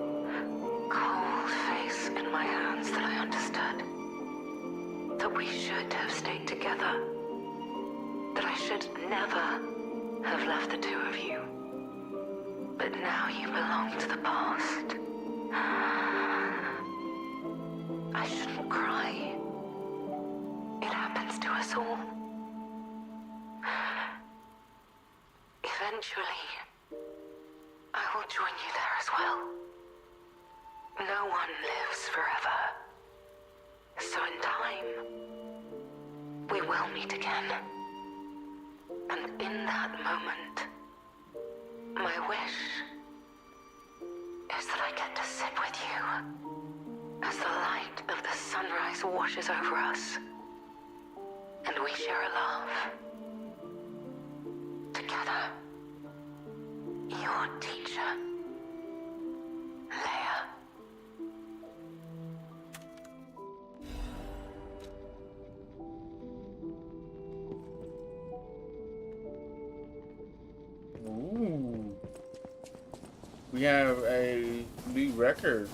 F: cold face in my hands that I understood that we should have stayed together. That I should never have left the two of you. But now you belong to the past. I shouldn't cry. It happens to us all. Eventually, I will join you there as well. No one lives forever. So in time, we will meet again. And in that moment, my wish is that I get to sit with you as the light of the sunrise washes over us, and we share a love together. Your teacher, Leia.
C: Ooh. We have a new record.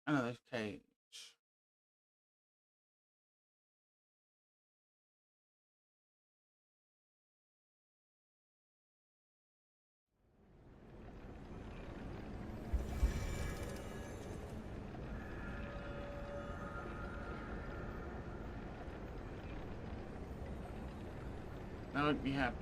C: Another cage. gonna make me happy.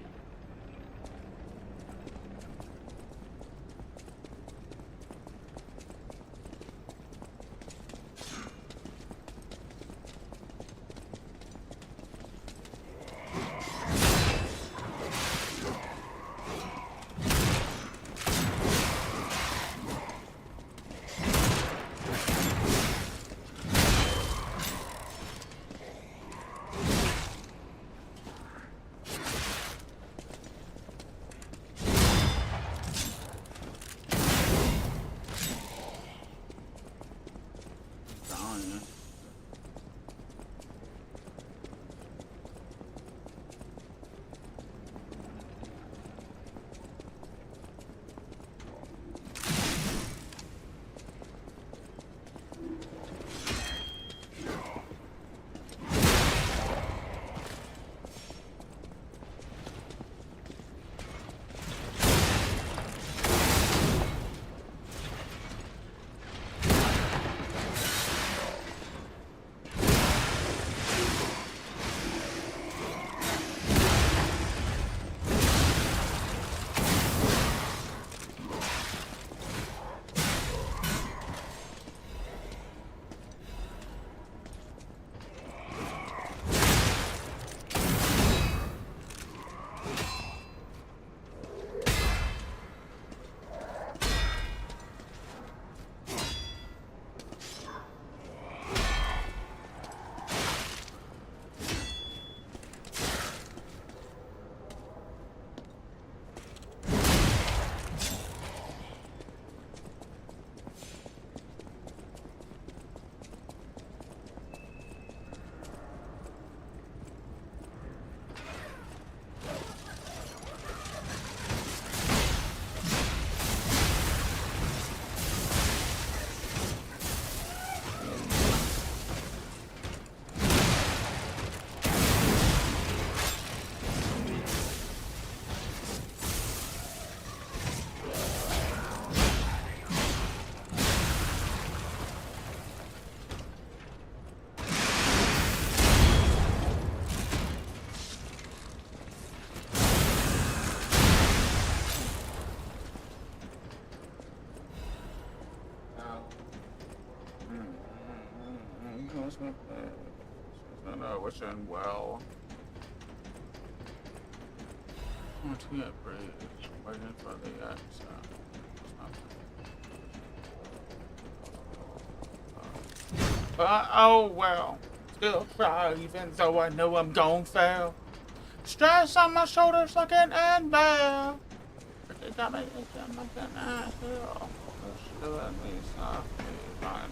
C: Wishing well. To get bridge, waiting for the exit. Oh well, still try even though I know I'm gon' fail. Stress on my shoulders like an anvil. It got me like an anthill. Still at me softly, fine.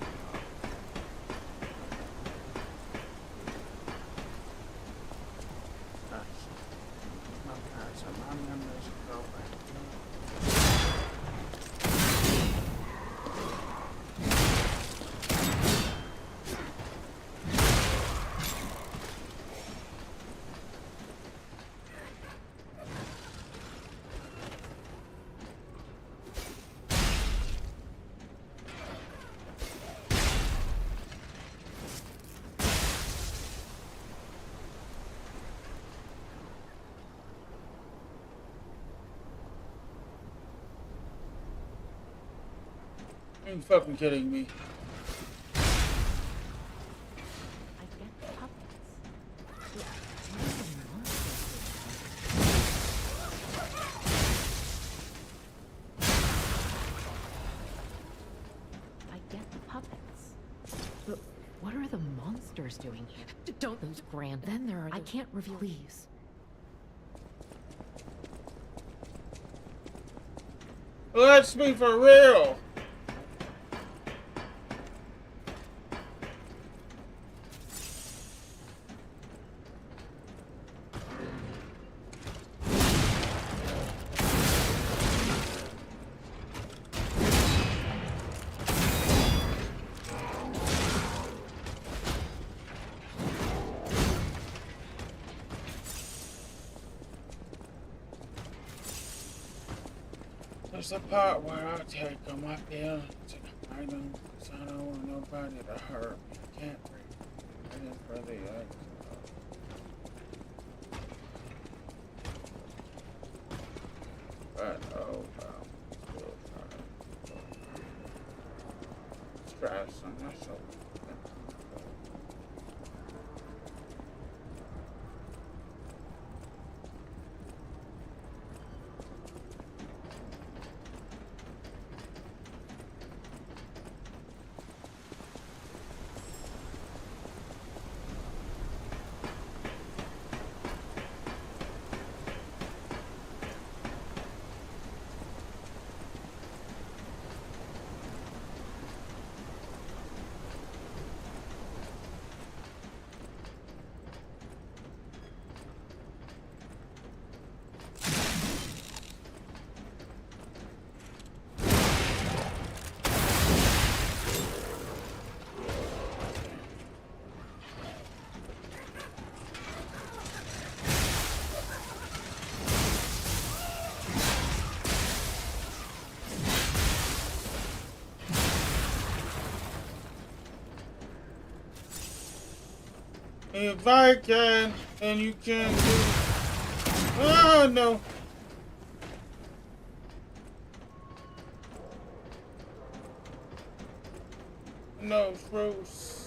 C: Are you fucking kidding me?
L: I get the puppets. But what are the monsters doing here? Don't lose Grand. Then there are I can't reveal. Please.
C: Let's be for real. There's the part where I take on my feelings and I don't, cause I don't want nobody to hurt me. I can't breathe. Waiting for the exit. Stress on myself. If I can, and you can do. Oh no. No, froze.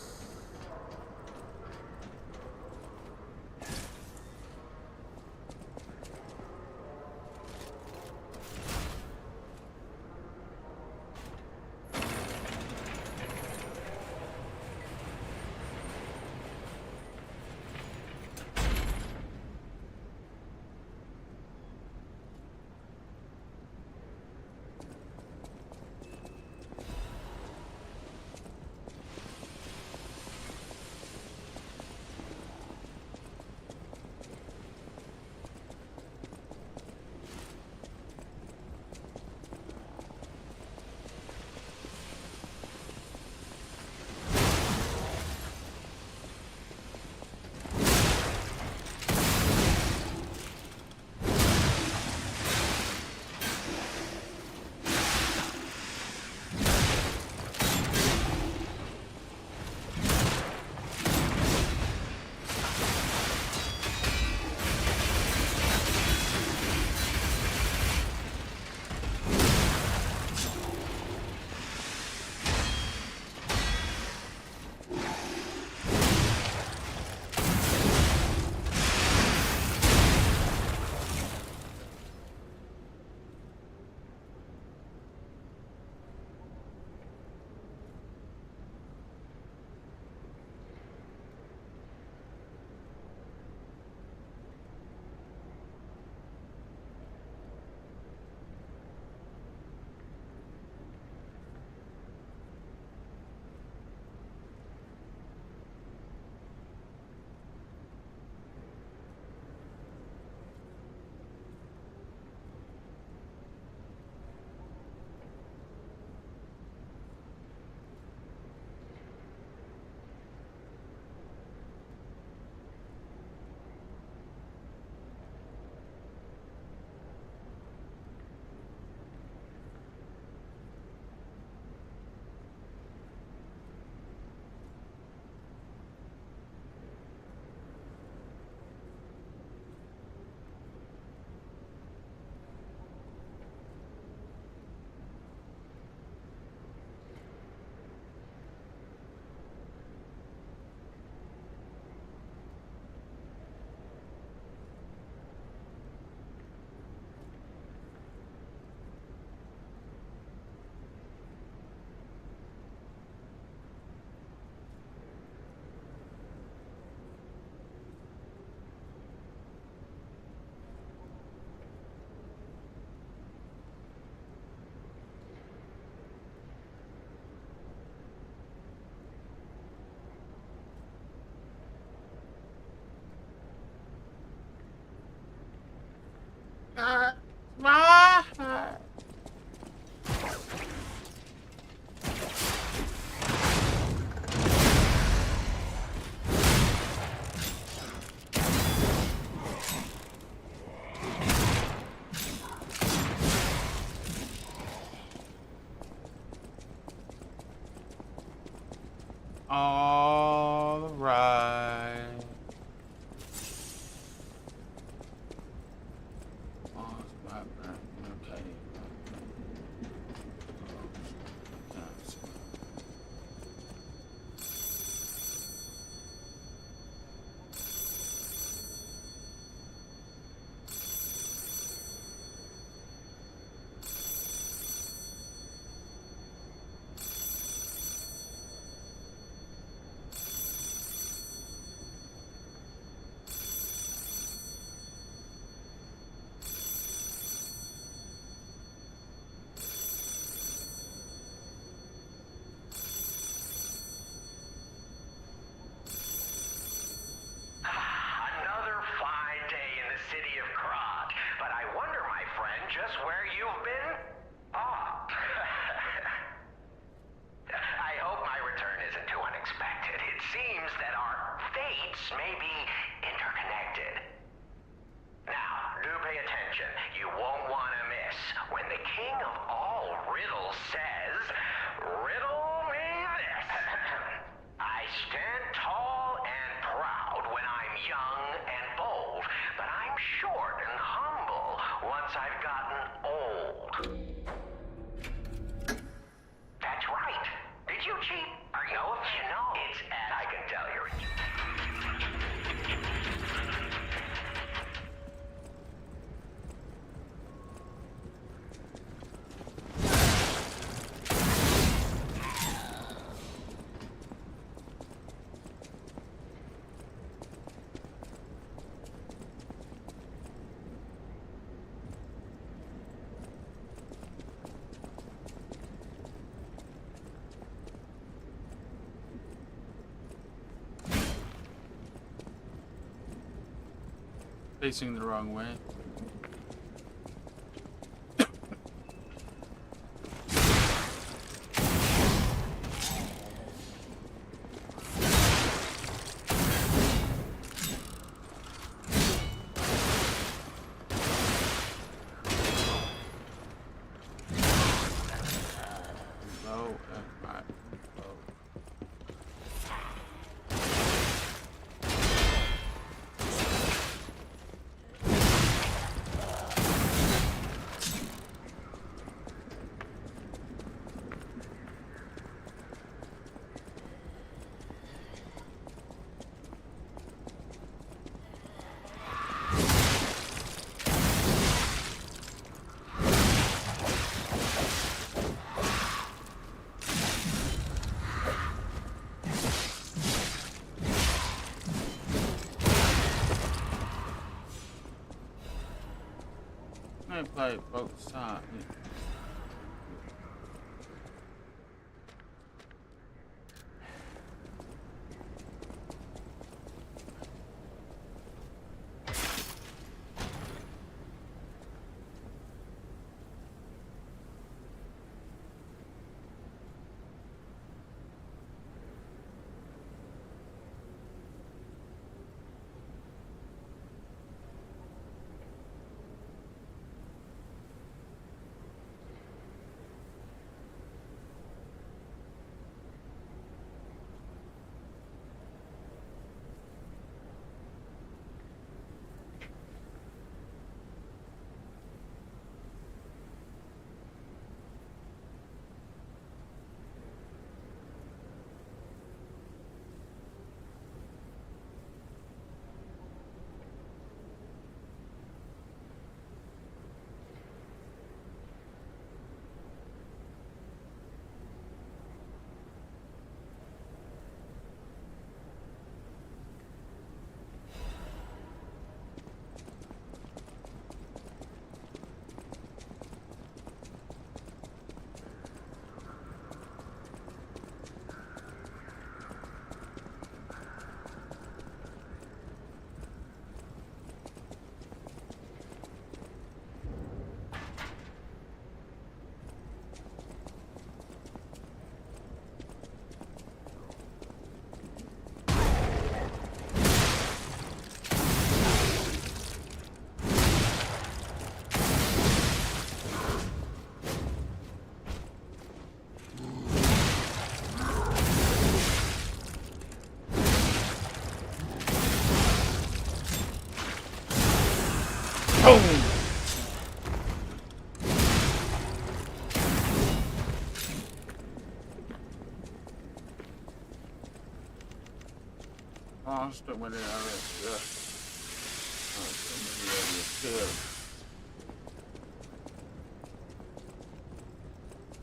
C: All right. Oh, okay.
H: riddle says, riddle me this. I stand tall and proud when I'm young and bold, but I'm short and humble once I've gotten old. That's right. Did you cheat? Or no, if you know, it's as I can tell you.
C: Facing the wrong way. Low and high. Low. I play both sides. Boom! Monster with it already.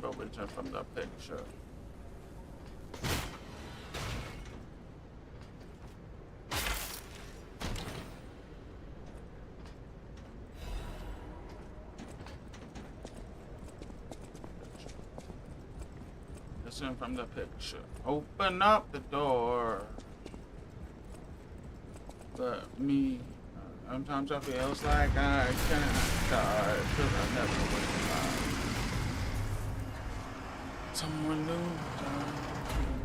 C: Go return from the picture. Listen from the picture. Open up the door. But me, sometimes I feels like I can't die because I never will die. Someone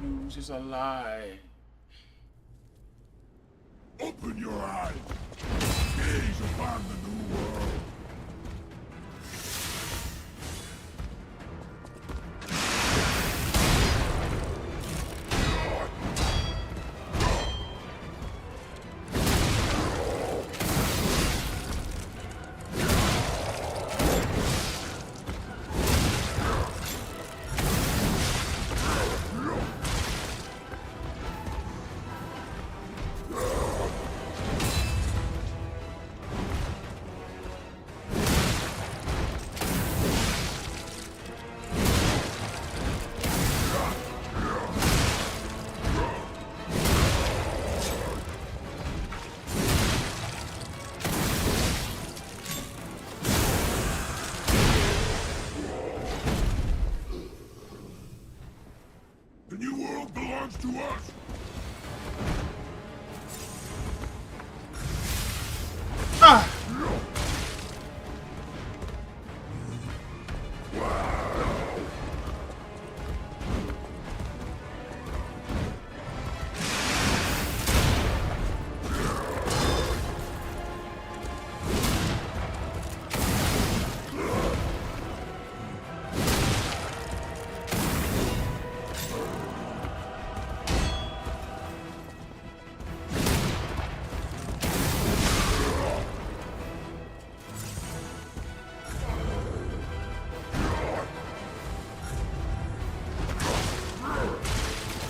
C: lose is a lie.
N: Open your eyes. Gaze upon the new world. belongs to us.
C: Ah!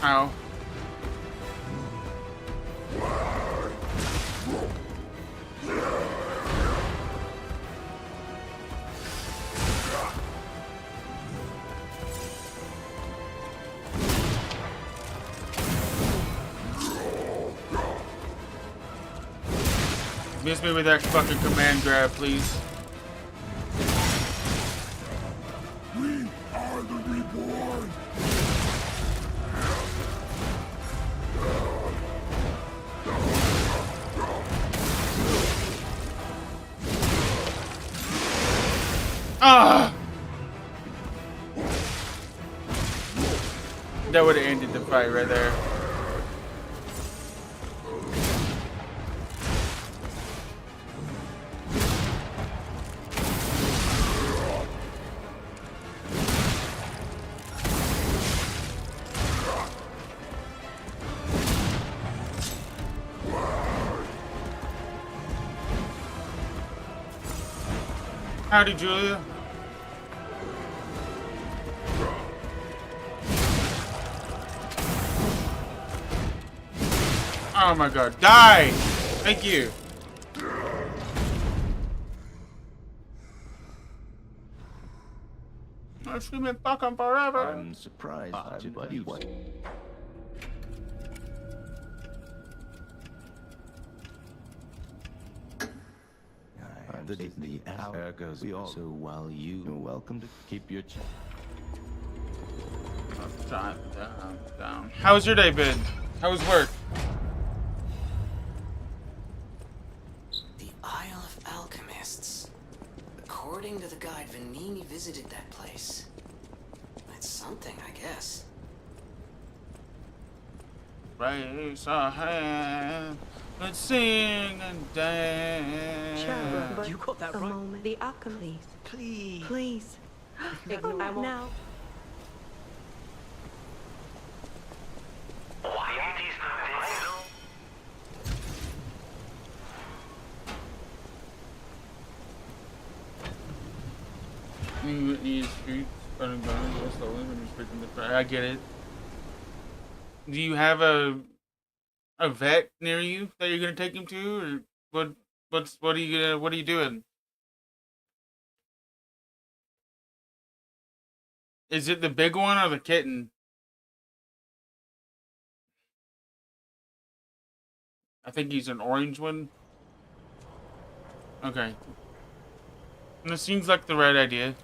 C: Ow. Miss me with that fucking command grab, please.
N: We are the reborn.
C: Ah! That would have ended the fight right there. Howdy, Julia. Oh my god, die! Thank you. It's been fucking forever.
X: I'm surprised that you went. The hour goes so while you're welcome to keep your
C: Down. How's your day been? How was work?
E: The Isle of Alchemists. According to the guide, Vanini visited that place. That's something, I guess.
C: Raise our hand, let's sing and dance.
W: But you got that right. Moment. The alchemy. Please. Please. Ignore it now.
H: Why it is not
C: I get it. Do you have a vet near you that you're gonna take him to, or what are you doing? Is it the big one or the kitten? I think he's an orange one. Okay. And this seems like the right idea.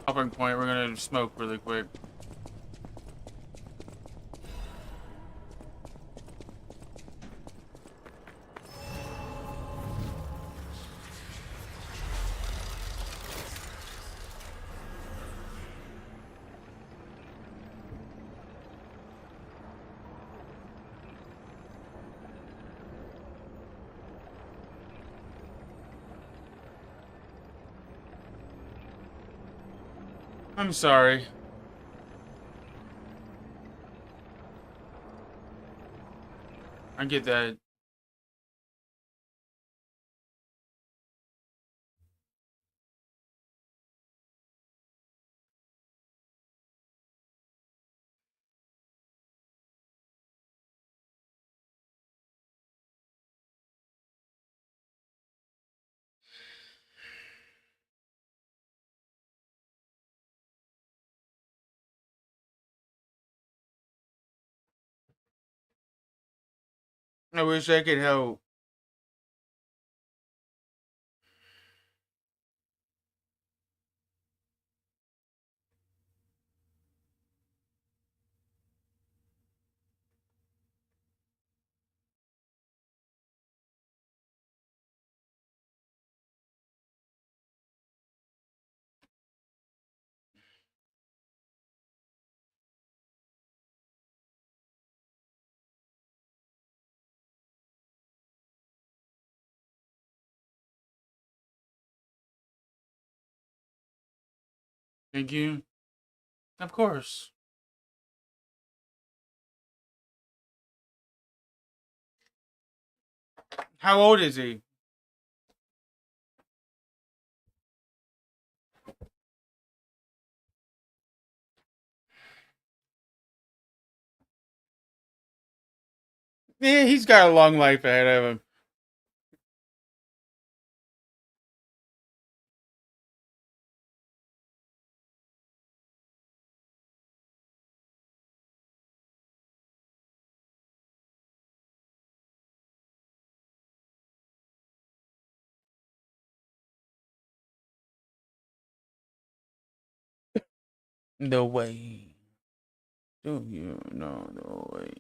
C: Stopping point, we're gonna smoke really quick. I'm sorry. I get that. I wish I could help. Thank you. Of course. How old is he? Yeah, he's got a long life ahead of him. No way. Do you know the way?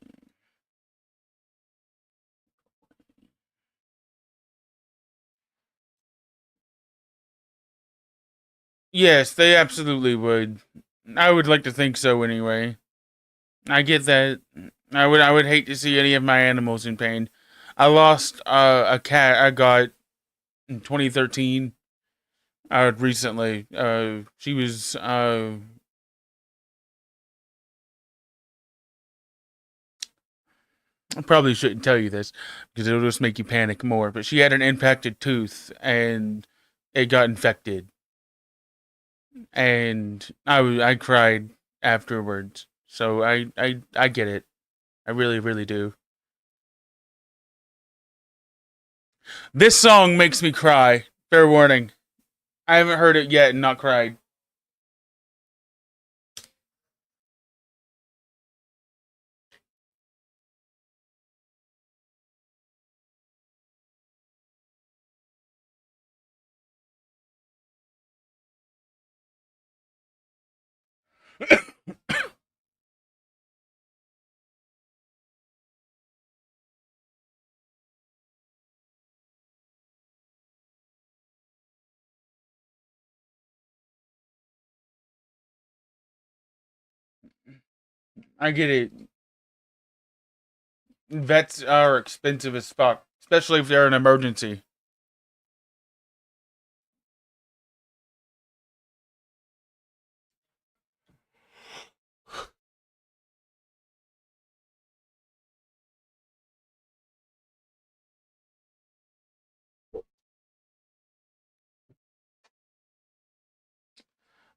C: Yes, they absolutely would. I would like to think so anyway. I get that. I would hate to see any of my animals in pain. I lost a cat I got in 2013. Recently. She was I probably shouldn't tell you this because it'll just make you panic more. But she had an impacted tooth and it got infected, and I cried afterwards. So I get it. I really really do. This song makes me cry. Fair warning. I haven't heard it yet and not cried. I get it. Vets are expensive as fuck, especially if they're an emergency.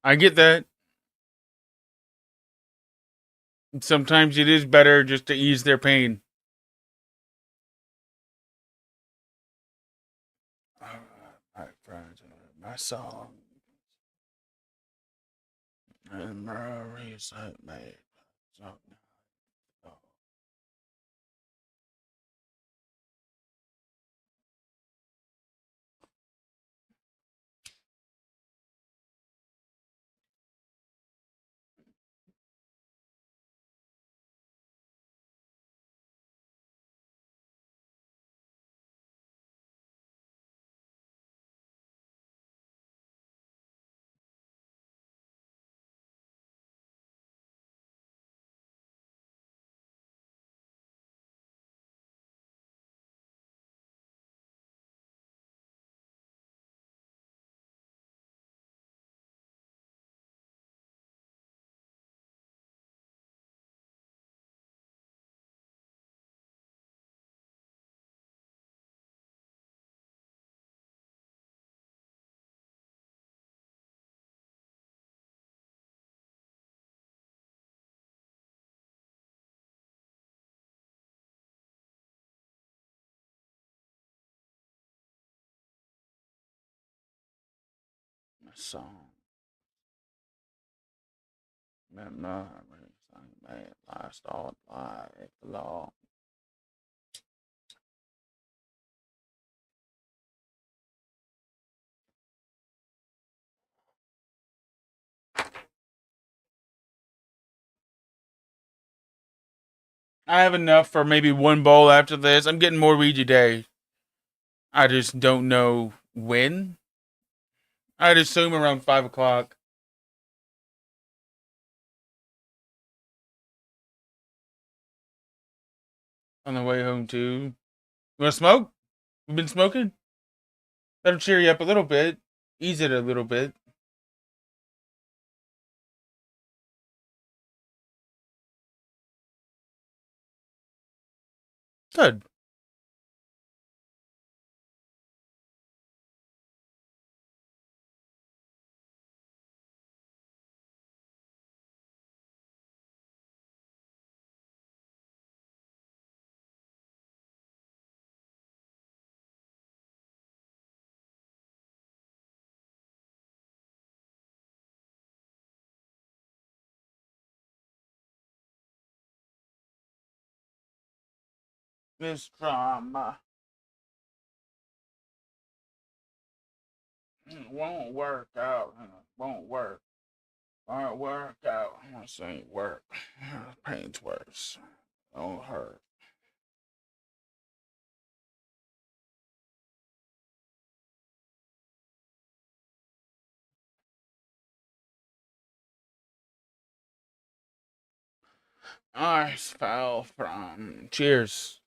C: I get that. Sometimes it is better just to ease their pain. My friends, my song. And memories I made. My song. Memories I made last all life long. I have enough for maybe one bowl after this. I'm getting more Ouija Day. I just don't know when. I'd assume around 5 o'clock. On the way home, too. You want to smoke? You been smoking? That'll cheer you up a little bit. Ease it a little bit. Good. This drama won't work out. Won't work. Won't work out. I'm gonna say work. Pain's worse. Don't hurt. I fell from. Cheers.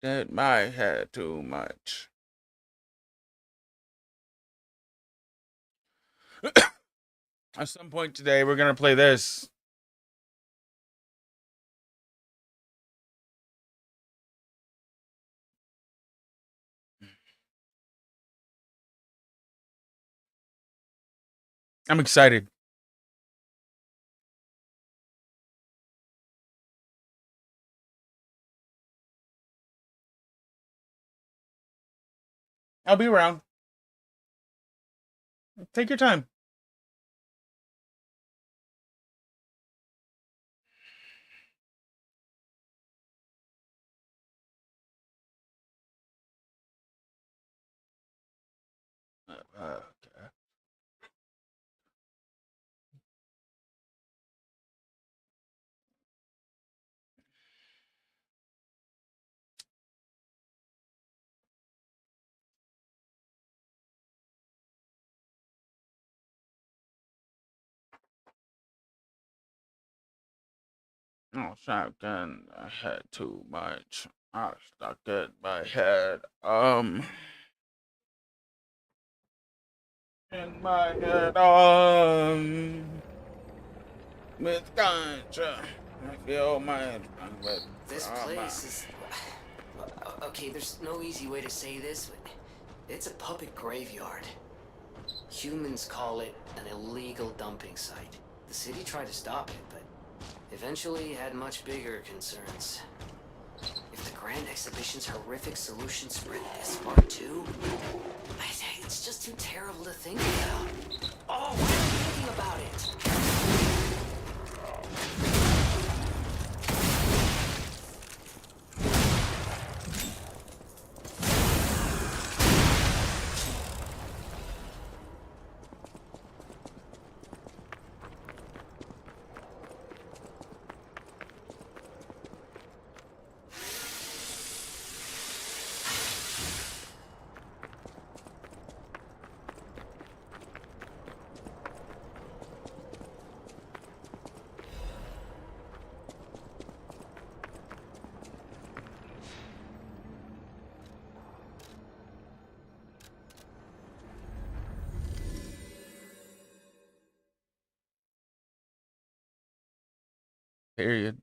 C: Did my head too much. At some point today, we're gonna play this. I'm excited. I'll be around. Take your time. Okay. Oh, shotgun. I had too much. I stuck it in my head. In my head. With ganja. I feel my.
E: This place is... Okay, there's no easy way to say this, but it's a puppet graveyard. Humans call it an illegal dumping site. The city tried to stop it, but eventually had much bigger concerns. If the Grand Exhibition's horrific solution spread this far too, it's just too terrible to think about. Oh, why am I thinking about it?
C: Period.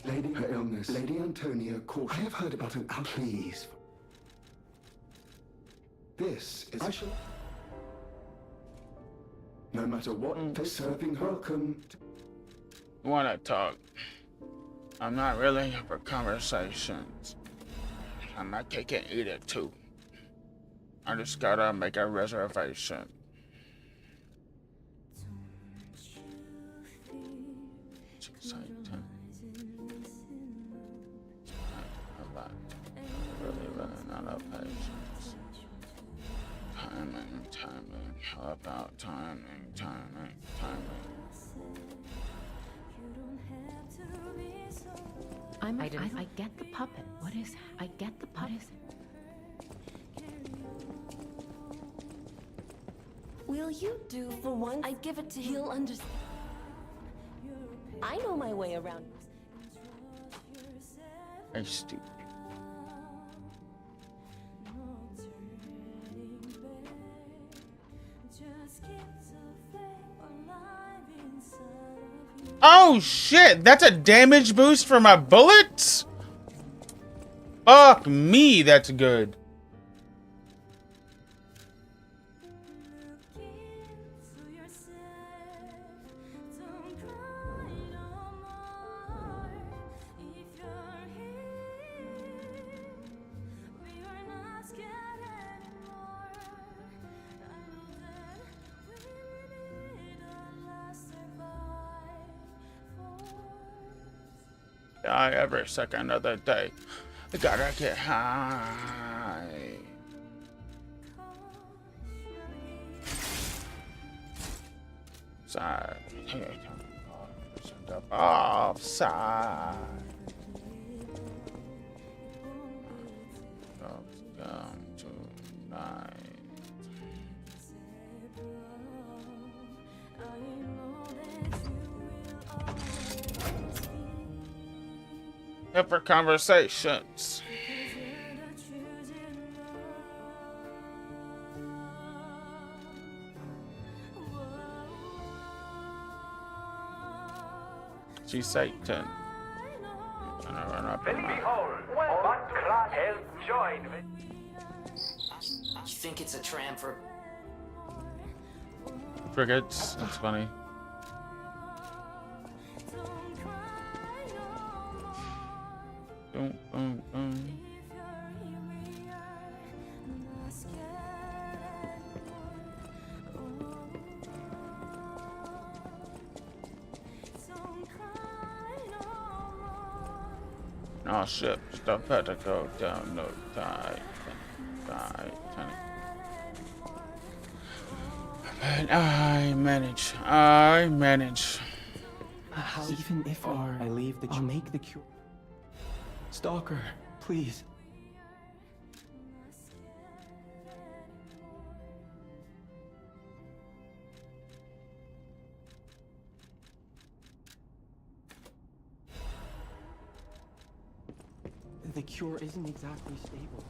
J: Lady, her illness. Lady Antonia called. I have heard about an please. This is. I shall. No matter what, they're serving welcome.
C: Wanna talk? I'm not really here for conversations. I'm not kicking either too. I just gotta make a reservation. It's exciting. A lot. Really running out of patience. How about timing?
L: I get the puppet. What is? I get the puppet.
G: Will you do for once? I give it to him. He'll understand. I know my way around.
C: I'm stupid. Oh shit, that's a damage boost for my bullets? Fuck me, that's good. Die every second of the day. I gotta get high. Side. Offside. Down tonight. Here for conversations. She's Satan. And I run up
H: Then
C: in my...
H: behold, what class has joined me.
E: You think it's a tram for...
C: Frigates. That's funny. Boom, boom, boom. Oh shit, stuff had to go down, no, die. But I manage.
K: Even if I leave the cure, I'll make the cure. Stalker, please. The cure isn't exactly stable.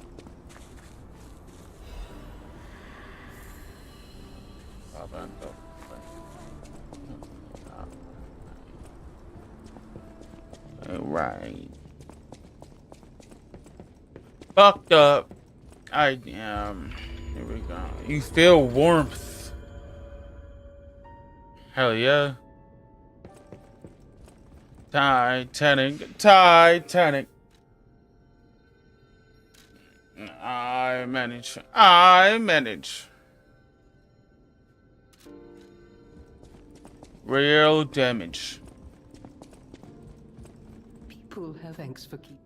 C: Right. Fucked up. I am. Here we go. You feel warmth. Hell yeah. Titanic. I manage. Real damage.
K: People have thanks for keep.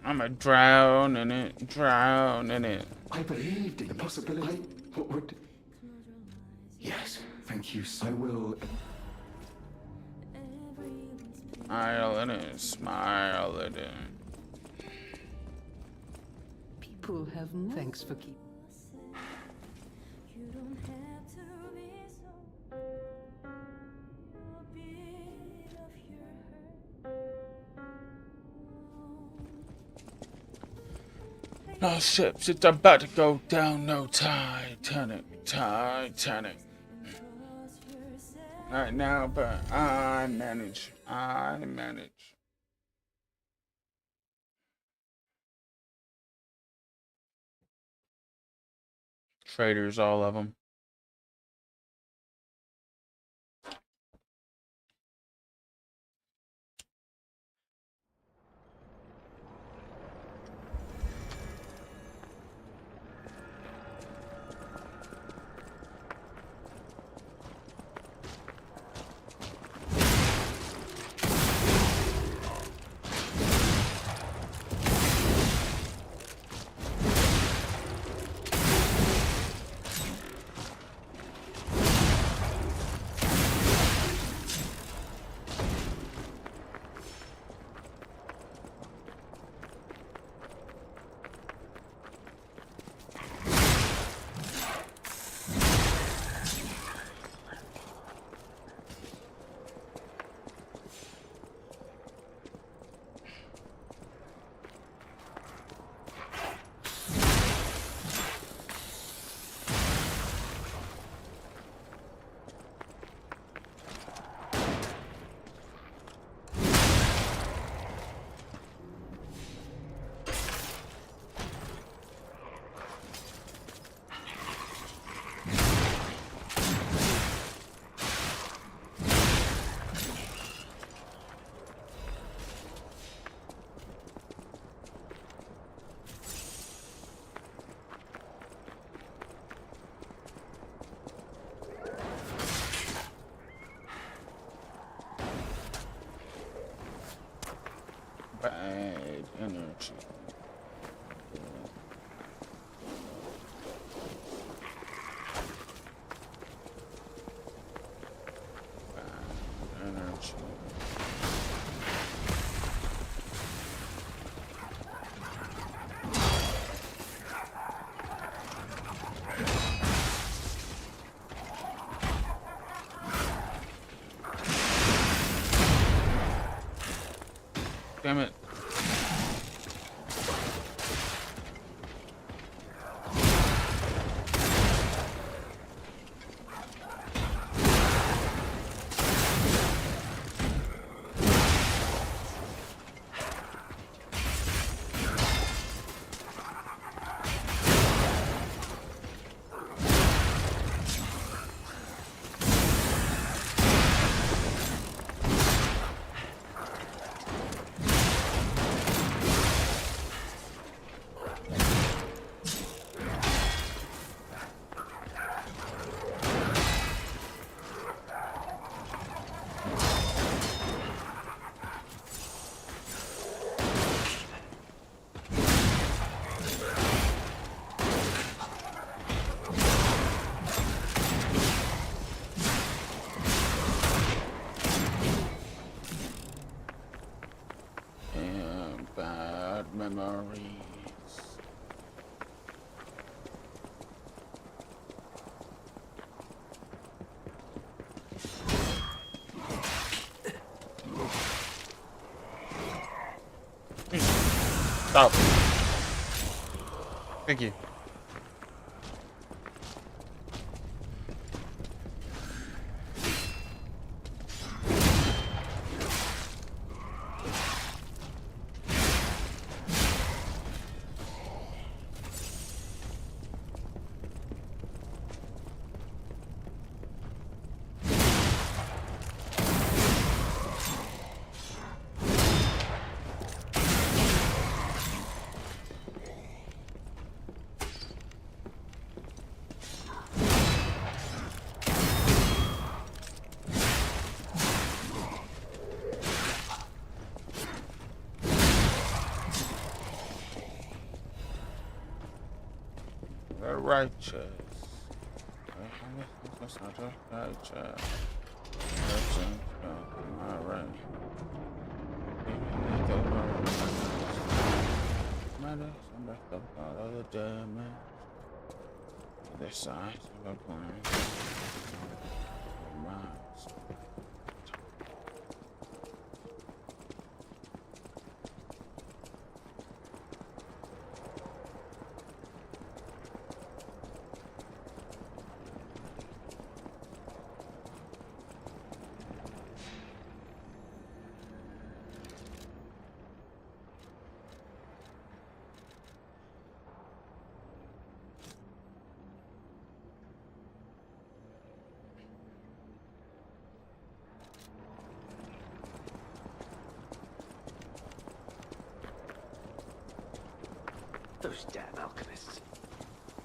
C: I'ma drown in it.
J: I believed in the possibility. What would... Yes, thank you. I will...
C: Smile in it.
K: People have thanks for keep.
C: No ships, it's about to go down. No Titanic. Right now, but I manage. Traitors, all of them. bad energy. Bad energy. Damn it. Bad memories. Stop. Thank you. Righteous. Righteous. Alright. This side of a plan.
B: Those damn alchemists.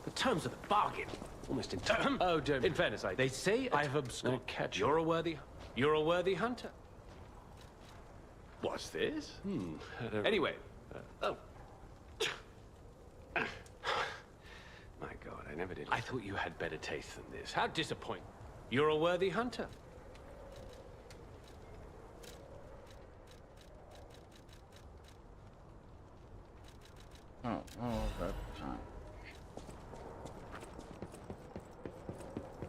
B: The terms of the bargain. Almost in Oh, don't. In fairness, they say I've absconded. You're a worthy hunter. What's this? Anyway. Oh. My God, I never did. I thought you had better taste than this. How disappointing. You're a worthy hunter.
C: That time.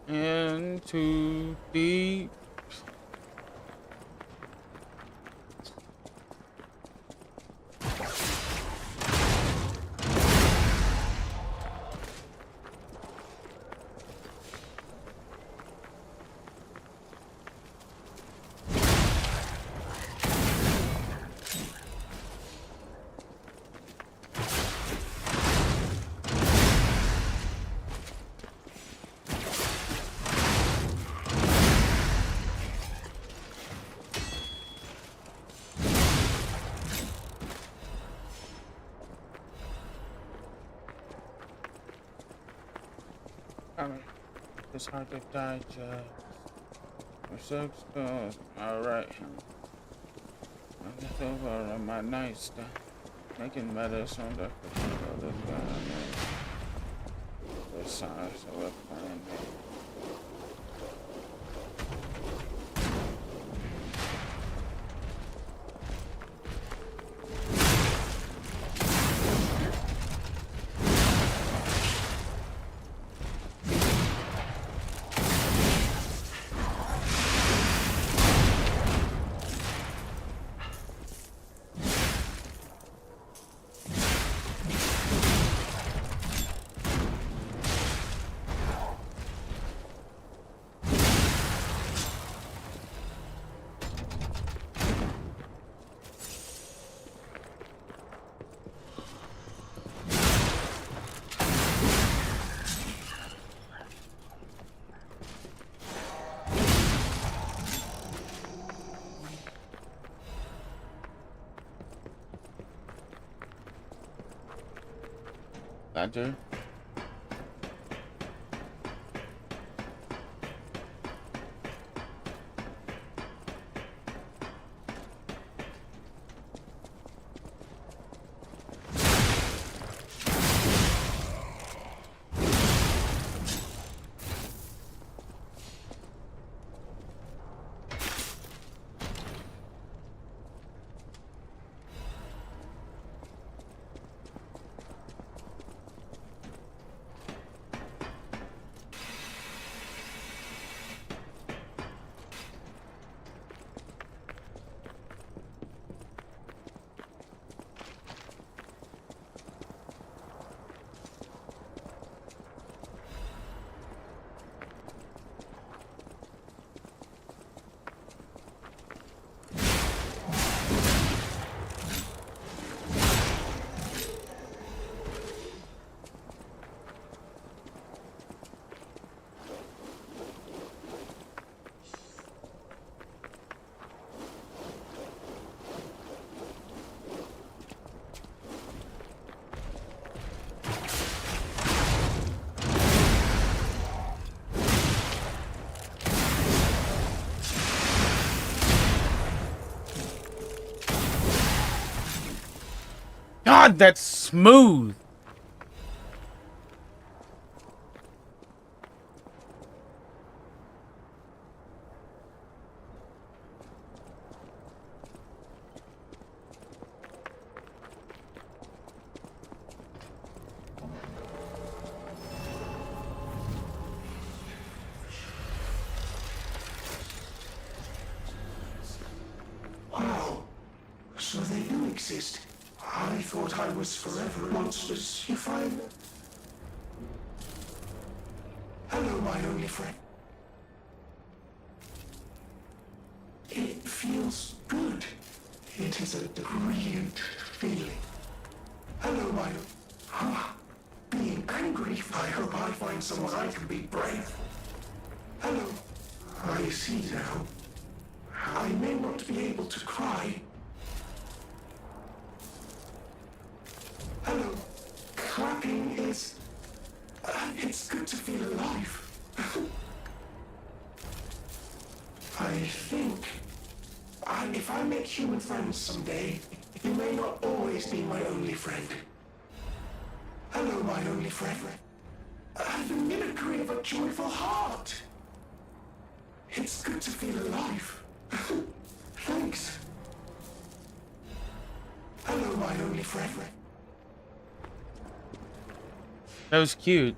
C: Into deep. It's hard to digest. We're so exposed. Alright. It's over on my nightstand. Making medicine on the size of a planet. Gotcha. God, that's smooth.
M: Wow. So they do exist. I thought I was forever monsters. You find... Hello, my only friend. It feels good. It is a brilliant feeling. Hello, my... being angry. I hope I find someone I can be brave. Hello. I see now. I may not be able to cry. Hello. Clapping is... it's good to feel alive. I think... if I make human friends someday, you may not always be my only friend. Hello, my only friend. The mimicry of a joyful heart. It's good to feel alive. Thanks. Hello, my only friend.
C: That was cute.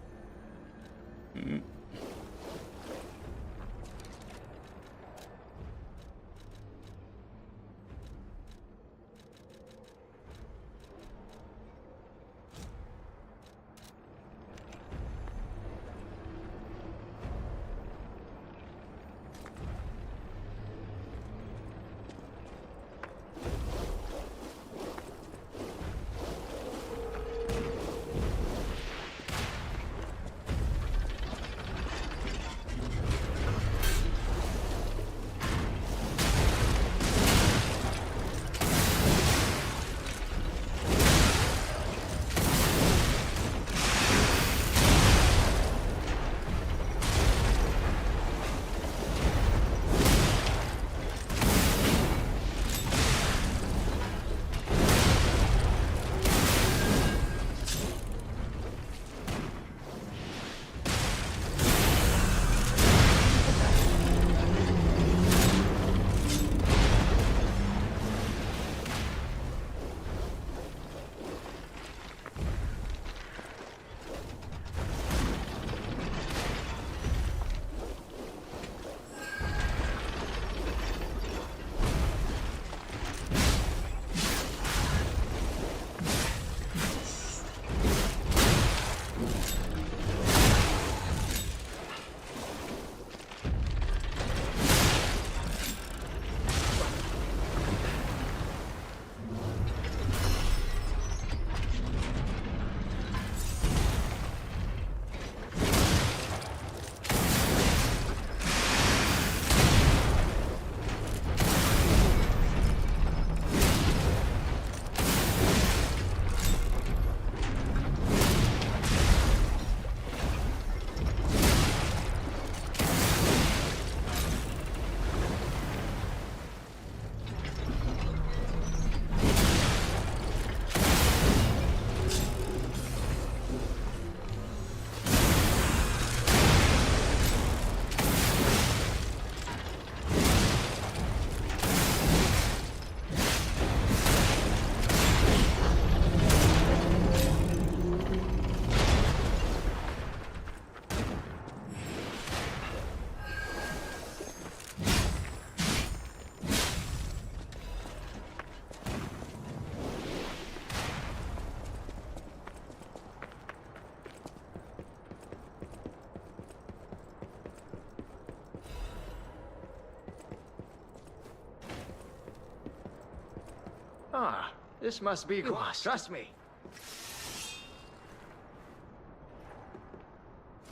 A: Ah, this must be Gloss. Trust me.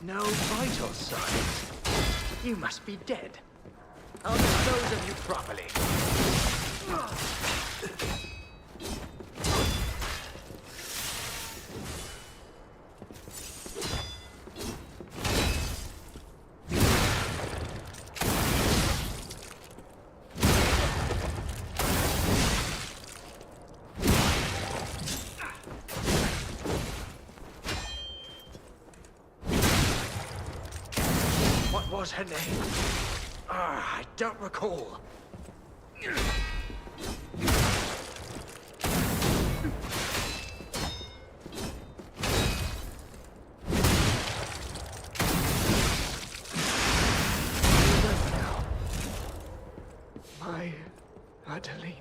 A: No vital signs. You must be dead. I'll dispose of you properly. What was her name? Ah, I don't recall. My Adelina.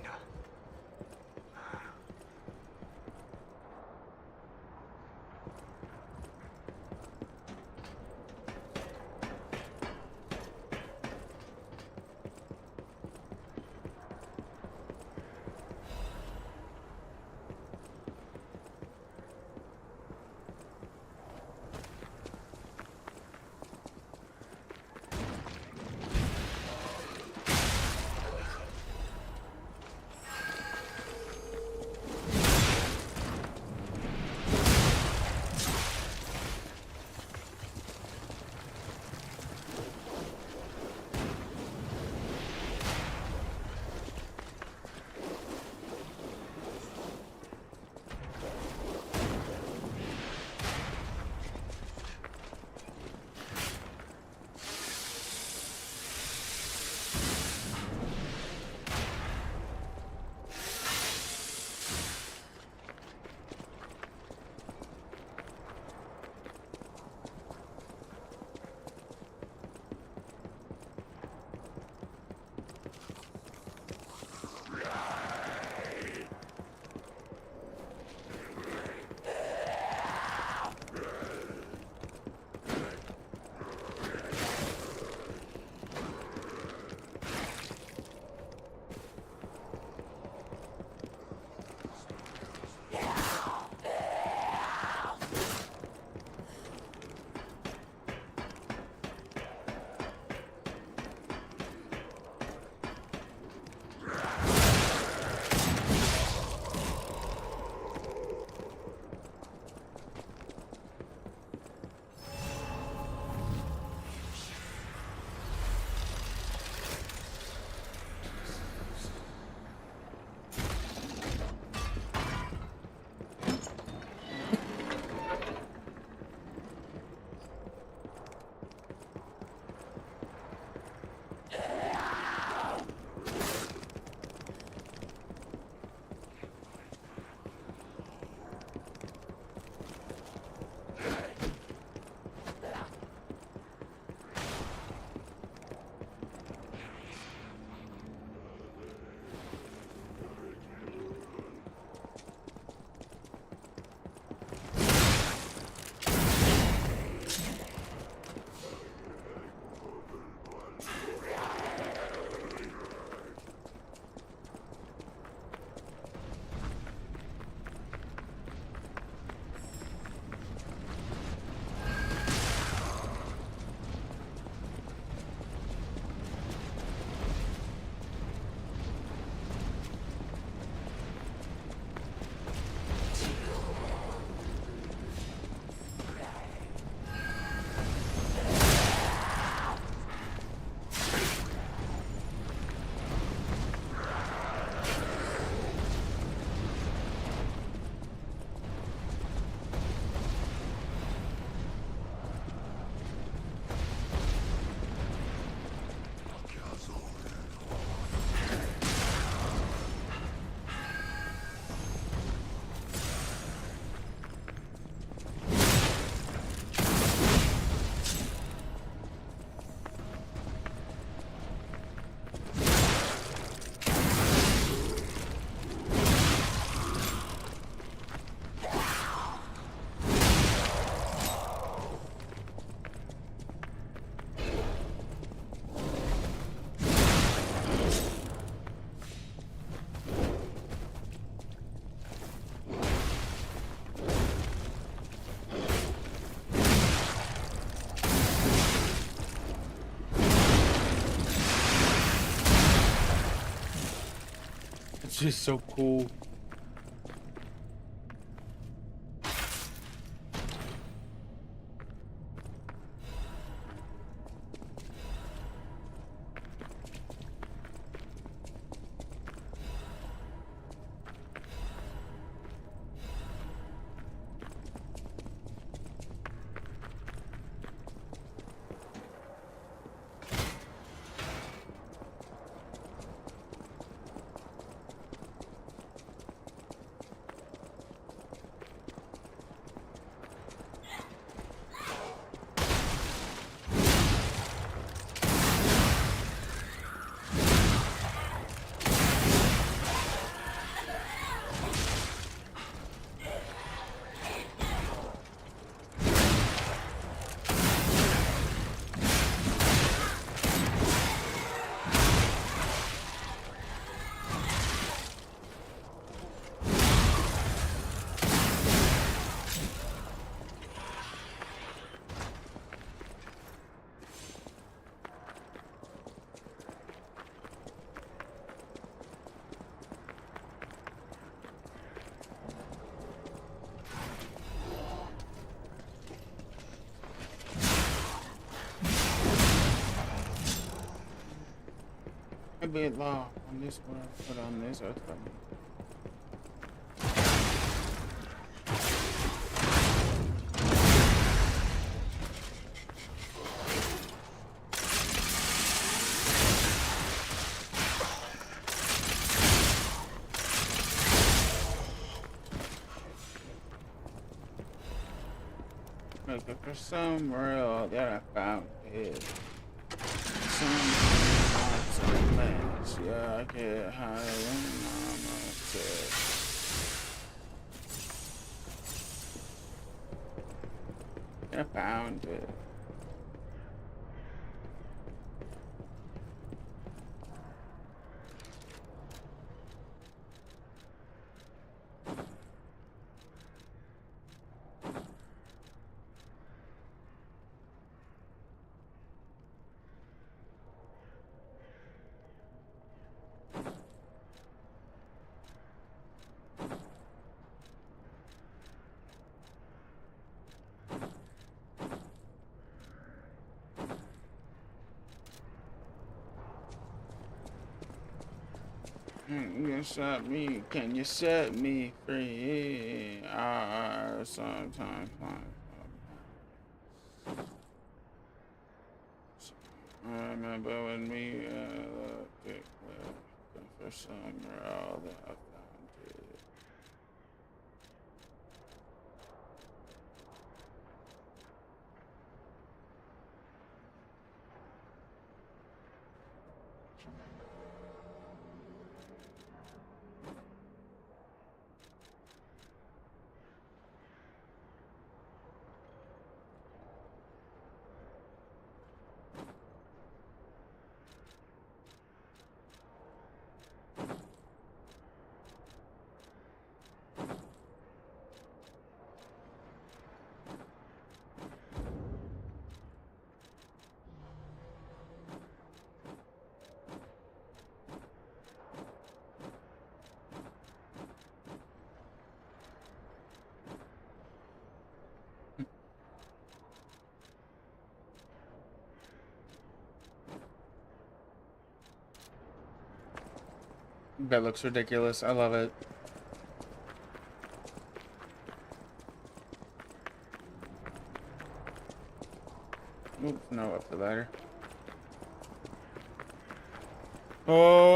C: This is so cool. A bit long on this one, but on this earth. Looking for some real that I found it. Some match, yeah, I get high when I'm upset. I found it. You set me, can you set me free? Sometimes I remember when we looking for some real that I found it. That looks ridiculous. I love it. Oops, no, up the ladder. Oh.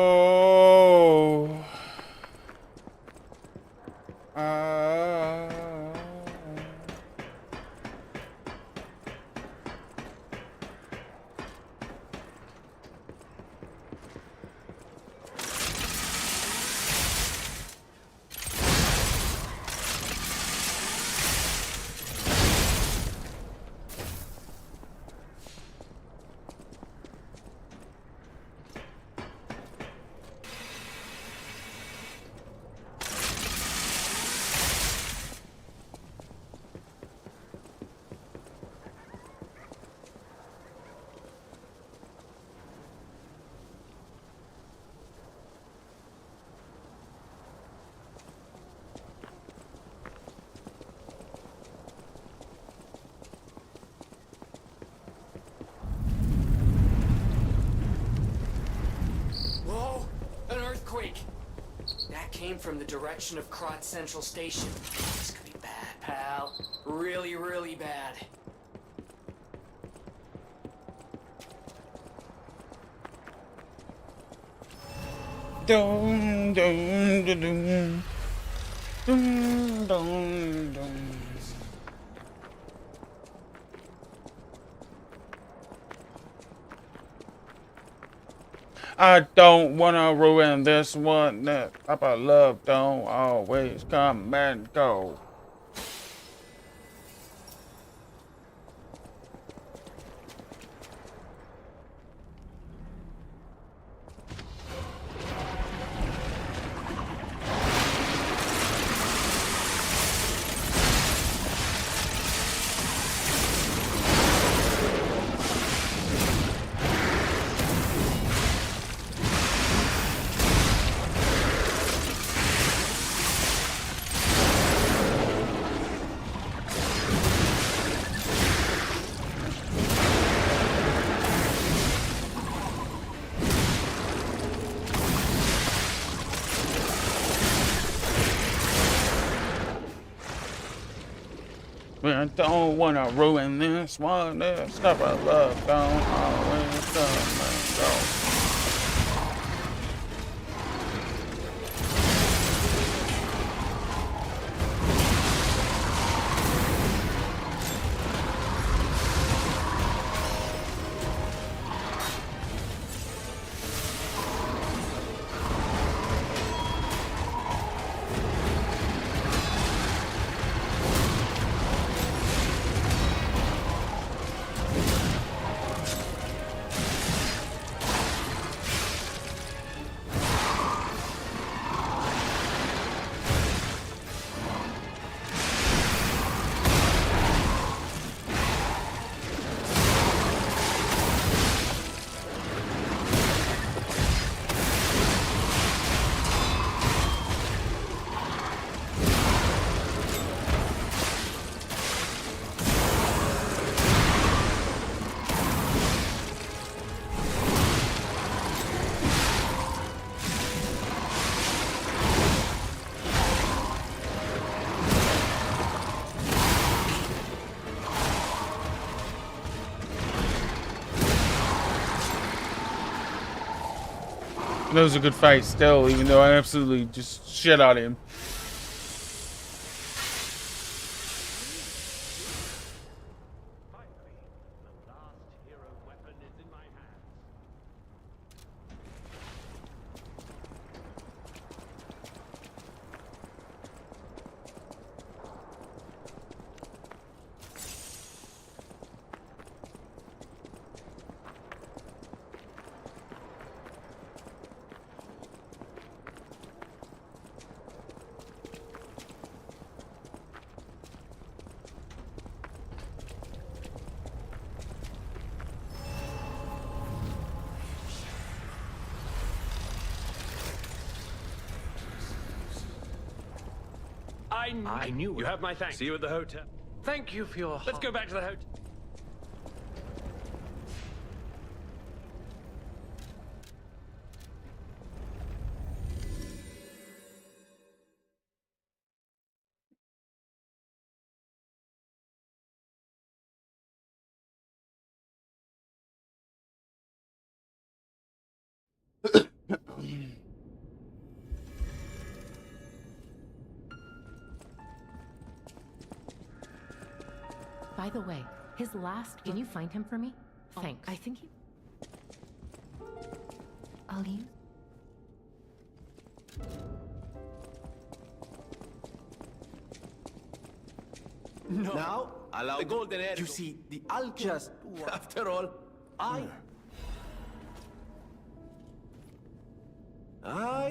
E: came from the direction of Krot Central Station. This could be bad, pal. Really, really bad.
C: Dum dum dum dum dum dum dum. I don't wanna ruin this one. That type of love don't always come and go. I don't wanna ruin this one. This type of love don't always come and go. That was a good fight still, even though I absolutely just shit on him.
B: I knew it. You have my thanks. See you at the hotel. Thank you for your... Let's go back to the hotel.
L: By the way, his last... Can you find him for me? Thanks. I think he...
Q: I'll use...
D: No. Now, allow the golden hair. You see, the just... After all, I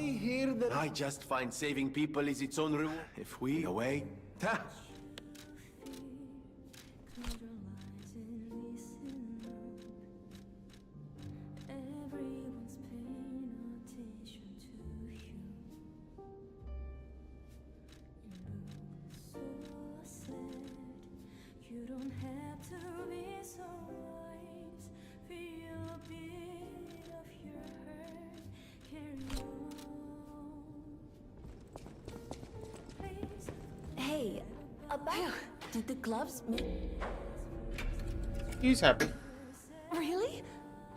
D: hear that... I just find saving people is its own reward. If we... In a way...
R: You don't have to be so wise. Feel a bit of your hurt. Carry on.
G: About did the gloves
C: He's happy.
G: really?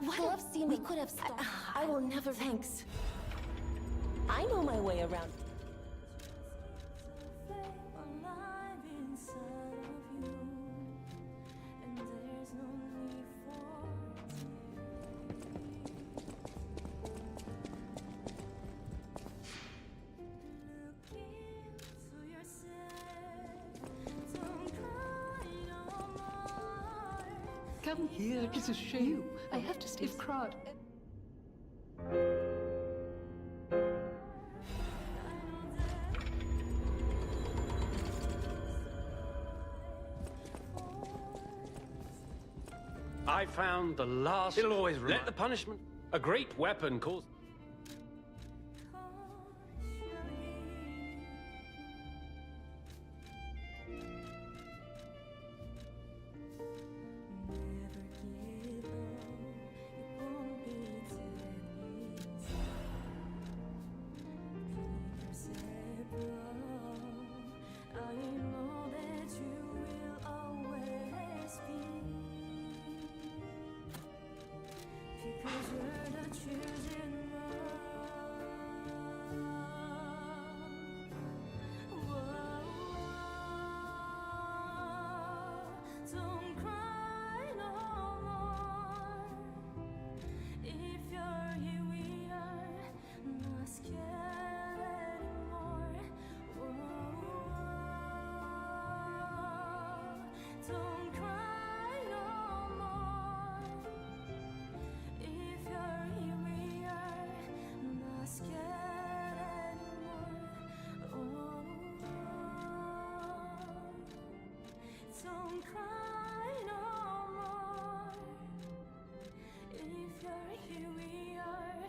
G: What gloves seem we could have stopped. I will never. Thanks. I know my way around.
R: Alive inside of you, and there's no need for look into yourself. Don't cry no more.
O: Come here, it's a shame. I have to stay crowd.
B: I found the last. It'll always let the punishment. A great weapon calls.
R: Don't cry no more. If you're here, we are not scared anymore. Don't cry no more. If you're here, we are not scared anymore. Don't cry no more. If you're here, we are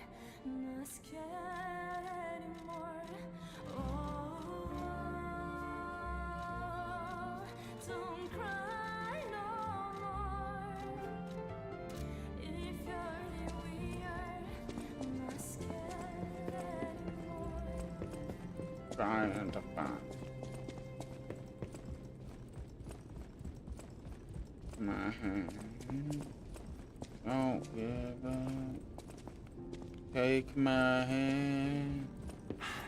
R: not scared anymore. Don't cry no more. If you're here, we are not scared anymore.
C: Trying to find my hand. Don't give up. Take my hand.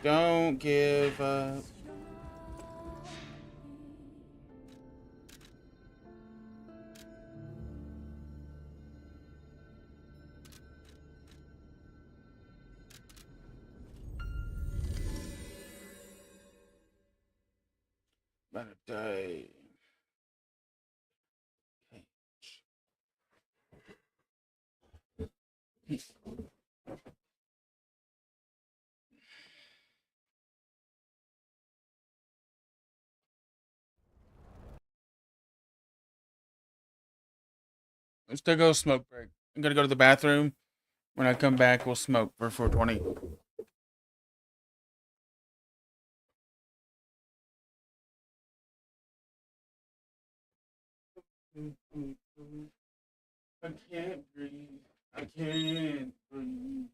C: Don't give up. About a day. Let's take a smoke break. I'm gonna go to the bathroom. When I come back, we'll smoke for 420. I can't breathe. I can't breathe.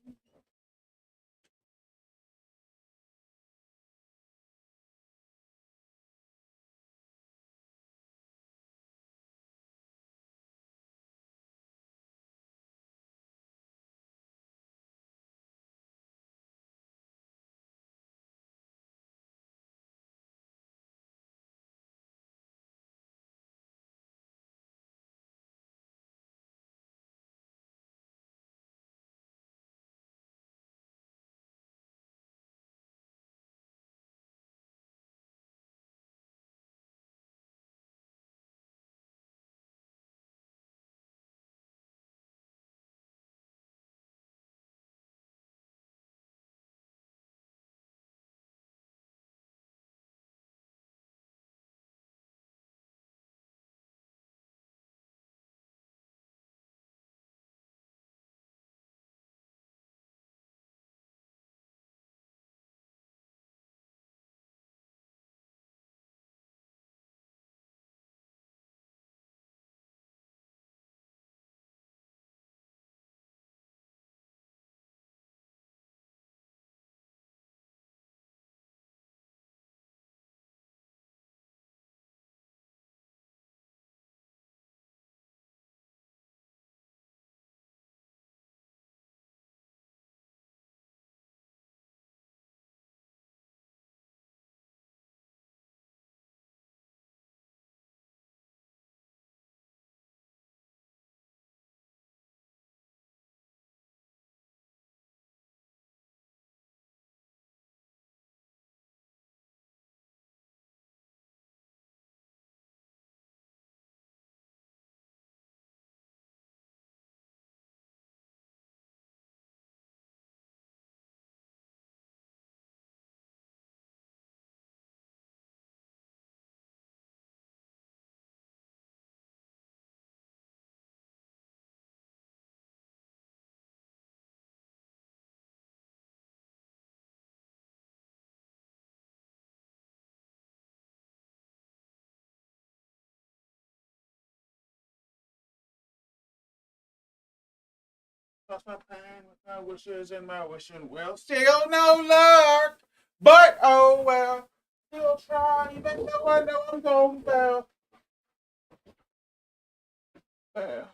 C: Lost my pain with my wishes and my wishing well. Still no luck, but oh well. Still try, even though I know I'm going well. Well.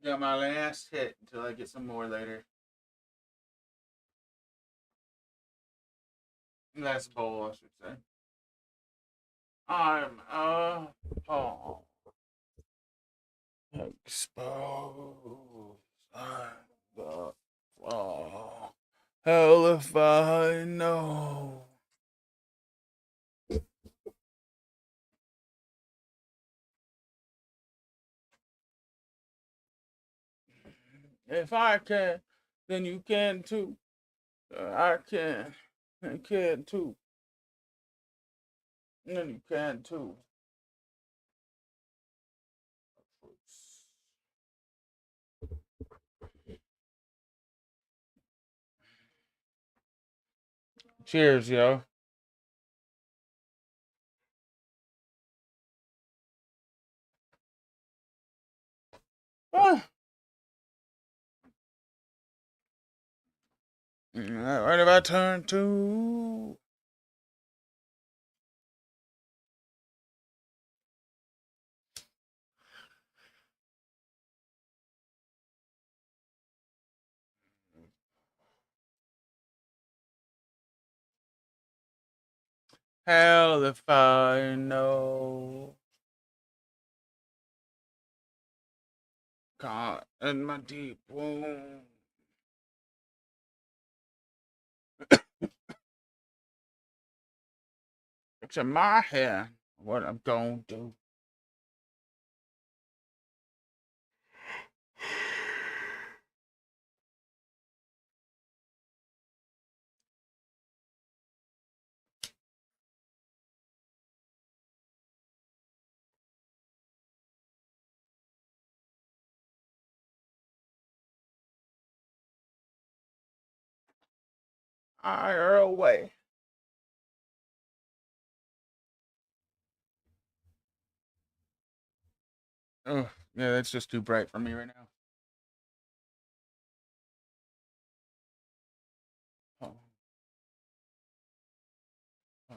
C: Got my last hit until I get some more later. Last bowl, I should say. I'm a pawn. Exposed. I'm the flaw. Hell if I know. If I can, then you can too. I can. I can too. Then you can too. Cheers, yo. Ah. What have I turned to? Hell if I know. Caught in my deep wound. It's in my head what I'm gonna do. Higher away. Oh, yeah, that's just too bright for me right now. Oh. Oh.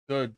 C: Good.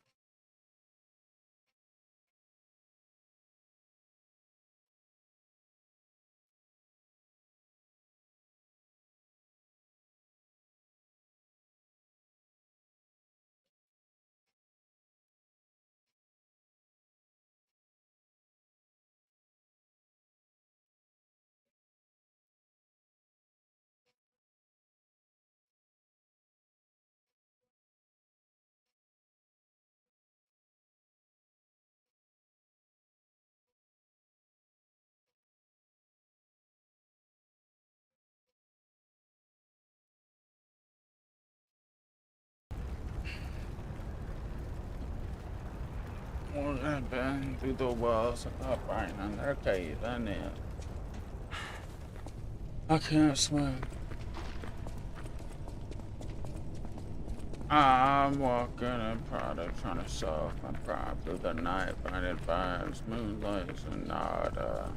C: I've been through the walls of right under a cave and in. I can't swim. I'm walking in Prada, trying to solve my pride through the night, blinded vibes, moonlights, and nada.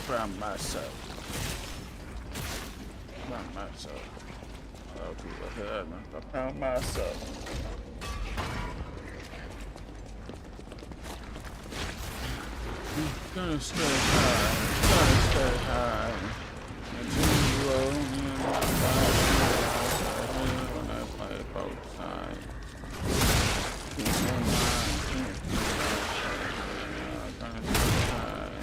C: Found myself. Found myself. Oh, people heard me. I found myself. I'm gonna stay high. Gonna stay high. Until you roll me in my body. When I play both sides. Keep my mind. Keep my mind. I'm gonna stay high.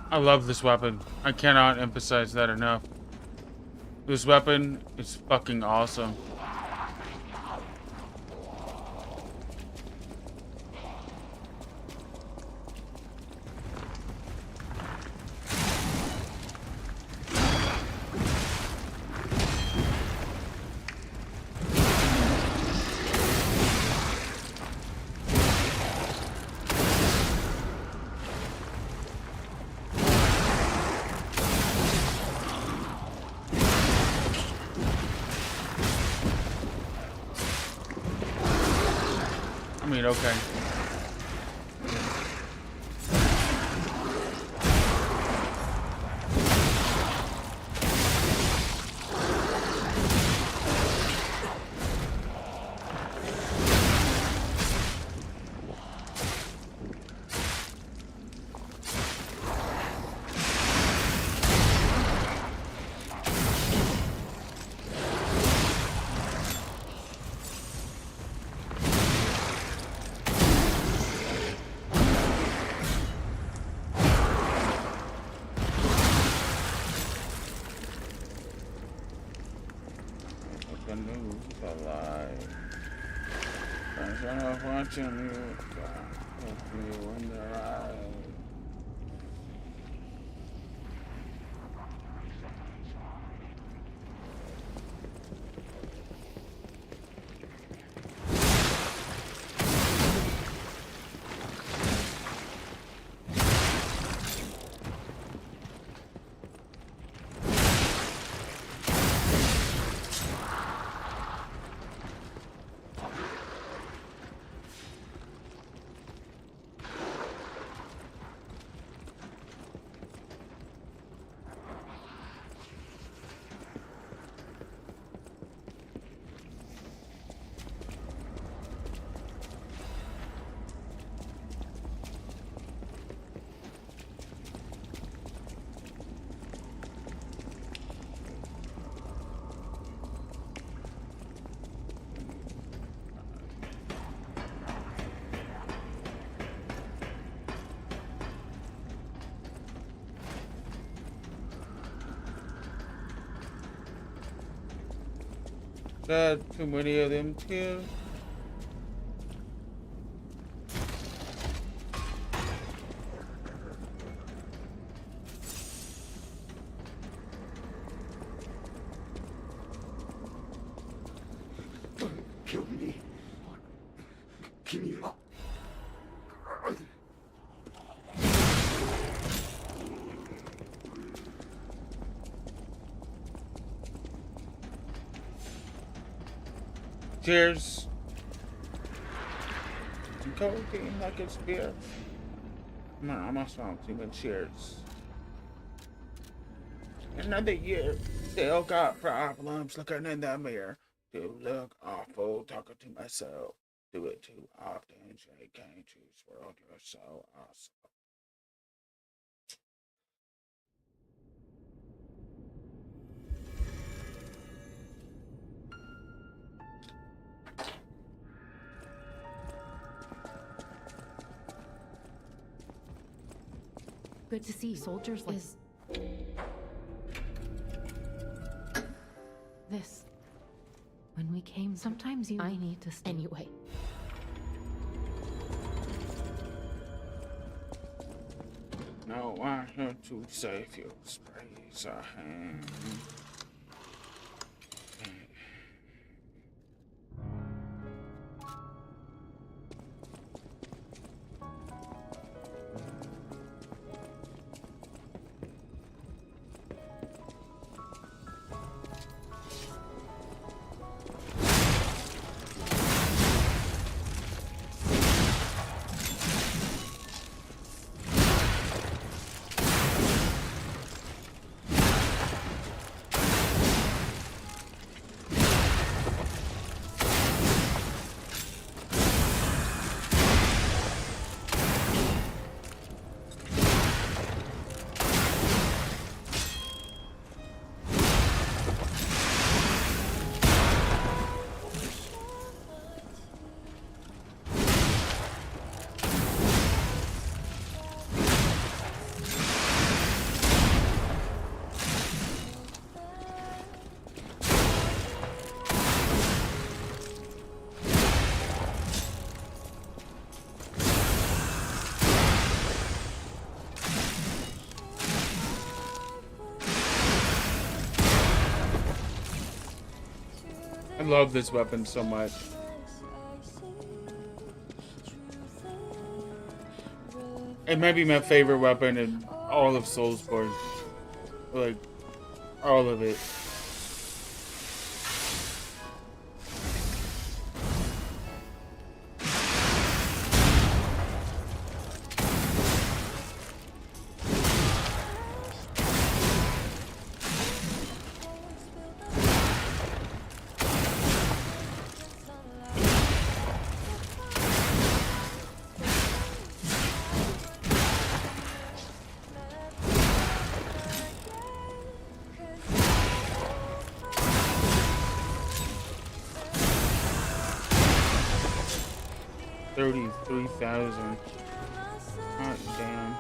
C: I love this weapon. I cannot emphasize that enough. This weapon is fucking awesome. I mean, okay. new to life. Friends are watching you. Hope you in their eyes. Got too many of them too.
J: Kill me. Kill me.
C: Cheers. Some cocaine like it's beer. Man, I must want too much cheers. Another year, still got problems looking in the mirror. Do look awful talking to myself. Do it too often, Jay. Can't you swirl your soul awesome?
L: Good to see soldiers like this. When we came, sometimes I need to stay anyway.
C: No, I have to save your space. I love this weapon so much. It might be my favorite weapon in all of Soulsborne. Like, all of it. $33,000. Hot damn.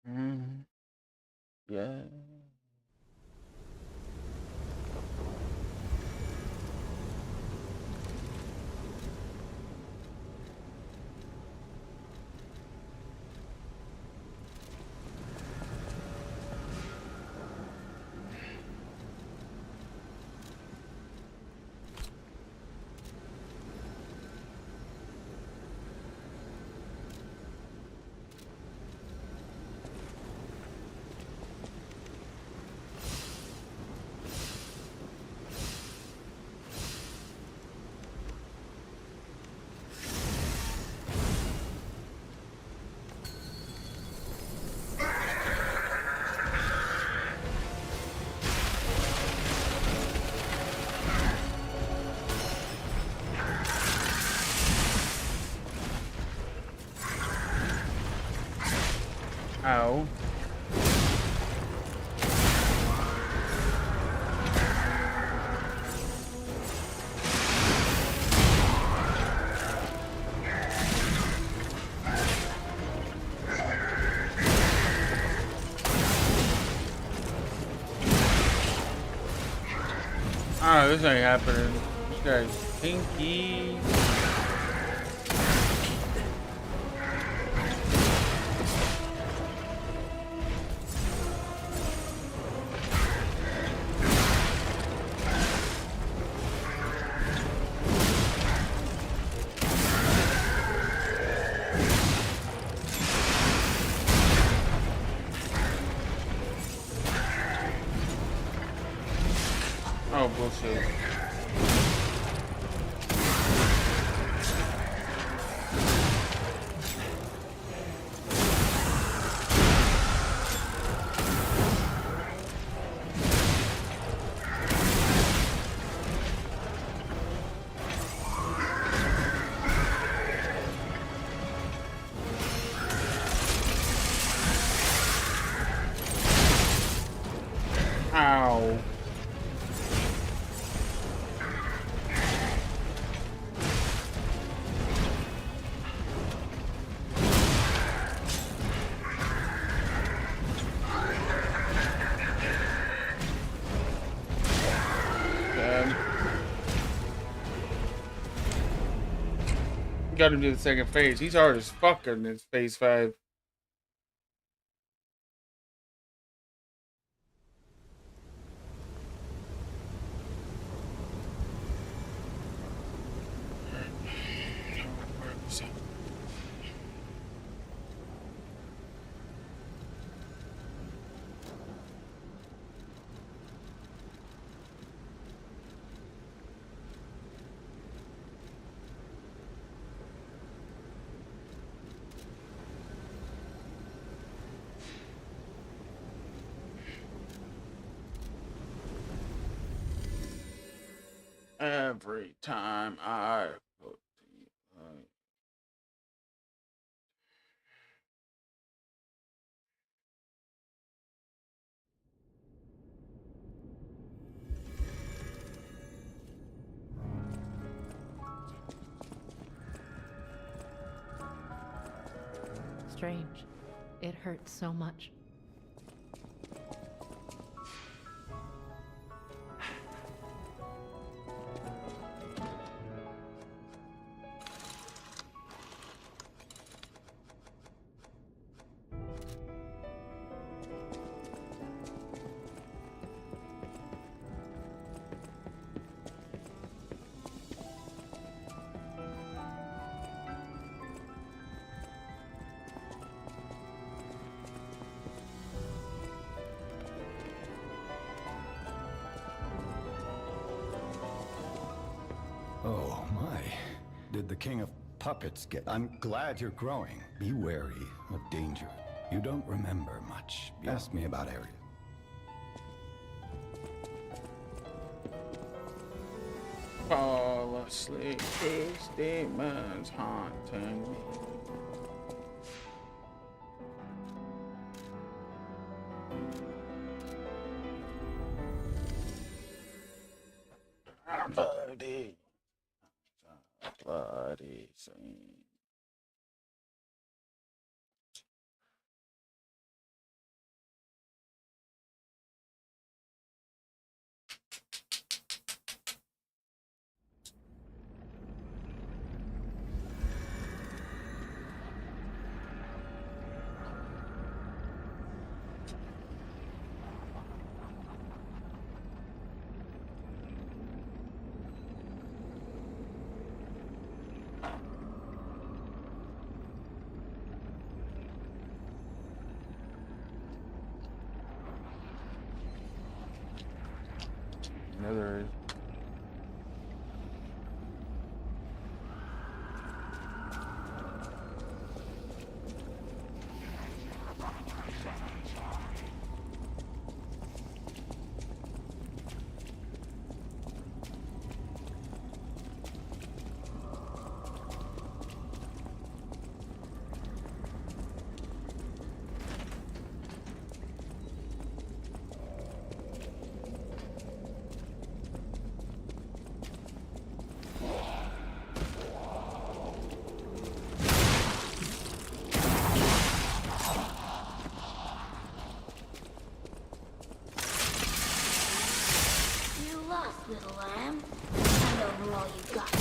C: Yeah. Ow. Oh, this ain't happening. This guy's pinky. Oh, bullshit. Ow. Got him to the second phase. He's hard as fuck in this phase 5. Every time I put
L: Strange. It hurts so much.
I: Oh my. Did the king of puppets get... I'm glad you're growing. Be wary of danger. You don't remember much. Ask me about Area.
C: fall asleep. These demons haunting me. Bloody scene. No, there is.
R: You lost, little lamb. Hand over all you got.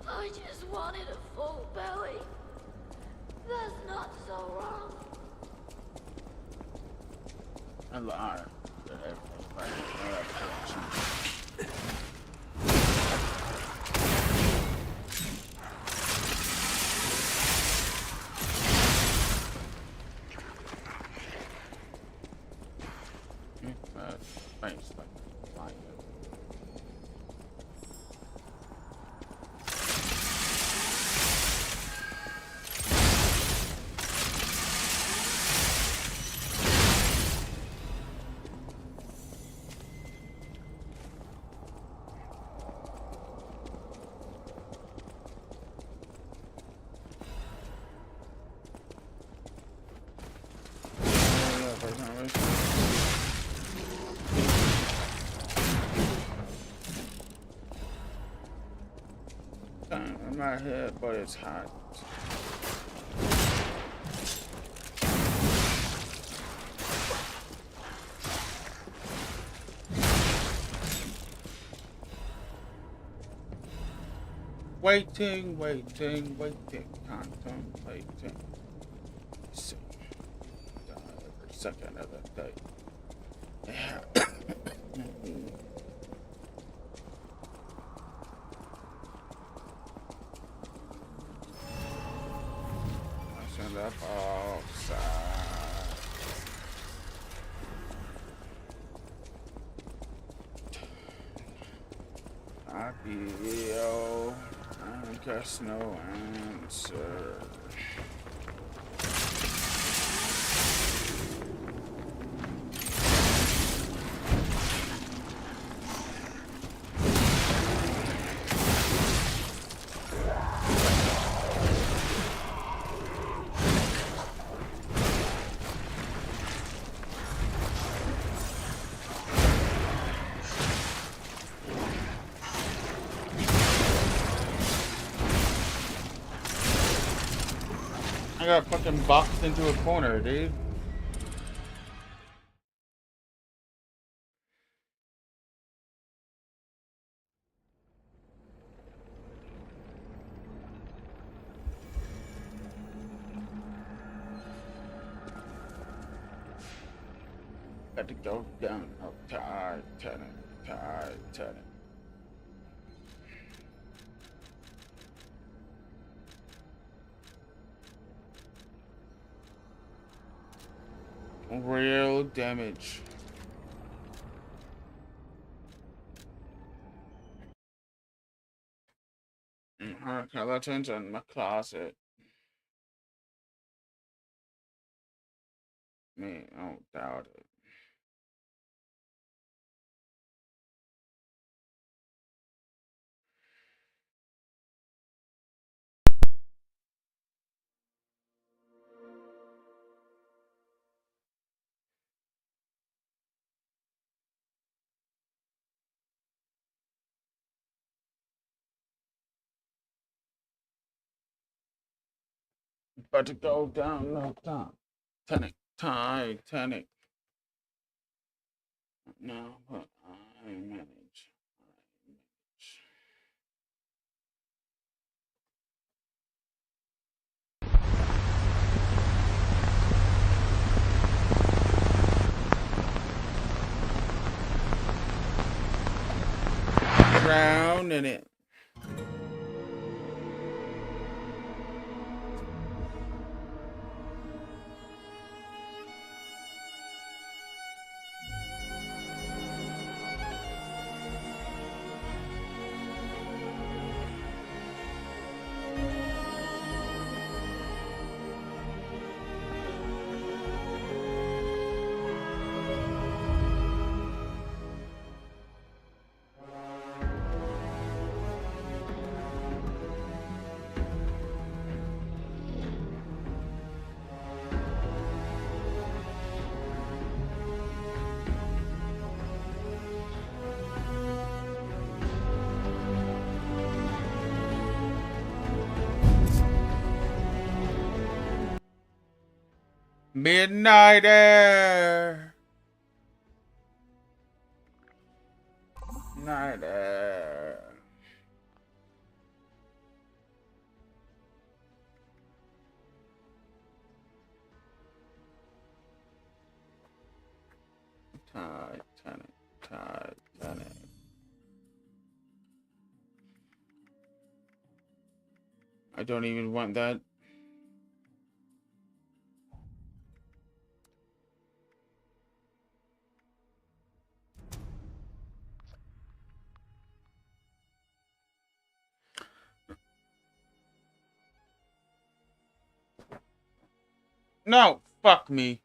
R: I just wanted a full belly. That's not so wrong.
C: I lied. Thanks, like, in my head, but it's hot. Waiting, contemplating. See, every second of the day. Yeah. Up outside. I feel I guess no answer. I got fucking boxed into a corner, dude. Got to go down. Oh, Titanic. Real damage. Skeletons in my closet. Me, I don't doubt it. About to go down no time. Titanic. No, but I manage. Drown in it. Midnight air. Night air. Titanic. I don't even want that. No, fuck me.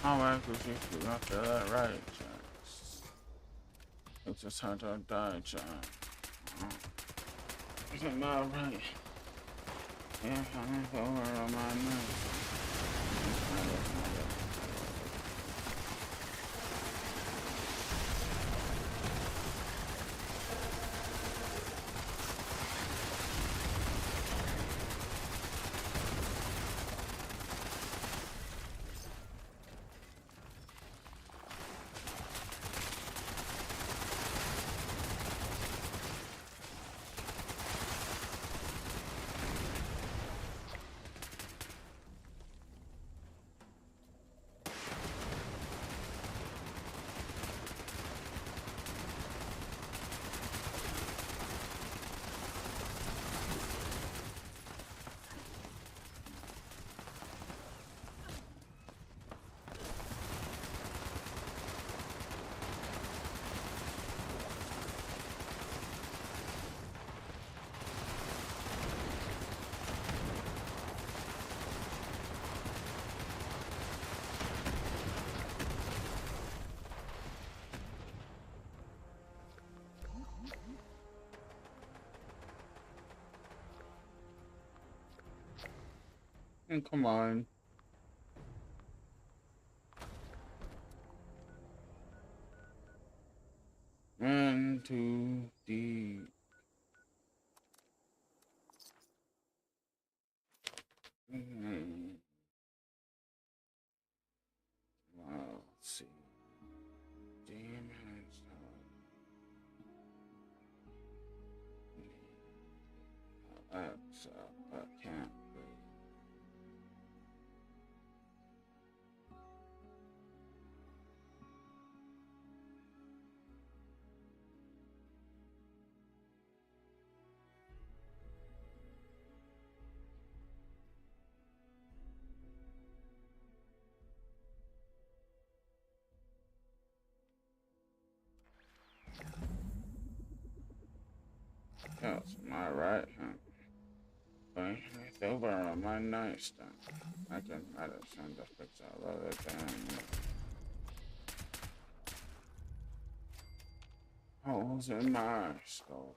C: Alright, cause you got that right, Jack. It's just hard to die, Jack. Isn't that right? Yeah, I'm over on my mind. Come on. One, two, three. Wow, let's see. Demons. I can't. That's my right hand. But it's over on my nightstand. I can try to send a picture of it down. Holes in my skull.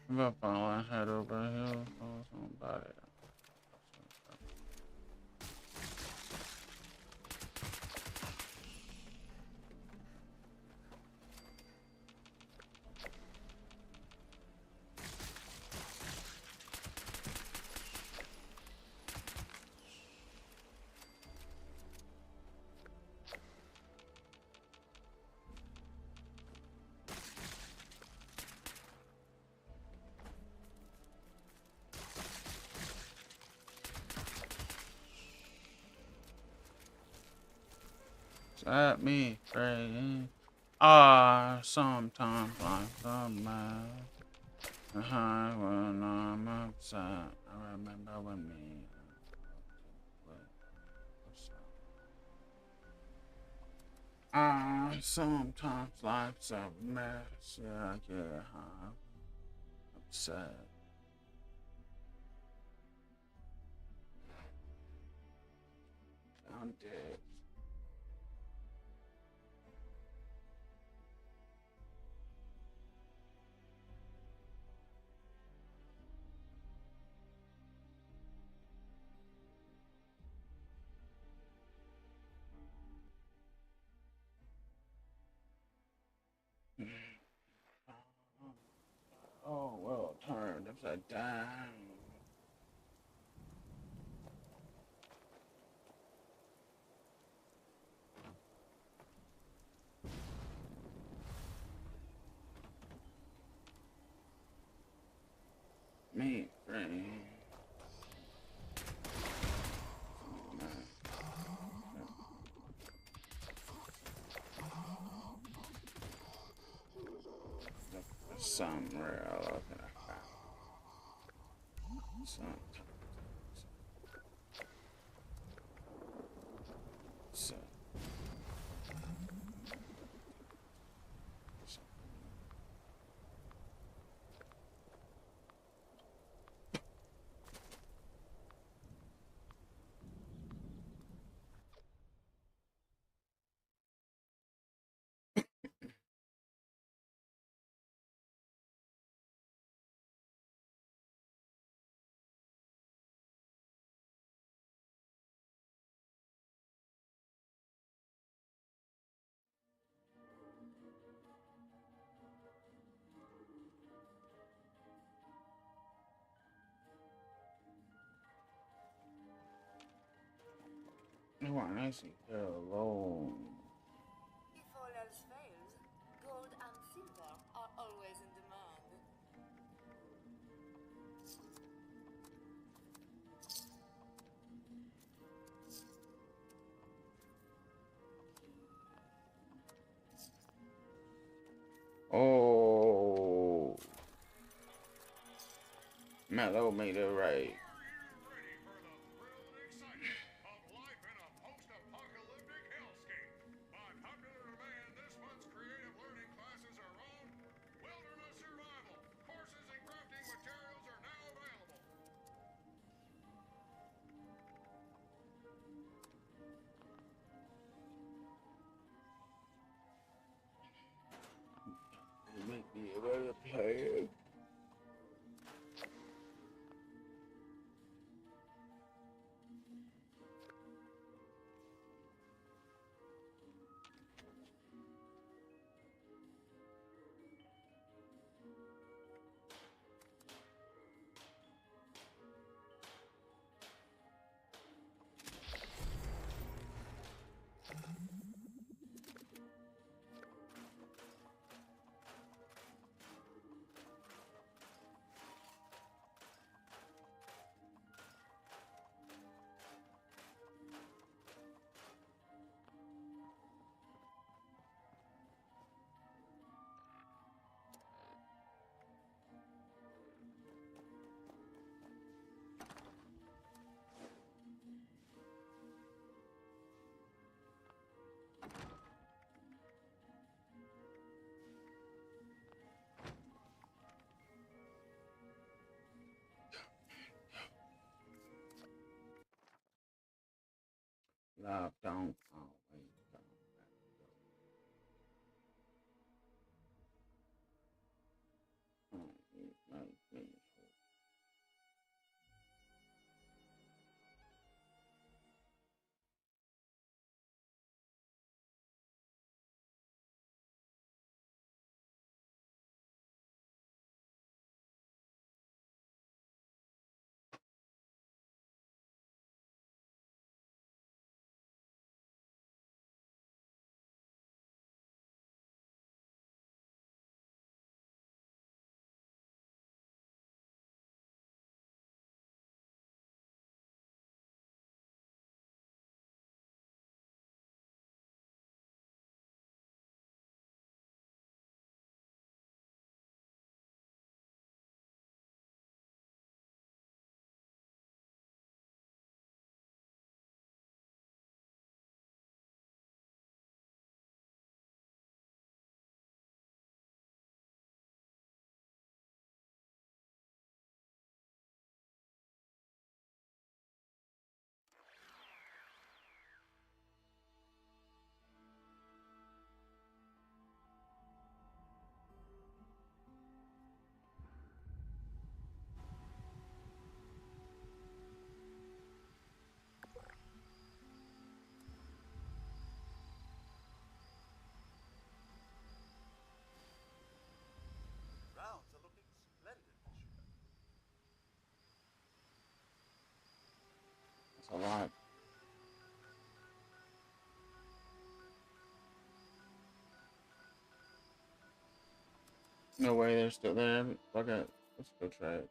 C: I'm gonna follow and head over here. Follow somebody. At me praying. Sometimes like the man behind when I'm upset. I remember when me. Sometimes life's a mess. Yeah, I get upset. I'm dead. Oh, well, turned upside down. Me, friend. Somewhere I'll open a file. So. Why I see her alone.
R: If all else fails, gold and silver are always in demand.
C: Oh, Mellow made it right. Make me a better player. Love don't always come back. a lot. No way they're still there. Fuck it. Let's go try it.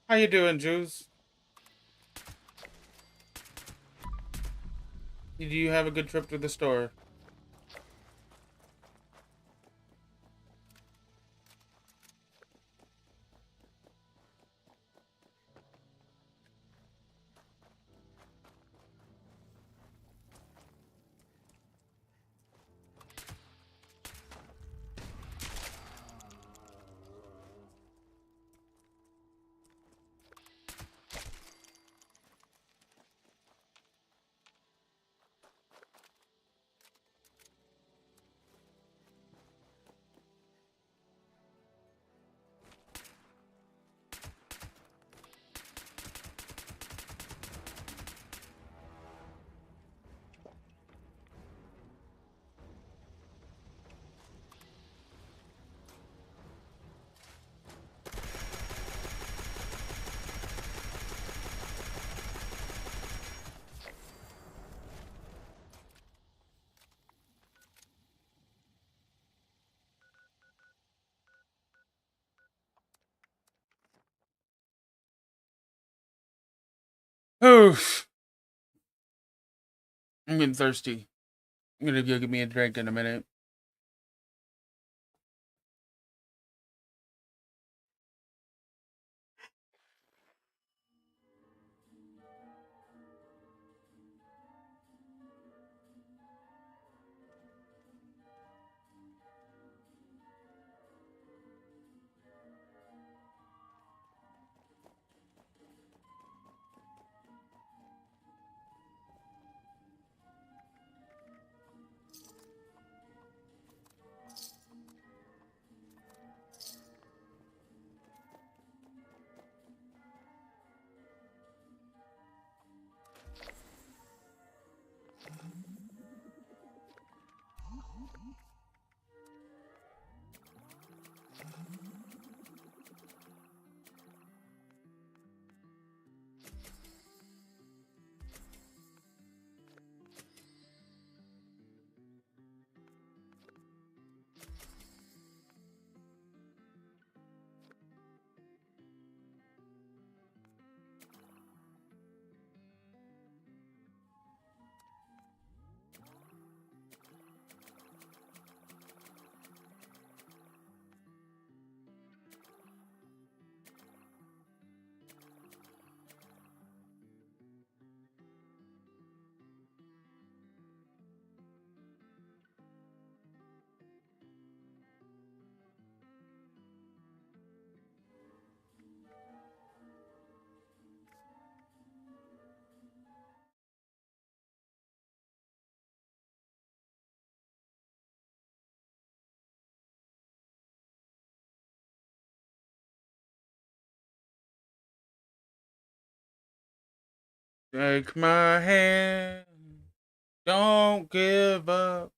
C: How you doing, Juice? Did you have a good trip to the store? Oof. I'm getting thirsty. I'm gonna go get me a drink in a minute. Take my hand. Don't give up.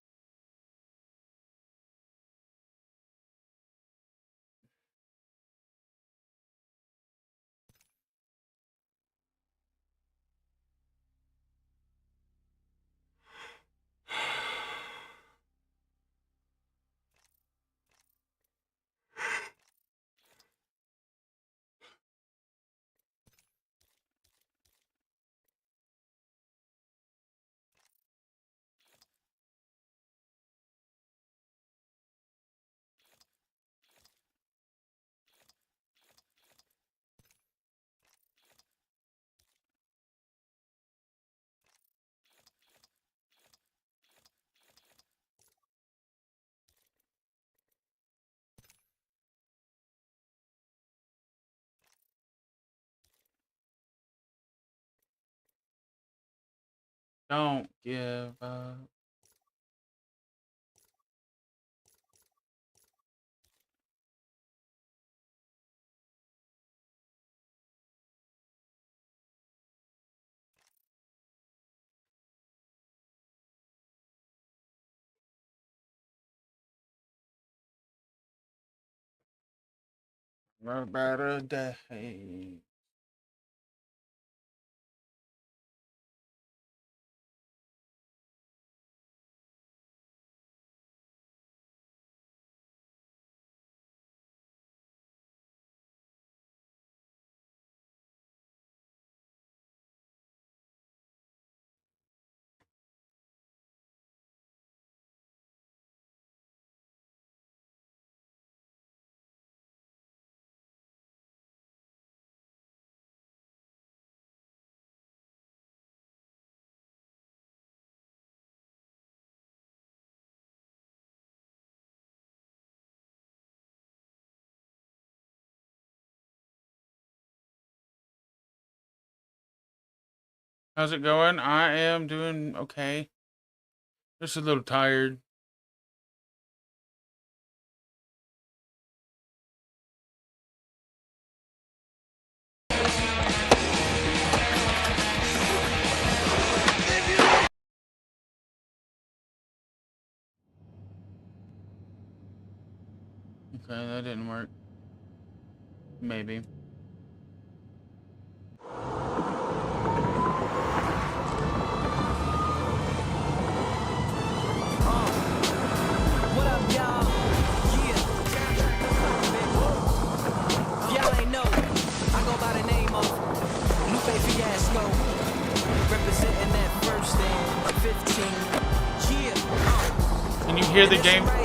C: Don't give up. A better day. How's it going? I am doing okay. Just a little tired. Okay, that didn't work. Maybe.
S: What up, y'all? Yeah. Y'all ain't know, I go by the name of Lupe Fiasco, representing that first and 15. Yeah.
C: Can you hear the game?